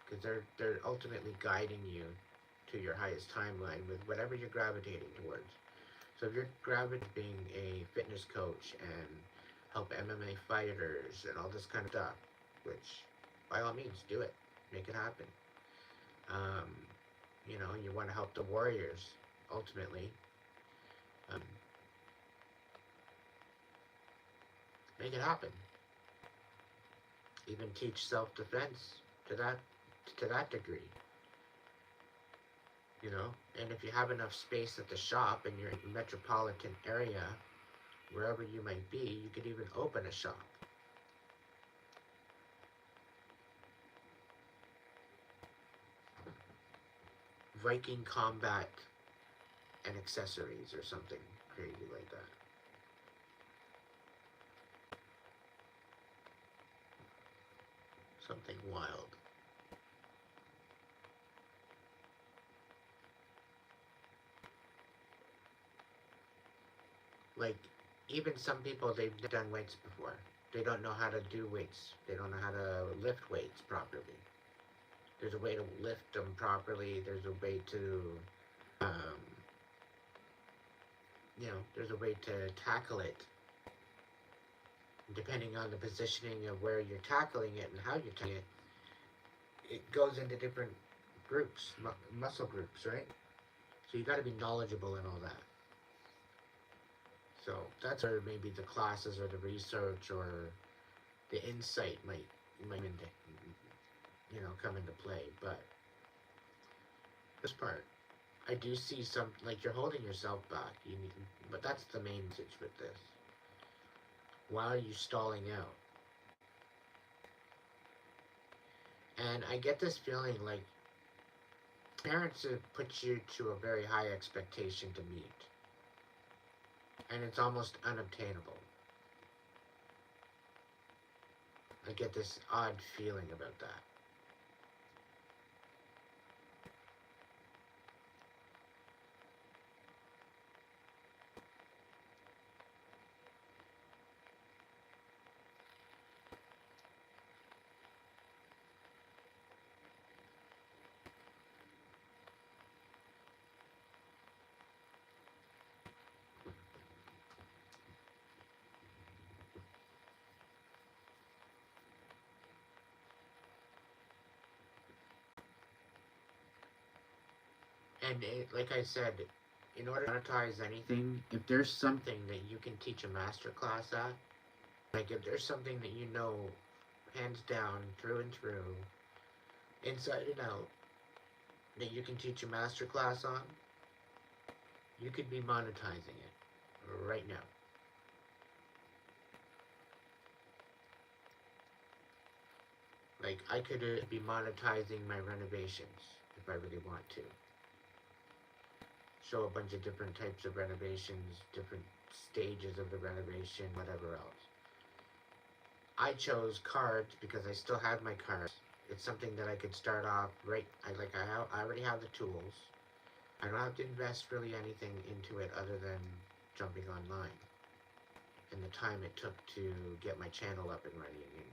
Because they're ultimately guiding you to your highest timeline with whatever you're gravitating towards. So if you're gravitating being a fitness coach and help MMA fighters and all this kind of stuff, which by all means do it, make it happen. You want to help the warriors ultimately. Make it happen. Even teach self-defense to that degree. And if you have enough space at the shop in your metropolitan area, wherever you might be, you could even open a shop. Viking combat and accessories or something crazy like that. Something wild. Like, even some people, they've done weights before. They don't know how to do weights. They don't know how to lift weights properly. There's a way to lift them properly. There's a way to, there's a way to tackle it. Depending on the positioning of where you're tackling it and how you're tackling it, it goes into different groups, muscle groups, right? So you got to be knowledgeable in all that. So that's where maybe the classes or the research or the insight might come into play. But this part, I do see some, like, you're holding yourself back. But that's the main message with this. Why are you stalling out? And I get this feeling like parents have put you to a very high expectation to meet. And it's almost unobtainable. I get this odd feeling about that. And like I said, in order to monetize anything, if there's something that you can teach a master class at, like if there's something that you know, hands down, through and through, inside and out, that you can teach a master class on, you could be monetizing it right now. Like, I could be monetizing my renovations if I really want to. Show a bunch of different types of renovations, different stages of the renovation, whatever else. I chose cards because I still have my cards. It's something that I could start off right. I already have the tools. I don't have to invest really anything into it other than jumping online and the time it took to get my channel up and running and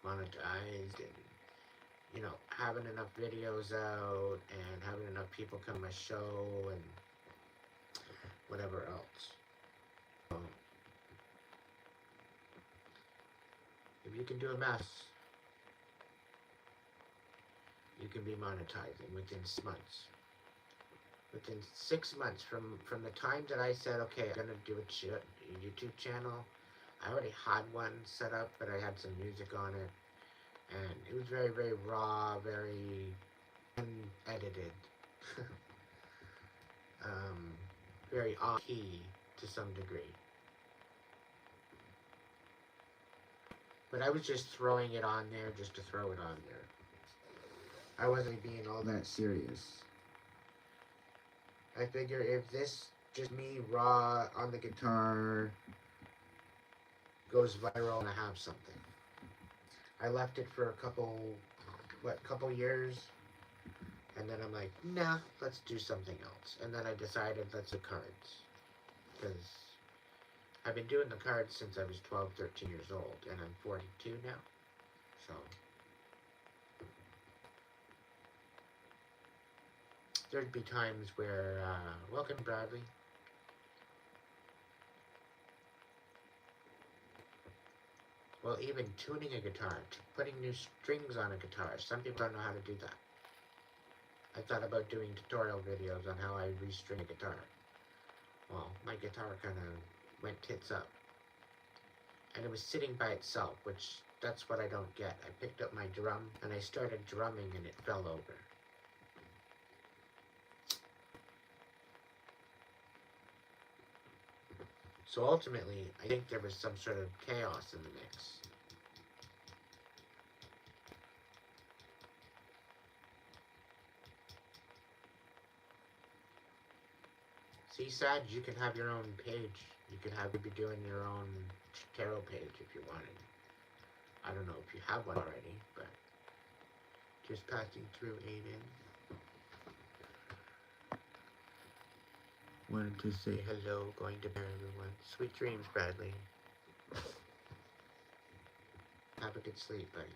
monetized, and having enough videos out and having enough people come to my show and whatever else. If you can do a mess, you can be monetizing within 6 months. Within 6 months from the time that I said, okay, I'm gonna do a YouTube channel, I already had one set up, but I had some music on it, and it was very, very raw, very unedited, very off-key to some degree. But I was just throwing it on there just to throw it on there. I wasn't being all that serious. I figure if this, just me raw on the guitar, goes viral and I have something. I left it for a couple years, and then I'm like, nah, let's do something else. And then I decided, let's do cards. Because I've been doing the cards since I was 12, 13 years old, and I'm 42 now. So there'd be times where, welcome Bradley. Well, even tuning a guitar, putting new strings on a guitar. Some people don't know how to do that. I thought about doing tutorial videos on how I restring a guitar. Well, my guitar kind of went tits up. And it was sitting by itself, which, that's what I don't get. I picked up my drum, and I started drumming, and it fell over. So ultimately, I think there was some sort of chaos in the mix. See, Sag, you can have your own page. You could be doing your own tarot page if you wanted. I don't know if you have one already, but just passing through Aiden. Wanted to say hello, going to bed, everyone. Sweet dreams, Bradley. Have a good sleep, buddy.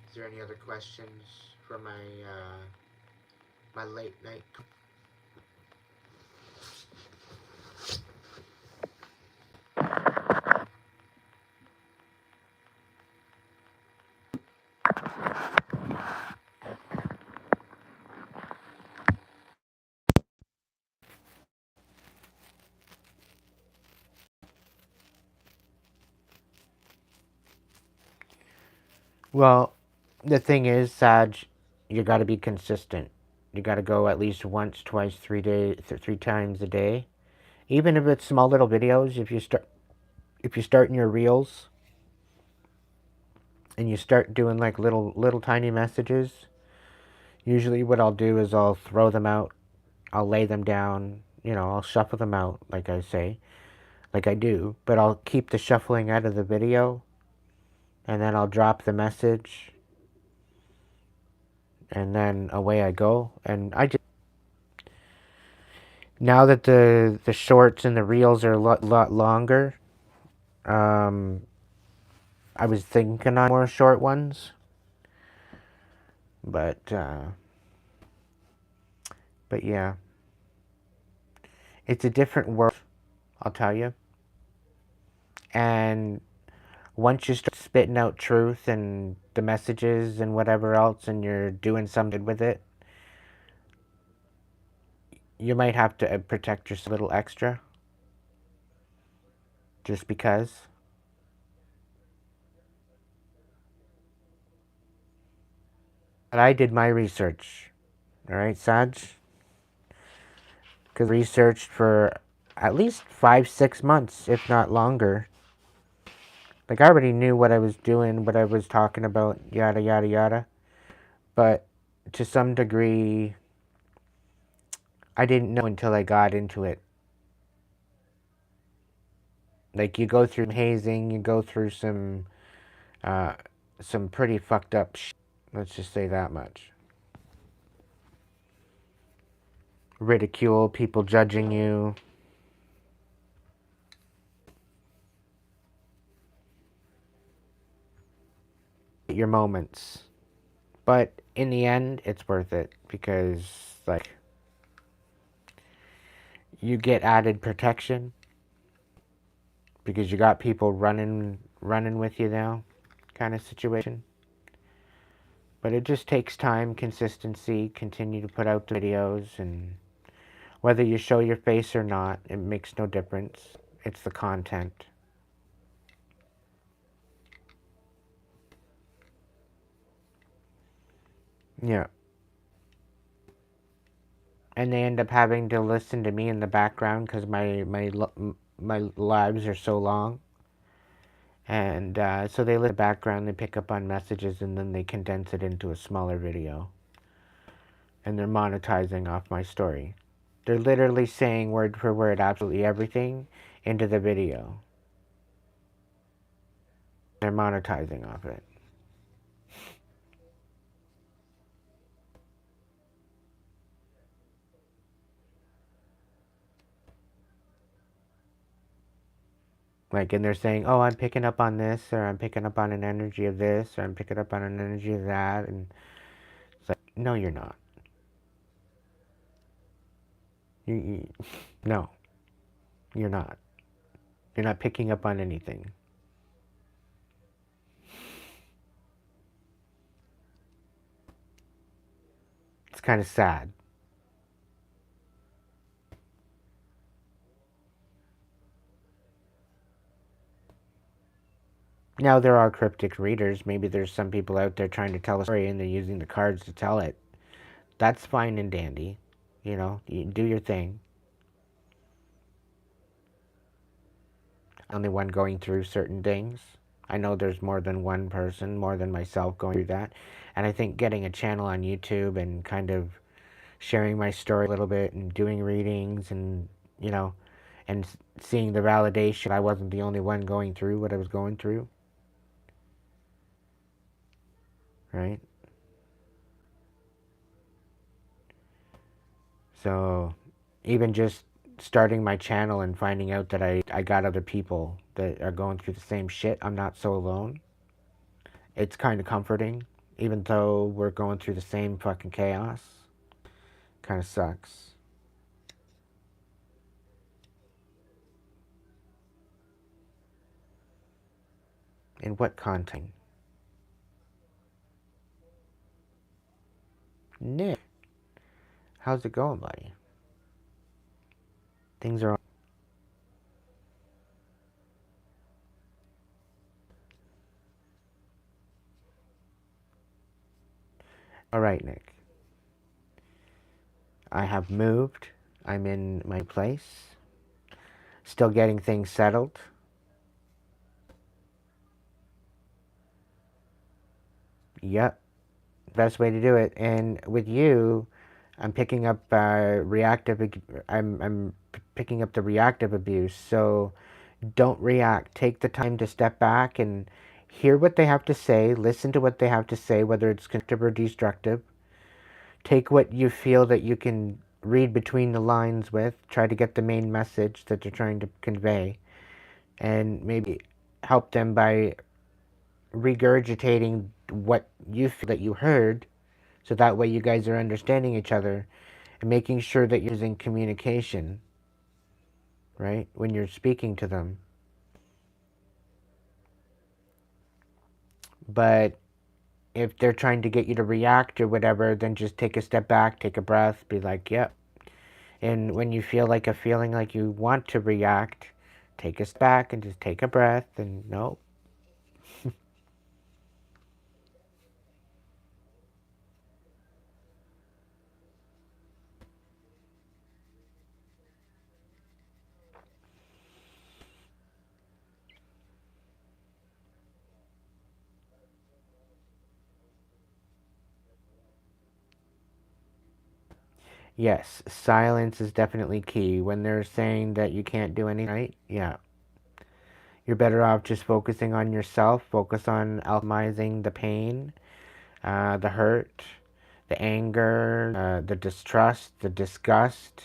Is there any other questions for my my late night? Well, the thing is, Sag, you got to be consistent. You got to go at least once, twice, 3 times a day. Even if it's small little videos, if you start in your reels and you start doing like little tiny messages, usually what I'll do is I'll throw them out. I'll lay them down, I'll shuffle them out like I say, like I do, but I'll keep the shuffling out of the video, and then I'll drop the message, and then away I go. And I just, now that the shorts and the reels are a lot longer, I was thinking on more short ones, but yeah, it's a different world, I'll tell you. And once you start spitting out truth and the messages and whatever else, and you're doing something with it, you might have to protect yourself a little extra, just because. But I did my research, all right, Saj? Because I researched for at least 5, 6 months, if not longer. Like, I already knew what I was doing, what I was talking about, yada, yada, yada. But to some degree, I didn't know until I got into it. Like, you go through hazing, you go through some pretty fucked up shit. Let's just say that much. Ridicule, people judging you. Your moments. But in the end, it's worth it because, like, you get added protection because you got people running with you now, kind of situation. But it just takes time, consistency, continue to put out the videos, and whether you show your face or not, it makes no difference. It's the content. Yeah. And they end up having to listen to me in the background because my lives are so long. And so they listen in the background, they pick up on messages, and then they condense it into a smaller video. And they're monetizing off my story. They're literally saying word for word absolutely everything into the video. They're monetizing off it. Like, and they're saying, oh, I'm picking up on this, or I'm picking up on an energy of this, or I'm picking up on an energy of that. And it's like, no, you're not. No, you're not. You're not picking up on anything. It's kind of sad. Now, there are cryptic readers. Maybe there's some people out there trying to tell a story and they're using the cards to tell it. That's fine and dandy. You know, you do your thing. Only one going through certain things. I know there's more than one person, more than myself going through that. And I think getting a channel on YouTube and kind of sharing my story a little bit and doing readings and, you know, and seeing the validation I wasn't the only one going through what I was going through. Right? So even just starting my channel and finding out that I got other people that are going through the same shit, I'm not so alone. It's kind of comforting, even though we're going through the same fucking chaos. Kind of sucks. In what content? Nick, how's it going, buddy? Things are all right, Nick. I have moved. I'm in my place. Still getting things settled. Yep. Best way to do it. And with you, I'm picking up reactive. I'm picking up the reactive abuse. So don't react. Take the time to step back and hear what they have to say. Listen to what they have to say, whether it's constructive or destructive. Take what you feel that you can read between the lines with. Try to get the main message that they're trying to convey, and maybe help them by regurgitating what you feel that you heard, so that way you guys are understanding each other and making sure that you're using communication, right, when you're speaking to them. But if they're trying to get you to react or whatever, then just take a step back, take a breath, be like, yep. And when you feel like a feeling like you want to react, take a step back and just take a breath and no. Yes, silence is definitely key. When they're saying that you can't do anything right, yeah. You're better off just focusing on yourself, focus on alchemizing the pain, the hurt, the anger, the distrust, the disgust,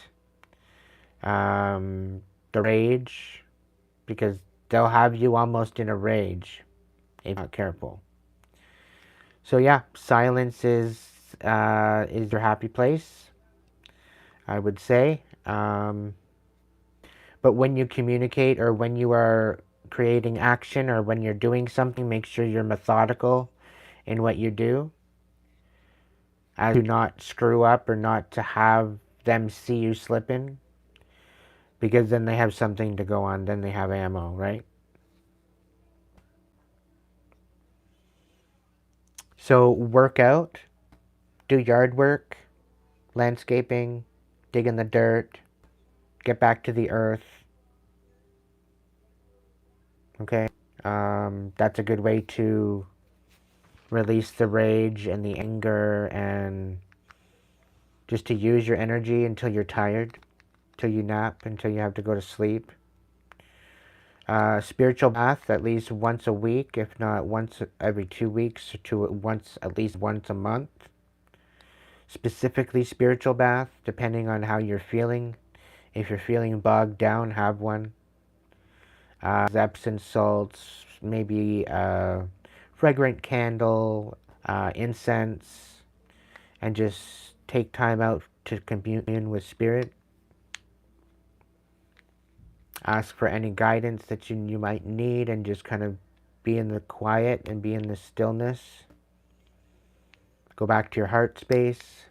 the rage, because they'll have you almost in a rage if you're not careful. So yeah, silence is your happy place, I would say. But when you communicate or when you are creating action or when you're doing something, make sure you're methodical in what you do, as to not screw up or not to have them see you slipping, because then they have something to go on, then they have ammo, right? So work out, do yard work, landscaping, dig in the dirt, get back to the earth, okay? That's a good way to release the rage and the anger and just to use your energy until you're tired, till you nap, until you have to go to sleep. Spiritual bath at least once a week, if not once every 2 weeks, to once at least once a month. Specifically spiritual bath, depending on how you're feeling. If you're feeling bogged down, have one. Epsom salts, maybe a fragrant candle, incense, and just take time out to commune with spirit. Ask for any guidance that you might need and just kind of be in the quiet and be in the stillness. Go back to your heart space.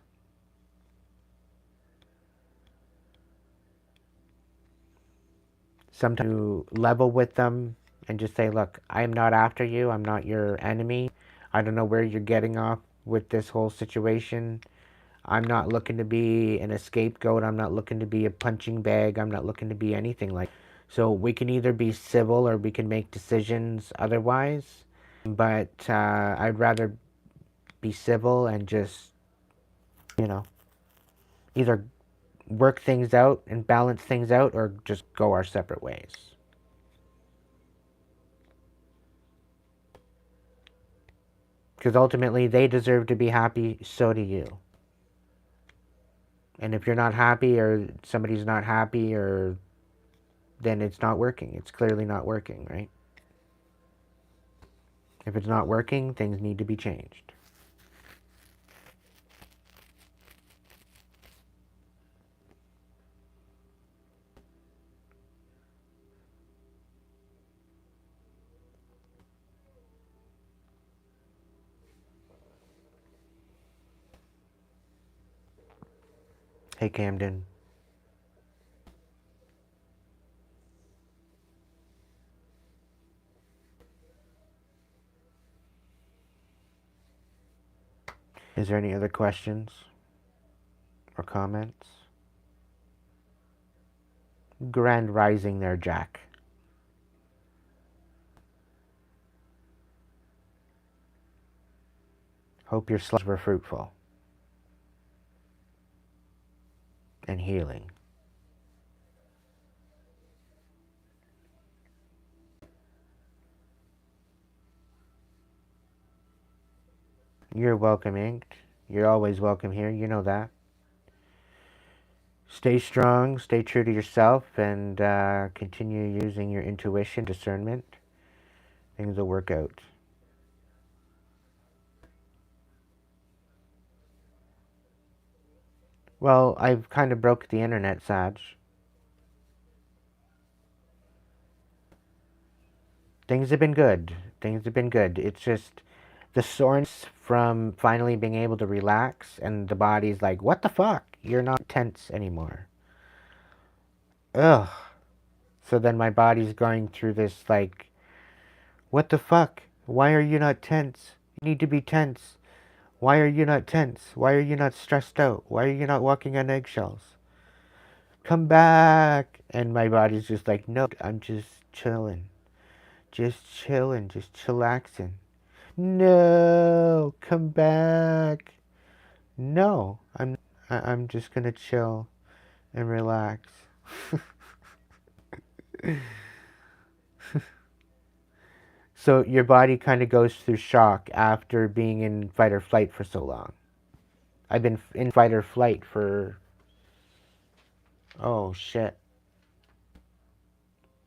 Sometimes you level with them and just say, look, I'm not after you. I'm not your enemy. I don't know where you're getting off with this whole situation. I'm not looking to be an scapegoat. I'm not looking to be a punching bag. I'm not looking to be anything like that. So we can either be civil or we can make decisions otherwise. But I'd rather be civil and just, you know, either work things out and balance things out or just go our separate ways. Because ultimately they deserve to be happy, so do you. And if you're not happy or somebody's not happy, or then it's not working. It's clearly not working, right? If it's not working, things need to be changed. Hey, Camden. Is there any other questions or comments? Grand rising there, Jack. Hope your slugs were fruitful and healing. You're welcome, Inked. You're always welcome here. You know that. Stay strong, stay true to yourself, and continue using your intuition, discernment. Things will work out. Well, I've kind of broke the internet, Saj. Things have been good. Things have been good. It's just the soreness from finally being able to relax, and the body's like, what the fuck? You're not tense anymore. Ugh. So then my body's going through this like, what the fuck? Why are you not tense? You need to be tense. Why are you not tense? Why are you not stressed out? Why are you not walking on eggshells? Come back. And my body's just like, no, I'm just chilling. Just chilling, just chillaxing. No, come back. No, I'm just gonna chill and relax. So your body kind of goes through shock after being in fight or flight for so long. I've been in fight or flight for, oh shit,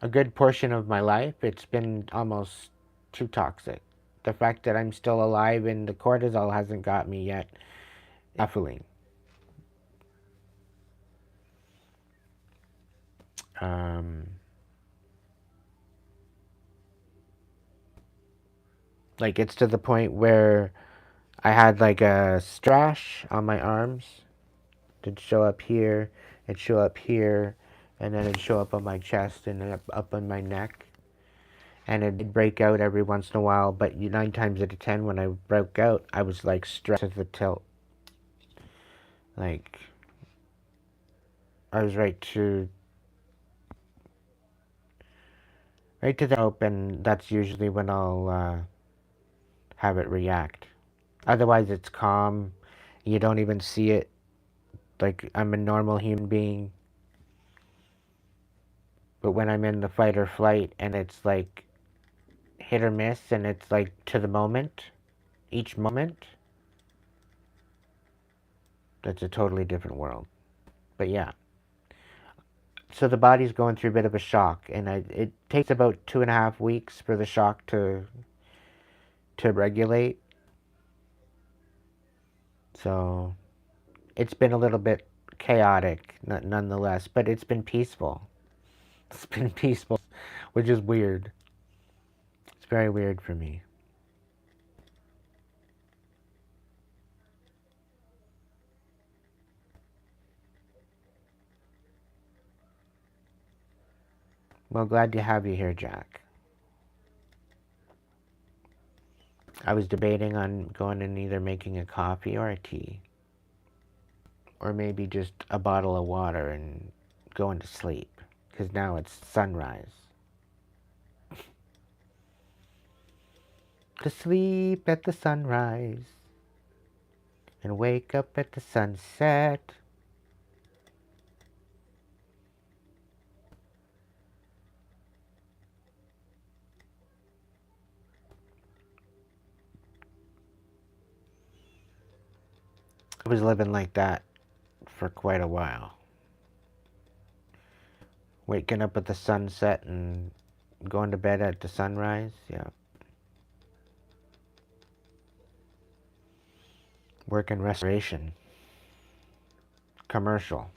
a good portion of my life. It's been almost too toxic. The fact that I'm still alive and the cortisol hasn't got me yet, baffling. Like it's to the point where I had like a strash on my arms. It'd show up here, it'd show up here, and then it'd show up on my chest and then up on my neck. And it'd break out every once in a while, but 9 times out of 10 when I broke out, I was like stressed to the tilt. Like, I was right to the hope, and that's usually when I'll have it react. Otherwise, it's calm. You don't even see it. Like, I'm a normal human being. But when I'm in the fight or flight, and it's like hit or miss, and it's like to the moment, each moment, that's a totally different world. But yeah. So the body's going through a bit of a shock, and it takes about 2.5 weeks for the shock to regulate. So it's been a little bit chaotic, nonetheless, but it's been peaceful. It's been peaceful, which is weird. It's very weird for me. Well, glad to have you here, Jack. I was debating on going and either making a coffee or a tea. Or maybe just a bottle of water and going to sleep. Because now it's sunrise. To sleep at the sunrise and wake up at the sunset. I was living like that for quite a while. Waking up at the sunset and going to bed at the sunrise, yeah. Working restoration. Commercial.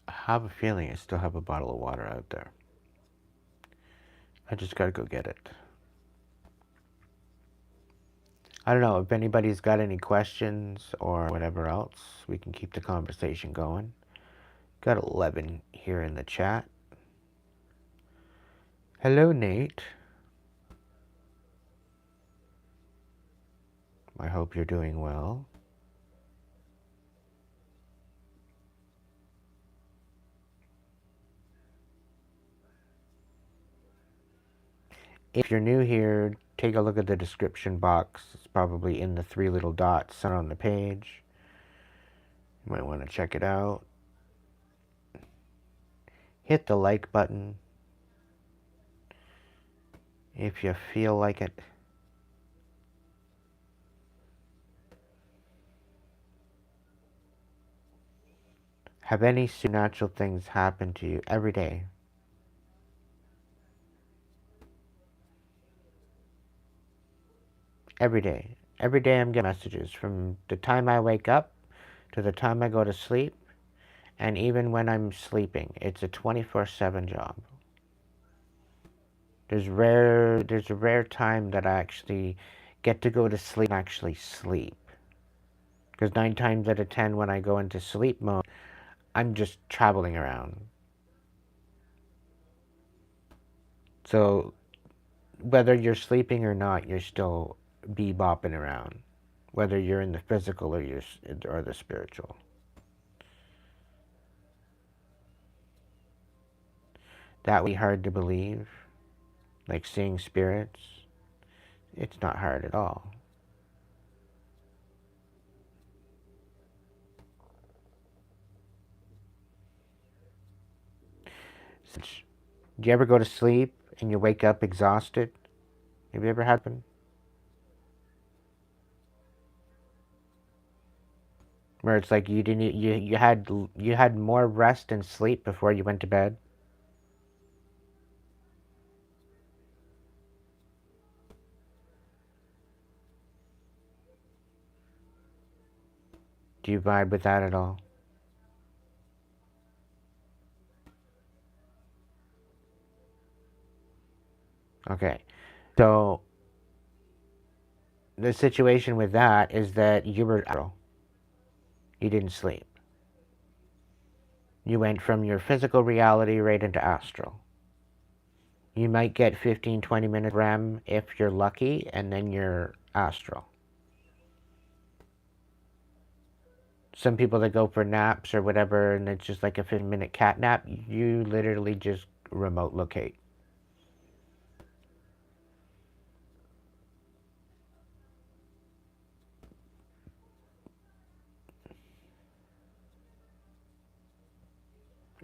I have a feeling I still have a bottle of water out there. I just gotta go get it. I don't know if anybody's got any questions or whatever else. We can keep the conversation going. Got 11 here in the chat. Hello, Nate. I hope you're doing well. If you're new here, take a look at the description box. It's probably in the 3 little dots on the page. You might want to check it out. Hit the like button if you feel like it. Have any supernatural things happen to you every day? Every day. Every day I'm getting messages from the time I wake up to the time I go to sleep, and even when I'm sleeping. It's a 24/7 job. There's a rare time that I actually get to go to sleep and actually sleep. Because 9 times out of 10 when I go into sleep mode, I'm just traveling around. So whether you're sleeping or not, you're still bebopping around. Whether you're in the physical or the spiritual. That would be hard to believe. Like seeing spirits. It's not hard at all. Do you ever go to sleep and you wake up exhausted? Have you ever had one? Where it's like you had more rest and sleep before you went to bed? Do you vibe with that at all? Okay. So the situation with that is that you were astral. You didn't sleep. You went from your physical reality right into astral. You might get 15-20 minutes REM if you're lucky, and then you're astral. Some people that go for naps or whatever, and it's just like a 15-minute cat nap, you literally just remote locate.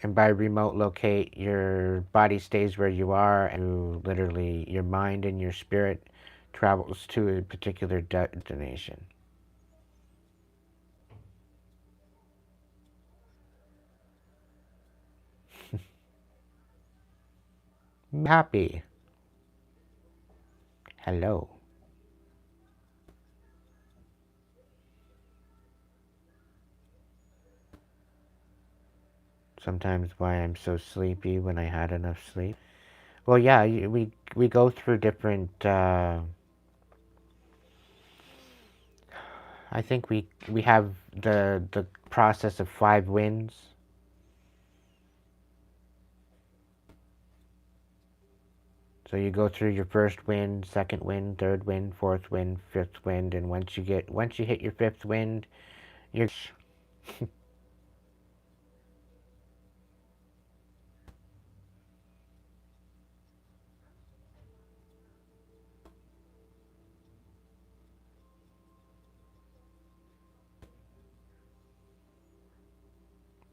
And by remote locate, your body stays where you are, and you literally, your mind and your spirit travels to a particular destination. Happy. Hello. Sometimes why I'm so sleepy when I had enough sleep. Well, yeah, we go through different. I think we have the process of 5 winds. So you go through your first wind, second wind, third wind, fourth wind, fifth wind, and once you hit your fifth wind, you're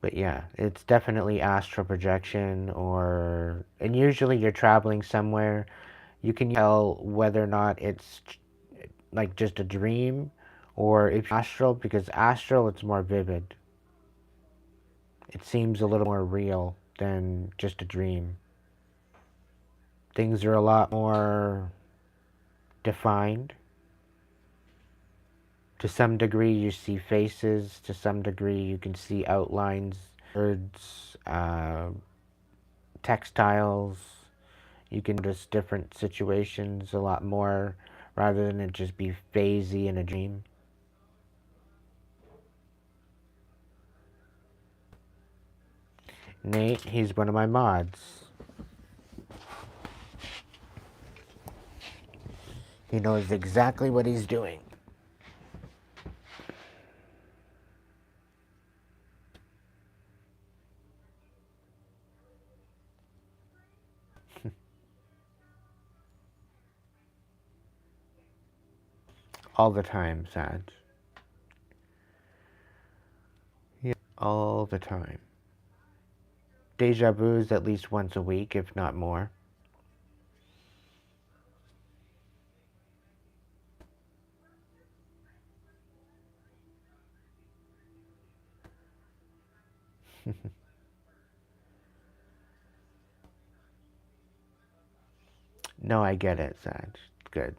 but yeah, it's definitely astral projection and usually you're traveling somewhere. You can tell whether or not it's like just a dream or if astral, because astral it's more vivid. It seems a little more real than just a dream. Things are a lot more defined. To some degree, you see faces. To some degree, you can see outlines, words, textiles. You can notice different situations a lot more rather than it just be phasey in a dream. Nate, he's one of my mods. He knows exactly what he's doing. All the time, Saj. Yeah, all the time. Deja vus at least once a week, if not more. No, I get it, Saj. Good.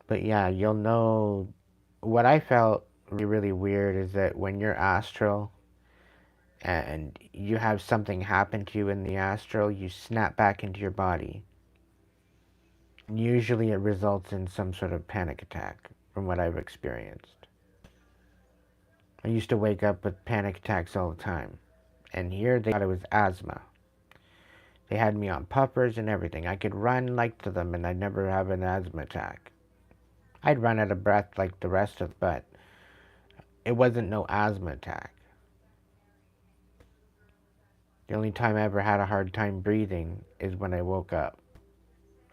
But yeah, you'll know. What I felt really weird is that when you're astral and you have something happen to you in the astral, you snap back into your body. Usually it results in some sort of panic attack, from what I've experienced. I used to wake up with panic attacks all the time. And here they thought it was asthma. They had me on puffers and everything. I could run like to them and I'd never have an asthma attack. I'd run out of breath like the rest of, but it wasn't no asthma attack. The only time I ever had a hard time breathing is when I woke up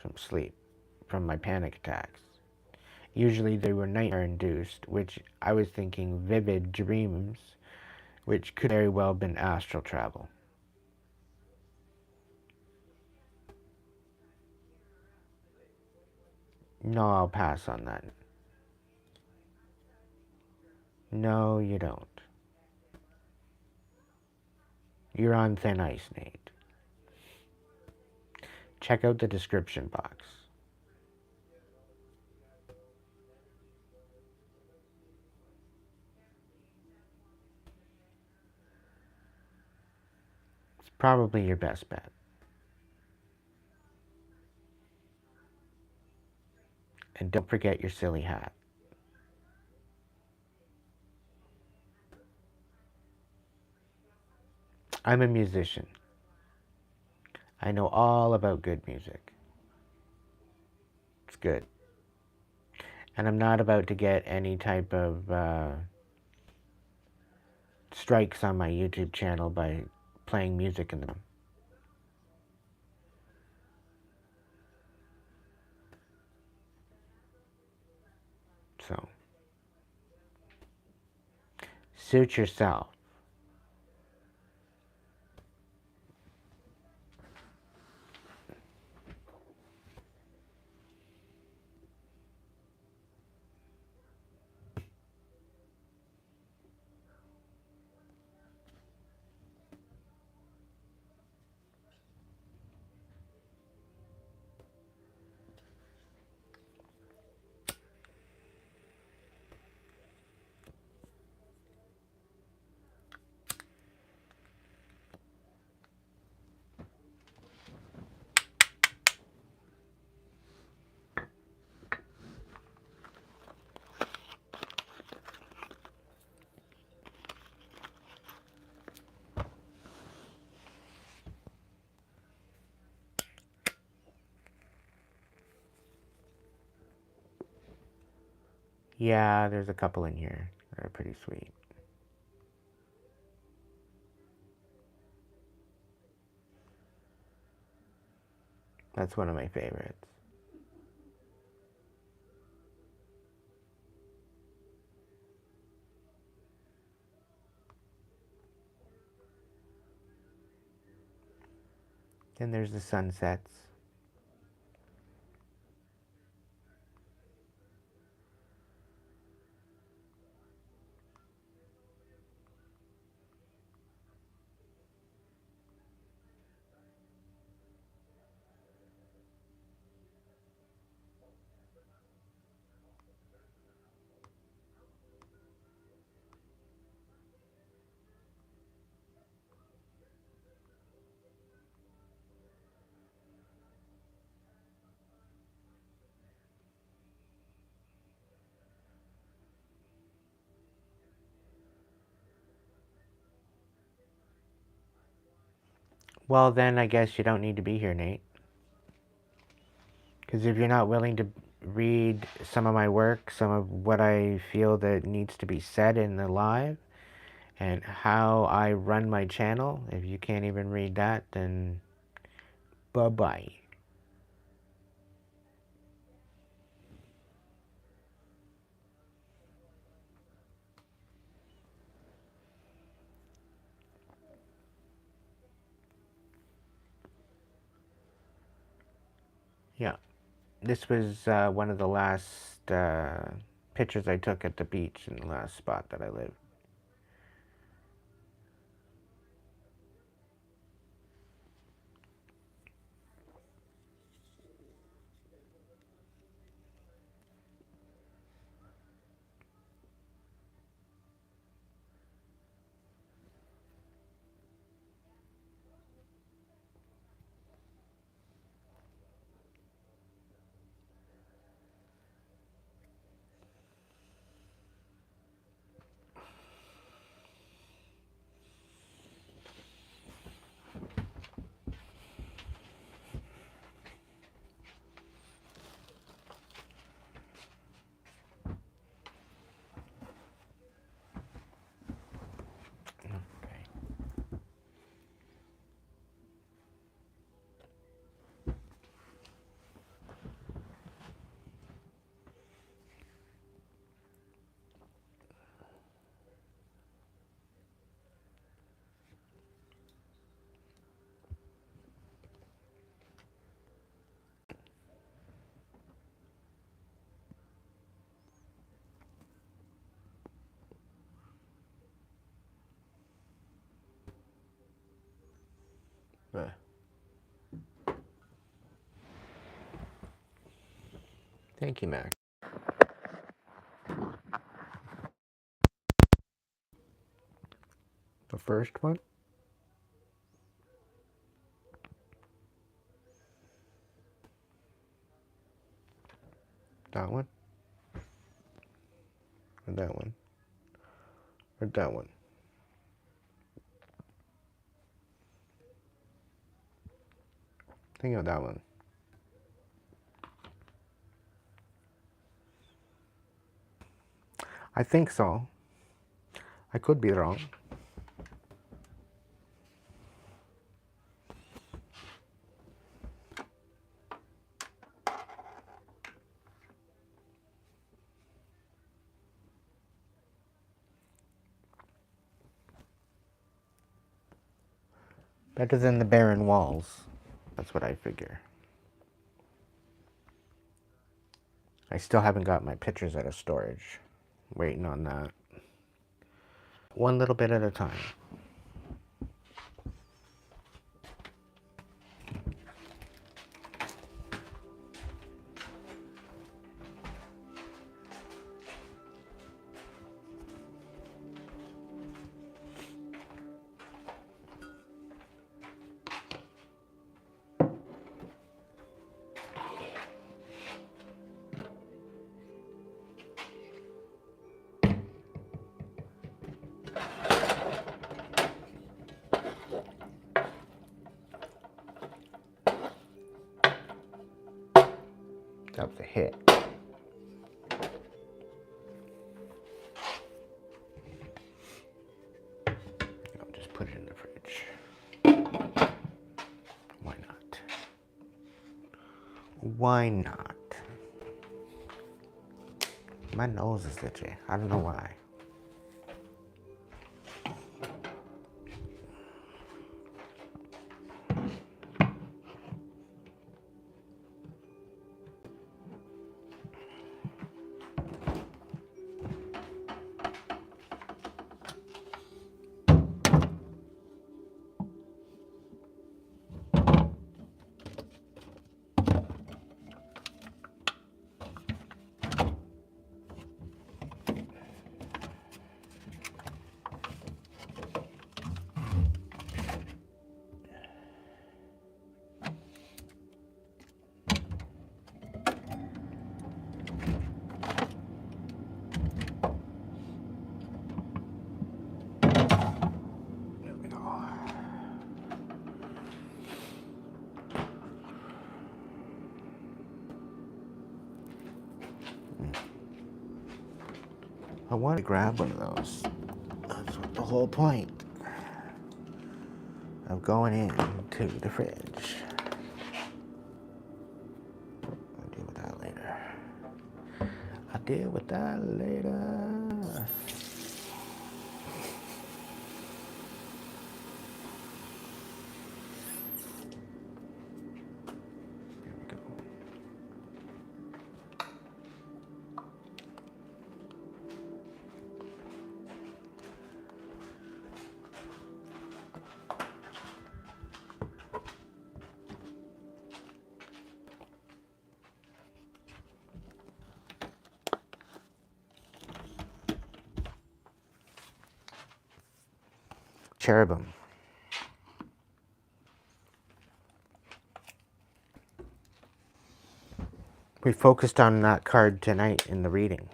from sleep, from my panic attacks. Usually they were nightmare induced, which I was thinking vivid dreams, which could very well have been astral travel. No, I'll pass on that. No, you don't. You're on thin ice, Nate. Check out the description box. It's probably your best bet. And don't forget your silly hat. I'm a musician. I know all about good music. It's good. And I'm not about to get any type of strikes on my YouTube channel by playing music in them. So, suit yourself. Yeah, there's a couple in here that are pretty sweet. That's one of my favorites. Then there's the sunsets. Well, then I guess you don't need to be here, Nate. Because if you're not willing to read some of my work, some of what I feel that needs to be said in the live, and how I run my channel. If you can't even read that, then bye-bye. Yeah, this was one of the last pictures I took at the beach in the last spot that I lived. Thank you, Mac. The first one? That one? Or that one? Or that one? Think of that one. I think so. I could be wrong. Better than the barren walls. That's what I figure. I still haven't got my pictures out of storage. Waiting on that. One little bit at a time. That was a hit. I'll just put it in the fridge. Why not? Why not? My nose is itchy. I don't know why. I want to grab one of those. That's what the whole point of going into the fridge. I'll deal with that later. I'll deal with that later. Here we go. Cherubim. We focused on that card tonight in the reading.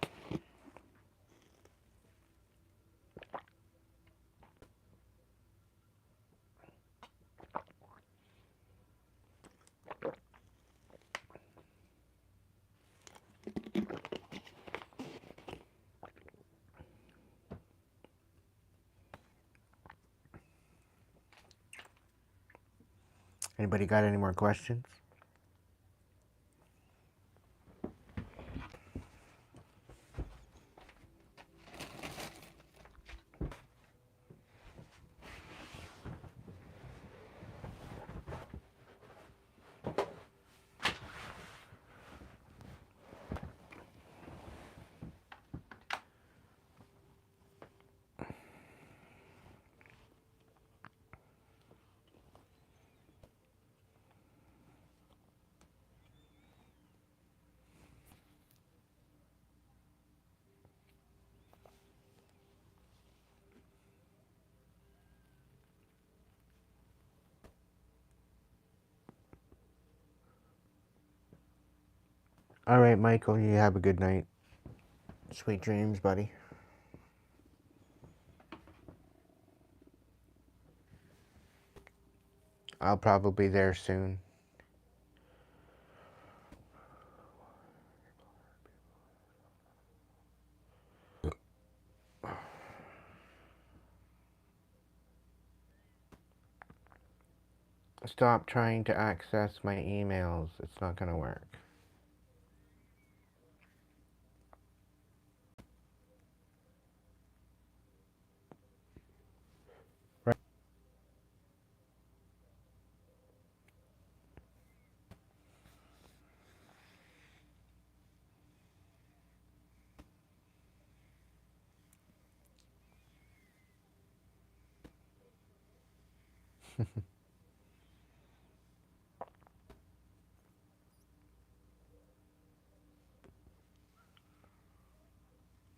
Anybody got any more questions? All right, Michael, you have a good night. Sweet dreams, buddy. I'll probably be there soon. Stop trying to access my emails. It's not going to work. Right.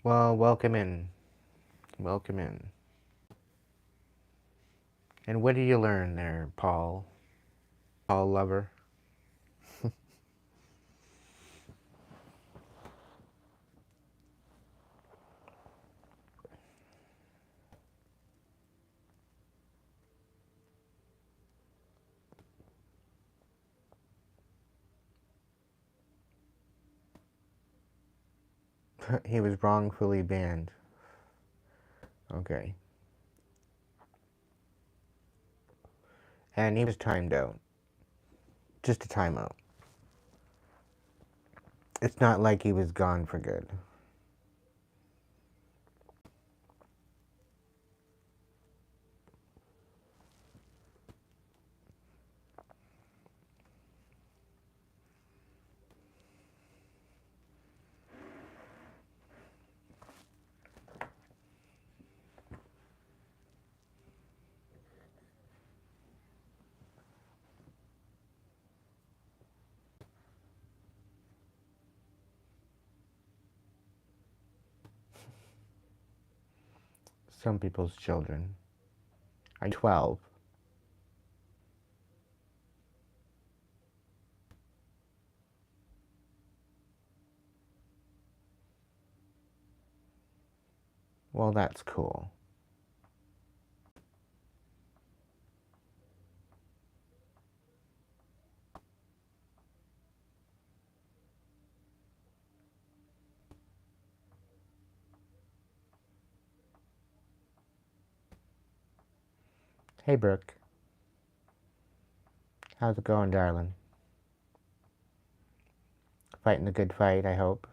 Well, welcome in. Welcome in. And what do you learn there, Paul? Paul lover? He was wrongfully banned. Okay. And he was timed out. Just a timeout. It's not like he was gone for good. Some people's children. I'm 12. Well, that's cool. Hey, Brooke. How's it going, darling? Fighting the good fight, I hope.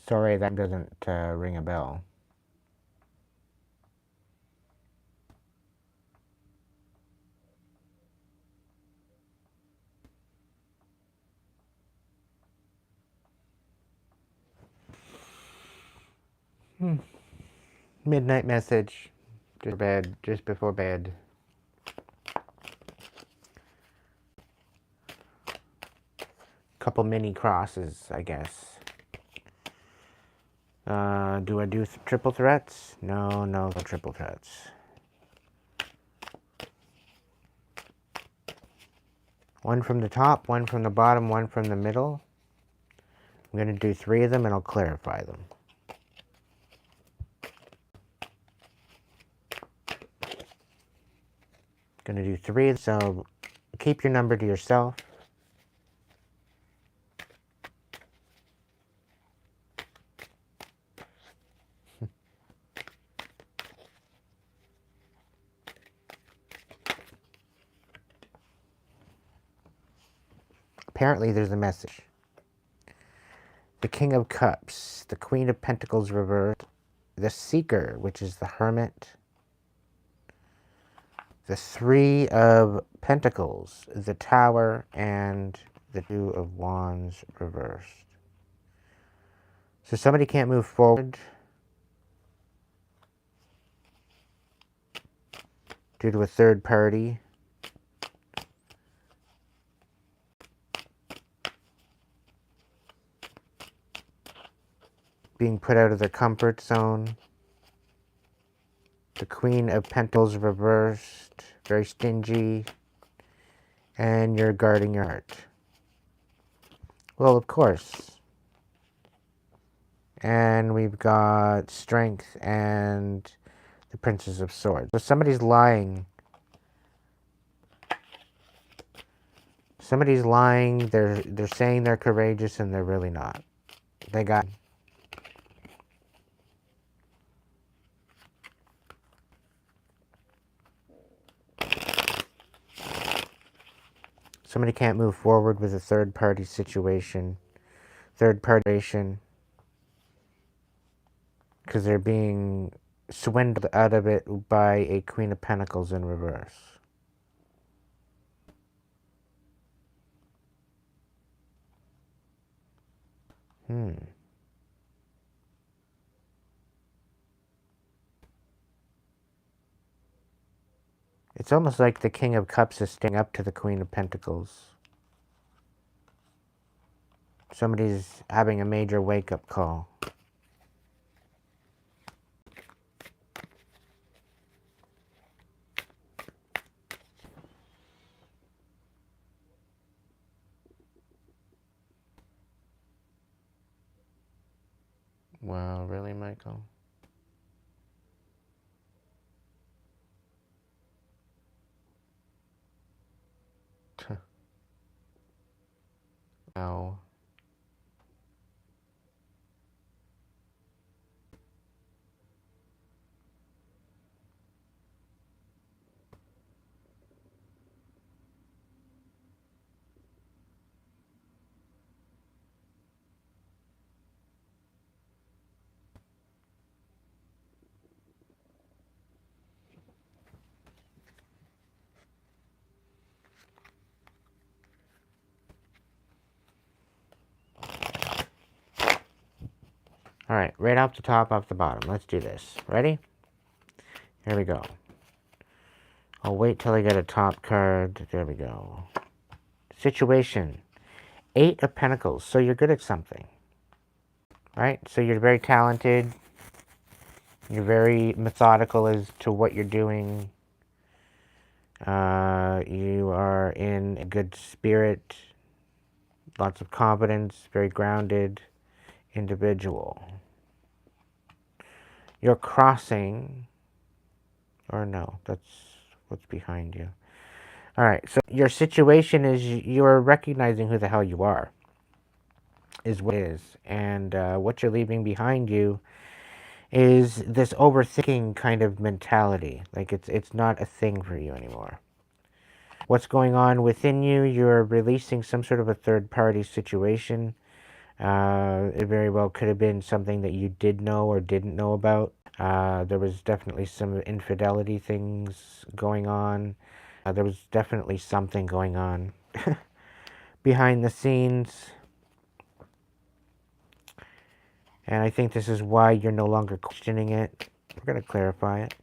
Sorry, that doesn't ring a bell. Midnight message. Just before bed. Couple mini crosses, I guess. Do I do triple threats? No triple threats. One from the top, one from the bottom, one from the middle. I'm going to do 3 of them and I'll clarify them. Going to do 3, so keep your number to yourself. Apparently there's a message. The King of Cups, the Queen of Pentacles reversed, the Seeker, which is the Hermit, the 3 of Pentacles, the Tower, and the 2 of Wands reversed. So somebody can't move forward due to a third party. Being put out of their comfort zone. The Queen of Pentacles reversed, very stingy, and you're guarding your heart. Well, of course. And we've got Strength and the Princess of Swords. So somebody's lying. Somebody's lying. They're saying they're courageous and they're really not. They got... Somebody can't move forward with a third-party situation. Because they're being swindled out of it by a Queen of Pentacles in reverse. It's almost like the King of Cups is standing up to the Queen of Pentacles. Somebody's having a major wake-up call. Wow, really, Michael? Wow. Alright, right off the top, off the bottom. Let's do this. Ready? Here we go. I'll wait till I get a top card. There we go. Situation. 8 of Pentacles. So you're good at something. Right? So you're very talented. You're very methodical as to what you're doing. You are in a good spirit. Lots of confidence. Very grounded. individual. You're crossing, or no, that's what's behind you. All right, so your situation is you're recognizing who the hell you are, is what it is. And what you're leaving behind you is this overthinking kind of mentality. Like it's not a thing for you anymore. What's going on within you, you're releasing some sort of a third party situation. It very well could have been something that you did know or didn't know about. There was definitely some infidelity things going on. There was definitely something going on behind the scenes. And I think this is why you're no longer questioning it. We're going to clarify it.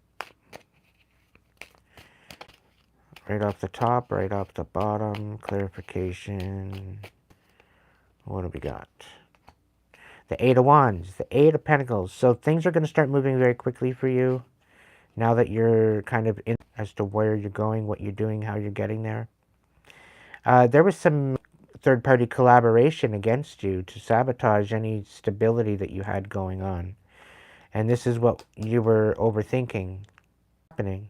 Right off the top, right off the bottom, clarification. What do we got? The Eight of Wands, the Eight of Pentacles. So things are going to start moving very quickly for you now that you're kind of in as to where you're going, what you're doing, how you're getting there. There was some third-party collaboration against you to sabotage any stability that you had going on. And this is what you were overthinking happening.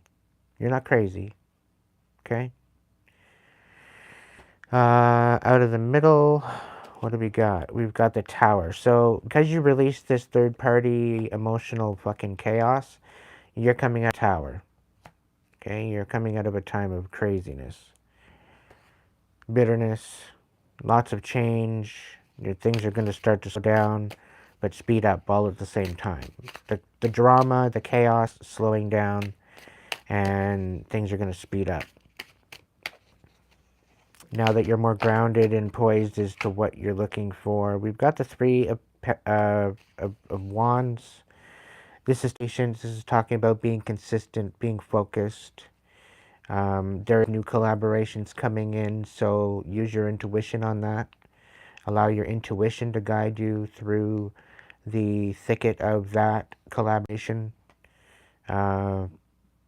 You're not crazy, okay? Out of the middle, what do we got? We've got the Tower. So because you released this third-party emotional fucking chaos, you're coming out of the Tower. Okay, you're coming out of a time of craziness, bitterness, lots of change. Your things are going to start to slow down, but speed up all at the same time. The drama, the chaos, slowing down, and things are going to speed up. Now that you're more grounded and poised as to what you're looking for, we've got the Three of Wands. This is patience. This is talking about being consistent, being focused. There are new collaborations coming in, so use your intuition on that. Allow your intuition to guide you through the thicket of that collaboration. The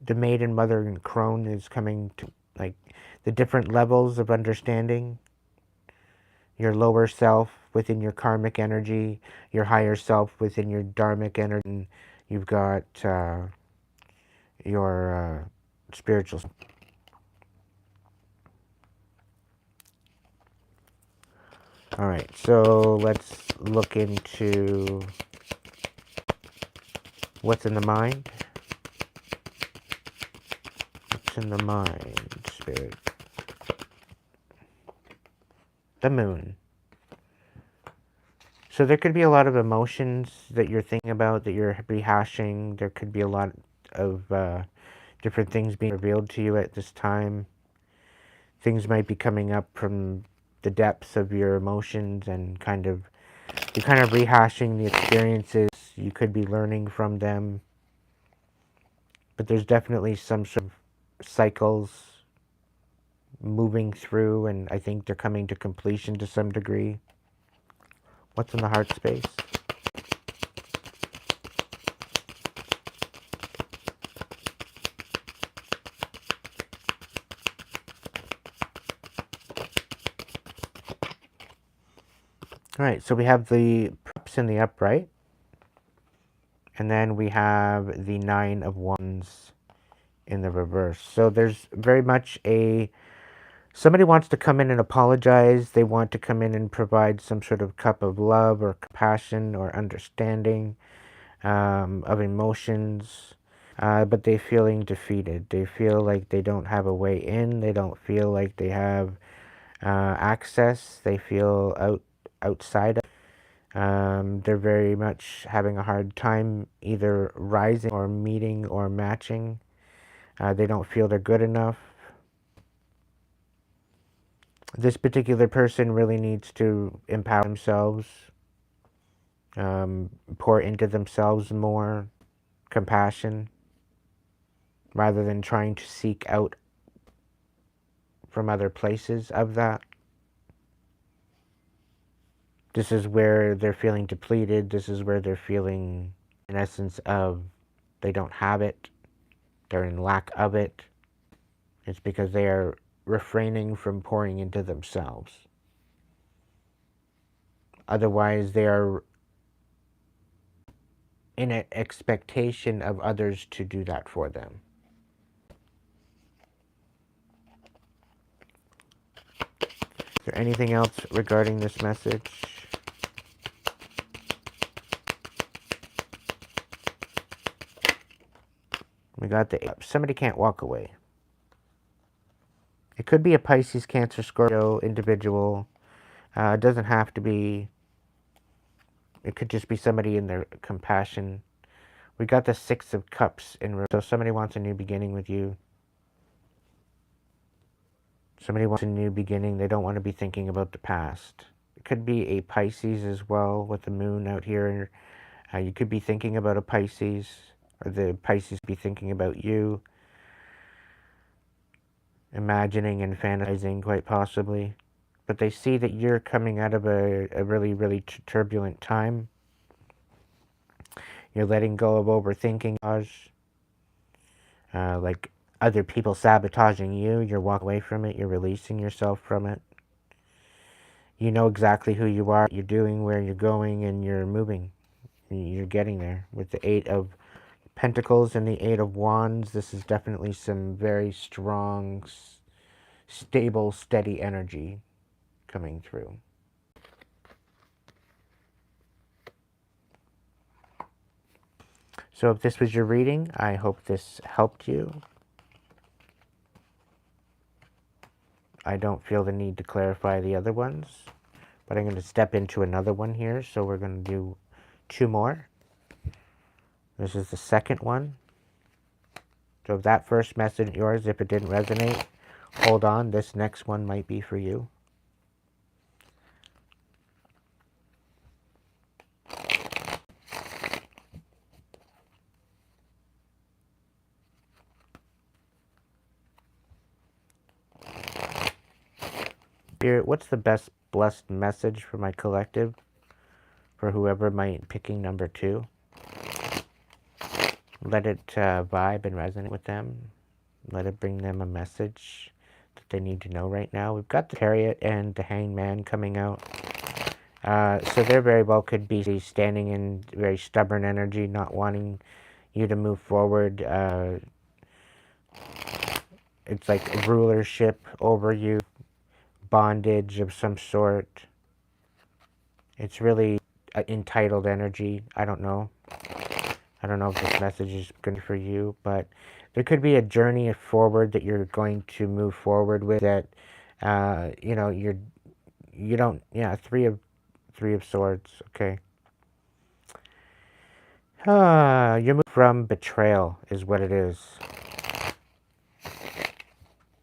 Maiden, Mother, and Crone is coming to, like, the different levels of understanding. Your lower self within your karmic energy, your higher self within your dharmic energy. And you've got your spiritual. All right, so let's look into what's in the mind. What's in the mind, Spirit? The Moon. So there could be a lot of emotions that you're thinking about, that you're rehashing. There could be a lot of different things being revealed to you at this time. Things might be coming up from the depths of your emotions, and you're kind of rehashing the experiences. You could be learning from them. But there's definitely some sort of cycles moving through, and I think they're coming to completion to some degree. What's in the heart space? All right, so we have the props in the upright, and then we have the Nine of Wands in the reverse. So there's very much somebody wants to come in and apologize. They want to come in and provide some sort of cup of love or compassion or understanding of emotions, but they're feeling defeated. They feel like they don't have a way in. They don't feel like they have access. They feel outside. They're very much having a hard time either rising or meeting or matching. They don't feel they're good enough. This particular person really needs to empower themselves, pour into themselves more compassion, rather than trying to seek out from other places of that. This is where they're feeling depleted. This is where they're feeling, in essence, of they don't have it. They're in lack of it. It's because they are refraining from pouring into themselves. Otherwise, they are in an expectation of others to do that for them. Is there anything else regarding this message? We got the somebody can't walk away. It could be a Pisces, Cancer, Scorpio individual. It doesn't have to be. It could just be somebody in their compassion. We got the Six of Cups in reverse. So somebody wants a new beginning with you. Somebody wants a new beginning. They don't want to be thinking about the past. It could be a Pisces as well with the moon out here. You could be thinking about a Pisces, or the Pisces be thinking about you. Imagining and fantasizing, quite possibly. But they see that you're coming out of a really, really turbulent time. You're letting go of overthinking, like other people sabotaging you. You're walking away from it. You're releasing yourself from it. You know exactly who you are, what you're doing, where you're going, and you're moving. You're getting there. With the Eight of Pentacles and the Eight of Wands, this is definitely some very strong, stable, steady energy coming through. So if this was your reading, I hope this helped you. I don't feel the need to clarify the other ones, but I'm going to step into another one here. So we're going to do two more. This is the second one. So if that first message yours, if it didn't resonate, hold on. This next one might be for you. Spirit, what's the best blessed message for my collective? For whoever might be picking number 2. Let it vibe and resonate with them. Let it bring them a message that they need to know right now. We've got the Chariot and the Hangman coming out. So there very well could be standing in very stubborn energy, not wanting you to move forward. It's like rulership over you, bondage of some sort. It's really entitled energy. I don't know. I don't know if this message is good for you, but there could be a journey forward that you're going to move forward with that, you know, you don't, yeah, three of Swords, okay. You're moving from betrayal is what it is. I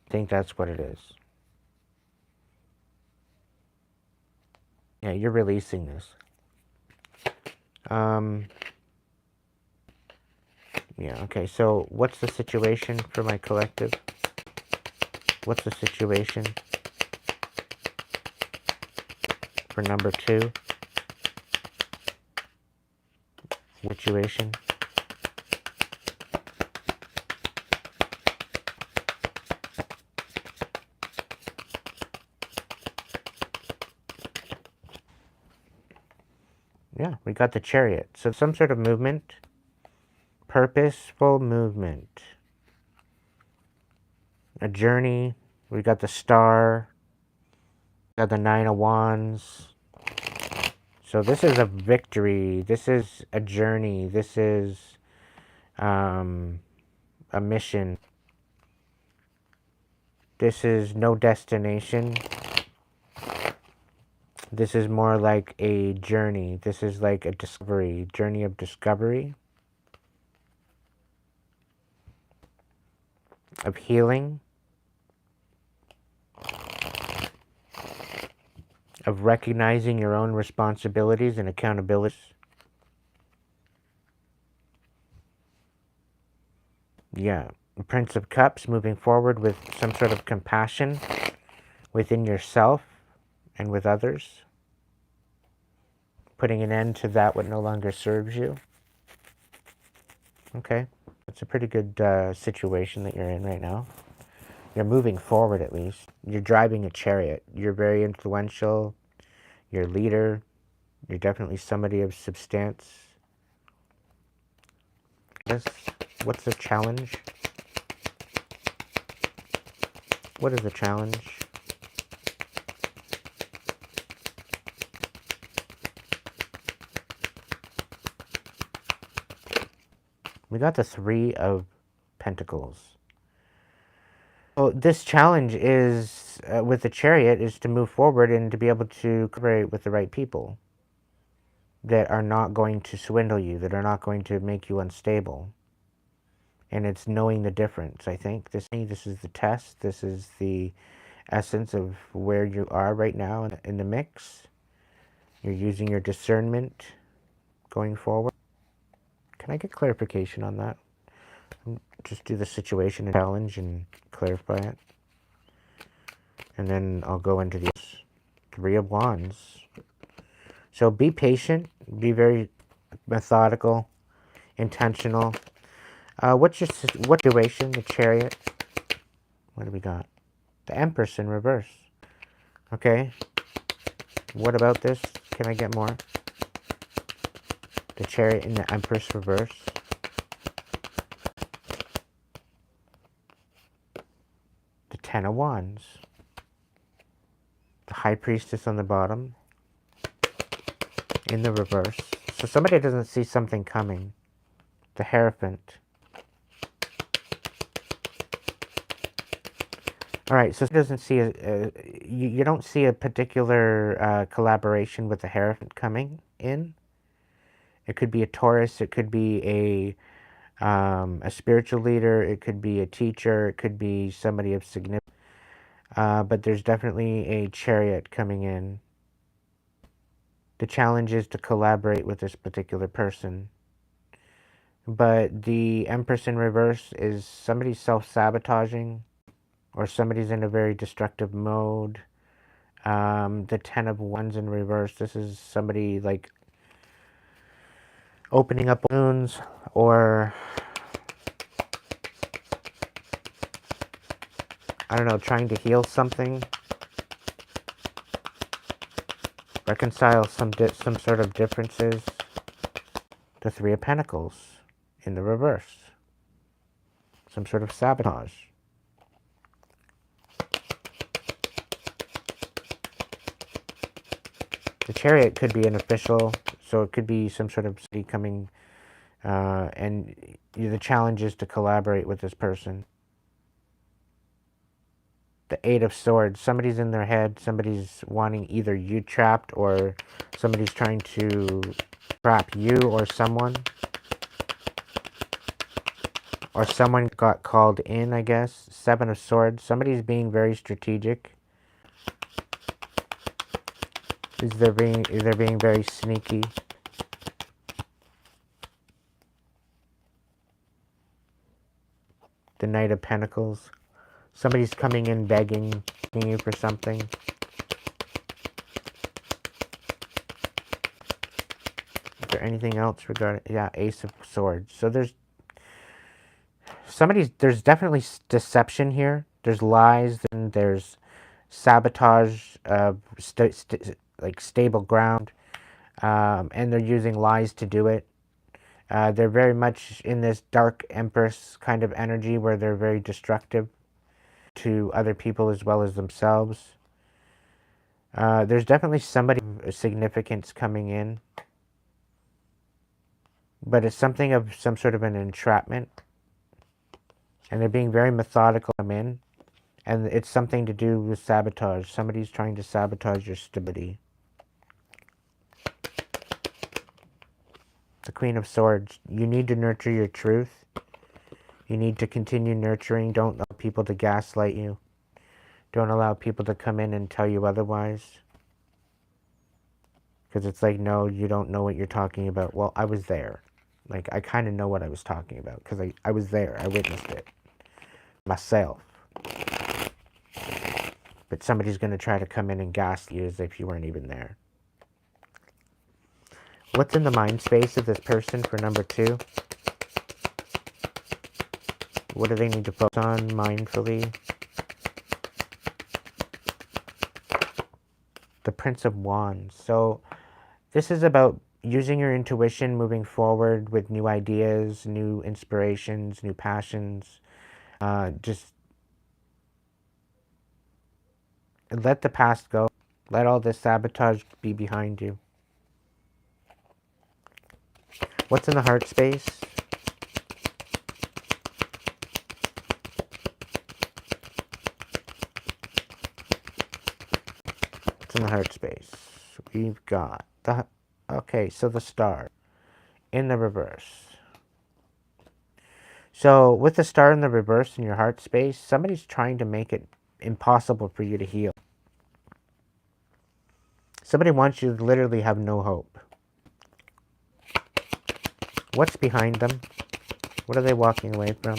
think that's what it is. Yeah, you're releasing this. Yeah, okay, so what's the situation for my collective? What's the situation for number 2? Situation. Yeah, we got the Chariot. So some sort of movement. Purposeful movement. A journey. We got the Star. We got the Nine of Wands. So this is a victory. This is a journey. This is a mission. This is no destination. This is more like a journey. This is like a discovery, journey of discovery, of healing, of recognizing your own responsibilities and accountabilities. Yeah, Prince of Cups, moving forward with some sort of compassion within yourself and with others. Putting an end to that what no longer serves you. Okay, it's a pretty good situation that you're in right now. You're moving forward at least. You're driving a chariot. You're very influential. You're a leader. You're definitely somebody of substance. What's the challenge? What is the challenge? We got the Three of Pentacles. So this challenge is, with the Chariot, is to move forward and to be able to cooperate with the right people that are not going to swindle you, that are not going to make you unstable. And it's knowing the difference, I think. This is the test. This is the essence of where you are right now in the mix. You're using your discernment going forward. Can I get clarification on that? Just do the situation and challenge and clarify it. And then I'll go into the Three of Wands. So be patient, be very methodical, intentional. What duration? The Chariot. What do we got? The Empress in reverse. Okay. What about this? Can I get more? The Chariot and the Empress reverse. The Ten of Wands. The High Priestess on the bottom. In the reverse. So somebody doesn't see something coming. The Hierophant. All right, so it doesn't see you don't see a particular collaboration with the Hierophant coming in. It could be a Taurus. It could be a spiritual leader. It could be a teacher. It could be somebody of significance. But there's definitely a Chariot coming in. The challenge is to collaborate with this particular person. But the Empress in reverse is somebody self-sabotaging, or somebody's in a very destructive mode. The Ten of Wands in reverse, this is somebody like opening up wounds, or I don't know, trying to heal something, reconcile some sort of differences. The Three of Pentacles in the reverse, some sort of sabotage. The Chariot could be an official, so it could be some sort of city coming, and the challenge is to collaborate with this person. The Eight of Swords, somebody's in their head, somebody's wanting either you trapped, or somebody's trying to trap you or someone. Or someone got called in, I guess. Seven of Swords, somebody's being very strategic. They're being very sneaky. The Knight of Pentacles. Somebody's coming in begging you for something. Is there anything else regarding... Yeah, Ace of Swords. So there's definitely deception here. There's lies, and there's sabotage of like stable ground, and they're using lies to do it. They're very much in this dark Empress kind of energy where they're very destructive to other people as well as themselves. There's definitely somebody of significance coming in, but it's something of some sort of an entrapment, and they're being very methodical to come in, and it's something to do with sabotage. Somebody's trying to sabotage your stability. The Queen of Swords. You need to nurture your truth. You need to continue nurturing. Don't allow people to gaslight you. Don't allow people to come in and tell you otherwise. Because it's like, no, you don't know what you're talking about. Well, I was there. Like, I kind of know what I was talking about. Because I was there. I witnessed it. Myself. But somebody's going to try to come in and gaslight you as if you weren't even there. What's in the mind space of this person for number 2? What do they need to focus on mindfully? The Prince of Wands. So this is about using your intuition, moving forward with new ideas, new inspirations, new passions. Just let the past go. Let all this sabotage be behind you. What's in the heart space? What's in the heart space? We've got the... Okay, so the star in the reverse. So with the star in the reverse in your heart space, somebody's trying to make it impossible for you to heal. Somebody wants you to literally have no hope. What's behind them? What are they walking away from?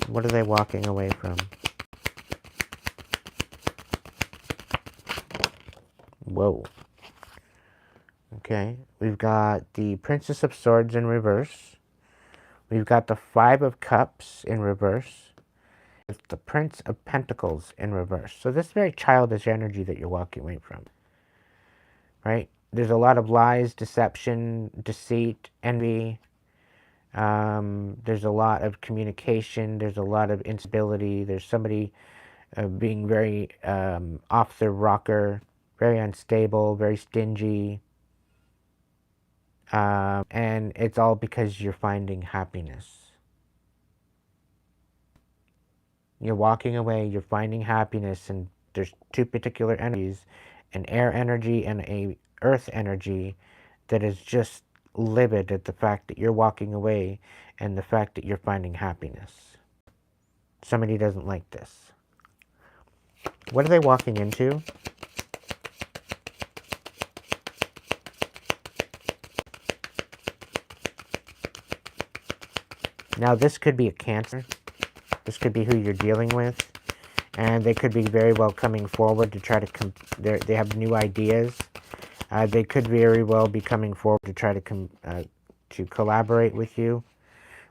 What are they walking away from? Whoa. Okay, we've got the Princess of Swords in reverse. We've got the Five of Cups in reverse. It's the Prince of Pentacles in reverse. So this is very childish energy that you're walking away from, right? There's a lot of lies, deception, deceit, envy. There's a lot of communication. There's a lot of instability. There's somebody being very off their rocker, very unstable, very stingy. And it's all because you're finding happiness. You're walking away, you're finding happiness, and there's two particular energies, an air energy and a earth energy, that is just livid at the fact that you're walking away and the fact that you're finding happiness. Somebody doesn't like this. What are they walking into? Now this could be a Cancer. This could be who you're dealing with. And they could be very well coming forward to try to they have new ideas. They could very well be coming forward to try to collaborate with you.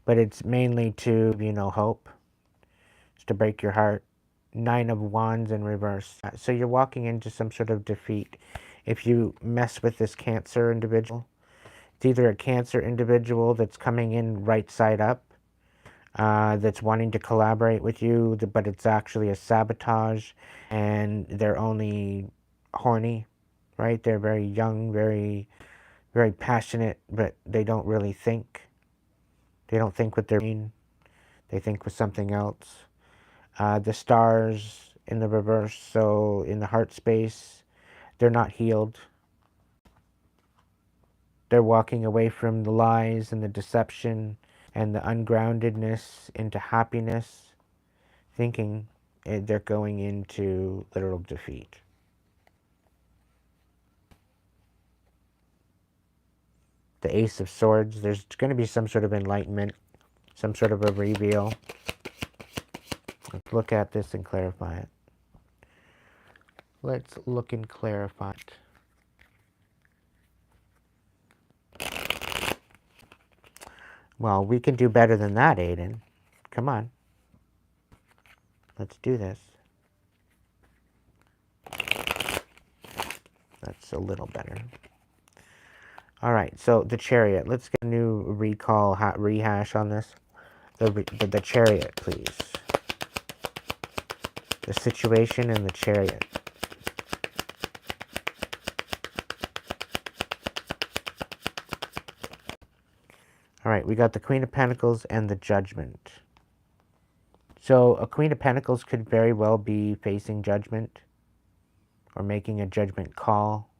But it's mainly to, hope. It's to break your heart. Nine of Wands in reverse. So you're walking into some sort of defeat. If you mess with this Cancer individual, it's either a Cancer individual that's coming in right side up, that's wanting to collaborate with you, but it's actually a sabotage, and they're only horny, right? They're very young, very, very passionate, but they don't really think. They don't think with their brain. They think with something else. The stars in the reverse, so in the heart space, they're not healed. They're walking away from the lies and the deception and the ungroundedness into happiness, thinking they're going into literal defeat. The Ace of Swords, there's going to be some sort of enlightenment, some sort of a reveal. Let's look at this and clarify it. Let's look and clarify it. Well, we can do better than that, Aiden. Come on. Let's do this. That's a little better. All right, so the Chariot. Let's get a new rehash on this. The Chariot, please. The situation in the Chariot. All right, we got the Queen of Pentacles and the Judgment. So a Queen of Pentacles could very well be facing judgment or making a judgment call.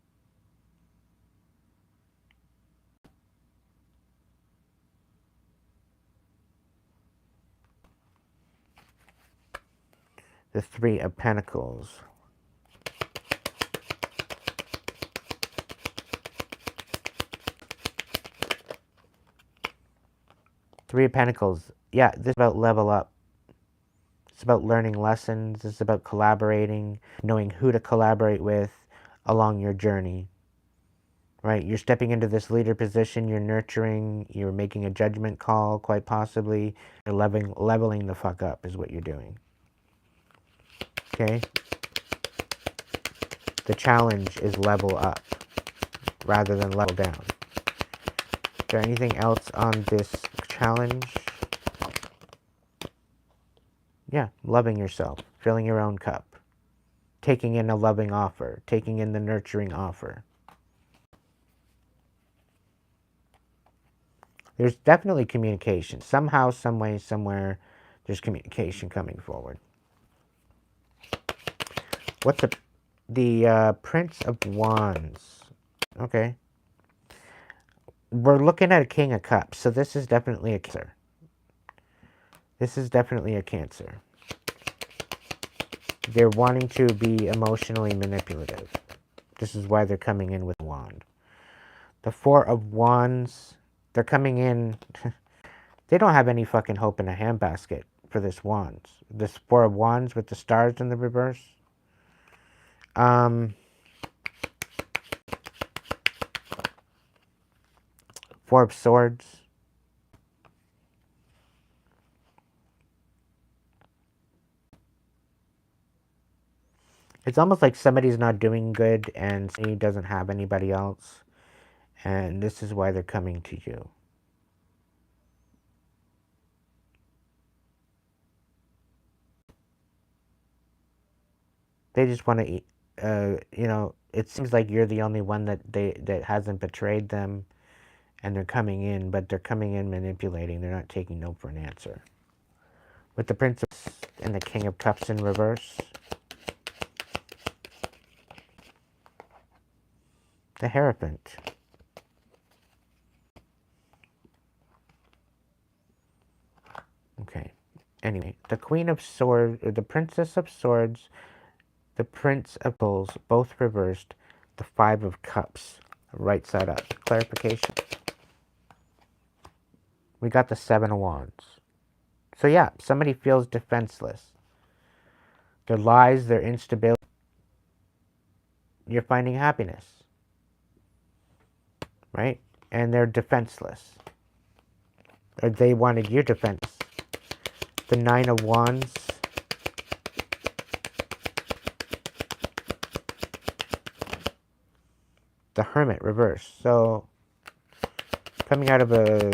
The Three of Pentacles. Three of Pentacles. Yeah, this is about level up. It's about learning lessons. It's about collaborating, knowing who to collaborate with along your journey. Right? You're stepping into this leader position. You're nurturing. You're making a judgment call, quite possibly. You're leveling the fuck up is what you're doing. Okay? The challenge is level up. rather than level down. Is there anything else on this challenge? Yeah, loving yourself, filling your own cup, taking in a loving offer, taking in the nurturing offer. There's definitely communication. Somehow, some way, somewhere, there's communication coming forward. What's the Prince of Wands? Okay. We're looking at a King of Cups, so this is definitely a Cancer. This is definitely a Cancer. They're wanting to be emotionally manipulative. This is why they're coming in with a wand. The Four of Wands, they're coming in. They don't have any fucking hope in a handbasket for this wands. This Four of Wands with the stars in the reverse. Four of Swords. It's almost like somebody's not doing good and he doesn't have anybody else. And this is why they're coming to you. They just want to eat. You know, it seems like you're the only one that hasn't betrayed them, and they're coming in, but they're coming in manipulating. They're not taking no for an answer. With the Princess and the King of Cups in reverse. The Hierophant. Okay. Anyway, the Queen of Swords, or the Princess of Swords, the Prince of Pentacles, both reversed. The Five of Cups, right side up. Clarification. We got the Seven of Wands. So yeah, somebody feels defenseless. Their lies, their instability. You're finding happiness. Right? And they're defenseless. Or they wanted your defense. The Nine of Wands. The Hermit reverse. So, coming out of a...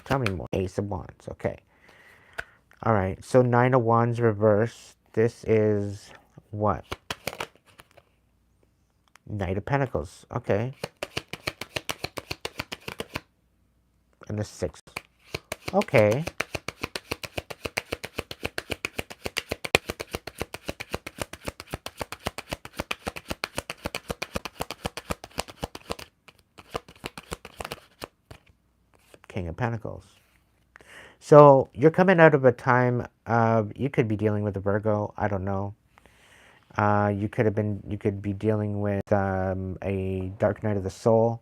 Tell me more. Ace of Wands. Okay. Alright. So, Nine of Wands reverse. This is what? Knight of Pentacles. Okay. And the Six. Okay. King of Pentacles. So you're coming out of a time of, you could be dealing with a Virgo. I don't know. You could be dealing with a Dark Night of the Soul.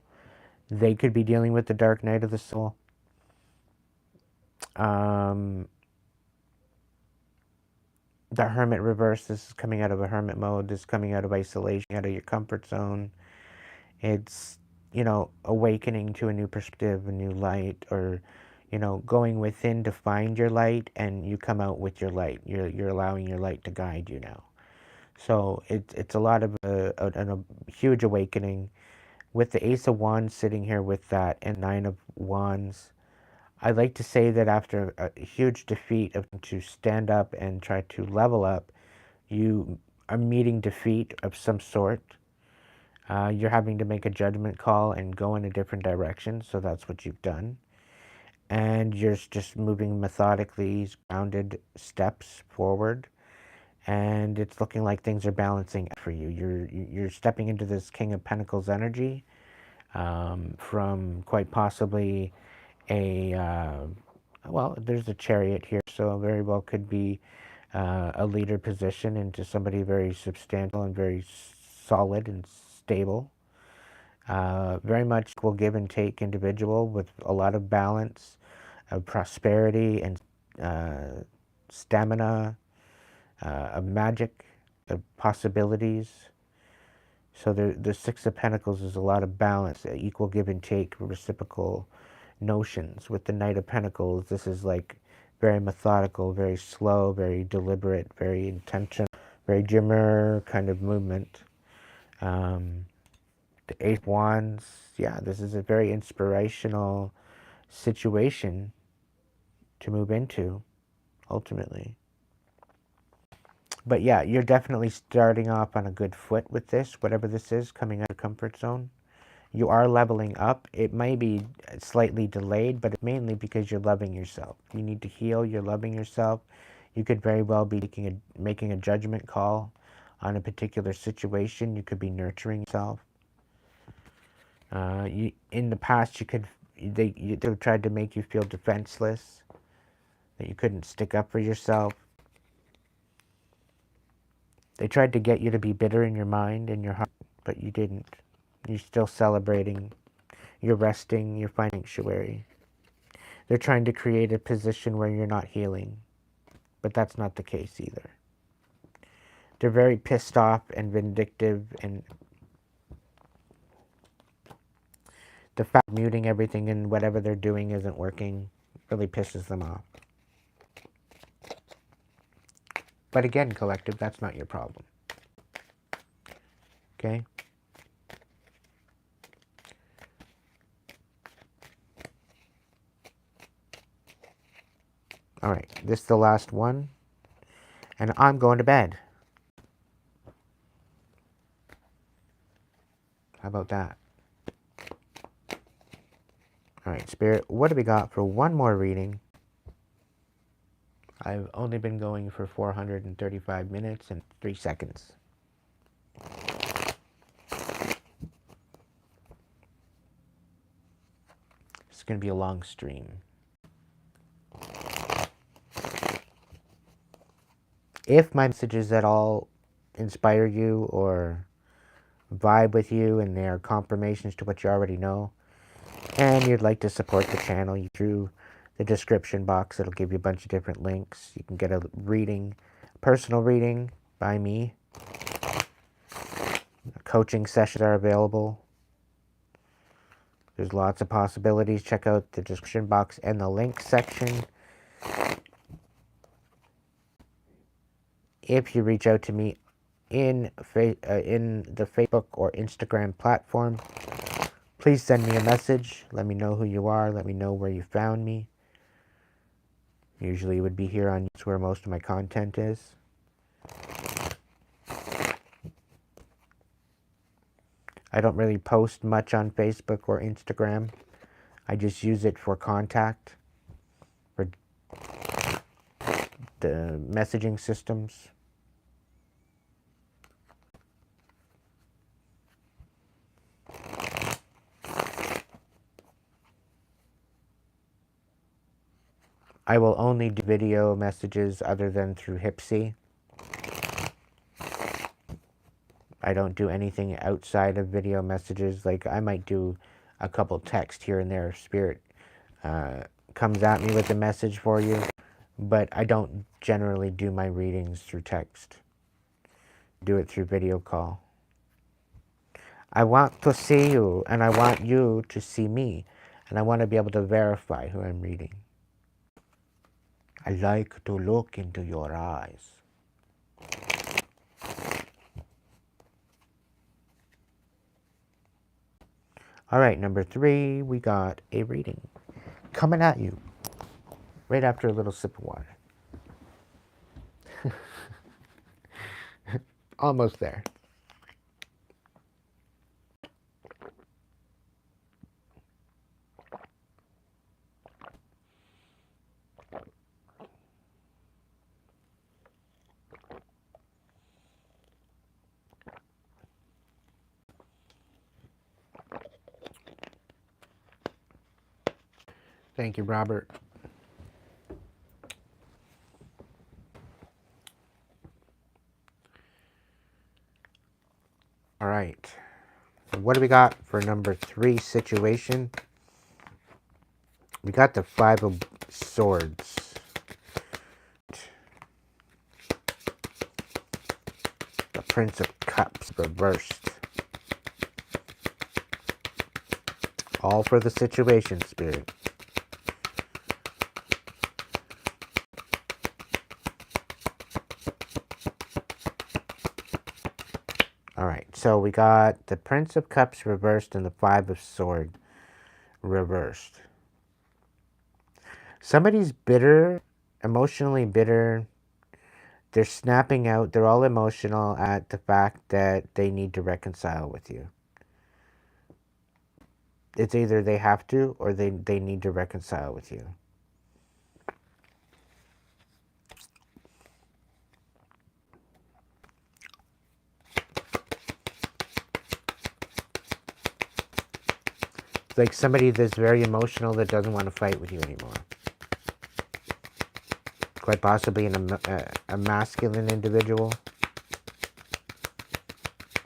They could be dealing with the Dark Night of the Soul. The Hermit reverse. This is coming out of a hermit mode. This is coming out of isolation, out of your comfort zone. It's, you know, awakening to a new perspective, a new light, or, you know, going within to find your light, and you come out with your light. You're allowing your light to guide you now. So it's a lot of a huge awakening. With the Ace of Wands sitting here with that, and Nine of Wands, I'd like to say that after a huge defeat of to stand up and try to level up, you are meeting defeat of some sort. You're having to make a judgment call and go in a different direction, so that's what you've done. And you're just moving methodically, grounded steps forward, and it's looking like things are balancing for you. You're stepping into this King of Pentacles energy, from quite possibly well, there's a Chariot here, so very well could be a leader position into somebody very substantial and very solid and stable. Very much will give and take individual with a lot of balance, of prosperity and stamina, of magic, of possibilities. So the Six of Pentacles is a lot of balance, equal give and take, reciprocal notions. With the Knight of Pentacles, this is like very methodical, very slow, very deliberate, very intentional, very Jimmer kind of movement. The Eight of Wands. Yeah, this is a very inspirational situation to move into, ultimately. But yeah, you're definitely starting off on a good foot with this, whatever this is, coming out of comfort zone. You are leveling up. It may be slightly delayed, but mainly because you're loving yourself. You need to heal. You're loving yourself. You could very well be making a judgment call on a particular situation. You could be nurturing yourself. In the past, they tried to make you feel defenseless, that you couldn't stick up for yourself. They tried to get you to be bitter in your mind and your heart, but you didn't. You're still celebrating. You're resting. You're finding sanctuary. They're trying to create a position where you're not healing, but that's not the case either. They're very pissed off and vindictive, and the fact muting everything and whatever they're doing isn't working really pisses them off. But again, collective, that's not your problem. Okay? All right, this is the last one, and I'm going to bed. How about that? All right, Spirit, what do we got for one more reading? I've only been going for 435 minutes and 3 seconds. It's going to be a long stream. If my messages at all inspire you or vibe with you and they are confirmations to what you already know, and you'd like to support the channel, through the description box, it'll give you a bunch of different links. You can get a reading, personal reading by me. Coaching sessions are available. There's lots of possibilities. Check out the description box and the link section. If you reach out to me in the Facebook or Instagram platform, please send me a message. Let me know who you are. Let me know where you found me. Usually it would be here on YouTube where most of my content is. I don't really post much on Facebook or Instagram. I just use it for contact, for the messaging systems. I will only do video messages other than through Hipsy. I don't do anything outside of video messages. Like, I might do a couple text here and there if Spirit comes at me with a message for you, but I don't generally do my readings through text. Do it through video call. I want to see you, and I want you to see me, and I want to be able to verify who I'm reading. I like to look into your eyes. All right, number 3, we got a reading coming at you right after a little sip of water. Almost there. Thank you, Robert. All right. So what do we got for number 3 situation? We got the 5 of Swords. The Prince of Cups reversed. All for the situation, Spirit. All right. So we got the Prince of Cups reversed and the Five of Swords reversed. Somebody's bitter, emotionally bitter. They're snapping out. They're all emotional at the fact that they need to reconcile with you. It's either they have to or they need to reconcile with you. It's like somebody that's very emotional that doesn't want to fight with you anymore. Quite possibly a masculine individual.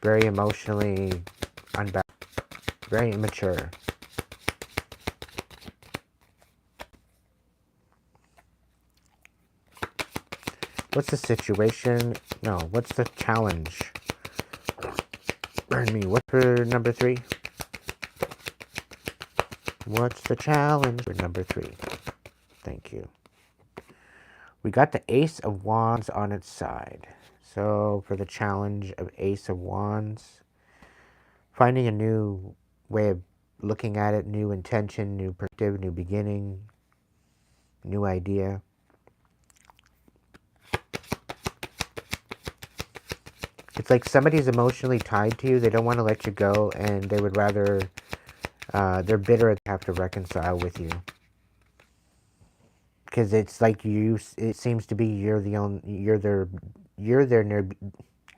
Very emotionally unbalanced. Very immature. What's the situation? No, what's the challenge? Pardon me, what's for number 3? What's the challenge for number 3? Thank you. We got the Ace of Wands on its side. So for the challenge of Ace of Wands, finding a new way of looking at it, new intention, new perspective, new beginning, new idea. It's like somebody's emotionally tied to you. They don't want to let you go, and they would rather, they're bitter and have to reconcile with you. Because it's like it seems to be you're their new,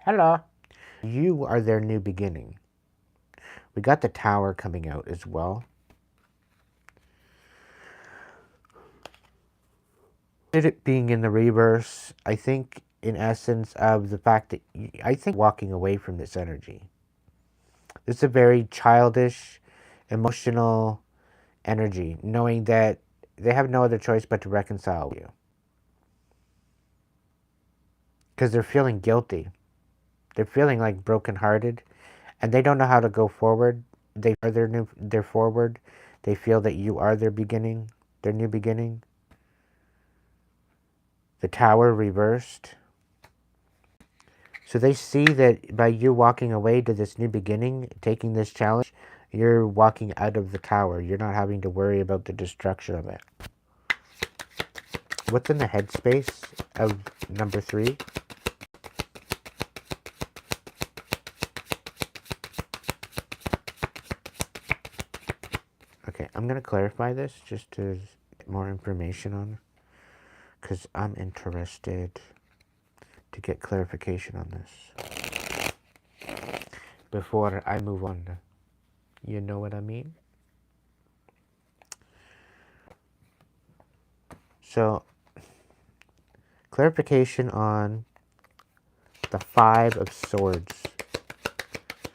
hello. You are their new beginning. We got the Tower coming out as well. It being in the reverse, I think in essence of the fact that I think walking away from this energy. It's a very childish, emotional energy, knowing that they have no other choice but to reconcile with you. Because they're feeling guilty. They're feeling like brokenhearted, and they don't know how to go forward. They are their forward. They feel that you are their beginning, their new beginning. The Tower reversed. So they see that by you walking away to this new beginning, taking this challenge, you're walking out of the Tower. You're not having to worry about the destruction of it. What's in the headspace of number 3? Okay, I'm going to clarify this just to get more information on it, because I'm interested to get clarification on this before I move on. You know what I mean? So, clarification on the Five of Swords.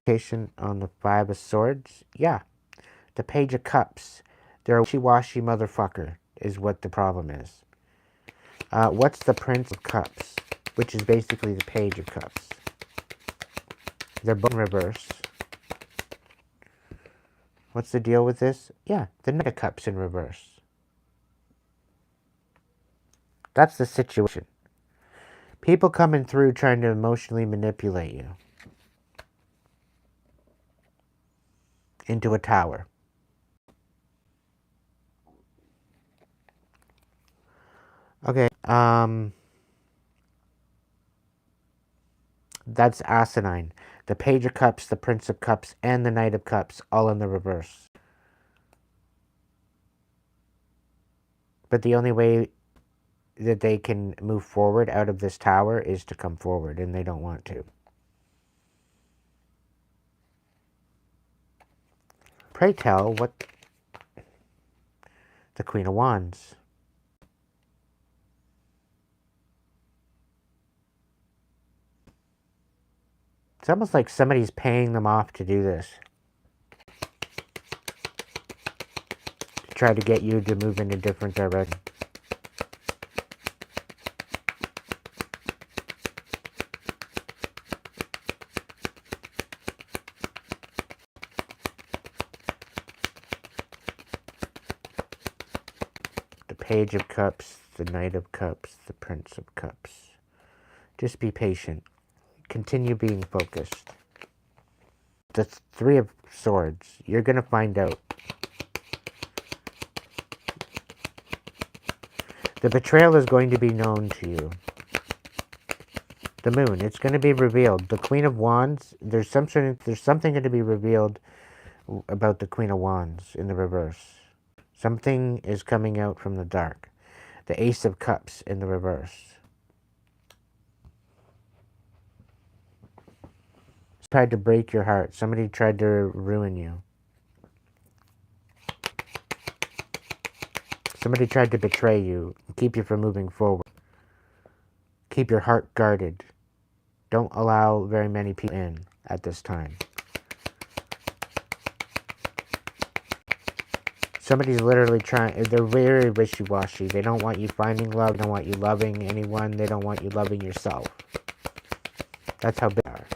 Clarification on the Five of Swords? Yeah. The Page of Cups. They're a wishy-washy motherfucker is what the problem is. What's the Prince of Cups? Which is basically the Page of Cups. They're both in reverse. What's the deal with this? Yeah, the Knight of Cups in reverse. That's the situation. People coming through trying to emotionally manipulate you into a tower. Okay, that's asinine. The Page of Cups, the Prince of Cups, and the Knight of Cups, all in the reverse. But the only way that they can move forward out of this tower is to come forward, and they don't want to. Pray tell, what the Queen of Wands? It's almost like somebody's paying them off to do this. To try to get you to move in a different direction. The Page of Cups, the Knight of Cups, the Prince of Cups. Just be patient. Continue being focused. the Three of Swords. You're going to find out. The betrayal is going to be known to you. The Moon, it's going to be revealed. The Queen of Wands, there's something going to be revealed about the Queen of Wands in the reverse. Something is coming out from the dark. The Ace of Cups in the reverse. Tried to break your heart. Somebody tried to ruin you. Somebody tried to betray you, keep you from moving forward. Keep your heart guarded. Don't allow very many people in at this time. Somebody's literally trying, they're very wishy-washy. They don't want you finding love. They don't want you loving anyone. They don't want you loving yourself. That's how big they are.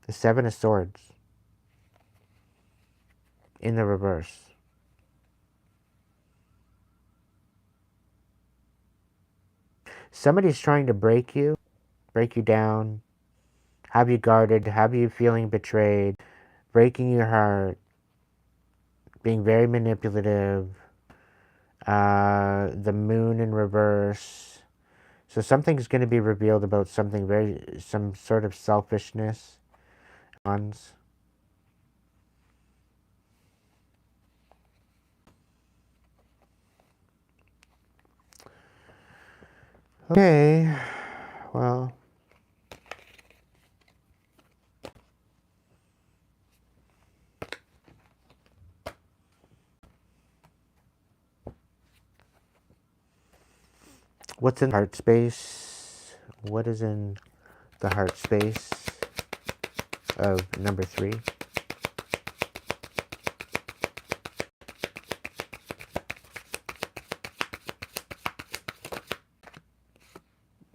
The Seven of Swords. In the reverse. Somebody's trying to break you down, have you guarded, have you feeling betrayed, breaking your heart, being very manipulative, the Moon in reverse. So something's going to be revealed about something some sort of selfishness. Okay, well, what's in heart space? What is in the heart space of number 3?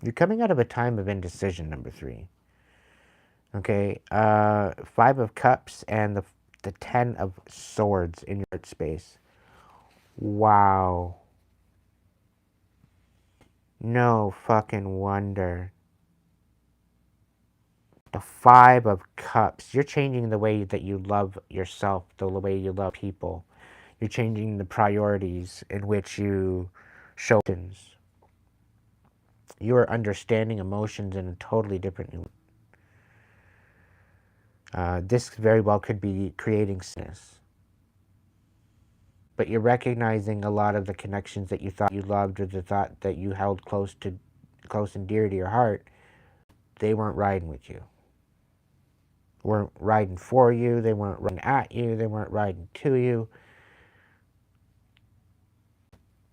You're coming out of a time of indecision, number 3. Okay, 5 of Cups and the 10 of Swords in your heart space. Wow. No fucking wonder. The 5 of Cups. You're changing the way that you love yourself, the way you love people. You're changing the priorities in which you show things. You are understanding emotions in a totally different way. This very well could be creating sadness. But you're recognizing a lot of the connections that you thought you loved or the thought that you held close and dear to your heart, they weren't riding with you. Weren't riding for you, they weren't riding at you, they weren't riding to you.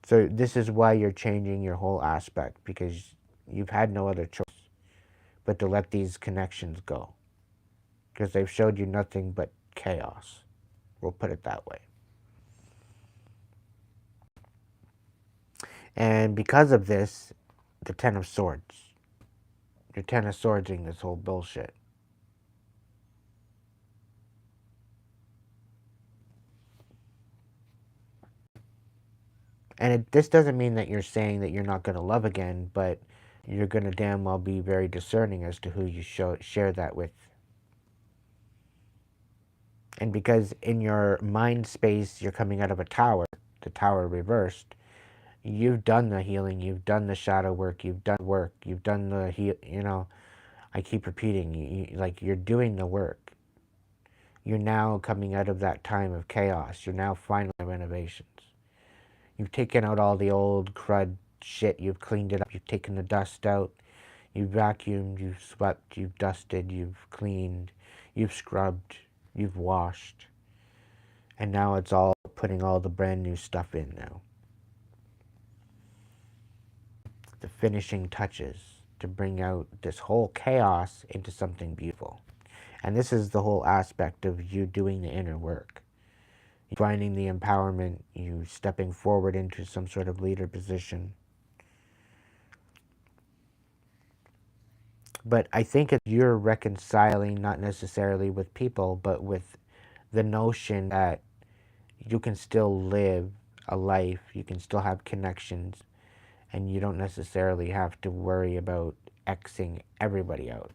So this is why you're changing your whole aspect, because you've had no other choice but to let these connections go. Because they've showed you nothing but chaos. We'll put it that way. And because of this, the 10 of Swords. You're 10 of Swordsing this whole bullshit. And this doesn't mean that you're saying that you're not going to love again, but you're going to damn well be very discerning as to who you share that with. And because in your mind space, you're coming out of a tower, the tower reversed, you've done the healing, you've done the shadow work, you've done the I keep repeating, like you're doing the work. You're now coming out of that time of chaos. You're now finally renovations. You've taken out all the old crud shit, you've cleaned it up, you've taken the dust out, you've vacuumed, you've swept, you've dusted, you've cleaned, you've scrubbed, you've washed. And now it's all putting all the brand new stuff in now. The finishing touches to bring out this whole chaos into something beautiful. And this is the whole aspect of you doing the inner work. Finding the empowerment, you stepping forward into some sort of leader position. But I think if you're reconciling, not necessarily with people, but with the notion that you can still live a life, you can still have connections, And you don't necessarily have to worry about Xing everybody out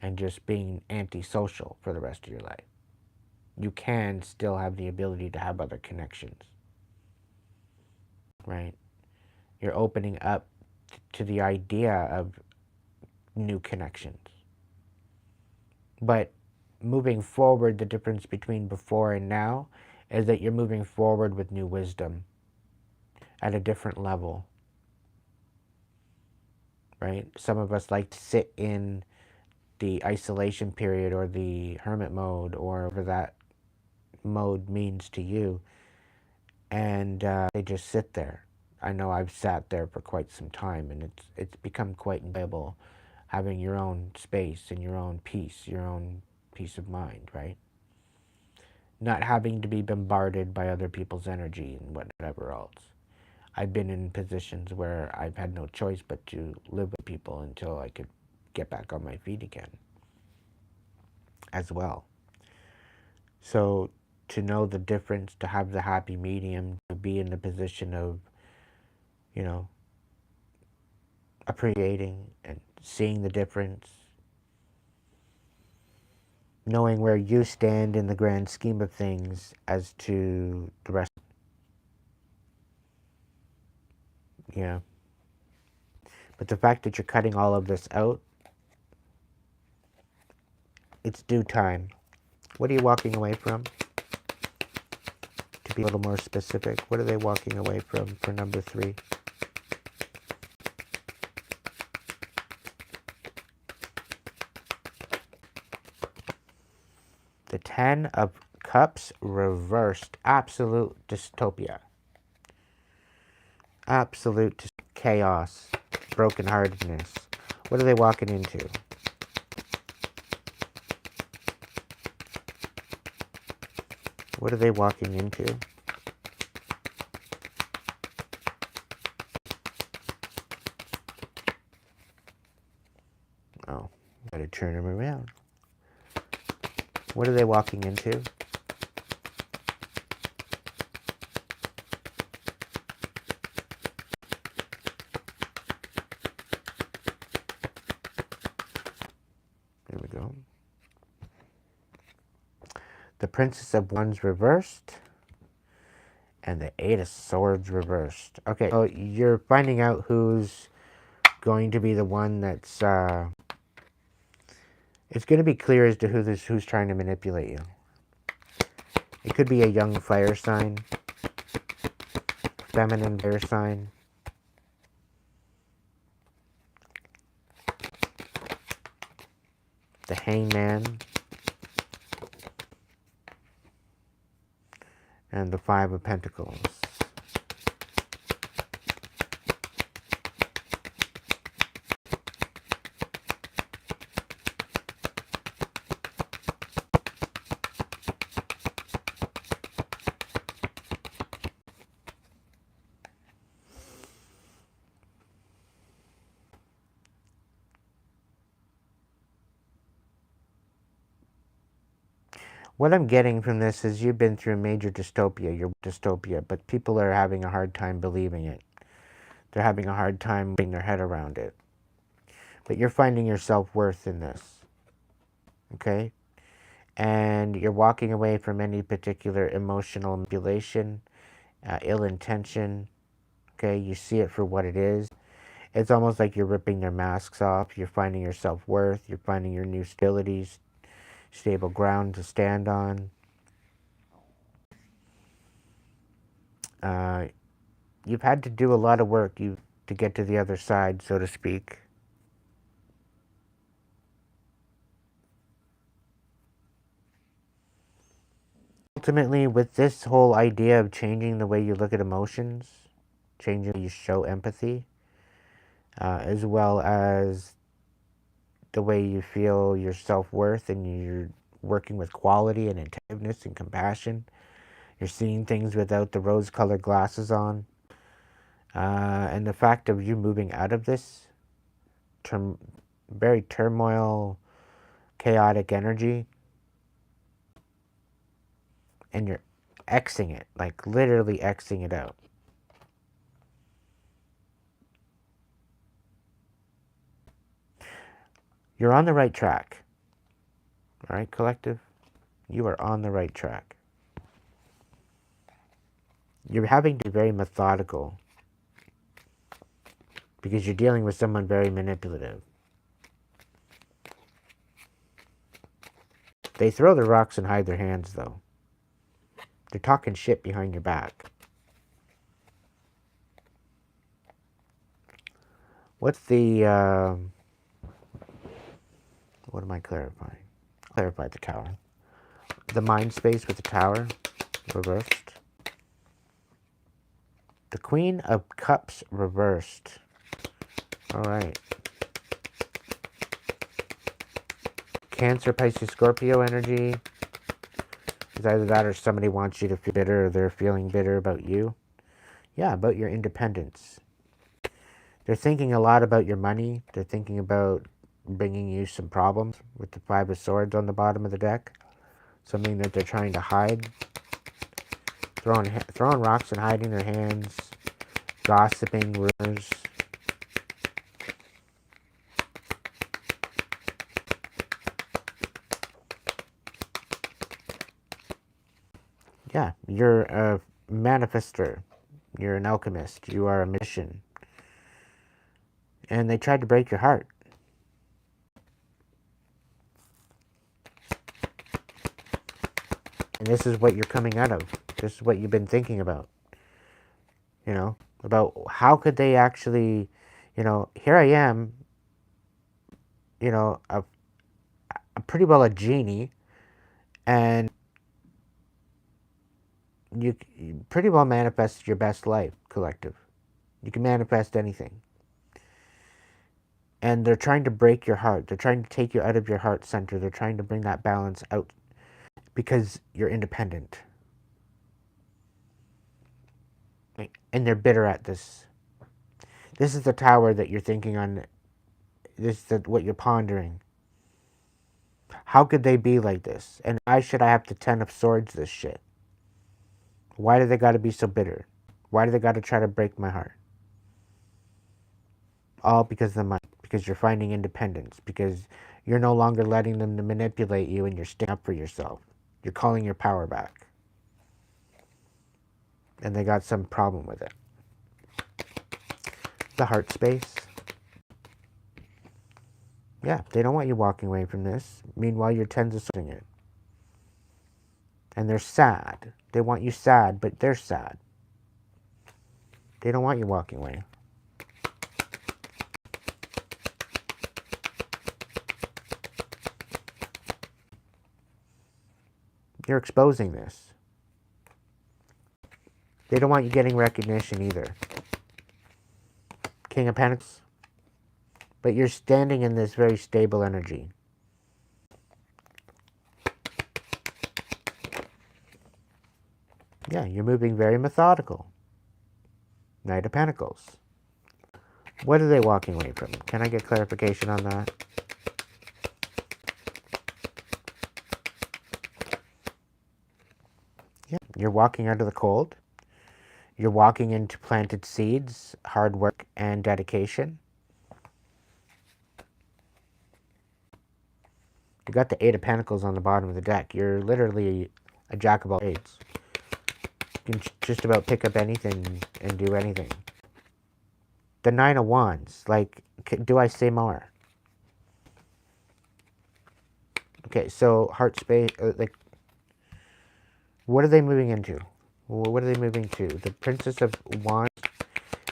and just being antisocial for the rest of your life. You can still have the ability to have other connections, right? You're opening up to the idea of new connections. But moving forward, the difference between before and now is that you're moving forward with new wisdom at a different level, right? Some of us like to sit in the isolation period or the hermit mode or whatever that mode means to you, and they just sit there. I know I've sat there for quite some time, and it's become quite enjoyable having your own space and your own peace of mind, right? Not having to be bombarded by other people's energy and whatever else. I've been in positions where I've had no choice but to live with people until I could get back on my feet again as well. So to know the difference, to have the happy medium, to be in the position of, appreciating and seeing the difference, knowing where you stand in the grand scheme of things as to the rest. Yeah. But the fact that you're cutting all of this out, it's due time. What are you walking away from? To be a little more specific, what are they walking away from for number 3? The 10 of Cups reversed. Absolute dystopia. Absolute chaos. Brokenheartedness. What are they walking into? What are they walking into? Oh, gotta turn them around. What are they walking into? There we go. The Princess of Wands reversed. And the 8 of Swords reversed. Okay, so you're finding out who's going to be the one that's... it's going to be clear as to who's trying to manipulate you. It could be a young fire sign. Feminine fire sign. The Hangman. And the 5 of Pentacles. What I'm getting from this is you've been through a major dystopia. You're dystopia, but people are having a hard time believing it. They're having a hard time getting their head around it. But you're finding your self-worth in this. Okay? And you're walking away from any particular emotional manipulation, ill intention. Okay? You see it for what it is. It's almost like you're ripping their masks off. You're finding your self-worth. You're finding your new stabilities, stable ground to stand on. You've had to do a lot of work to get to the other side, so to speak. Ultimately, with this whole idea of changing the way you look at emotions, changing the way you show empathy, as well as the way you feel your self-worth, and you're working with quality and attentiveness and compassion. You're seeing things without the rose-colored glasses on. And the fact of you moving out of this very turmoil, chaotic energy, and you're Xing it, like literally Xing it out. You're on the right track. All right, collective? You are on the right track. You're having to be very methodical because you're dealing with someone very manipulative. They throw the rocks and hide their hands, though. They're talking shit behind your back. What's the, what am I clarifying? Clarify the tower. The mind space with the tower, reversed. The Queen of Cups, reversed. All right. Cancer, Pisces, Scorpio energy. It's either that or somebody wants you to feel bitter or they're feeling bitter about you. Yeah, about your independence. They're thinking a lot about your money. They're thinking about bringing you some problems with the Five of Swords on the bottom of the deck. Something that they're trying to hide. Throwing rocks and hiding their hands. Gossiping, rumors. Yeah, you're a manifester. You're an alchemist. You are a magician. And they tried to break your heart. And this is what you're coming out of. This is what you've been thinking about. You know, about how could they actually, you know, here I am, you know, a pretty well a genie, and you pretty well manifest your best life, collective. You can manifest anything. And they're trying to break your heart. They're trying to take you out of your heart center. They're trying to bring that balance out because you're independent. And they're bitter at this. This is the tower that you're thinking on. This is what you're pondering. How could they be like this? And why should I have to 10 of Swords this shit? Why do they got to be so bitter? Why do they got to try to break my heart? All because of the money. Because you're finding independence. Because you're no longer letting them to manipulate you and you're standing up for yourself. You're calling your power back. And they got some problem with it. The heart space. Yeah, they don't want you walking away from this. Meanwhile, you're tens of swords it. And they're sad. They want you sad, but they're sad. They don't want you walking away. You're exposing this. They don't want you getting recognition either. King of Pentacles. But you're standing in this very stable energy. Yeah, you're moving very methodical. Knight of Pentacles. What are they walking away from? Can I get clarification on that? Yeah, you're walking out of the cold. You're walking into planted seeds, hard work, and dedication. You got the Eight of Pentacles on the bottom of the deck. You're literally a jack of all trades. You can just about pick up anything and do anything. The Nine of Wands. Like, do I say more? Okay, so heart space, like, what are they moving into? What are they moving to? The Princess of Wands,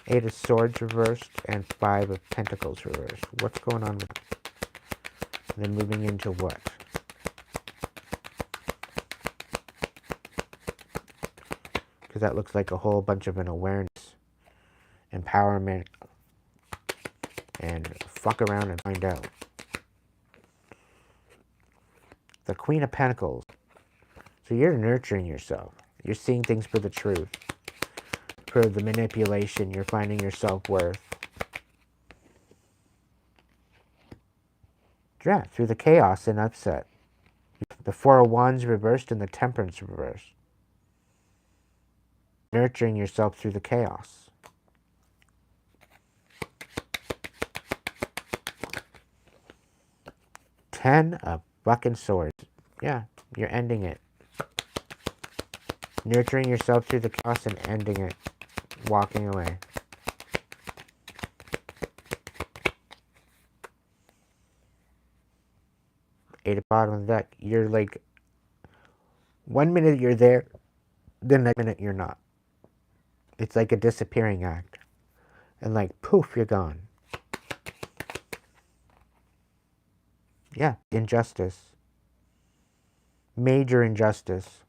Eight of Swords reversed, and Five of Pentacles reversed. What's going on with that? They're moving into what? Because that looks like a whole bunch of an awareness, empowerment, and fuck around and find out. The Queen of Pentacles. So you're nurturing yourself. You're seeing things for the truth. For the manipulation, you're finding your self-worth. Yeah, through the chaos and upset. The Four of Wands reversed and the Temperance reversed. Nurturing yourself through the chaos. 10 of fucking swords. Yeah, you're ending it. Nurturing yourself through the chaos and ending it. Walking away. Eight at the bottom of the deck. You're like, 1 minute you're there, the next minute you're not. It's like a disappearing act. And like, poof, you're gone. Yeah, injustice. Major injustice.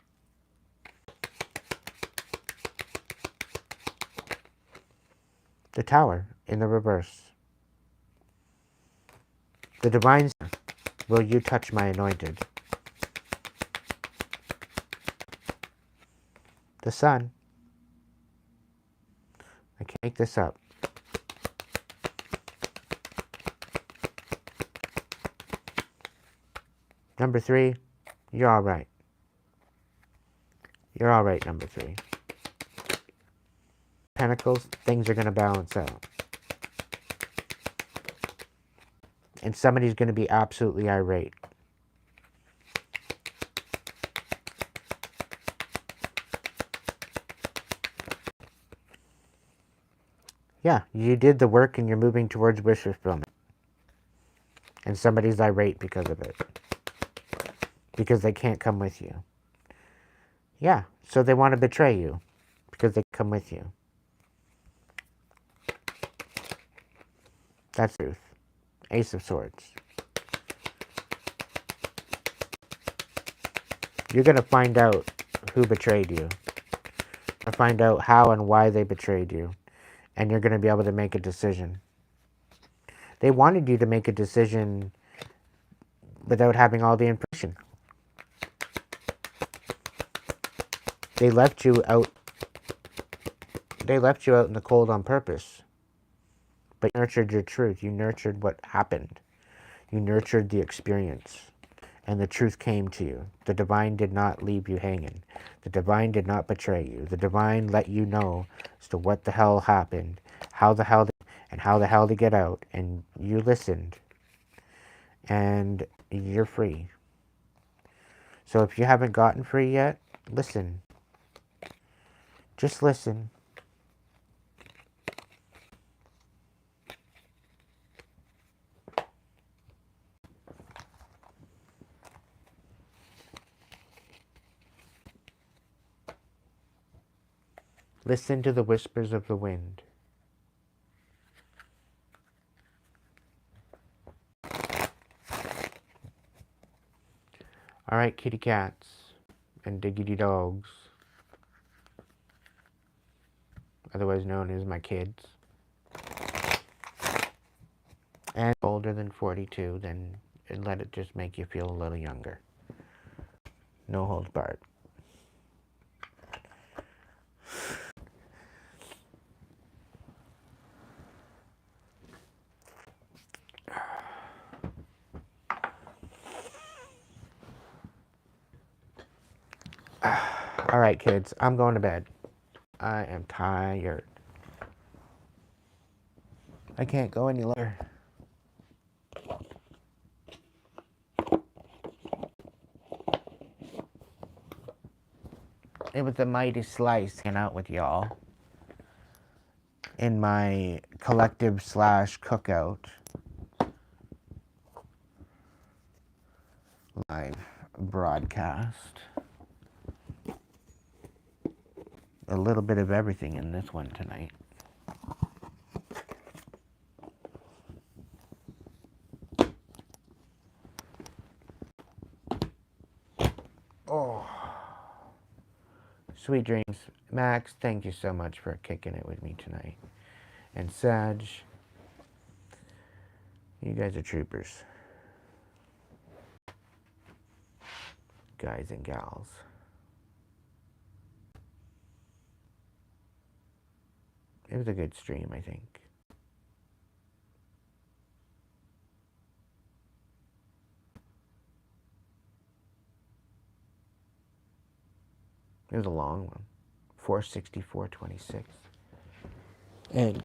The Tower in the reverse. The divine, will you touch my anointed? The Sun. I can't make this up. Number 3, you're alright. You're alright, number 3. Pentacles, things are going to balance out. And somebody's going to be absolutely irate. Yeah, you did the work and you're moving towards wish fulfillment. And somebody's irate because of it. Because they can't come with you. Yeah, so they want to betray you. Because they come with you. That's the truth. Ace of Swords. You're going to find out who betrayed you. Find out how and why they betrayed you. And you're going to be able to make a decision. They wanted you to make a decision without having all the information. They left you out. They left you out in the cold on purpose. But you nurtured your truth. You nurtured what happened. You nurtured the experience. And the truth came to you. The divine did not leave you hanging. The divine did not betray you. The divine let you know as to what the hell happened, how the hell to get out, and you listened. And you're free. So if you haven't gotten free yet, listen. Just listen. Listen to the whispers of the wind. All right, kitty cats and diggity dogs, otherwise known as my kids, and older than 42, then let it just make you feel a little younger. No holds barred. All right, kids, I'm going to bed. I am tired. I can't go any longer. It was a mighty slice hanging out with y'all in my collective / cookout live broadcast. A little bit of everything in this one tonight. Oh, sweet dreams. Max, thank you so much for kicking it with me tonight. And Sag, you guys are troopers. Guys and gals. It was a good stream, I think. It was a long one. 464.26. And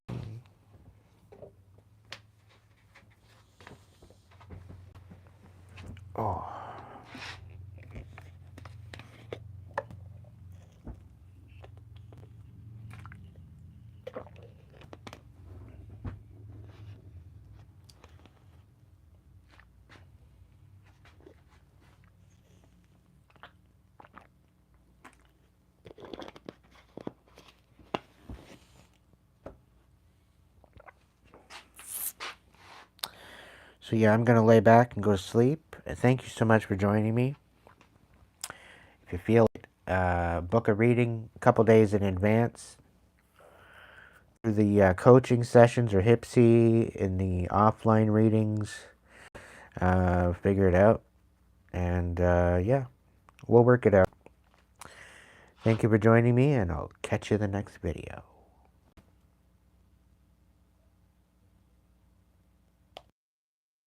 So yeah, I'm going to lay back and go to sleep. Thank you so much for joining me. If you feel it, book a reading a couple days in advance. Through the coaching sessions or Hipsy in the offline readings, figure it out. And yeah, we'll work it out. Thank you for joining me, and I'll catch you in the next video.